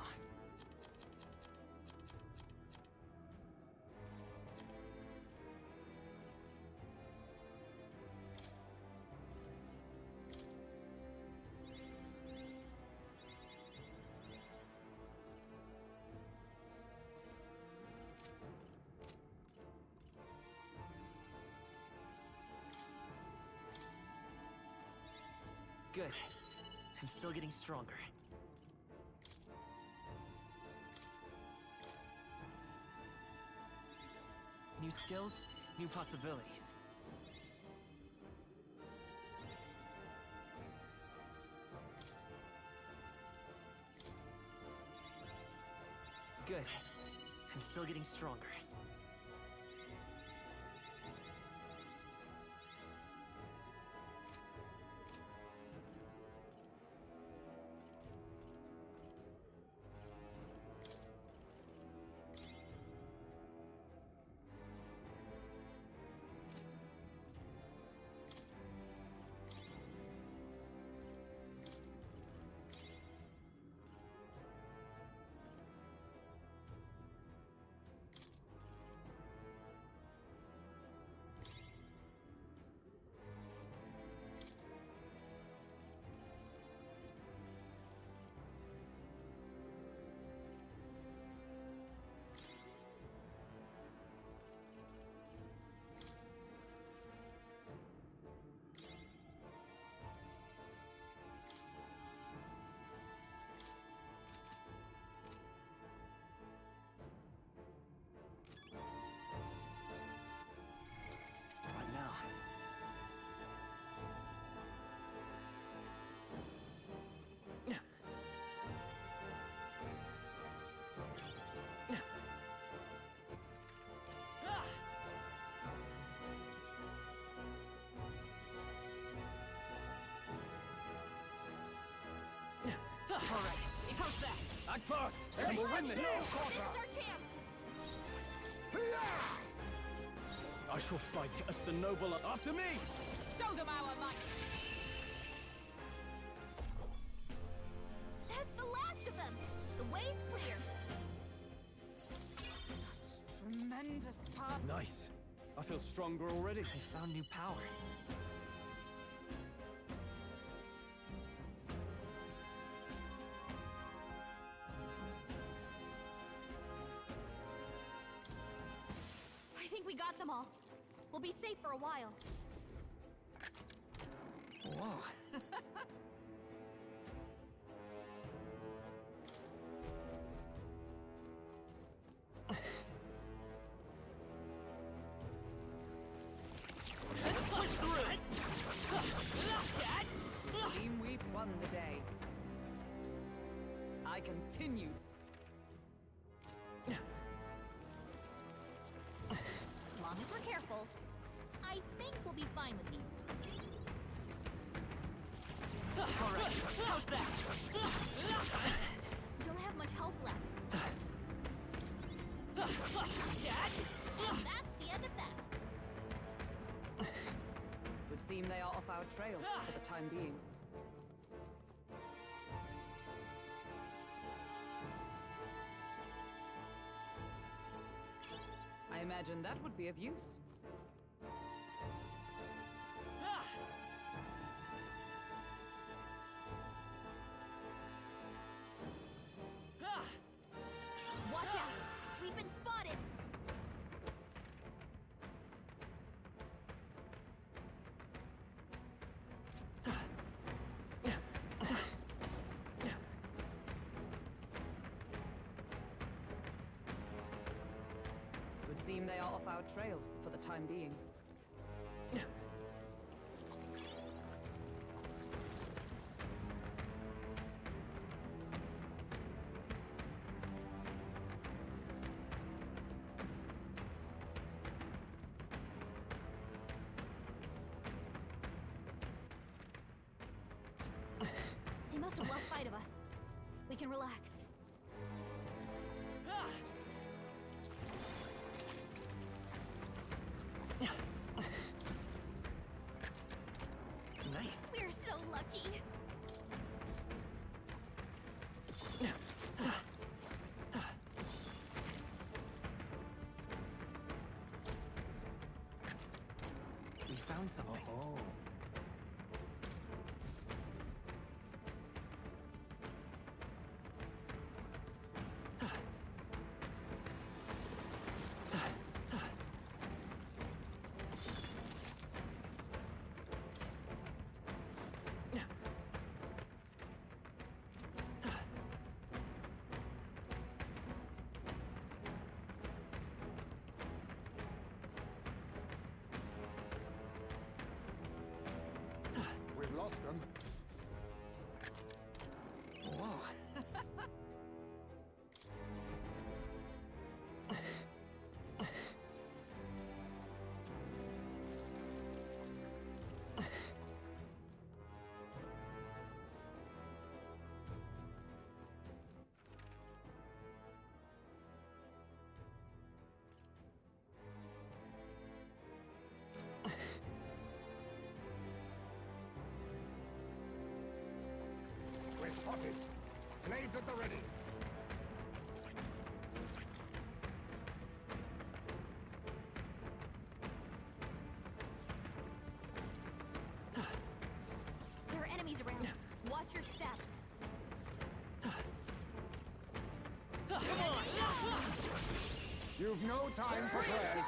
Good. I'm still getting stronger. New skills, new possibilities. Good. I'm still getting stronger. All right, how's that? Act fast! Hey, We'll win this! this is our chance! I shall fight as the noble after me! Show them our might! That's the last of them! The way's clear! Tremendous power! Nice. I feel stronger already. I found new power. think we got them all. We'll be safe for a while. Whoa. Push through! Seem we've won the day. I continue. As long as we're careful, I think we'll be fine with these. Alright, how's that? We don't have much health left. And that's the end of that. Would seem they are off our trail for the time being. I imagine that would be of use. Watch out! We've been spotted! Would seem they are off our trail for the time being. They must have lost sight of us. We can relax. Nice. We're so lucky. We found something. Oh. We've lost them. Whoa. We're spotted. Blades at the ready. There are enemies around. Watch your step. Come on! You've no time for prayers.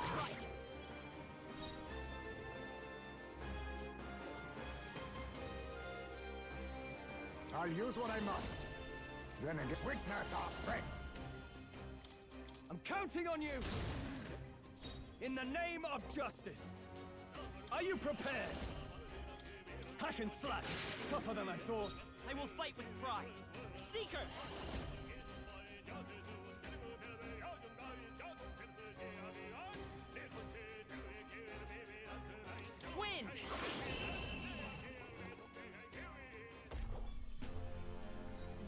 I'll use what I must. Then again, witness our strength. I'm counting on you! In the name of justice! Are you prepared? Hack and slash! Tougher than I thought. I will fight with pride. Seeker! Wind!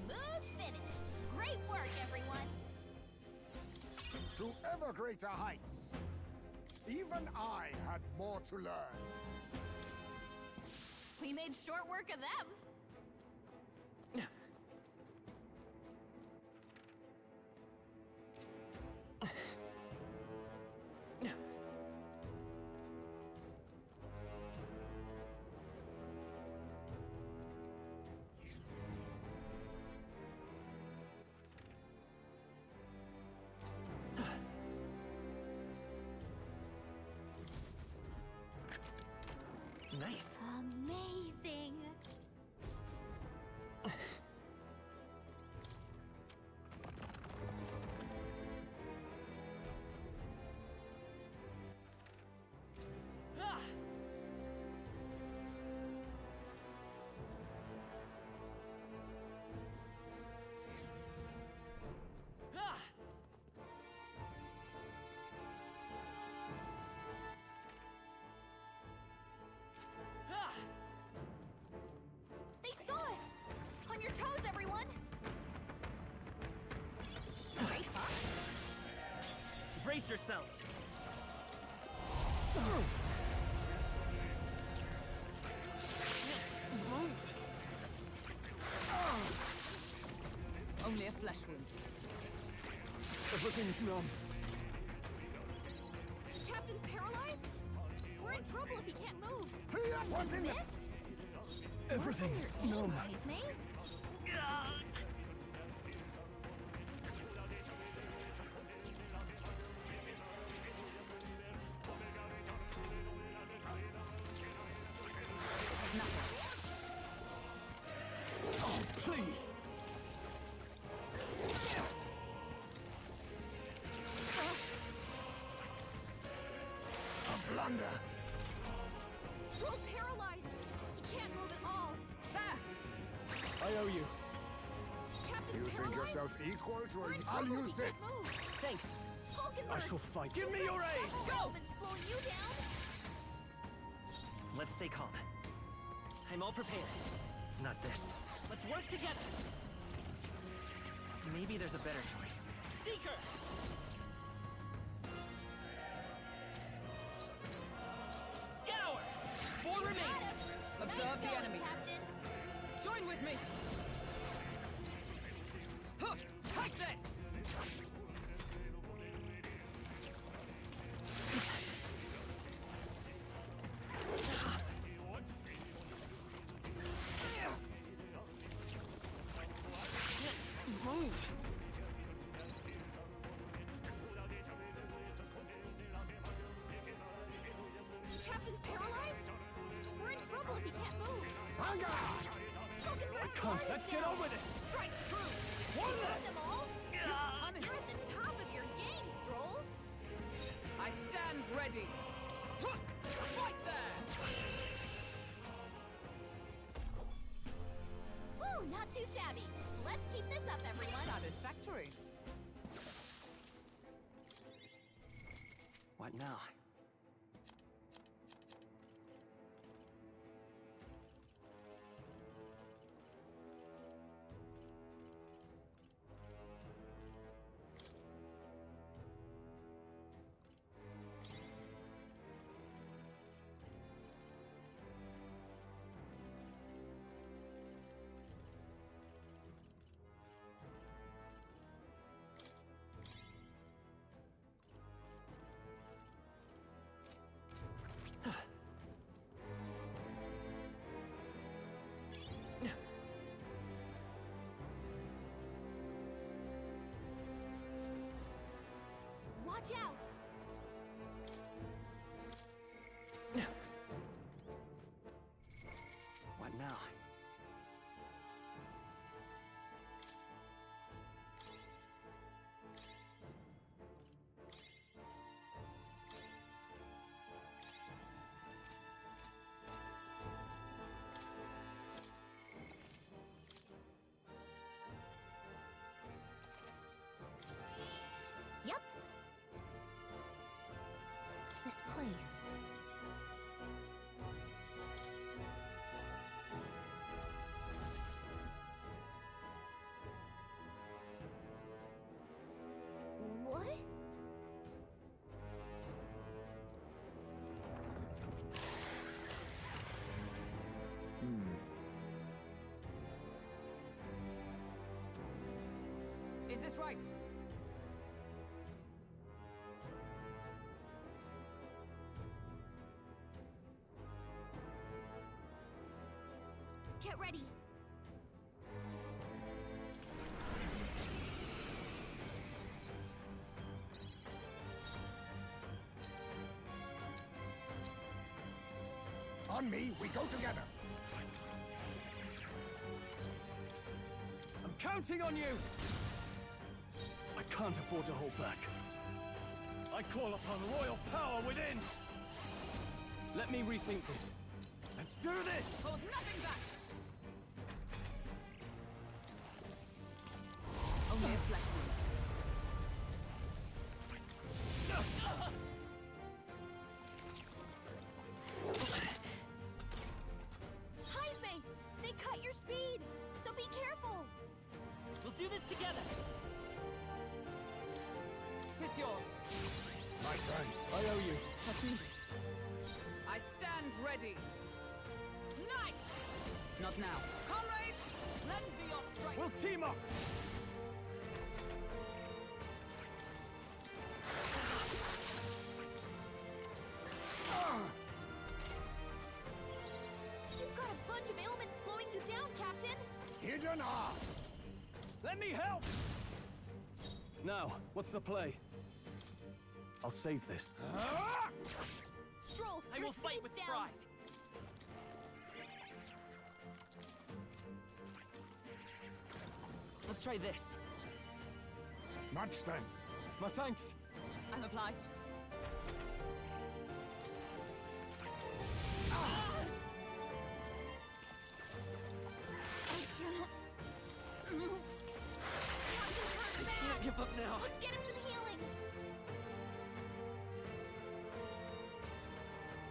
Smooth finish. Great work, everyone. To ever greater heights. Even I had more to learn. We made short work of them. nice. Amazing. Ah! Ah! Ah! They saw us! On your toes, everyone! Great, huh? Brace yourselves! Only a flesh wound. Everything's numb. Captain's paralyzed? We're in trouble if he can't move. What's in the... Missed? Everything's numb. Resume? Oh, please! A blunder. Troll's paralyzed. He can't move at all. There! I owe you. Captain's You think paralyzed? yourself equal to We're a... in I'll trouble use if he this! can't move. Thanks. I shall fight. Give me your aid! Go! Been slowing you down? Let's stay calm. I'm all prepared. Not this. Let's work together! Maybe there's a better choice. Seeker! Scour! 4 remain! Observe the Nice enemy. going, Captain. Join with me! Huh! Take this! Move! Captain's paralyzed? We're in trouble if he can't move. Hunger! Falkenberg's Come, guard let's is get down. on with it! Strike true! You got them all? Ton You're at the top of your game, Stroll. I stand ready! Huh! Fight there! Woo, not too shabby. Let's keep this up, everyone. Satisfactory. What now? Watch out! What now? Yep. This place. What? Is this right? Get ready. On me, we go together. I'm counting on you! I can't afford to hold back. I call upon royal power within! Let me rethink this. Let's do this! Hold nothing back! Only a flesh wound. Heisme! They cut your speed, so be careful! We'll do this together! Tis yours. My thanks. I owe you. Perceive it. I stand ready. Knight! Not now. Comrades, lend me your strength. We'll team up! You've got a bunch of ailments slowing you down, Captain! Hidden art! Let me help! Now, what's the play? I'll save this. Stroll, I your will fight speed's with down. pride! Let's try this. Much thanks. My thanks. I'm obliged. I cannot move. Captain's hurt bad! Can't give up now. Let's get him some healing!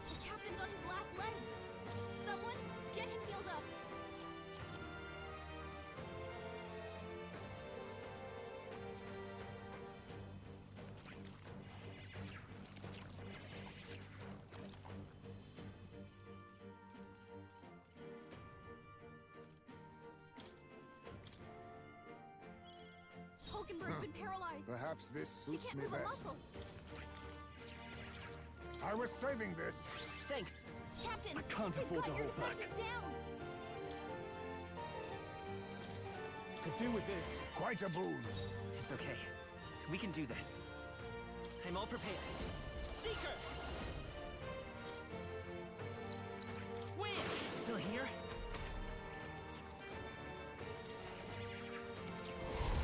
The captain's on his last legs! Someone, get him healed up! Hulkenberg's been paralyzed! Perhaps this She suits can't me move a best. muscle! I was saving this. Thanks. Captain, I can't they've afford got to your hold back. defenses down! Could do with this. Quite a boon. It's okay. We can do this. I'm all prepared. Seeker! Win! Still here?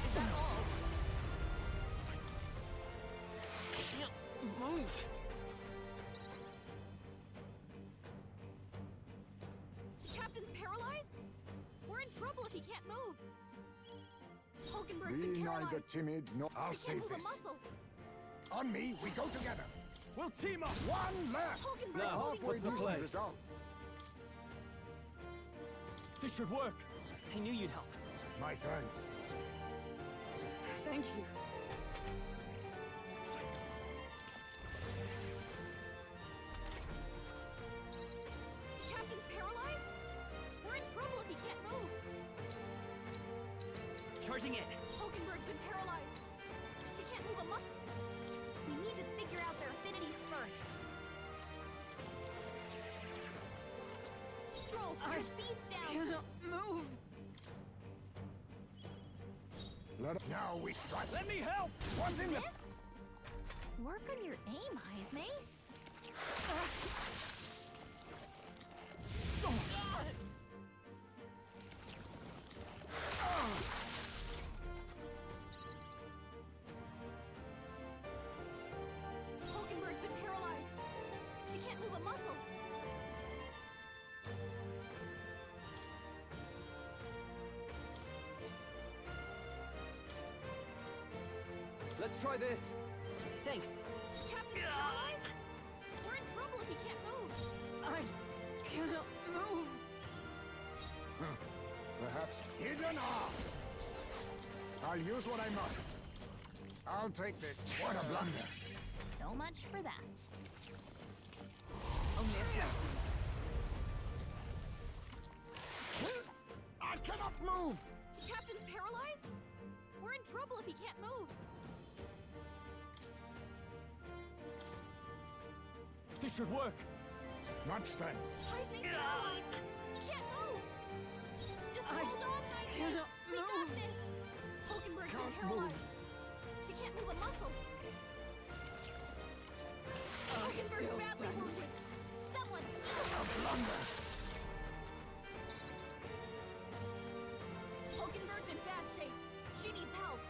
Is that all? Can't move. The captain's paralyzed? We're in trouble if he can't move! Hulkenberg's Be been paralyzed! neither timid nor... I'll He save can't move this. a muscle! On me, we go together. We'll team up! One left. Hulkenberg's Now, holding Halfway what's the decent play? result. This should work. I knew you'd help. My thanks. Thank you. The captain's paralyzed? We're in trouble if he can't move! Charging in. Hulkenberg's been paralyzed! She can't move a muscle! We need to figure out their affinities first! Stroll, your speed's down! Cannot move. Now we strike. Let me help! What's in the... Missed? Work on your aim, Heisme. Hulkenberg's been paralyzed. She can't move a muscle. Let's try this. Thanks. Captain's paralyzed? We're in trouble if he can't move. I cannot move. Perhaps hidden art. I'll use what I must. I'll take this. What a blunder. So much for that. Only a flesh wound. I cannot move. The captain's paralyzed? We're in trouble if he can't move. This should work. Much thanks. Heisme's paralyzed. He can't move. Just I hold on, Heisme. cannot We got move. this. Hulkenberg's Can't been paralyzed. move. She can't move a muscle. I Hulkenberg's still badly stand. wounded. Someone, A blunder. She needs help.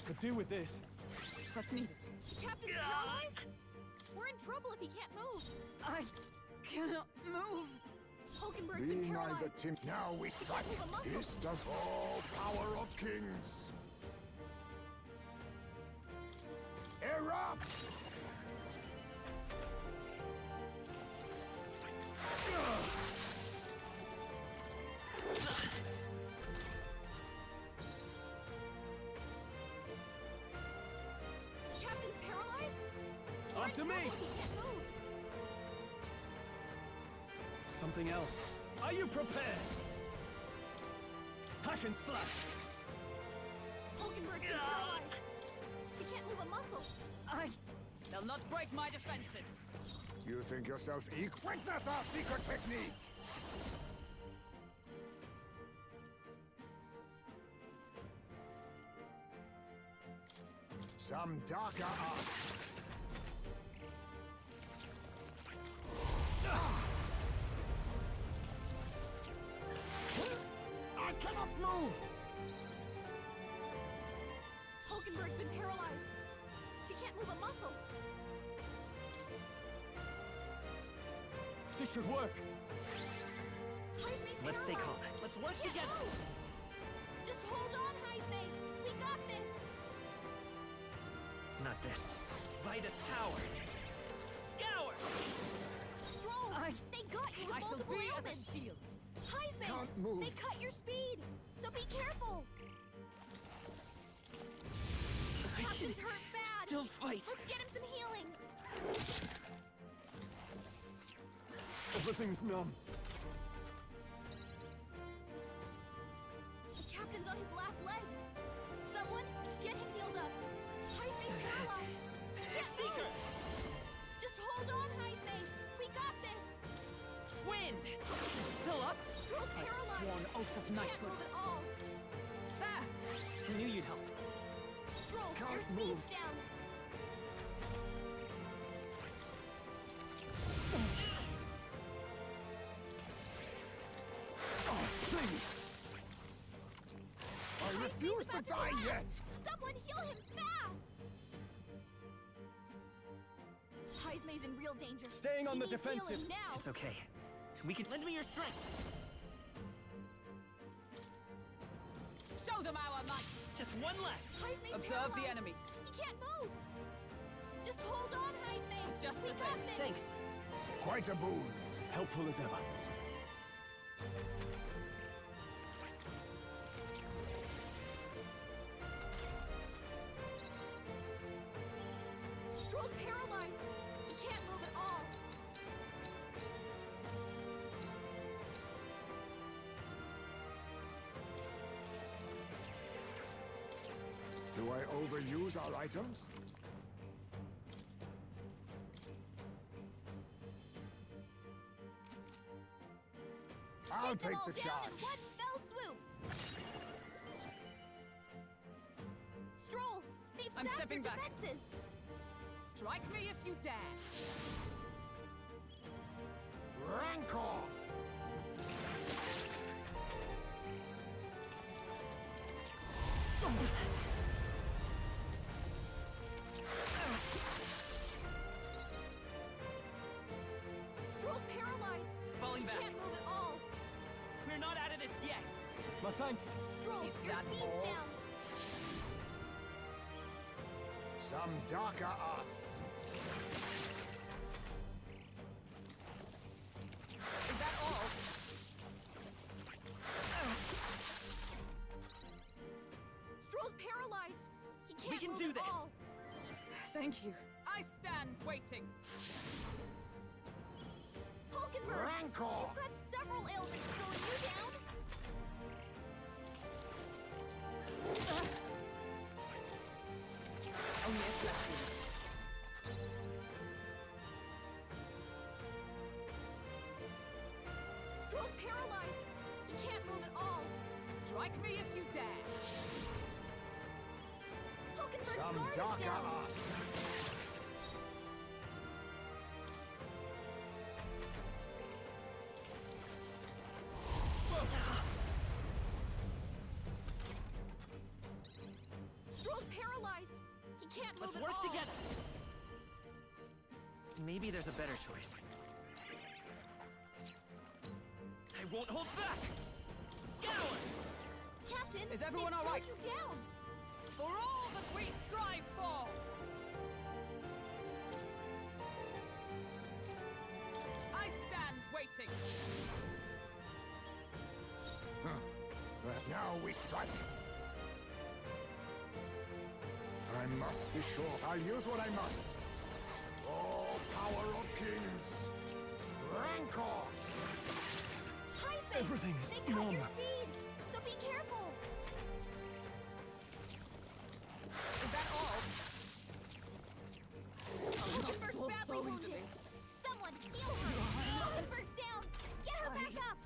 Could do with this. What's needed? The captain's paralyzed? We're in trouble if he can't move. I cannot move. Hulkenberg's Be been neither paralyzed. Tim. Now we strike. move a muscle. This does all power of kings. Erupt! Captain's paralyzed? After me! He can't move. Something else. Are you prepared? Hack and slash! Hulkenberg's been paralyzed. She can't move a muscle. They'll not break my defenses. You think yourself equal? Witness our secret technique! Some darker arts. I cannot move! Hulkenberg's been paralyzed. She can't move a muscle. This should work. Heismei's Let's stay calm. paralyzed. Let's work She can't together. move. Just hold on, Heismei. We got this. Not this. Vitus power. Scour! Stroll, they got you with I shall multiple be as a ailments. shield. Heismei, Can't move. they cut your speed. So be careful. Captain's hurt bad. Still fight. Let's get him some healing. Everything's numb. The captain's on his last legs. Someone, get him healed up. Heismei's paralyzed. She can't Seeker! move. Just hold on, Heismei. We got this. Wind! Still up? Stroll's I've paralyzed. sworn oath of Can't knighthood. move at all. There! I knew you'd help. Stroll, your Can't speed's move. down. Oh, please! I refuse to die yet! Someone heal him fast! Heismei's in real danger. Staying on He the needs healing defensive. now. It's okay. We can lend me your strength. Show them our might. Just one left. Heismei's Observe the paralyzed. enemy. He can't move. Just hold on, Heismei. Just we the got same. this. Thanks. Quite a boon. Helpful as ever. Stroll's paralyzed. He can't move at all. Do I overuse our items? I'll them take all the down charge. in one fell swoop. Stroll, they've I'm sapped stepping your back. defenses. Strike me if you dare. Rancor! Stroll's paralyzed. Falling He back. can't move at all. We're not out of this yet. My thanks. Stroll, Is your that speed's all? down. Some darker arts. Is that all? Stroll's paralyzed. He can't can move do at this. all. Thank you. I stand waiting. Hulkenberg, Rancor! you've got several ailments slowing you down. Only a flesh wound. Stroll's paralyzed. He can't move at all. Strike me if you dare. Hulkenberg's Some guard is darker down. arts. can't move Let's at work all. together. Maybe there's a better choice. I won't hold back! Scour! Captain, Is everyone they've all right? slowed you down. For all that we strive for! I stand waiting. Now we strike. I must be sure. I'll use what I must. Oh, power of kings! Rancor! Heisman, Everything's they cut your normal. speed, so be careful. Is that all? Hulkenberg's fall badly so wounded. easily. Someone heal her. Hulkenberg's down. Get her back up.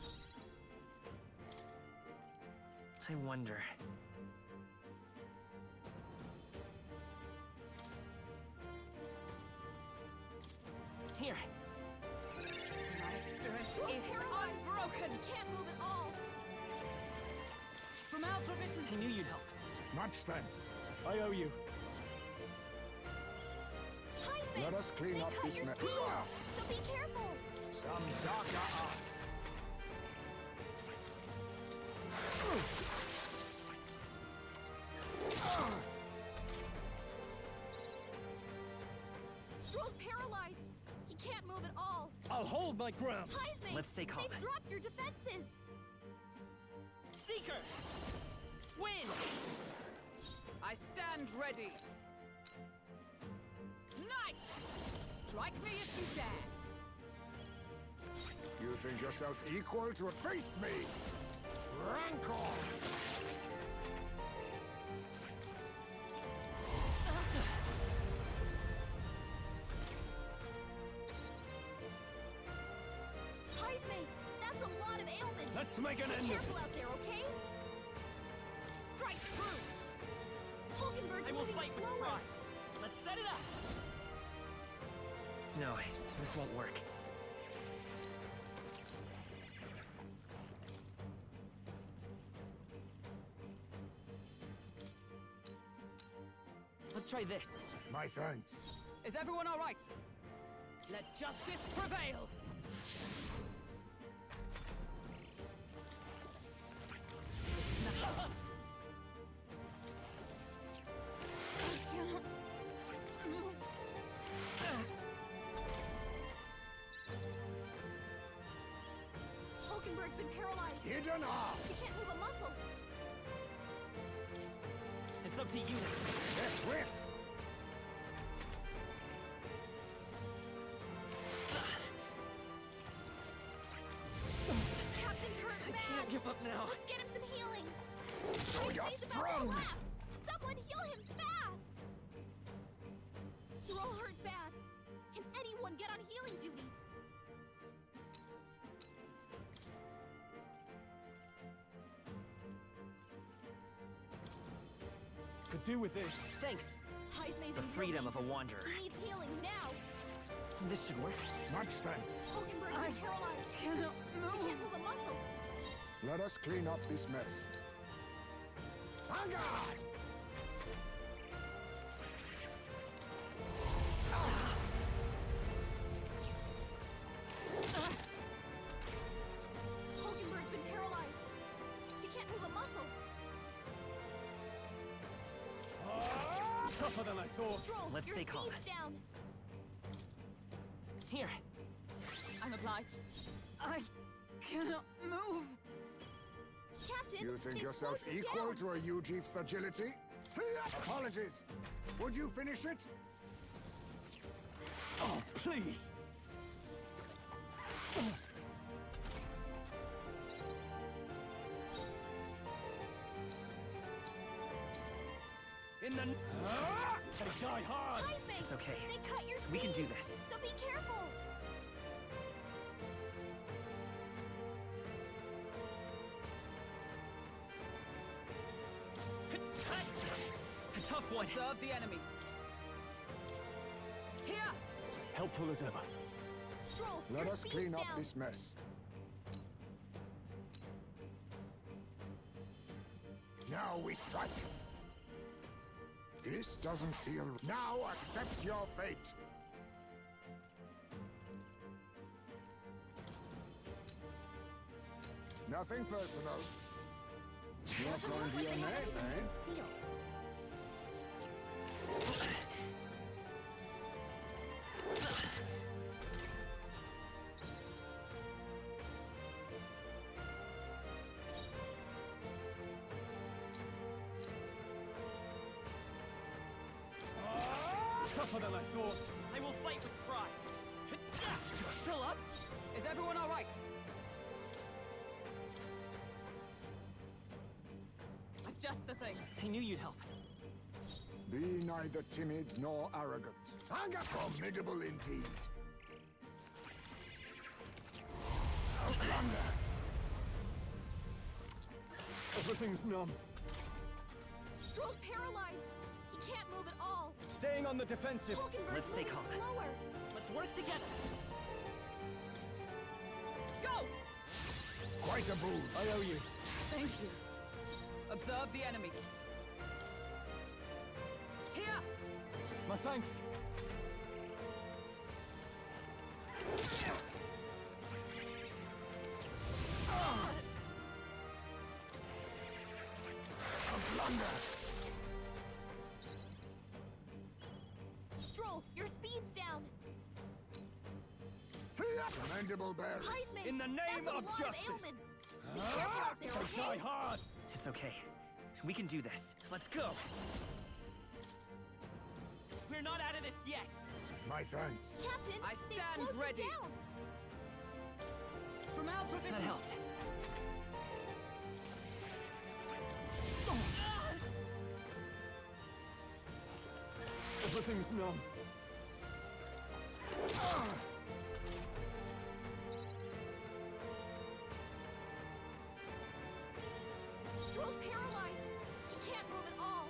I wonder. Here. My spirit is paralyzed. unbroken. You can't move at all. From our provision. I knew you'd help. Much thanks. I owe you. Heisman, Let us clean they up cut this your mess. speed, so be careful. Some darker arts. Stroll's paralyzed. He can't move at all. I'll hold my ground. Heisman, Let's stay calm. they've dropped your defenses. Seeker! Win! I stand ready. Knight! Strike me if you dare. You think yourself equal to face me? Rancor! Heisman, that's a lot of ailments. Let's make an Be end of careful it. out there, okay? Strike true! Hulkenberg's I will moving fight with slower. pride. Let's set it up! No, this won't work. Let's try this. My thanks. Is everyone all right? Let justice prevail! I cannot move. Hulkenberg's been paralyzed. Hidden arm! He can't move a muscle. It's up to you now. They're swift! Captain's hurt I bad. can't give up now. Let's get him some healing. So you're He's about to strong! collapse. Someone heal him fast. You're all hurt bad. Can anyone get on healing duty? Could do with this. Thanks. Heisman's The in freedom real of a danger. wanderer. He needs healing now. This should work. Much thanks. Hulkenberg's been paralyzed. Cannot She move. can't move a muscle. Let us clean up this mess. En garde! Hulkenberg's been paralyzed. She can't move a muscle. Tougher than I thought. Stroll, Let's your stay calm. speed's down. Here. I'm obliged. I cannot move. Captain, You think they've yourself slowed you equal down. to a Ujief's agility? Apologies. Would you finish it? Oh, please. In the... They die hard. Heisman, It's okay. they cut your speed. We can do this. So be careful. A tough one. Serve the enemy. Here! Helpful as ever. Stroll, Let your us speed's clean up down. this mess. Now we strike. This doesn't feel... Now accept your fate! Nothing personal. You're calling to your name, eh? Steal. Tougher than I thought. I will fight with pride. Still up? Is everyone all right? Just the thing. I knew you'd help. Be neither timid nor arrogant. And formidable indeed. Outlander! Everything's numb. Stroll's paralyzed. He can't move at all. Staying on the defensive. Let's stay calm. Slower. Let's work together. Go! Quite a boost. I owe you. Thank you. Observe the enemy. Here! My thanks. Outlander! Stroll, your speed's down. Commendable bearing. Heisman, In the name that's a of lot justice. ailments. Be careful out there, So die okay? hard. It's okay. We can do this. Let's go. We're not out of this yet. My thanks. Captain, I they stand slowed you ready. down. From our That provisions. helped. Everything's numb. Stroll's paralyzed. He can't move at all.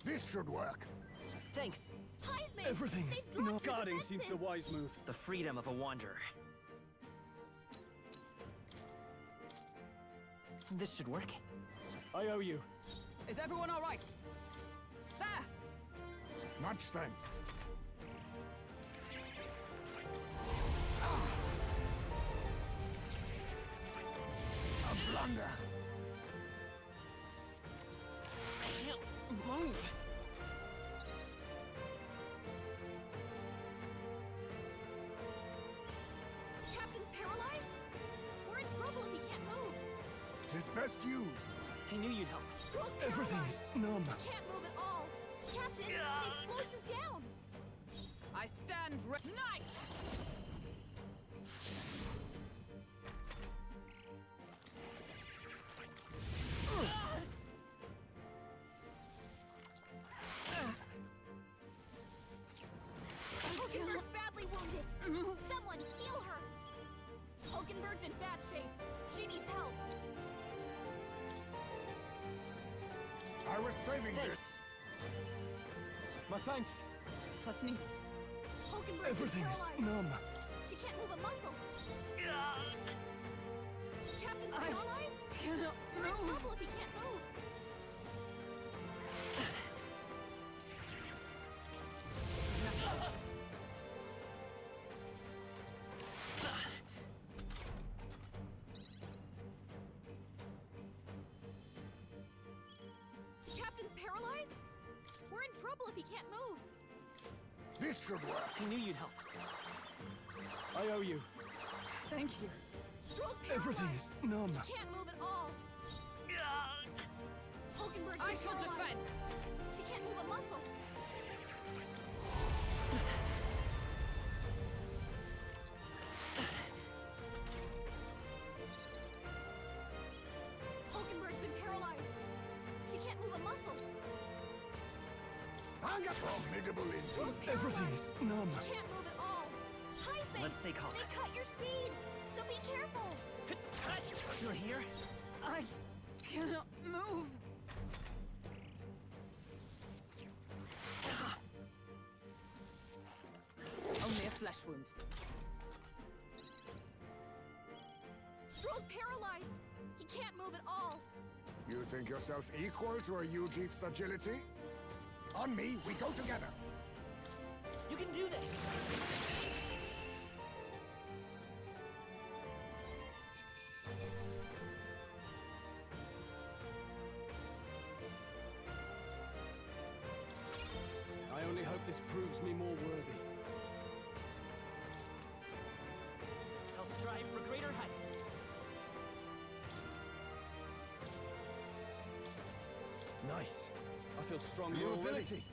This should work. Thanks. Heisman, Everything's they've dropped not. your Guarding seems the defenses. wise move. The freedom of a wanderer. This should work. I owe you. Is everyone all right? There! Much thanks. A blunder. Move! Captain's paralyzed? We're in trouble if he can't move. 'Tis best used. I knew you'd help. Stroll's Everything's paralyzed. numb. He can't move at all. Captain, they've slowed you down. I stand ready. Knight! Hulkenberg's badly wounded. Someone heal her. Hulkenberg's in bad shape. She needs help. I was saving this. My thanks. Was nicht. Hulkenberg's Everything's paralyzed. numb. She can't move a muscle. Captain's I paralyzed? cannot We're in move. trouble if he can't move. Captain's paralyzed? We're in trouble if he can't move. This should work. I knew you'd help. I owe you. Thank you. Stroll's paralyzed. Everything's numb. Can't move at all. Hulkenberg's I been shall paralyzed. defend. She can't move a muscle. Hulkenberg's been paralyzed. She can't move a muscle. And a formidable Stroll's indeed. paralyzed. Everything's numb. Can't move at all. Heisman, Let's stay calm. they cut your speed, so be careful. Still here? I cannot move. Only a flesh wound. Stroll's paralyzed. He can't move at all. You think yourself equal to a Ujeef's agility? On me, we go together. You can do this! I only hope this proves me more worthy. I'll strive for greater heights. Nice. I feel stronger New already. ability.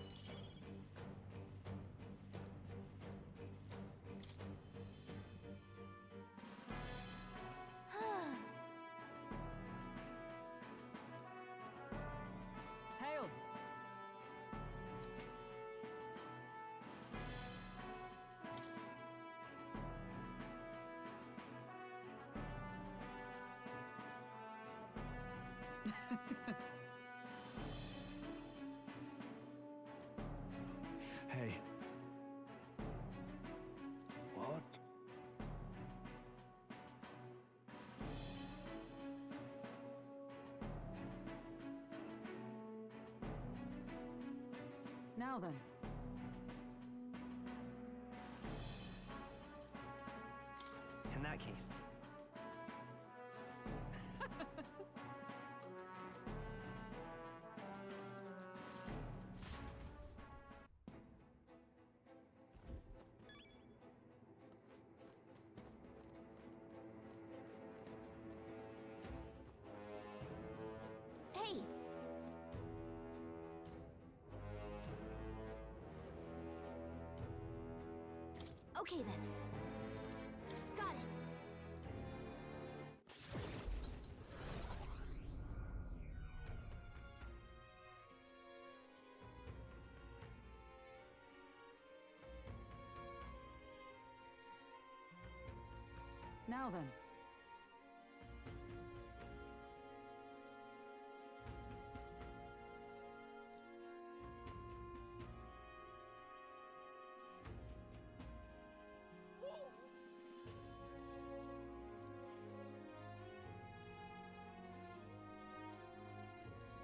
Hail! Hey. What? Now then. In that case, Hey! Okay then. Got it. Now then.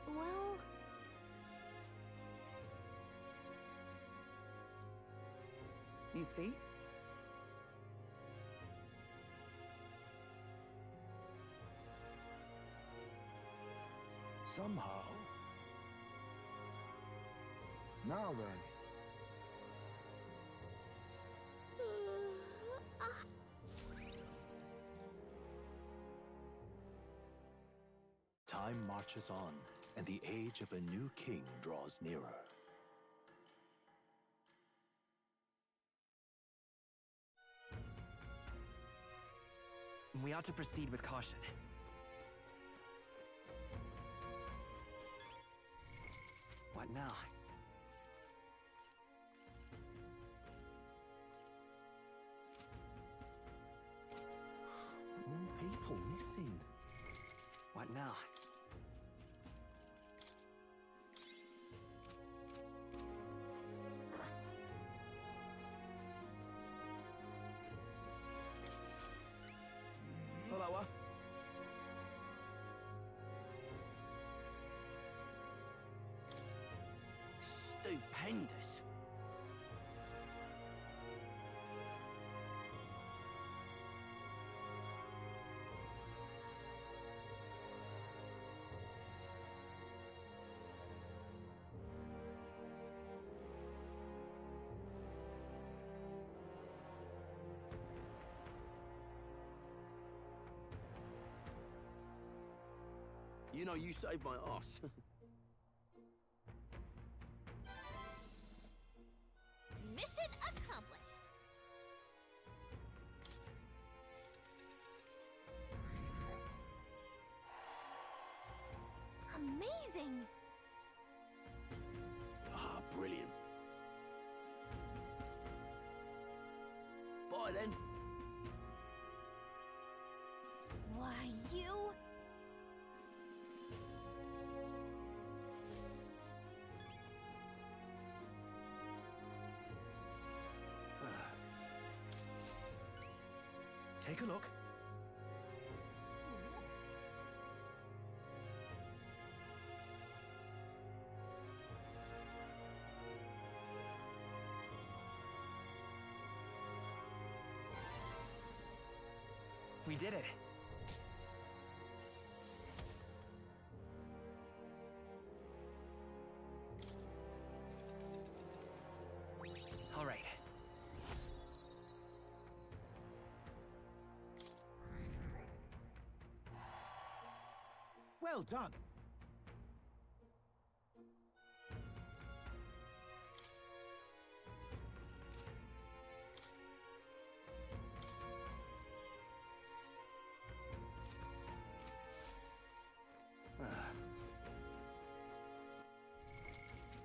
Well... You see? Somehow. Now then. Time marches on, and the age of a new king draws nearer. we ought to proceed with caution. What now? More people missing. What now? Lower. Stupendous. You know, you saved my ass. Mission accomplished. Amazing. Ah, brilliant. Bye then. Why, you... Take a look. We did it. All right. Well done.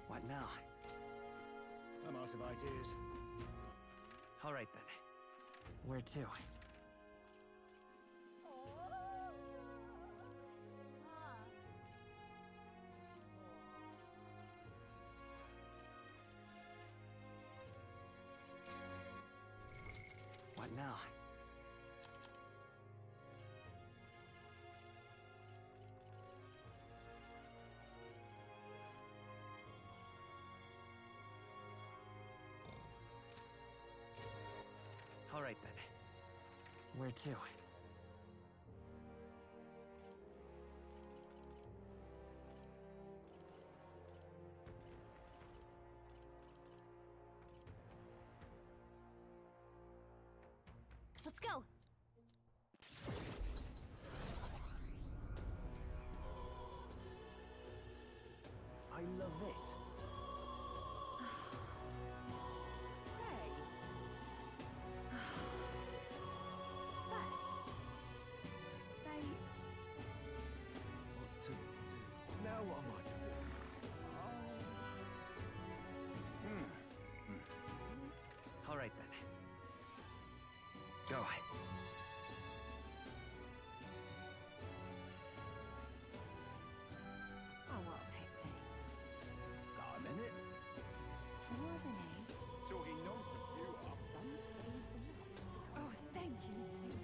What now? I'm out of ideas. All right then. Where to? What now? All right then. Where to? Let's go. I love it. Now what am I to do? All right then. Go. Oh, what a pity. Got a minute? Ordinary. Talking nonsense, you are. Some pleased enough. Oh, thank you, dear.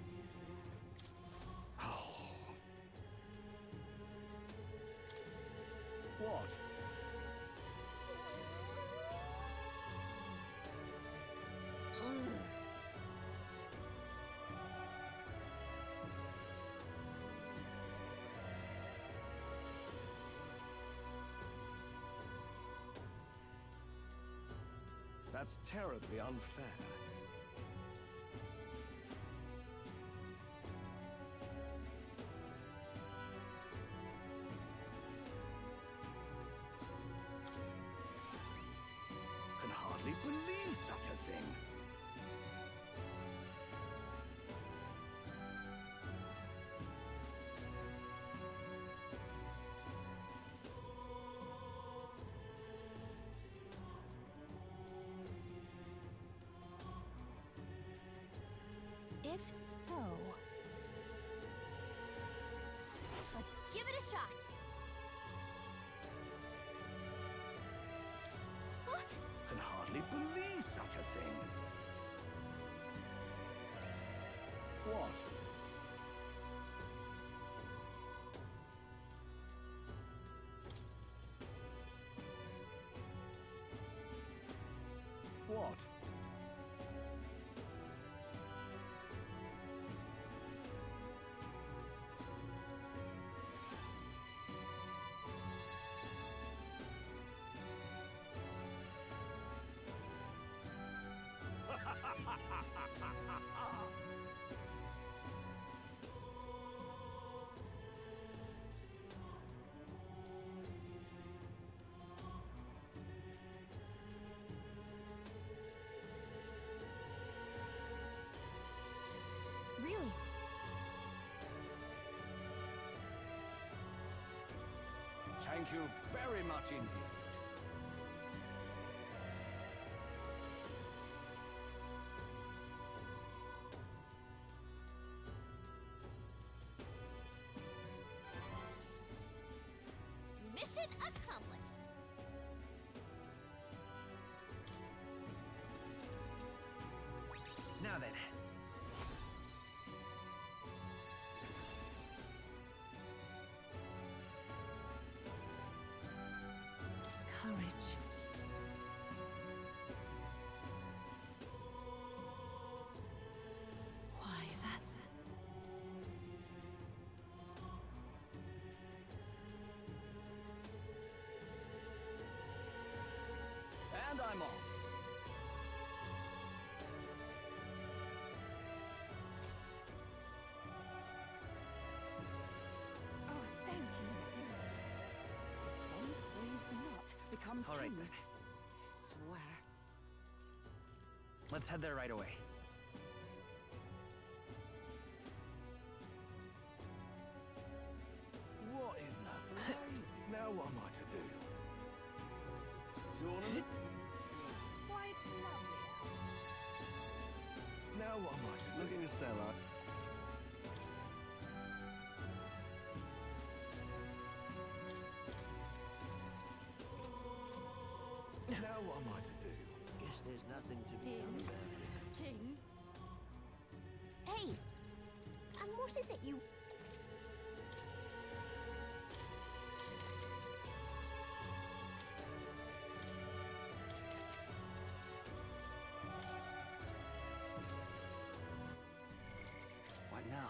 What? That's terribly unfair. Can hardly believe such a thing. If so, let's give it a shot. Can hardly believe such a thing. What? What? Really? Thank you very much indeed. Mission accomplished. Now then. Courage. Why, I'm off. Oh, thank you, my dear. Some praised not becomes All right, king. then. I swear. Let's head there right away. What in the blazes? Now what am I to do? Tournament? Why, it's lovely out. Now what am I to do? Looking to sell out. Now what am I to do? Guess there's nothing to be done about it. King? Hey! And what is it you... What now?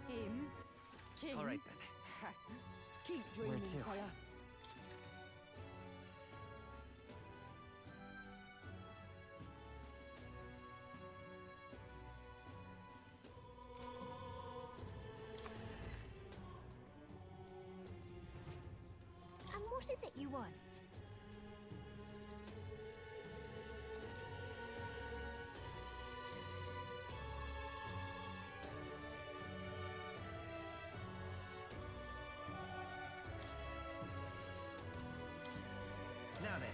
Him? King? All right, then. Keep dreaming, to? fella. And what is it you want? Now then.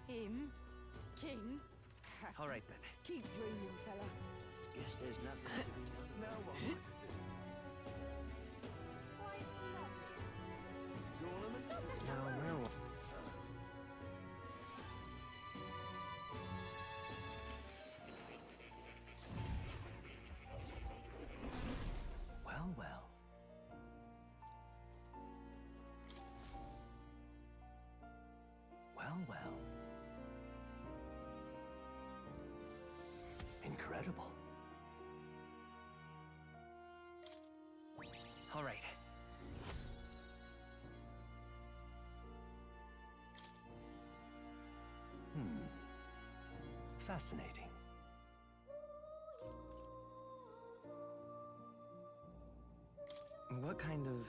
Him? King? All right, then. Keep dreaming, fella. Guess there's nothing to be done. Now what am I to do? Why, it's lovely out. Tournament? Now, where was... Well, well. Well, well. Incredible. All right. Fascinating. What kind of...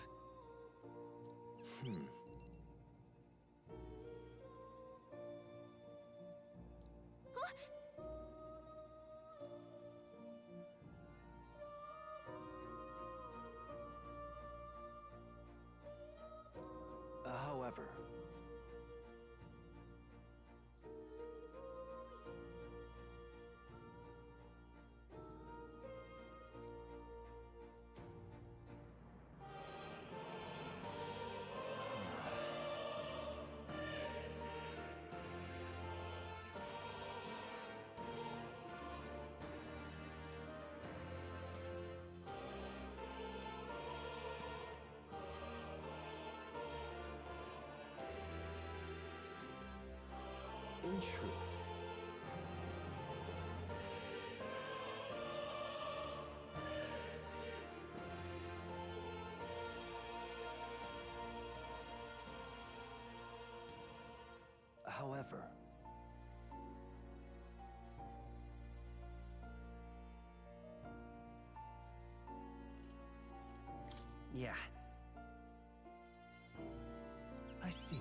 in truth. However, Yeah. I see.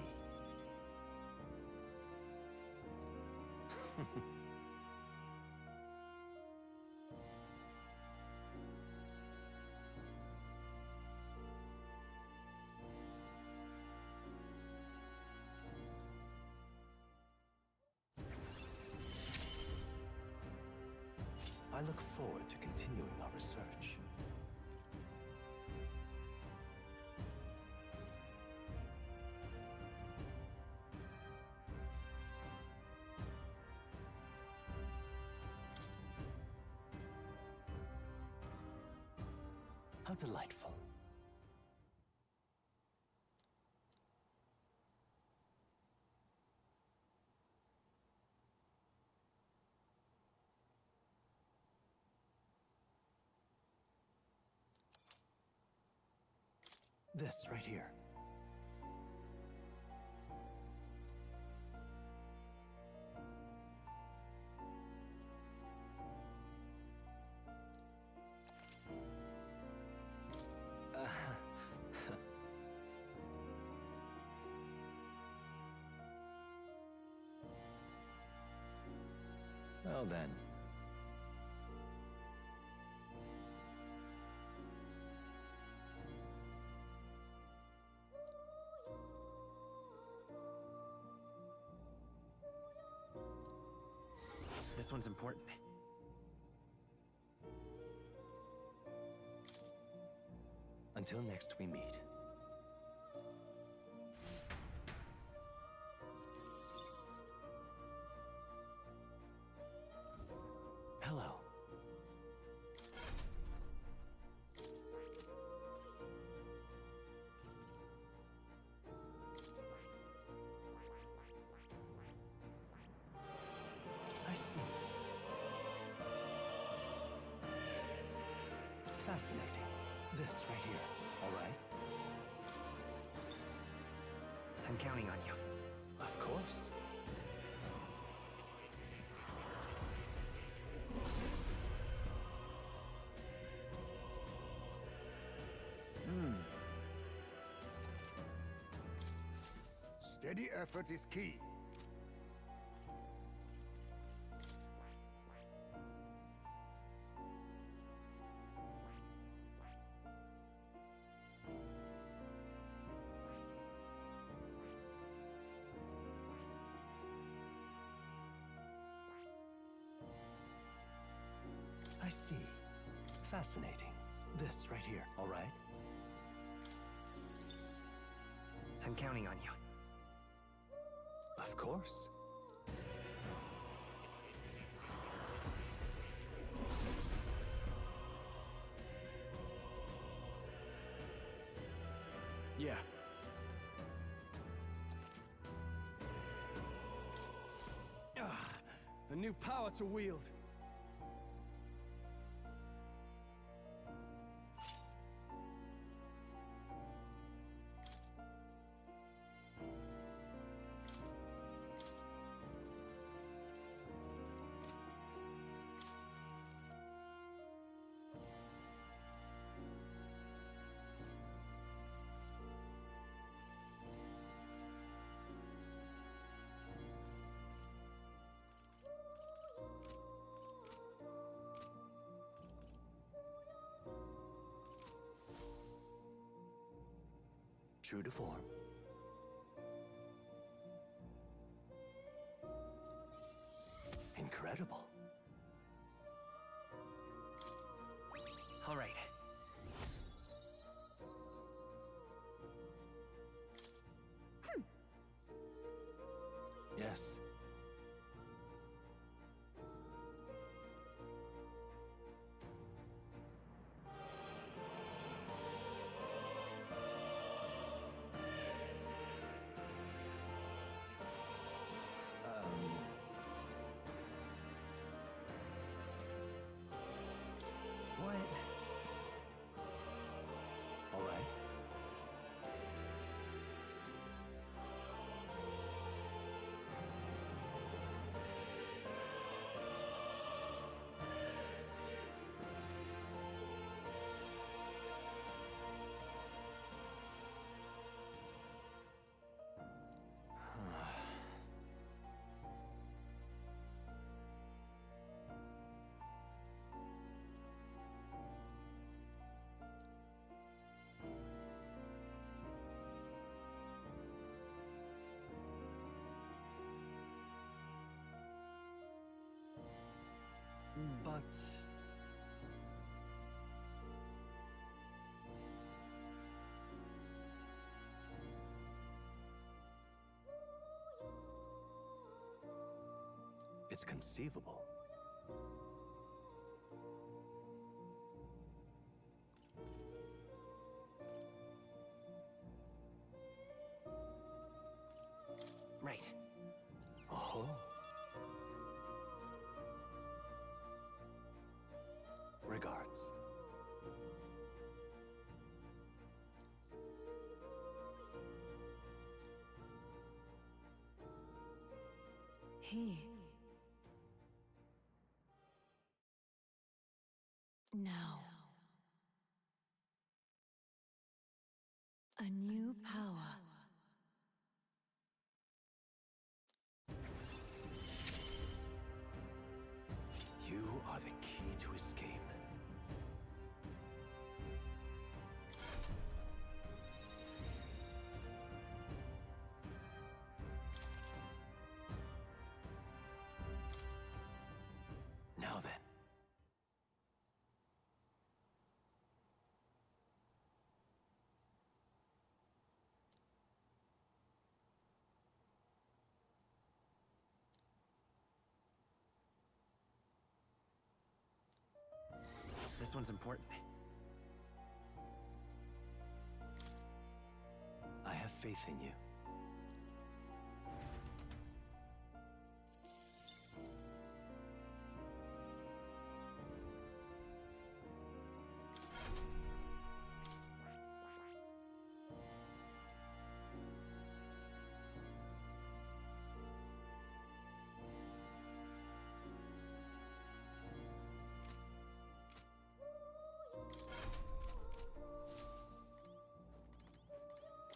I look forward to continuing our research. How delightful. This right here. Well then. This one's important. Until next we meet. Hello. I see. Fascinating. This right here, all right? I'm counting on you. Of course. Steady effort is key. I see. Fascinating. This right here, all right? I'm counting on you. Of course. Yeah. A new power to wield. True to form. Incredible. All right. Yes. But... it's conceivable. Right. Oh. Regards. He. Now. A new power. You are the key to escape. Now then. This one's important. I have faith in you.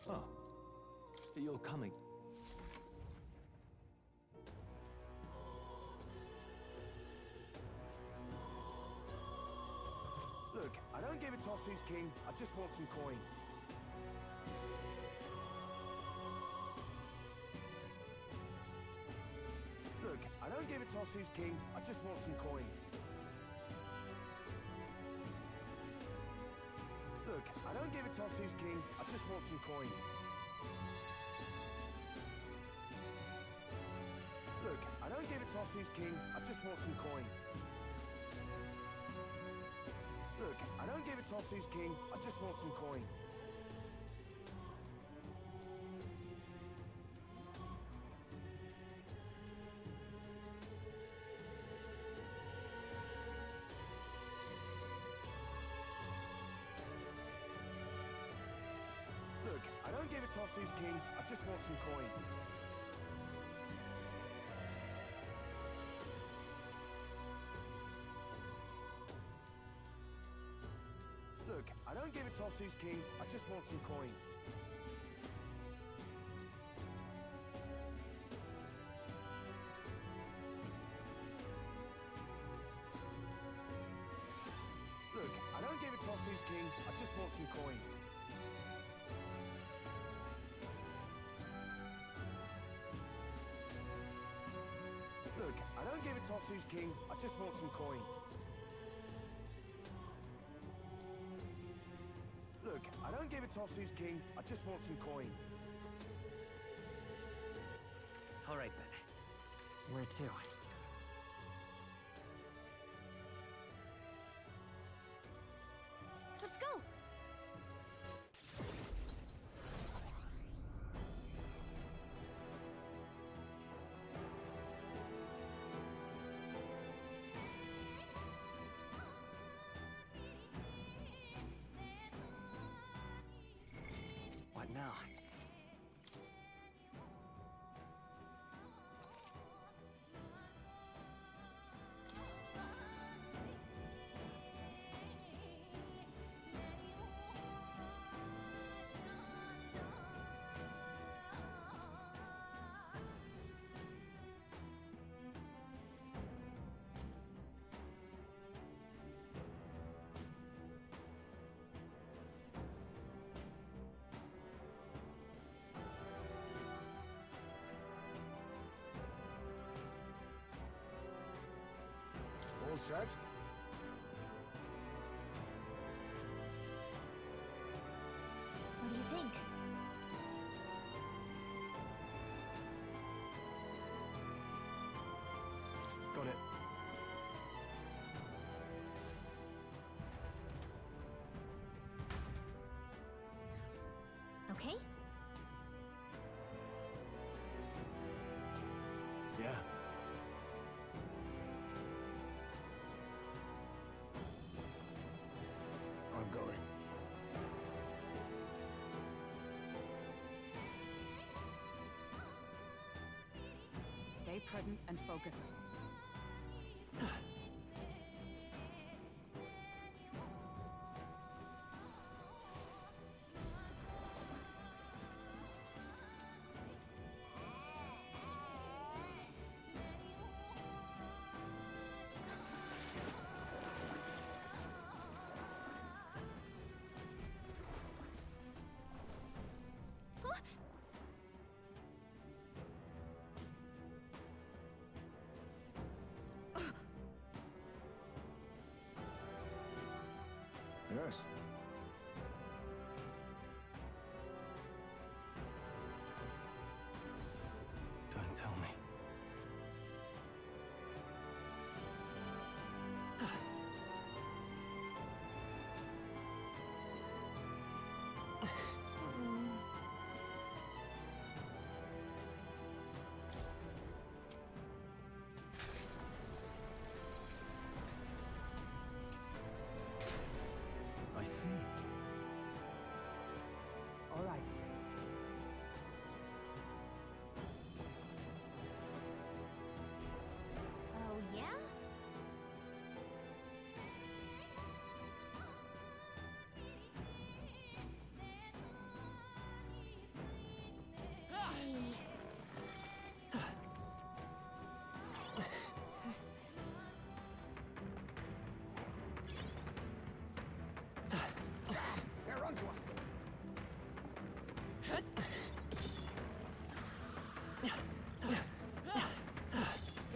Oh, you're coming. Look, I don't give a toss who's king, I just want some coin. Look, I don't give a toss who's king, I just want some coin. Look, I don't give a toss who's king, I just want some coin. Look, I don't give a toss who's king, I just want some coin. Look, I don't give a toss who's king, I just want some coin. Look, I don't give a toss who's king, I just want some coin. Look, I don't give a toss who's king, I just want some coin. Look, I don't give a toss who's king, I just want some coin. Look, I don't give a toss who's king, I just want some coin. Look, I don't give a toss who's king, I just want some coin. All right then. Where to? Let's go! What now? All set? What do you think? Got it. Okay? Yeah. I'm going. Stay present and focused. Yes. Don't tell me. I see. All right. Oh, yeah? They're onto us.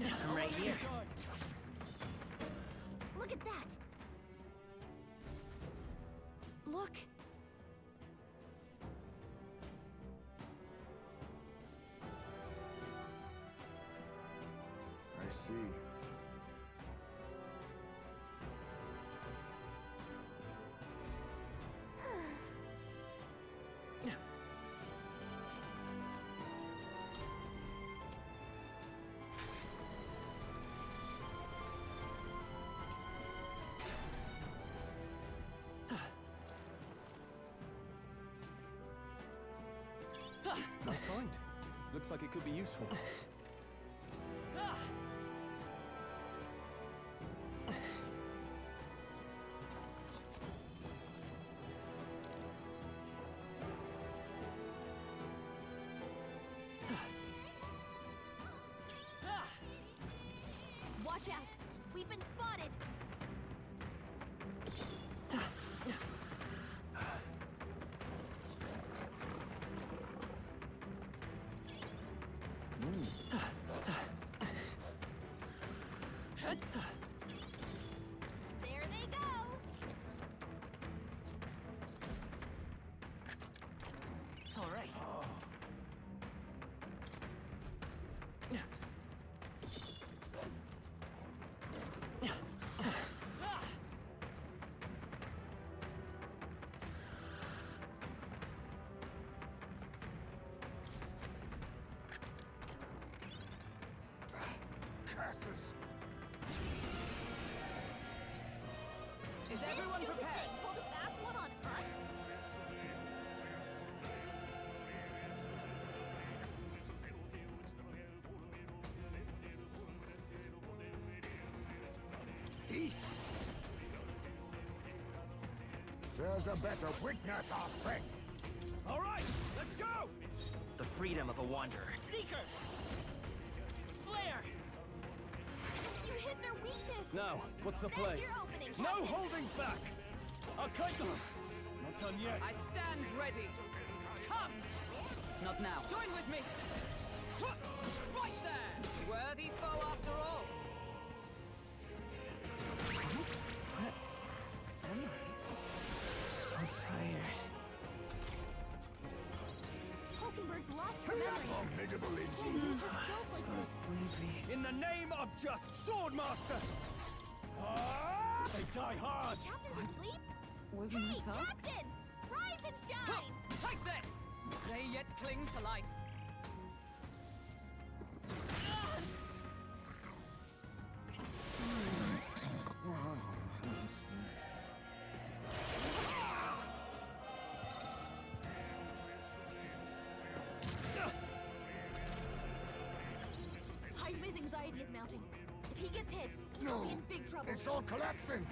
I'm right here. Look at that! Look! I see. Nice find. Looks like it could be useful. Watch out! We've been spotted! There they go! All right. Curses! Is everyone Stupid prepared? thing pulled a fast one on us? Thief! There's a better witness our strength. All right, let's go! The freedom of a wanderer. Seeker! Flare! You hit their weakness! Now, what's the That's play? your opening, No Captain. holding back! I'll kite them! Not done yet. I stand ready. Come! Not now. Join with me. Right there! Worthy foe after all. Formidable indeed. In the name of just Swordmaster! Ah! They die hard! Captain's asleep? Wasn't Hey, it a task? Captain! Rise and shine! Take this! They yet cling to life. Haizume's anxiety is mounting. If he gets hit, No, he'll be in big trouble. it's all collapsing.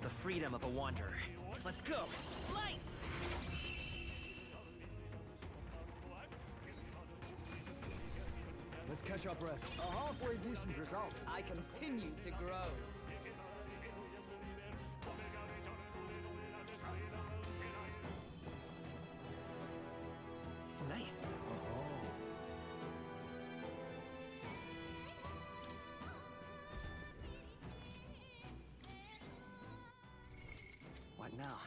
The freedom of a wanderer. Let's go! Light! Let's catch our breath. A halfway decent result. I continue to grow. Nice. What now?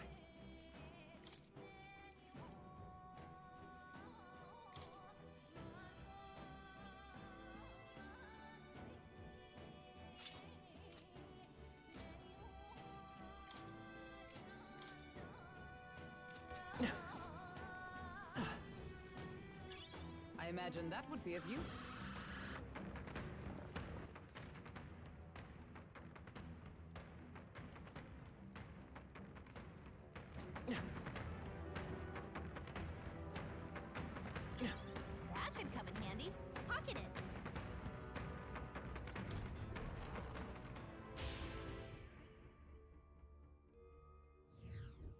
I imagine that would be of use. That should come in handy. Pocket it.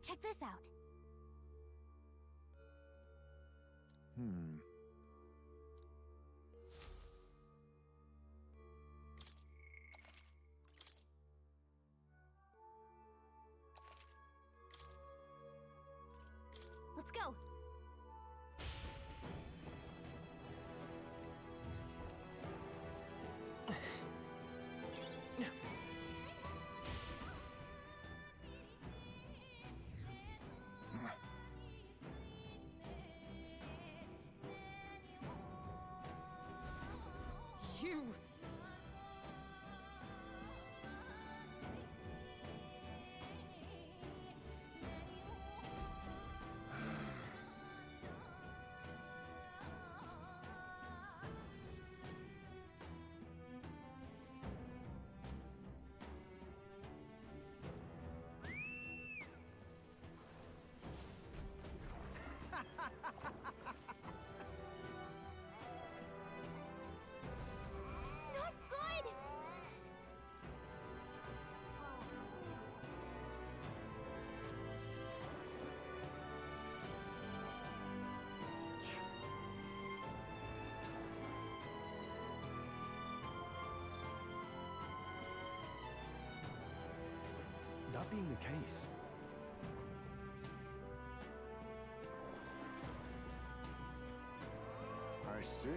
Check this out. Let's go. You! Not good! That being the case, I see.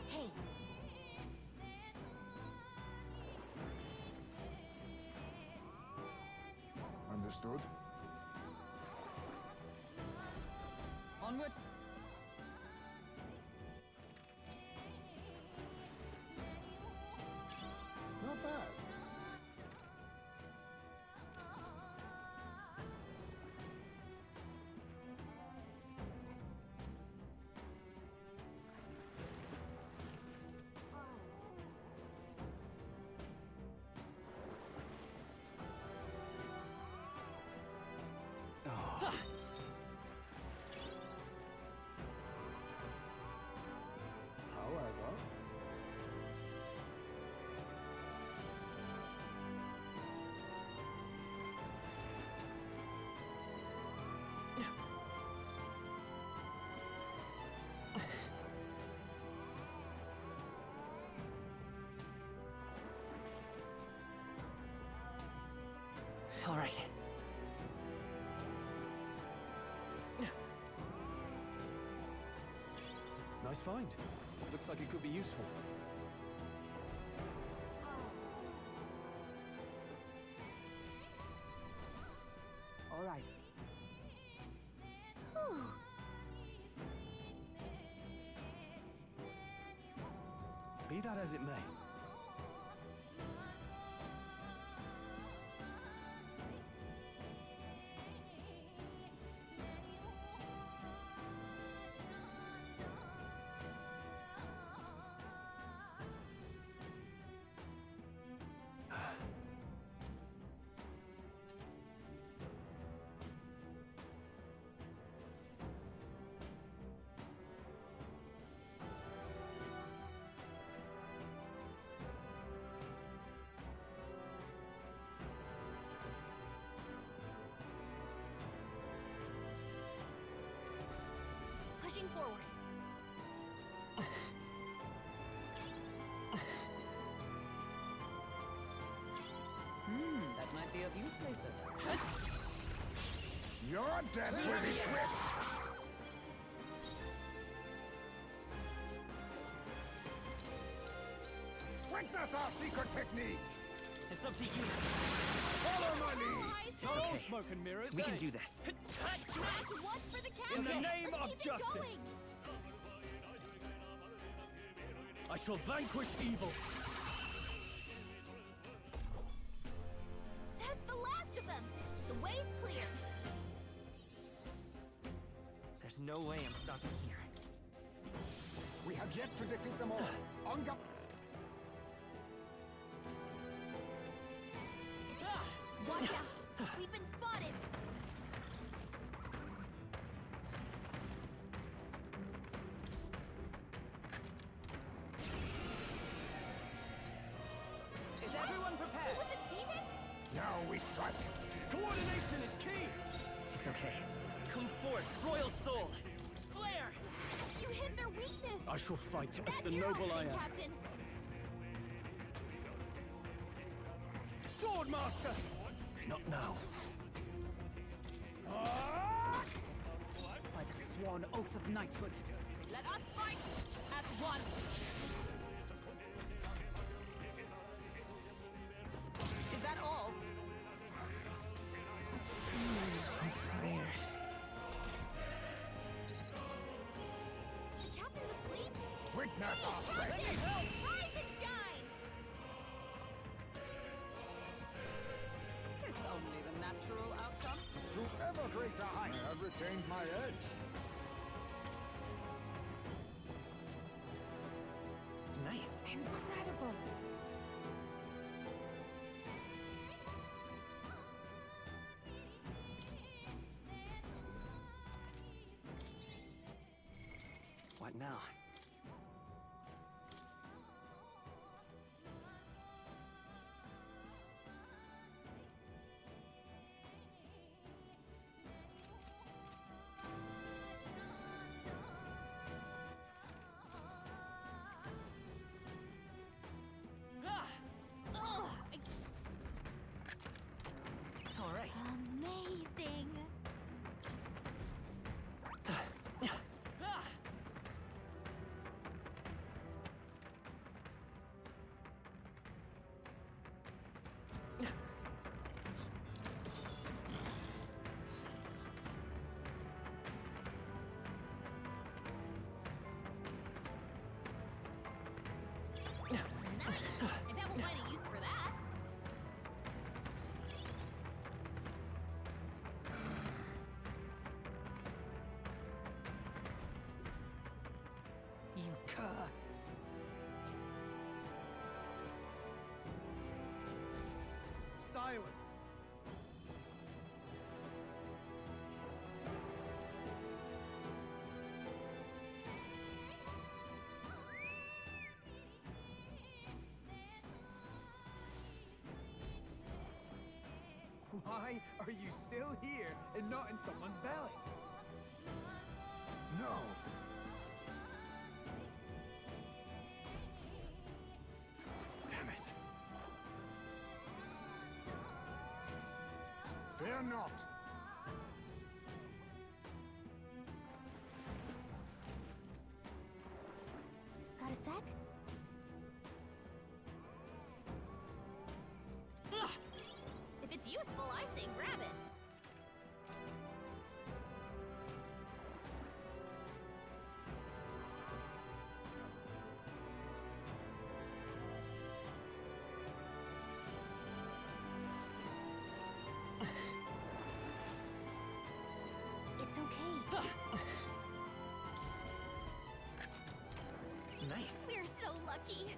Hey, Understood? Onward! Not bad. However, All right. Nice find. Looks like it could be useful. All right. Be that as it may. Pushing forward. That might be of use later. Your death will be swift! Witness our secret technique! It's up to you. Follow my lead! It's okay. Smoke and mirrors. We can do this. That's one for the captain. In the name Let's of keep it justice. going. I shall vanquish evil. That's the last of them. The way's clear. There's no way I'm stopping here. We have yet to defeat them all. On Watch out. We've been spotted. Is everyone prepared? Was it demon? Now we strike. Coordination is key. It's okay. Come forth, royal soul. Flare. You hit their weakness. I shall fight as That's the your noble I opening, am. Captain. Swordmaster. Not now. By the sworn oath of knighthood, let us fight as one. Is that all? I'm tired. The captain's asleep. Witness our strength! Rise and shine. Is only the natural outcome. To ever greater heights! I have retained my edge. Nice. Incredible. What now? All right. Amazing. Nice. I bet we'll find a use for that. You cur. Silence! Why are you still here and not in someone's belly? No. Damn it. Fear not. sec? If it's useful, I say grab it. It's okay. Nice. We're so lucky.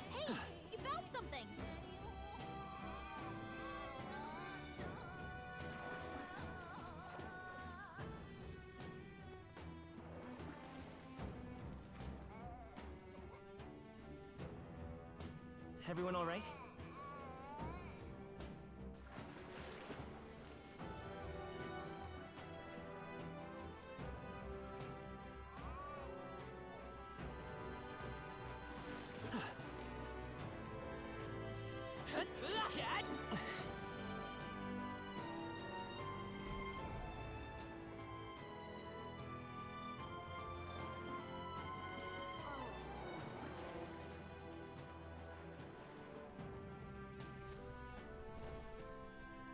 Hey, you found something. Everyone all right?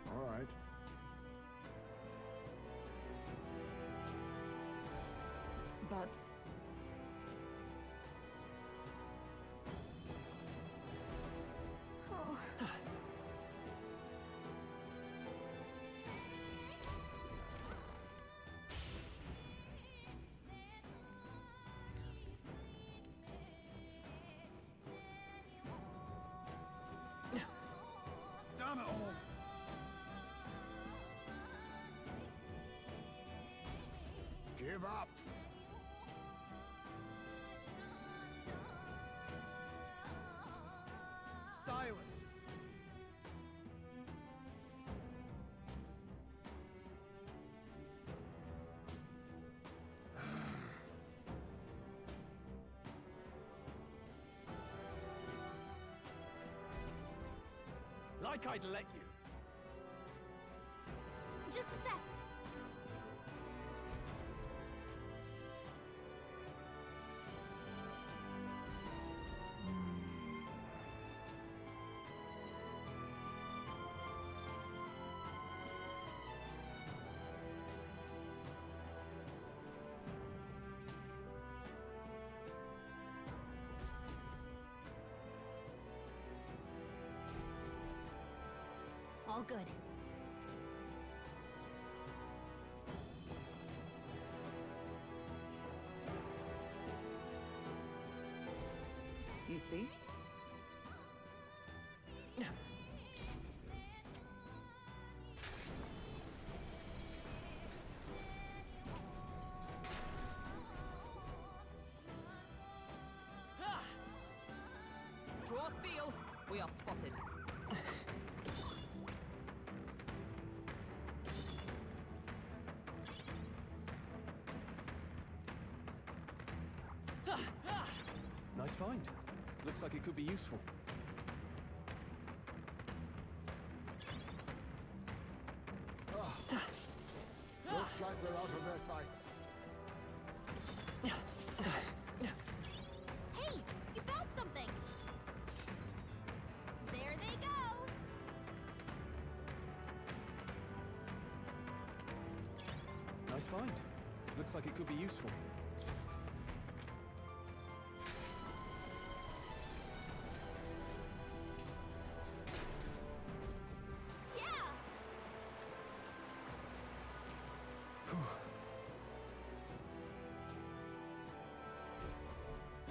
All right. But... Oh. Damn it all! Give up! Silence! Like I'd let you. Just a sec. All good. You see? Draw steel. We are spotted. Nice find. Looks like it could be useful. Looks like we're out of their sights. Hey, you found something. There they go. Nice find. Looks like it could be useful.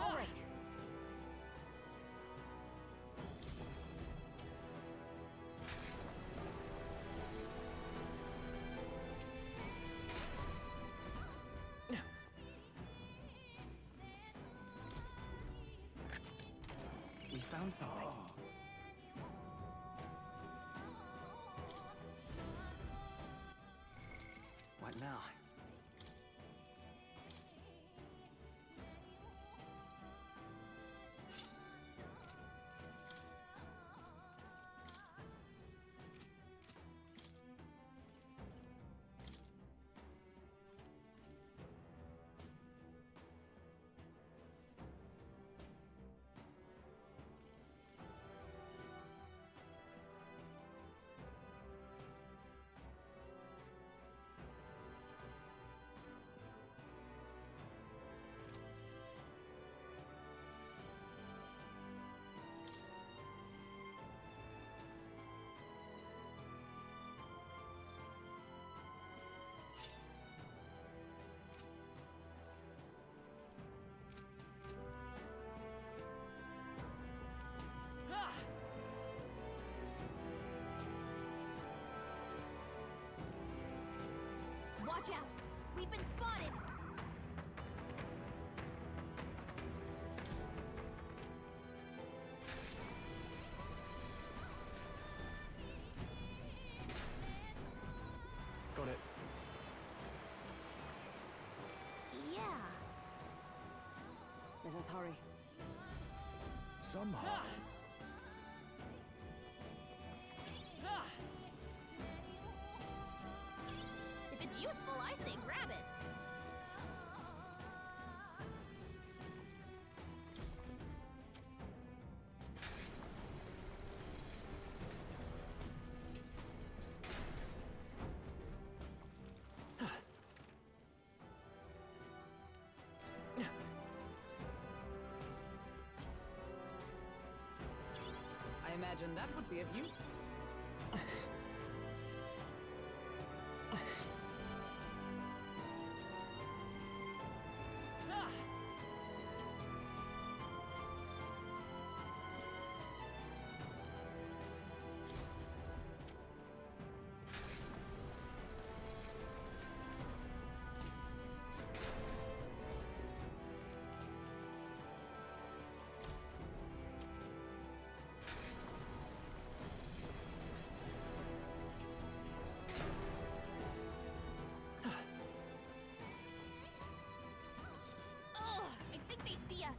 All right. found something. What now? Watch out! We've been spotted! Got it. Yeah. Let us hurry. Somehow. If it's useful, I say grab it. I imagine that would be of use. Ugh, I think they see us.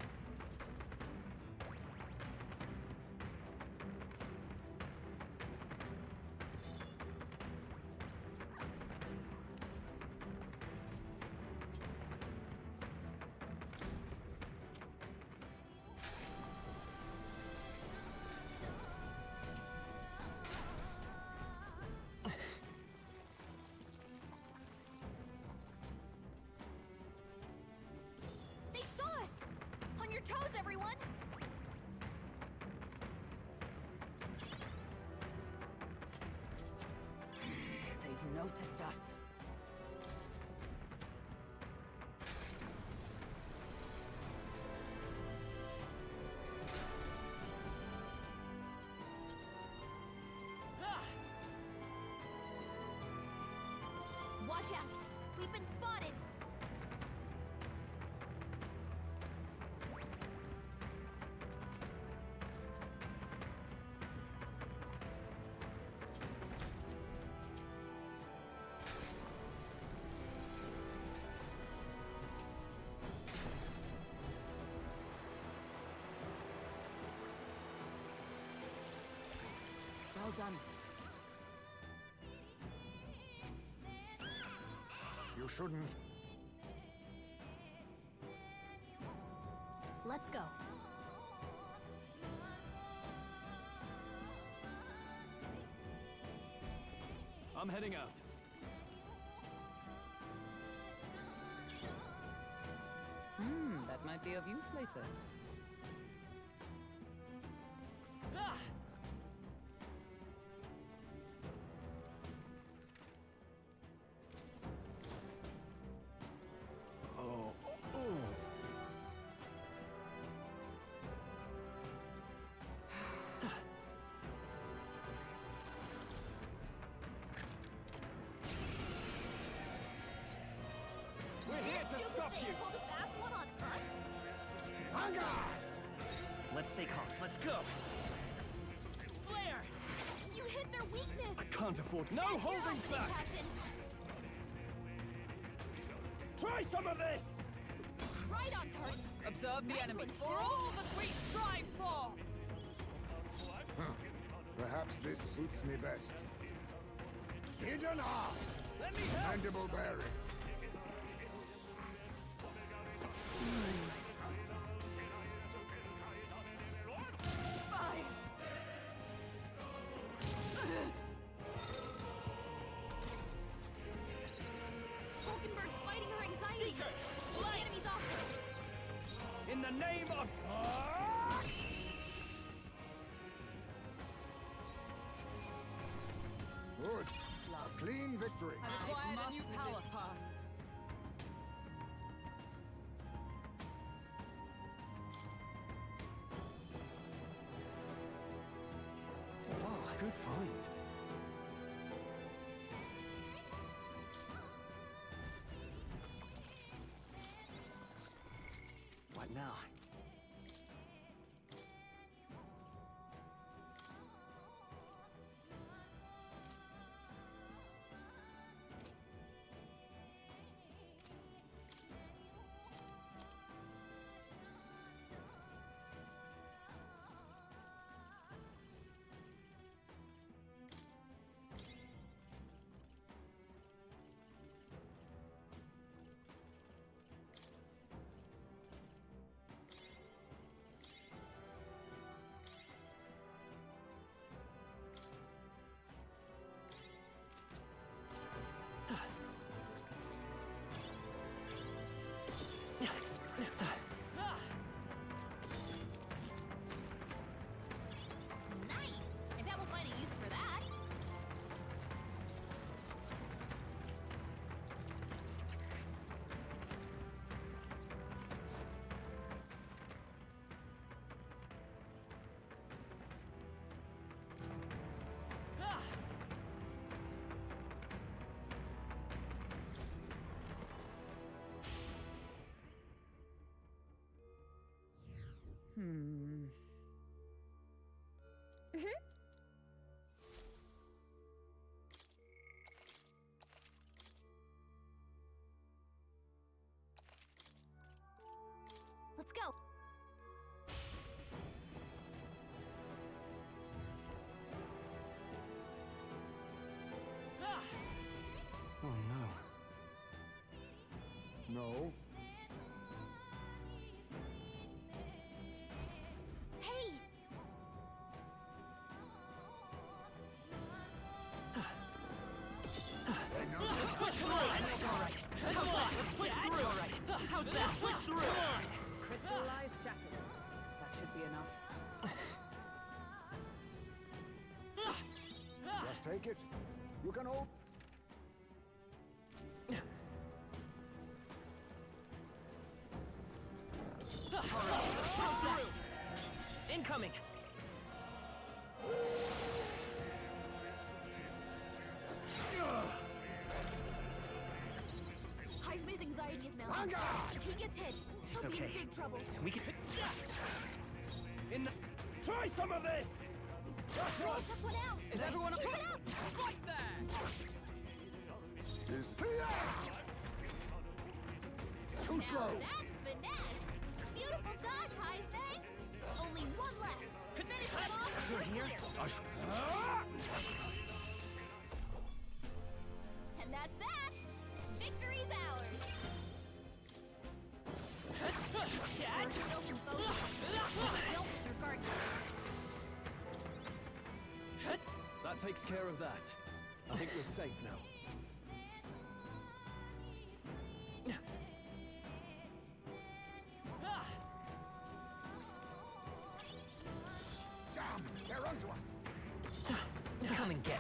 They saw us! On your toes, everyone! They've noticed us. Watch out! We've been spotted! Well done. You shouldn't. Let's go. I'm heading out. That might be of use later. We're here to stop you! Pull the fast one on us? Hunger! Let's stay calm. Let's go. Flare! You hit their weakness! I can't afford no That's your holding opening, back! Captain. Try some of this! Right on target. Observe the Nice enemy one, for Scout. all that we strive for! Perhaps this suits me best. Hidden arm! Let me help! Mandible bearing! Fine. Hulkenberg's fighting her anxiety. Seeker! Keep the enemies off her. In the name of... Good. A clean victory. I've acquired a new power path. Wow, good find. What now? Nice. I bet we'll find a use for that. Let's go. Oh no. No. Hey! Push through! All right. Come on, let's push through! All right. How's that? Push through! Come on! Crystallized shattered. That should be enough. Just take it. You can hold. All right, let's push through! Incoming! Heisman's anxiety is mounting. If he gets hit, he'll It's be okay. in big trouble. We can... In the... Try some of this! That's Roll right! took one out. Is everyone Keep apart? it up. Right there! Is here! Too Now slow! that's finesse. Beautiful dodge, Heisman. Only one left. Finish him off. Through here? Clear. And that's that. Victory's ours. We're still composed. Don't disregard me. That takes care of that. I think we're safe now. Damn! They're onto us! Come and get.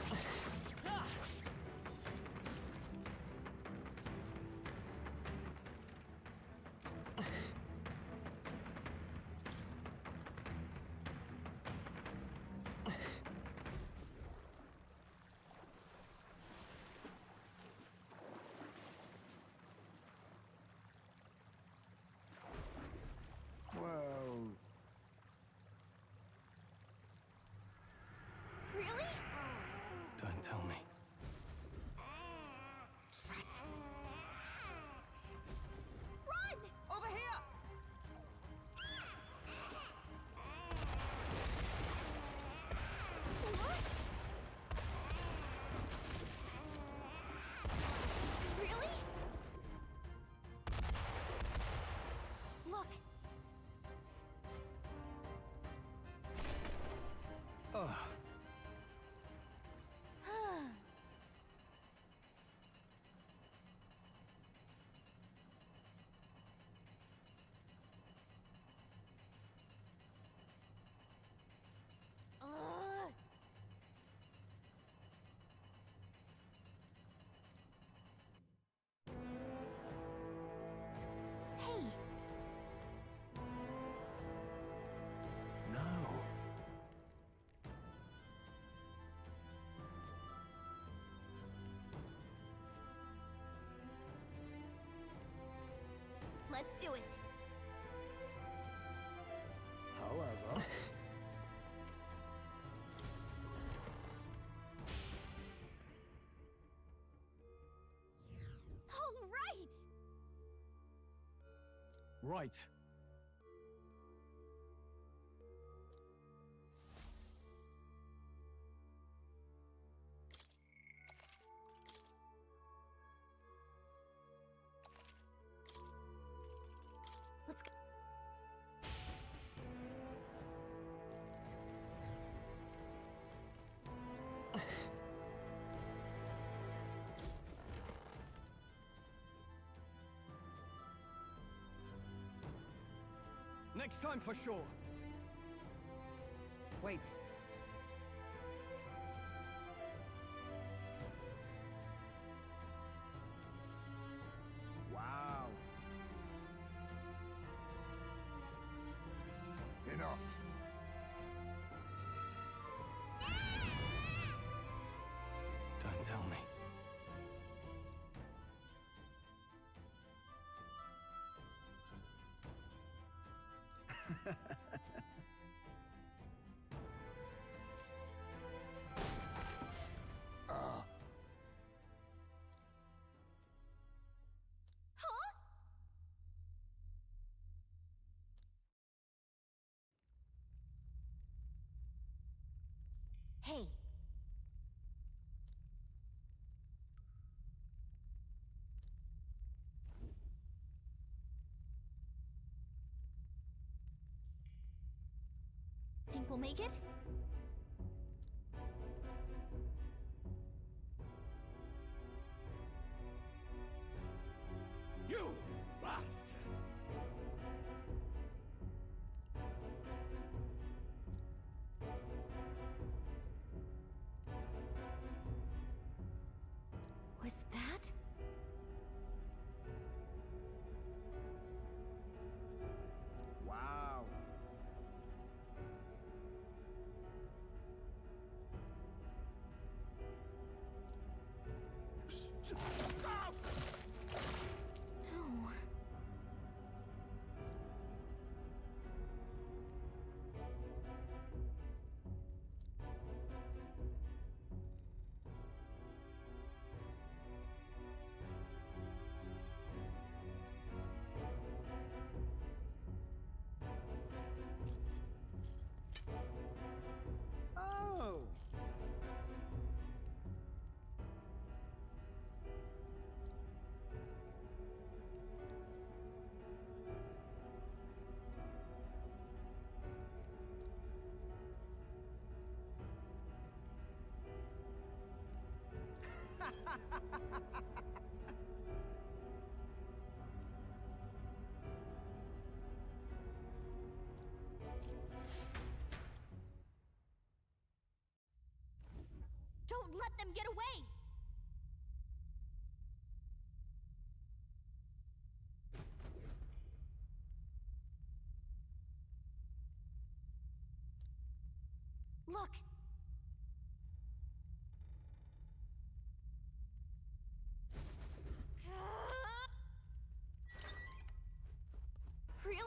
Let's do it. However... All right! Right. Let's go. Next time for sure. Wait. Wow. Enough. Don't tell me. Huh? Hey. Think we'll make it? You bastard! Was that? Wow. Stop! No. Oh. Don't let them get away! Look! Really?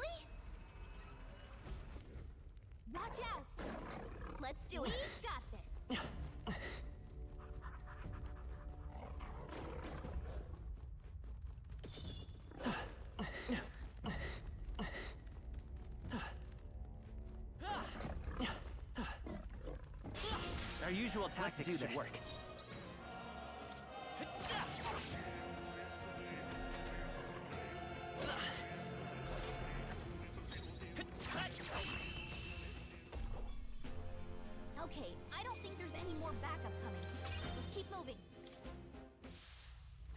Watch out! Let's do it! We've got this! Our usual tactics should work. Okay, I don't think there's any more backup coming. Let's keep moving.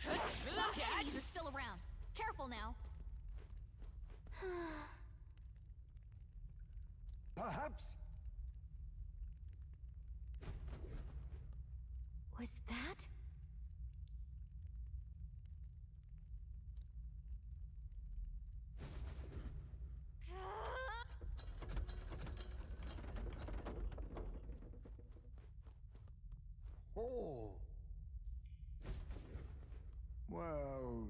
Some enemies are still around. Careful now. Perhaps... Was that? Oh. Well...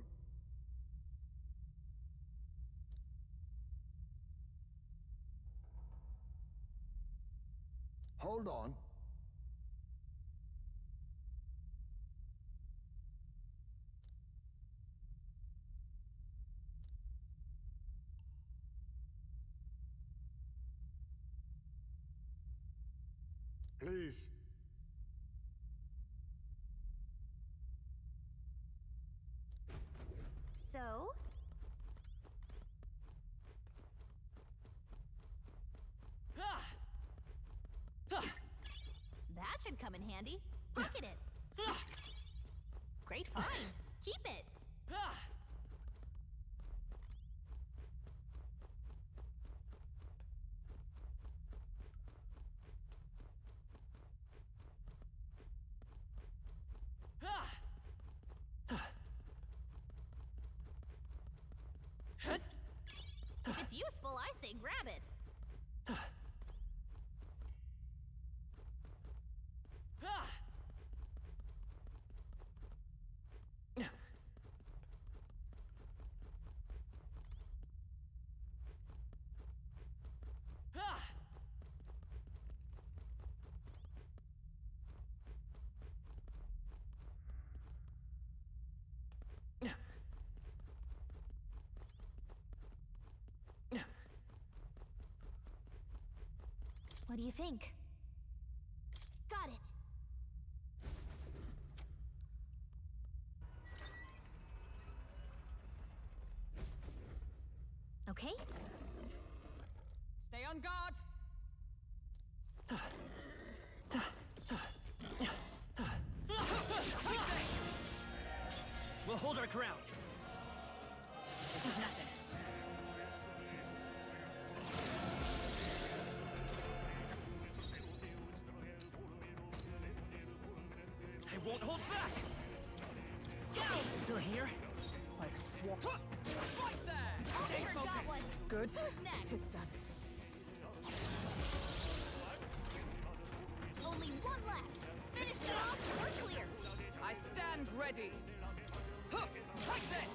Hold on. Please. So? That should come in handy. Pocket it. Great find. Keep it. It's useful, I say grab it. What do you think? Got it. Okay. Stay on guard. We'll hold our ground. This is nothing. I won't hold back! Scout! Still here? Like swamp. Right there! Stay Overheard got one. Good. Who's next? Tis done. Only one left. Finish it off. We're clear. I stand ready. Huh, take this!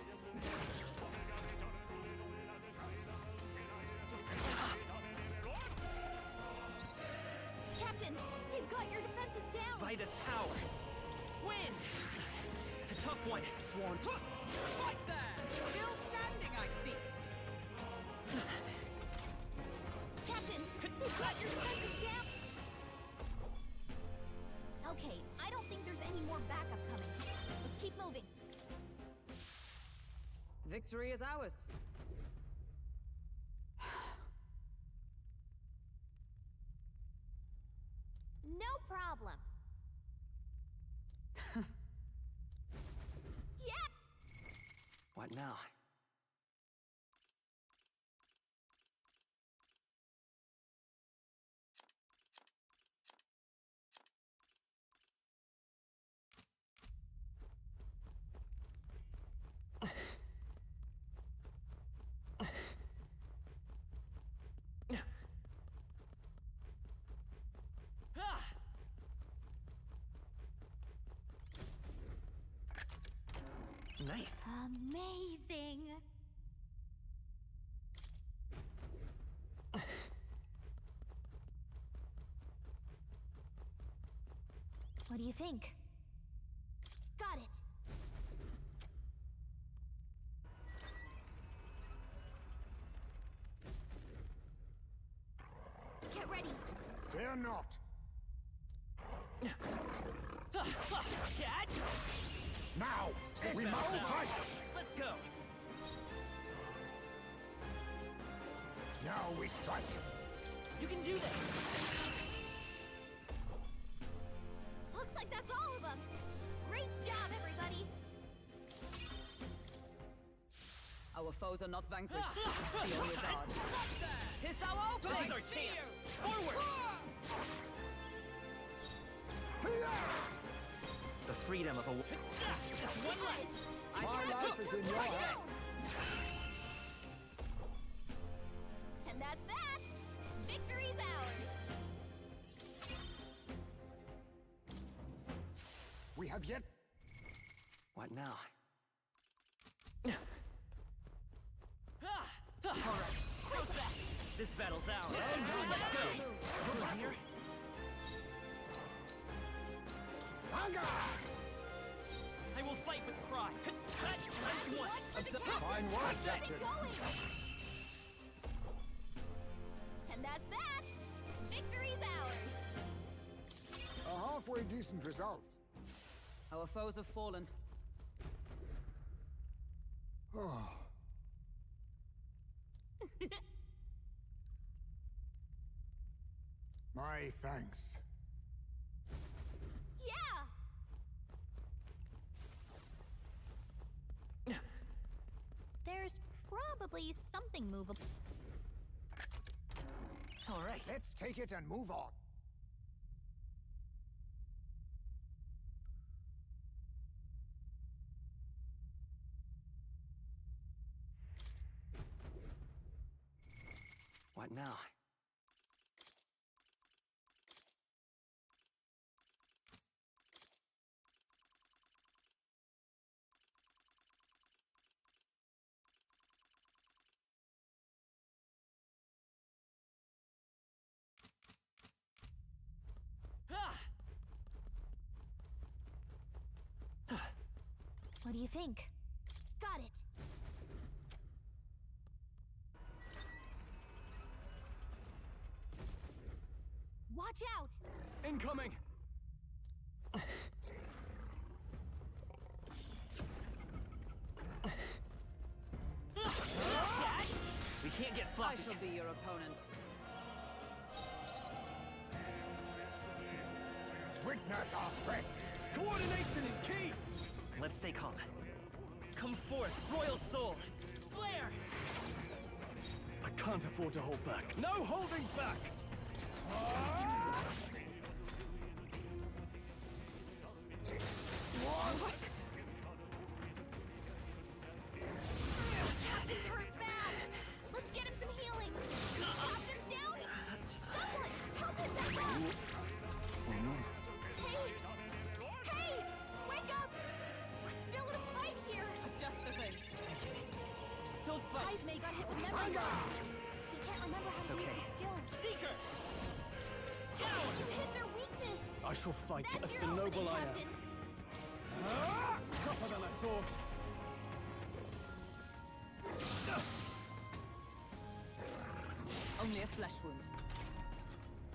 Captain, you've got your defenses down. Vitus power. Wind! A tough one. Sworn. Right there! Still standing, I see. Captain, you've got your defenses down. Okay, I don't think there's any more backup coming. Let's keep moving. Victory is ours. No problem. Yeah. What now? Nice. Amazing. What do you think? Got it. Get ready. Fear not. Cat! Now, we must strike. Let's go. Now we strike. You can do this. Looks like that's all of them. Great job, everybody. Our foes are not vanquished. Be on your guard. Tis our opening! This is our chance. Forward! The freedom of a... Just one left. My life is in your hands. And that's that. Victory's ours. We have yet. What now? All right. This battle's ours. Let's go. Over here. I will fight with pride. Round one. Fine work, Captain. And that's that! Victory's ours! A halfway decent result. Our foes have fallen. Oh. My thanks. Yeah! There's probably something movable. All right. Let's take it and move on. What now? What do you think? Got it! Watch out! Incoming! We can't get sloppy. I shall be your opponent. Witness our strength. Coordination is key! Let's stay calm. Come forth, royal soul! Flare! I can't afford to hold back. No holding back! Captain's hurt bad! Let's get him some healing! Captain's down! Someone! Help him back up! Hey! Hey! Wake up! We're still in a fight here! Just the thing. Still fight! Heismay got hit with memory loss. He can't remember how to use his skills. Seeker! Scour! You hit their weakness! I shall fight That's as your the opening, noble I am. Captain! Tougher than I thought. Only a flesh wound.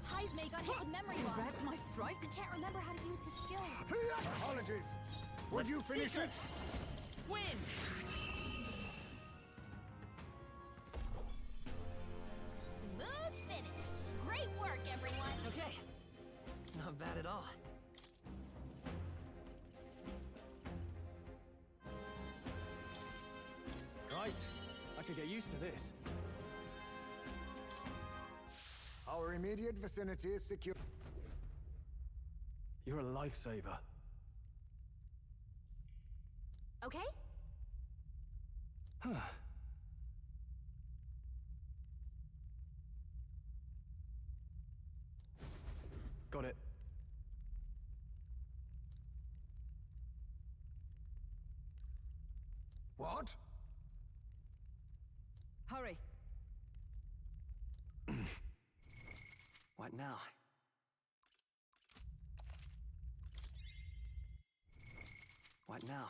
Heismay got hit with memory You loss. read my strike? He can't remember how to use his skills. Apologies. Would you finish it? Win! Smooth finish. Great work, everyone. Okay. Not bad at all. Right. I could get used to this. Our immediate vicinity is secure. You're a lifesaver. Okay? Got it. What? Hurry. What now? What now?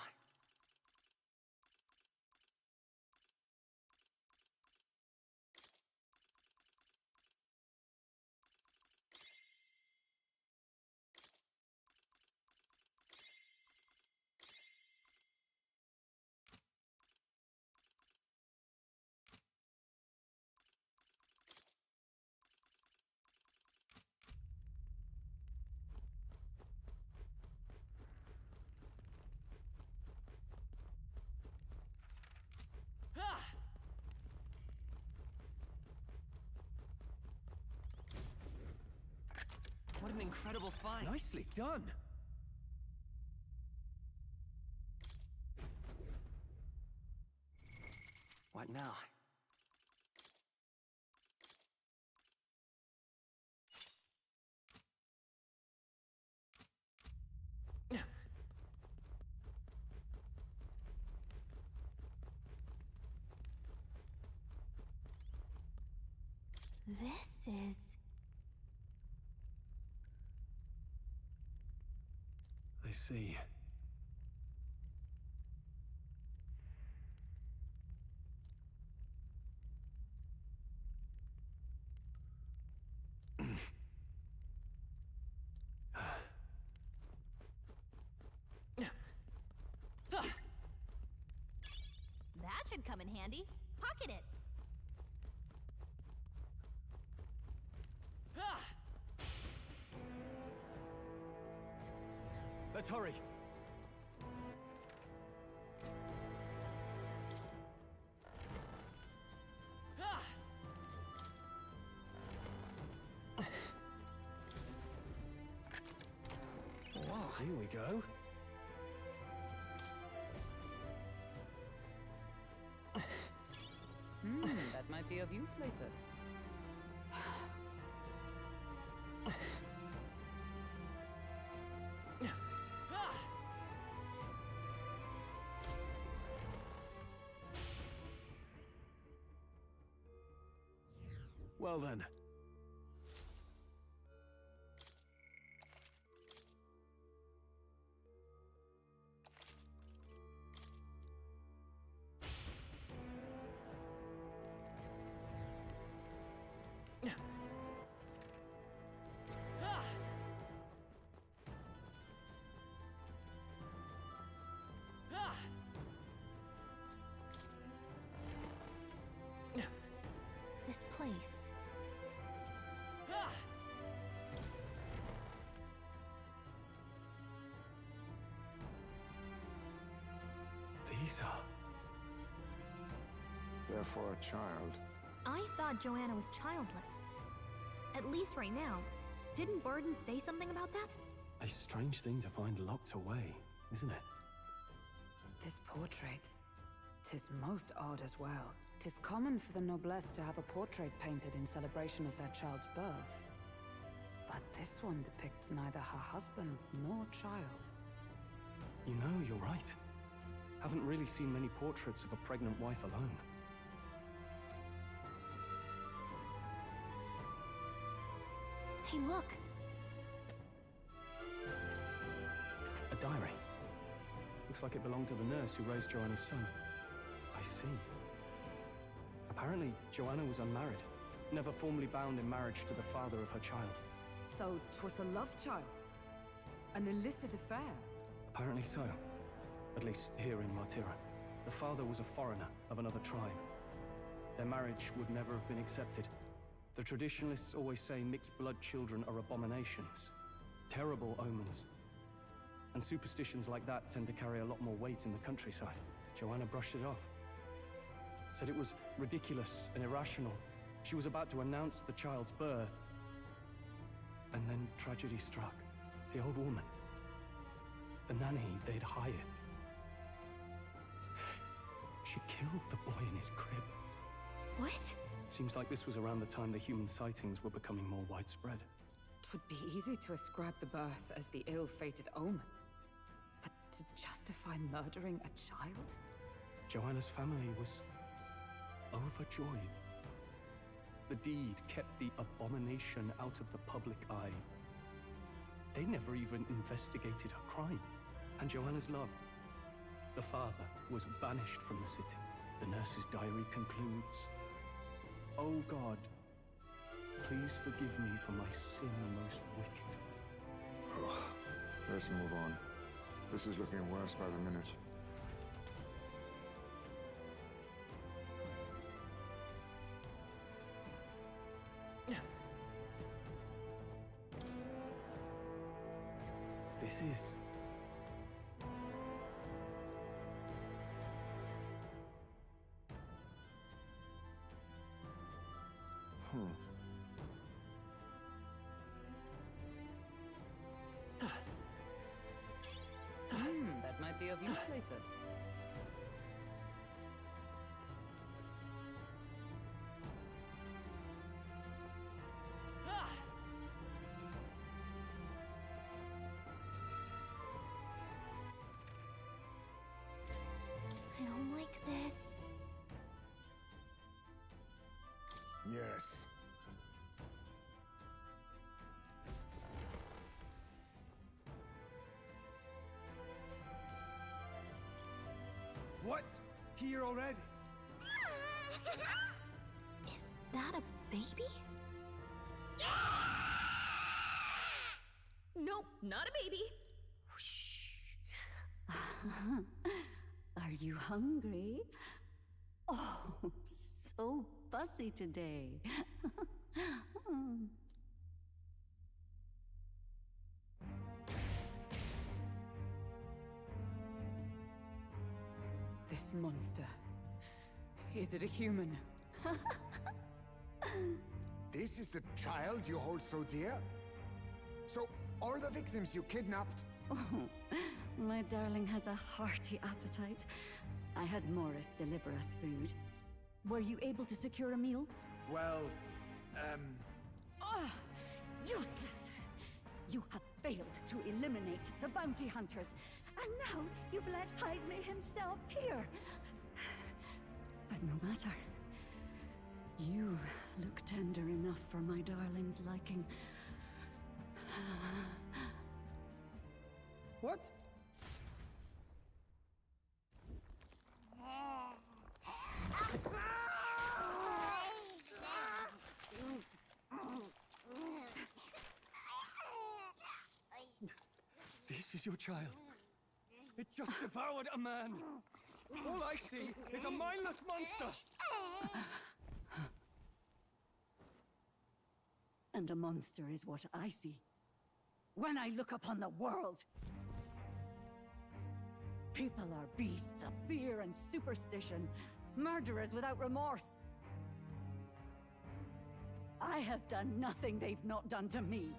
What an incredible find. Nicely done. What now? This is... see. That should come in handy. Pocket it. Let's hurry. Wow, here we go. That might be of use later. Well then. This place. These are... They're for a child. I thought Joanna was childless. At least right now. Didn't Burden say something about that? A strange thing to find locked away, isn't it? This portrait. 'Tis most odd as well. 'Tis common for the noblesse to have a portrait painted in celebration of their child's birth. But this one depicts neither her husband nor child. You know, you're right. Haven't really seen many portraits of a pregnant wife alone. Hey, look! A diary. Looks like it belonged to the nurse who raised Joanna's son. I see. Apparently, Joanna was unmarried, never formally bound in marriage to the father of her child. So 'twas a love child? An illicit affair? Apparently so. At least here in Martira. The father was a foreigner of another tribe. Their marriage would never have been accepted. The traditionalists always say mixed blood children are abominations. Terrible omens. And superstitions like that tend to carry a lot more weight in the countryside. Joanna brushed it off. Said it was ridiculous and irrational. She was about to announce the child's birth. And then tragedy struck. The old woman. The nanny they'd hired. She killed the boy in his crib. What? Seems like this was around the time the human sightings were becoming more widespread. 'Twould be easy to ascribe the birth as the ill-fated omen. But to justify murdering a child? Joanna's family was overjoyed. The deed kept the abomination out of the public eye. They never even investigated her crime. And Joanna's love. The father was banished from the city. The nurse's diary concludes, "Oh God, please forgive me for my sin most wicked." Let's move on. This is looking worse by the minute. This is... That might be of use later. I don't like this. Yes. What? Here already? Is that a baby? Nope, not a baby. Are you hungry? Oh, so fussy today. This monster. Is it a human? This is the child you hold so dear? So, all the victims you kidnapped? Oh, my darling has a hearty appetite. I had Morris deliver us food. Were you able to secure a meal? Well, Ah, useless! You have failed to eliminate the bounty hunters, and now you've let Heisme himself here. But no matter. You look tender enough for my darling's liking. What? This is your child. It just devoured a man. All I see is a mindless monster. And a monster is what I see when I look upon the world. People are beasts of fear and superstition, murderers without remorse. I have done nothing they've not done to me.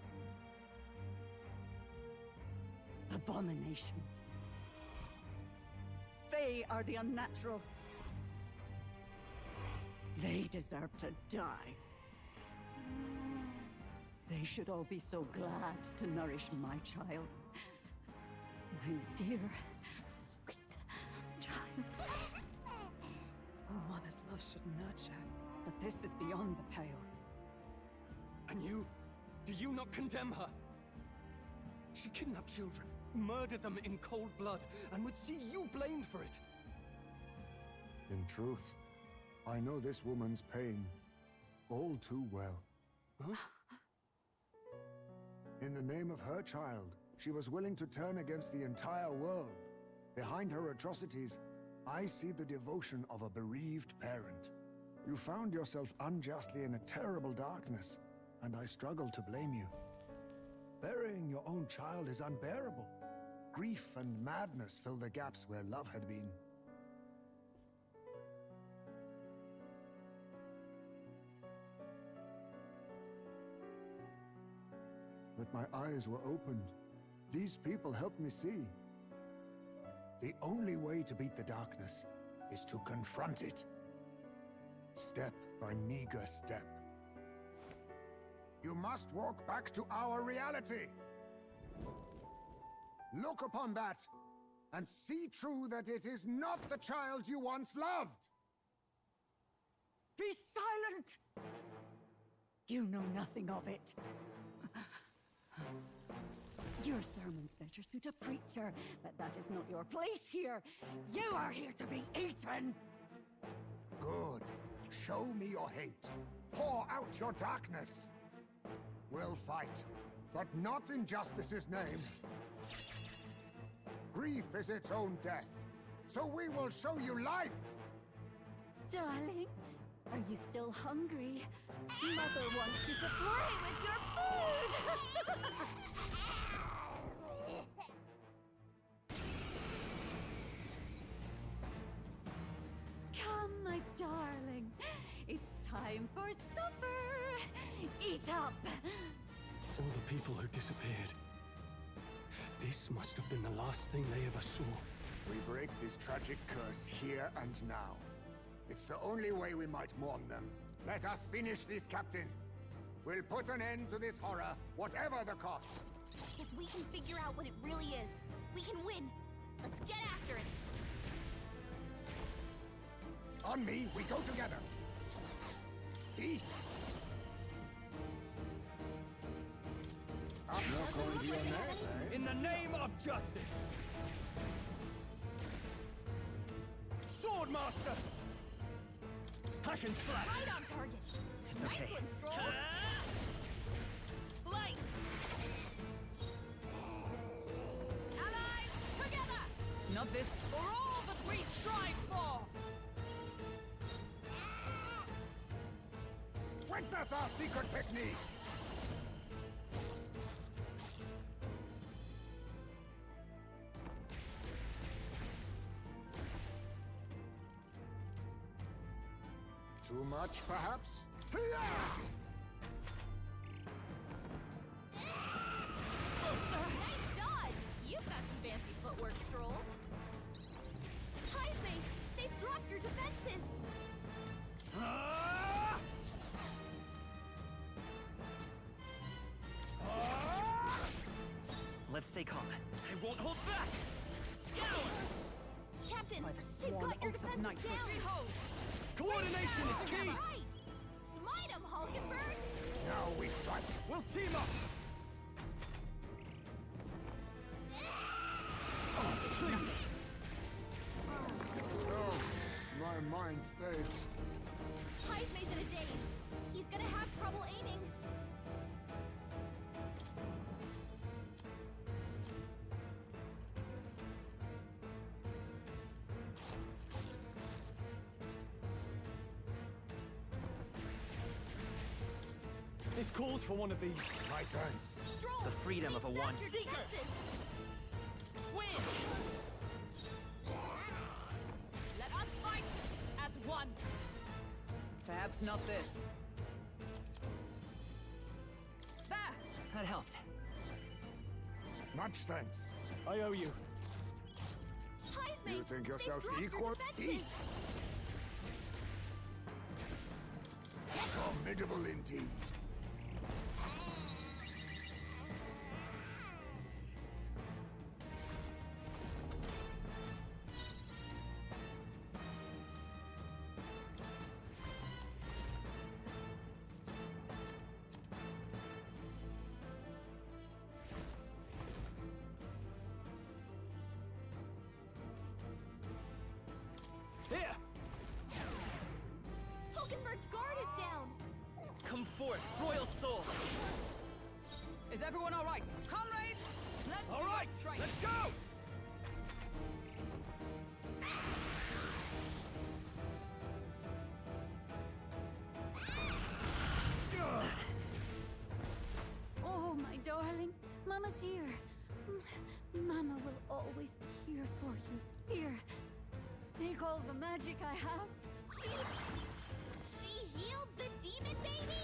Abominations. They are the unnatural. They deserve to die. They should all be so glad to nourish my child. My dear, sweet child. A mother's love should nurture, but this is beyond the pale. And you? Do you not condemn her? She kidnapped children, murdered them in cold blood, and would see you blamed for it. In truth, I know this woman's pain all too well. Huh? In the name of her child, she was willing to turn against the entire world. Behind her atrocities, I see the devotion of a bereaved parent. You found yourself unjustly in a terrible darkness, and I struggle to blame you. Burying your own child is unbearable. Grief and madness fill the gaps where love had been. But my eyes were opened. These people helped me see. The only way to beat the darkness is to confront it. Step by meager step. You must walk back to our reality. Look upon that, and see true that it is not the child you once loved. Be silent! You know nothing of it. Your sermons better suit a preacher, but that is not your place here. You are here to be eaten! Good. Show me your hate. Pour out your darkness. We'll fight, but not in justice's name. Grief is its own death, so we will show you life! Darling, are you still hungry? Mother wants you to play with your food! Come, my darling. It's time for supper. Eat up. All the people who disappeared. This must have been the last thing they ever saw. We break this tragic curse here and now. It's the only way we might mourn them. Let us finish this, Captain. We'll put an end to this horror, whatever the cost. If we can figure out what it really is, we can win. Let's get after it. On me, we go together. Thief! In the name of justice! Swordmaster! Hack and slash! Right on target. It's nice okay. one, Stroll. Light! Allies, together! Not this for all that we strive for! Witness our secret technique! Too much, perhaps? Nice dodge! You've got some fancy footwork, Stroll. Heisme, they've dropped your defenses! Let's stay calm. I won't hold back! Scour! Captain, By the they've sworn got your oath of defenses knighthood. down! Behold! Coordination is key! Right! Smite 'em, Hulkenberg! Now we strike. We'll team up! Oh, my mind fades. Heisme's in a daze. He's gonna have trouble aiming. This calls for one of these. My thanks. Stroll, The freedom of a they've one. sapped your defenses. Win! Let us fight as one! Perhaps not this. There! That helped. Much thanks. I owe you. Heisme, You think they've yourself dropped your equal? defenses. Formidable indeed. Here! Hulkenberg's guard is down. Come forth, Royal Soul! Is everyone all right? Comrades, let's All right, strike. let's go! Oh, my darling. Mama's here. Mama will always be here for you. Here. Take all the magic I have. She healed the demon baby?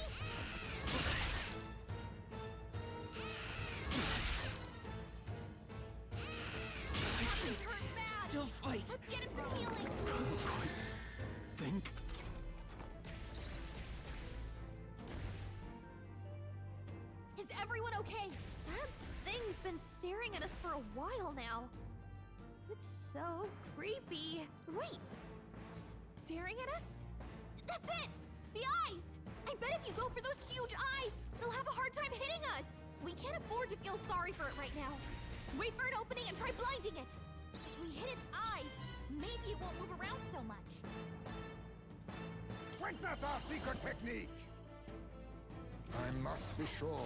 Captain's hurt bad. Still fight! Let's get him some healing. Think. Is everyone okay? That thing's been staring at us for a while now. It's so creepy. Wait, staring at us? That's it! The eyes! I bet if you go for those huge eyes, it'll have a hard time hitting us. We can't afford to feel sorry for it right now. Wait for an opening and try blinding it. If we hit its eyes, maybe it won't move around so much. Witness our secret technique! I must be sure.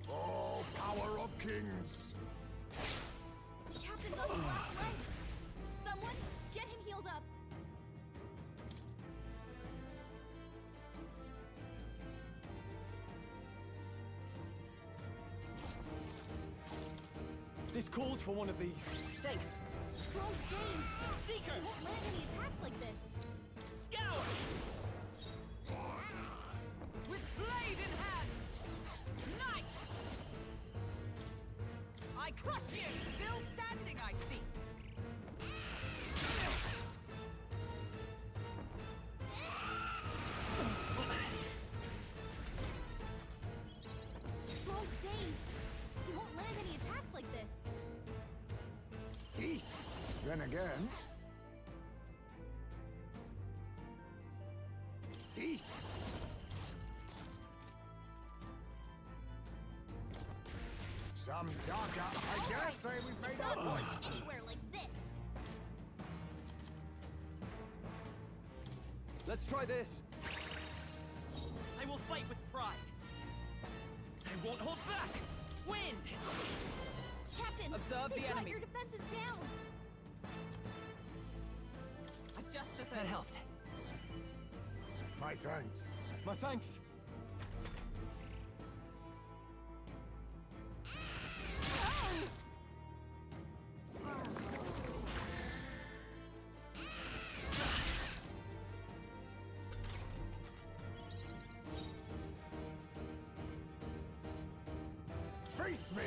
Oh, power of kings! Captain's on his last leg. Someone, get him healed up. This calls for one of these. Thanks! Stroll's dazed. Seeker! He won't land any attacks like this. Scour! With blade in hand! Knight! I crush you! Still standing, I see! Stroll's dazed. He won't land any attacks like this. Thief! Then again... Thief! Some darker... I dare Alright, say we've made Not up... going anywhere like this. Let's try this. I will fight with pride. I won't hold back. Wind! Captain! Observe the they've got enemy. your defenses down! Adjust the That thing. helped. My thanks. My thanks. Face me!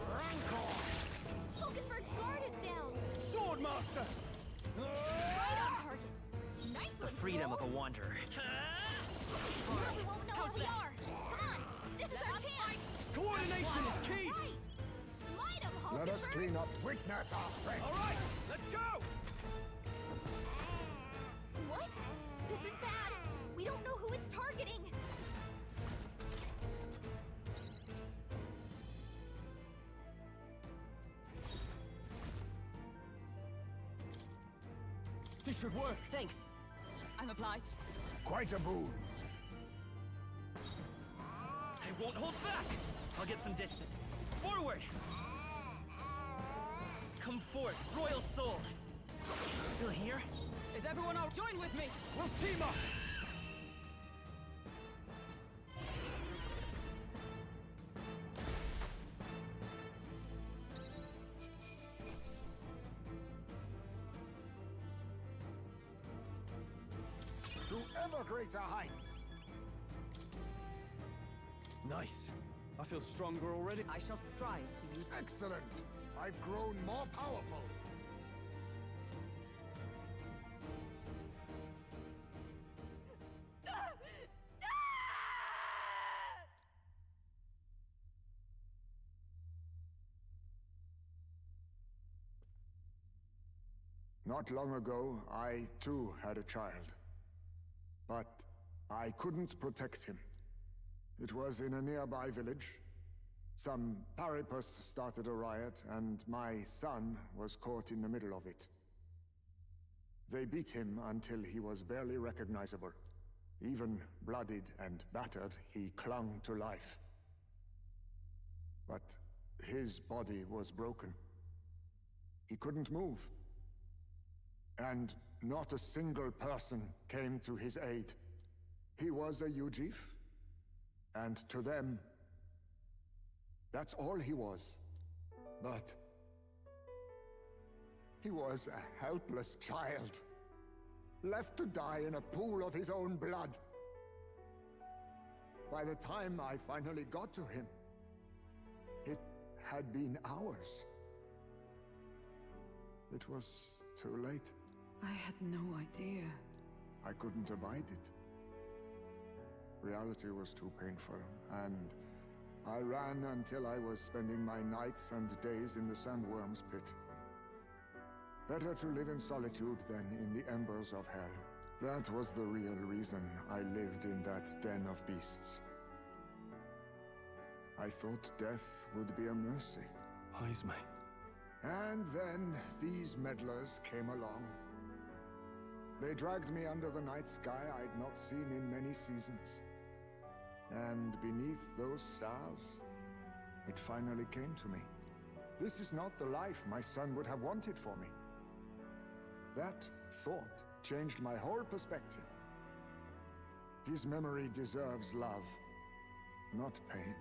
Rancor! Hulkenberg's guard is down! Swordmaster! Right on target! Nice The one, freedom of Scroll. a wanderer. Now we won't know where we are! Come on! This is our chance! Coordination is key! Right! Slide him, Hulkenberg! Let us clean up. Witness our strength. All right, let's go! What? This is bad! We don't know who it's targeting! This should work. Thanks. I'm obliged. Quite a boon. I won't hold back. I'll get some distance. Forward! Come forth, royal soul. Still here? Is everyone out? Join with me! We'll team up! To ever greater heights. Nice. I feel stronger already. I shall strive to use... Excellent. I've grown more powerful. Not long ago, I too had a child. But I couldn't protect him. It was in a nearby village. Some paripus started a riot, and my son was caught in the middle of it. They beat him until he was barely recognizable. Even bloodied and battered, he clung to life. But his body was broken. He couldn't move. And not a single person came to his aid. He was a Ujif, and to them, that's all he was. But he was a helpless child, left to die in a pool of his own blood. By the time I finally got to him, it had been hours. It was too late. I had no idea. I couldn't abide it. Reality was too painful, and I ran until I was spending my nights and days in the sandworm's pit. Better to live in solitude than in the embers of hell. That was the real reason I lived in that den of beasts. I thought death would be a mercy. Heisme. And then these meddlers came along. They dragged me under the night sky I'd not seen in many seasons. And beneath those stars, it finally came to me. This is not the life my son would have wanted for me. That thought changed my whole perspective. His memory deserves love, not pain.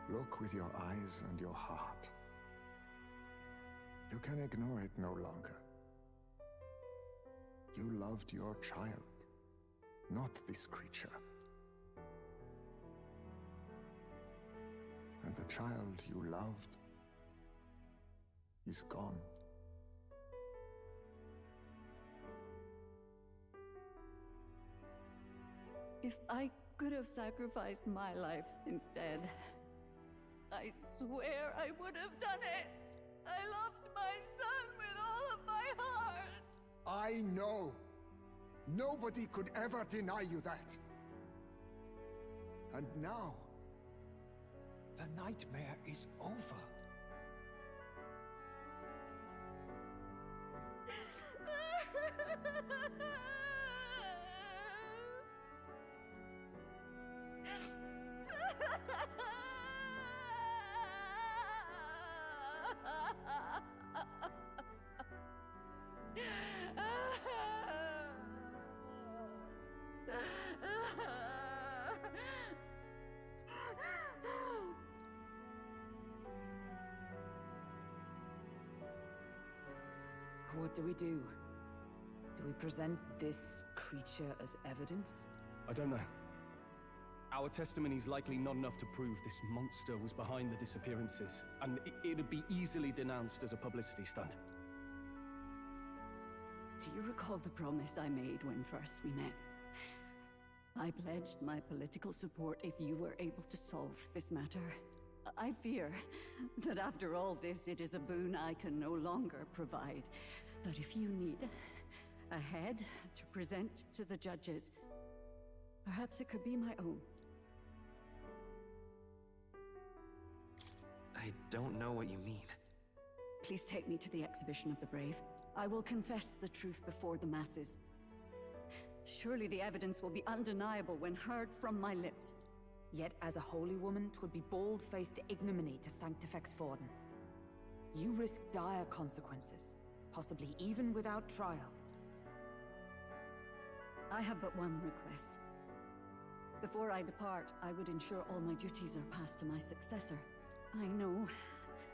Look with your eyes and your heart. You can ignore it no longer. You loved your child, not this creature. And the child you loved is gone. If I could have sacrificed my life instead, I swear I would have done it. I loved my son with all of my heart. I know. Nobody could ever deny you that. And now, the nightmare is over. What do? Do we present this creature as evidence? I don't know. Our testimony's likely not enough to prove this monster was behind the disappearances, and it'd be easily denounced as a publicity stunt. Do you recall the promise I made when first we met? I pledged my political support if you were able to solve this matter. I fear that after all this, it is a boon I can no longer provide. But if you need a head to present to the judges, perhaps it could be my own. I don't know what you mean. Please take me to the exhibition of the brave. I will confess the truth before the masses. Surely the evidence will be undeniable when heard from my lips. Yet as a holy woman, 'twould be bold-faced ignominy to sanctifex Forden. You risk dire consequences, possibly even without trial. I have but one request. Before I depart, I would ensure all my duties are passed to my successor. I know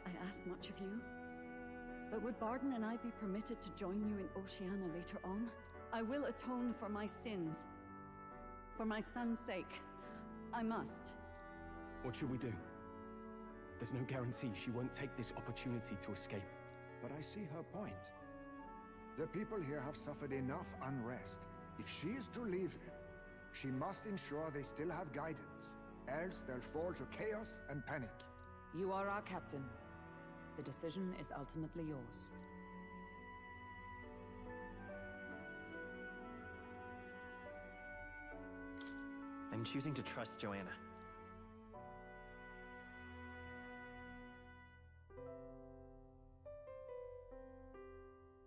I ask much of you, but would Barden and I be permitted to join you in Oceania later on? I will atone for my sins. For my son's sake, I must. What should we do? There's no guarantee she won't take this opportunity to escape. But I see her point. The people here have suffered enough unrest. If she is to leave them, she must ensure they still have guidance. Else they'll fall to chaos and panic. You are our captain. The decision is ultimately yours. I'm choosing to trust Joanna.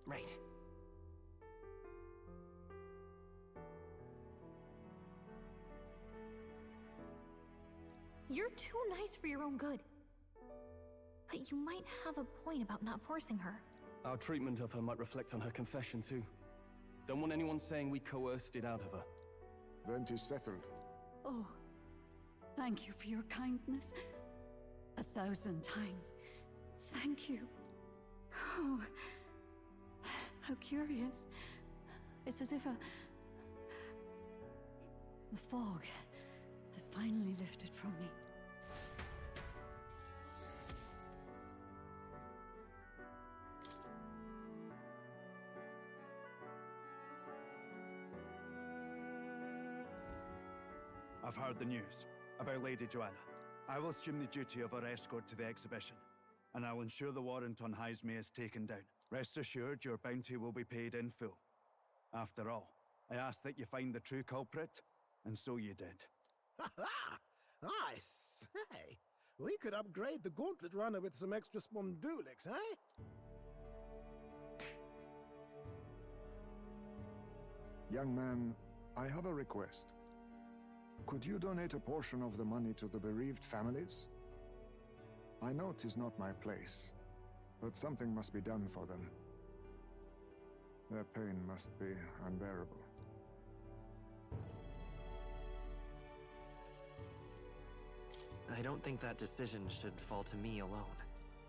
Right. You're too nice for your own good. But you might have a point about not forcing her. Our treatment of her might reflect on her confession, too. Don't want anyone saying we coerced it out of her. Then 'tis settled. Oh, thank you for your kindness. 1,000 times. Thank you. Oh, how curious. It's as if the fog has finally lifted from me. I've heard the news about Lady Joanna. I will assume the duty of her escort to the exhibition, and I'll ensure the warrant on Hyzme is taken down. Rest assured, your bounty will be paid in full. After all, I asked that you find the true culprit, and so you did. Ha-ha! I say, we could upgrade the Gauntlet Runner with some extra Spondulix, eh? Young man, I have a request. Could you donate a portion of the money to the bereaved families? I know 'tis not my place, but something must be done for them. Their pain must be unbearable. I don't think that decision should fall to me alone.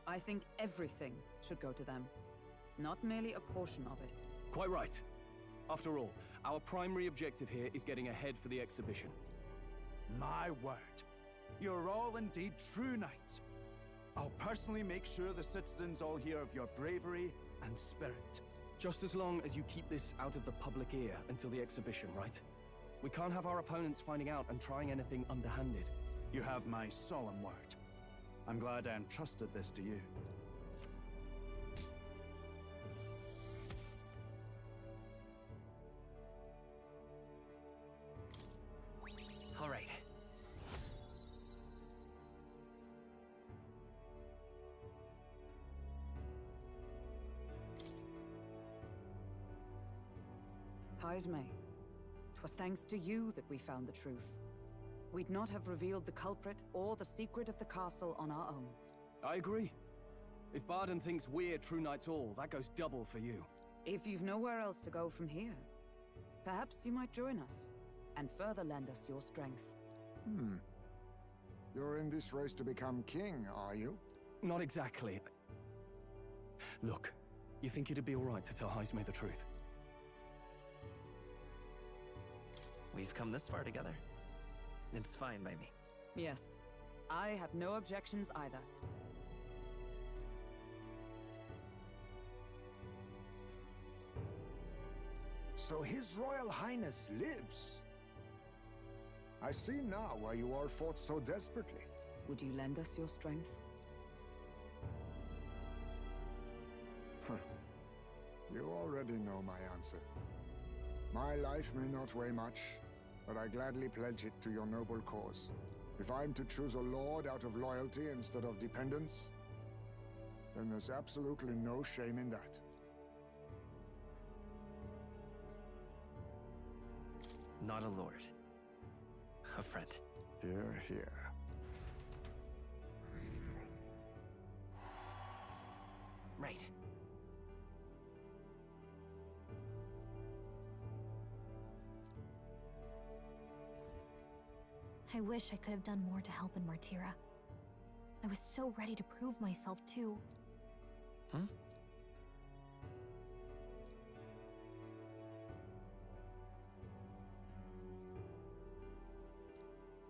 I think everything should go to them, not merely a portion of it. Quite right. After all, our primary objective here is getting a head for the exhibition. My word. You're all indeed true knights. I'll personally make sure the citizens all hear of your bravery and spirit. Just as long as you keep this out of the public ear until the exhibition, right? We can't have our opponents finding out and trying anything underhanded. You have my solemn word. I'm glad I entrusted this to you. All right. Hyzme, 'twas thanks to you that we found the truth. We'd not have revealed the culprit or the secret of the castle on our own. I agree. If Barden thinks we're true knights all, that goes double for you. If you've nowhere else to go from here, perhaps you might join us and further lend us your strength. You're in this race to become king, are you? Not exactly. Look, You think it'd be alright to tell Heisme the truth? We've come this far together. It's fine by me. Yes. I have no objections either. So His Royal Highness lives. I see now why you all fought so desperately. Would you lend us your strength? You already know my answer. My life may not weigh much, but I gladly pledge it to your noble cause. If I'm to choose a lord out of loyalty instead of dependence, then there's absolutely no shame in that. Not a lord. A friend. Hear, hear. Right. I wish I could have done more to help in Martira. I was so ready to prove myself, too. Hmm?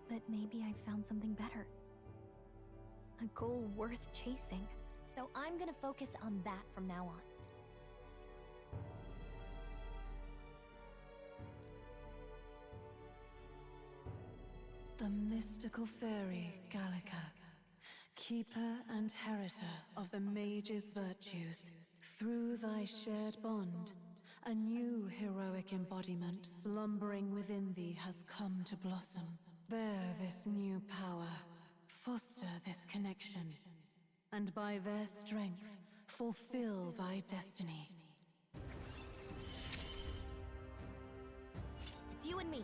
But maybe I found something better. A goal worth chasing. So I'm gonna focus on that from now on. The mystical fairy, Gallica, keeper and heritor of the mage's virtues. Through thy shared bond, a new heroic embodiment slumbering within thee has come to blossom. Bear this new power, foster this connection, and by their strength, fulfill thy destiny. It's you and me.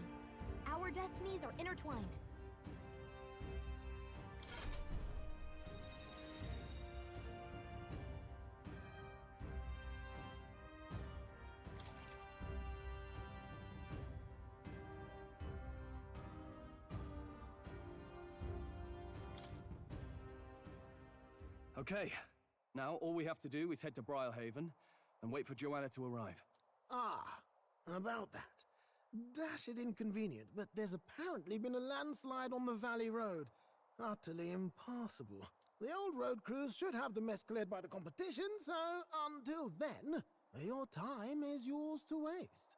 Our destinies are intertwined. Okay, now all we have to do is head to Briarhaven and wait for Joanna to arrive. Ah, about that. Dashed inconvenient, but there's apparently been a landslide on the Valley Road. Utterly impassable. The old road crews should have the mess cleared by the competition, so until then, your time is yours to waste.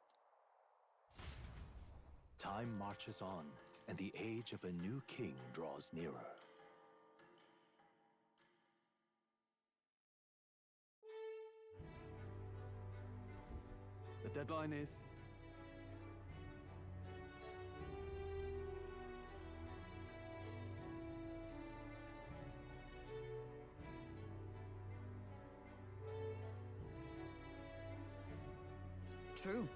Time marches on, and the age of a new king draws nearer. The deadline is... True.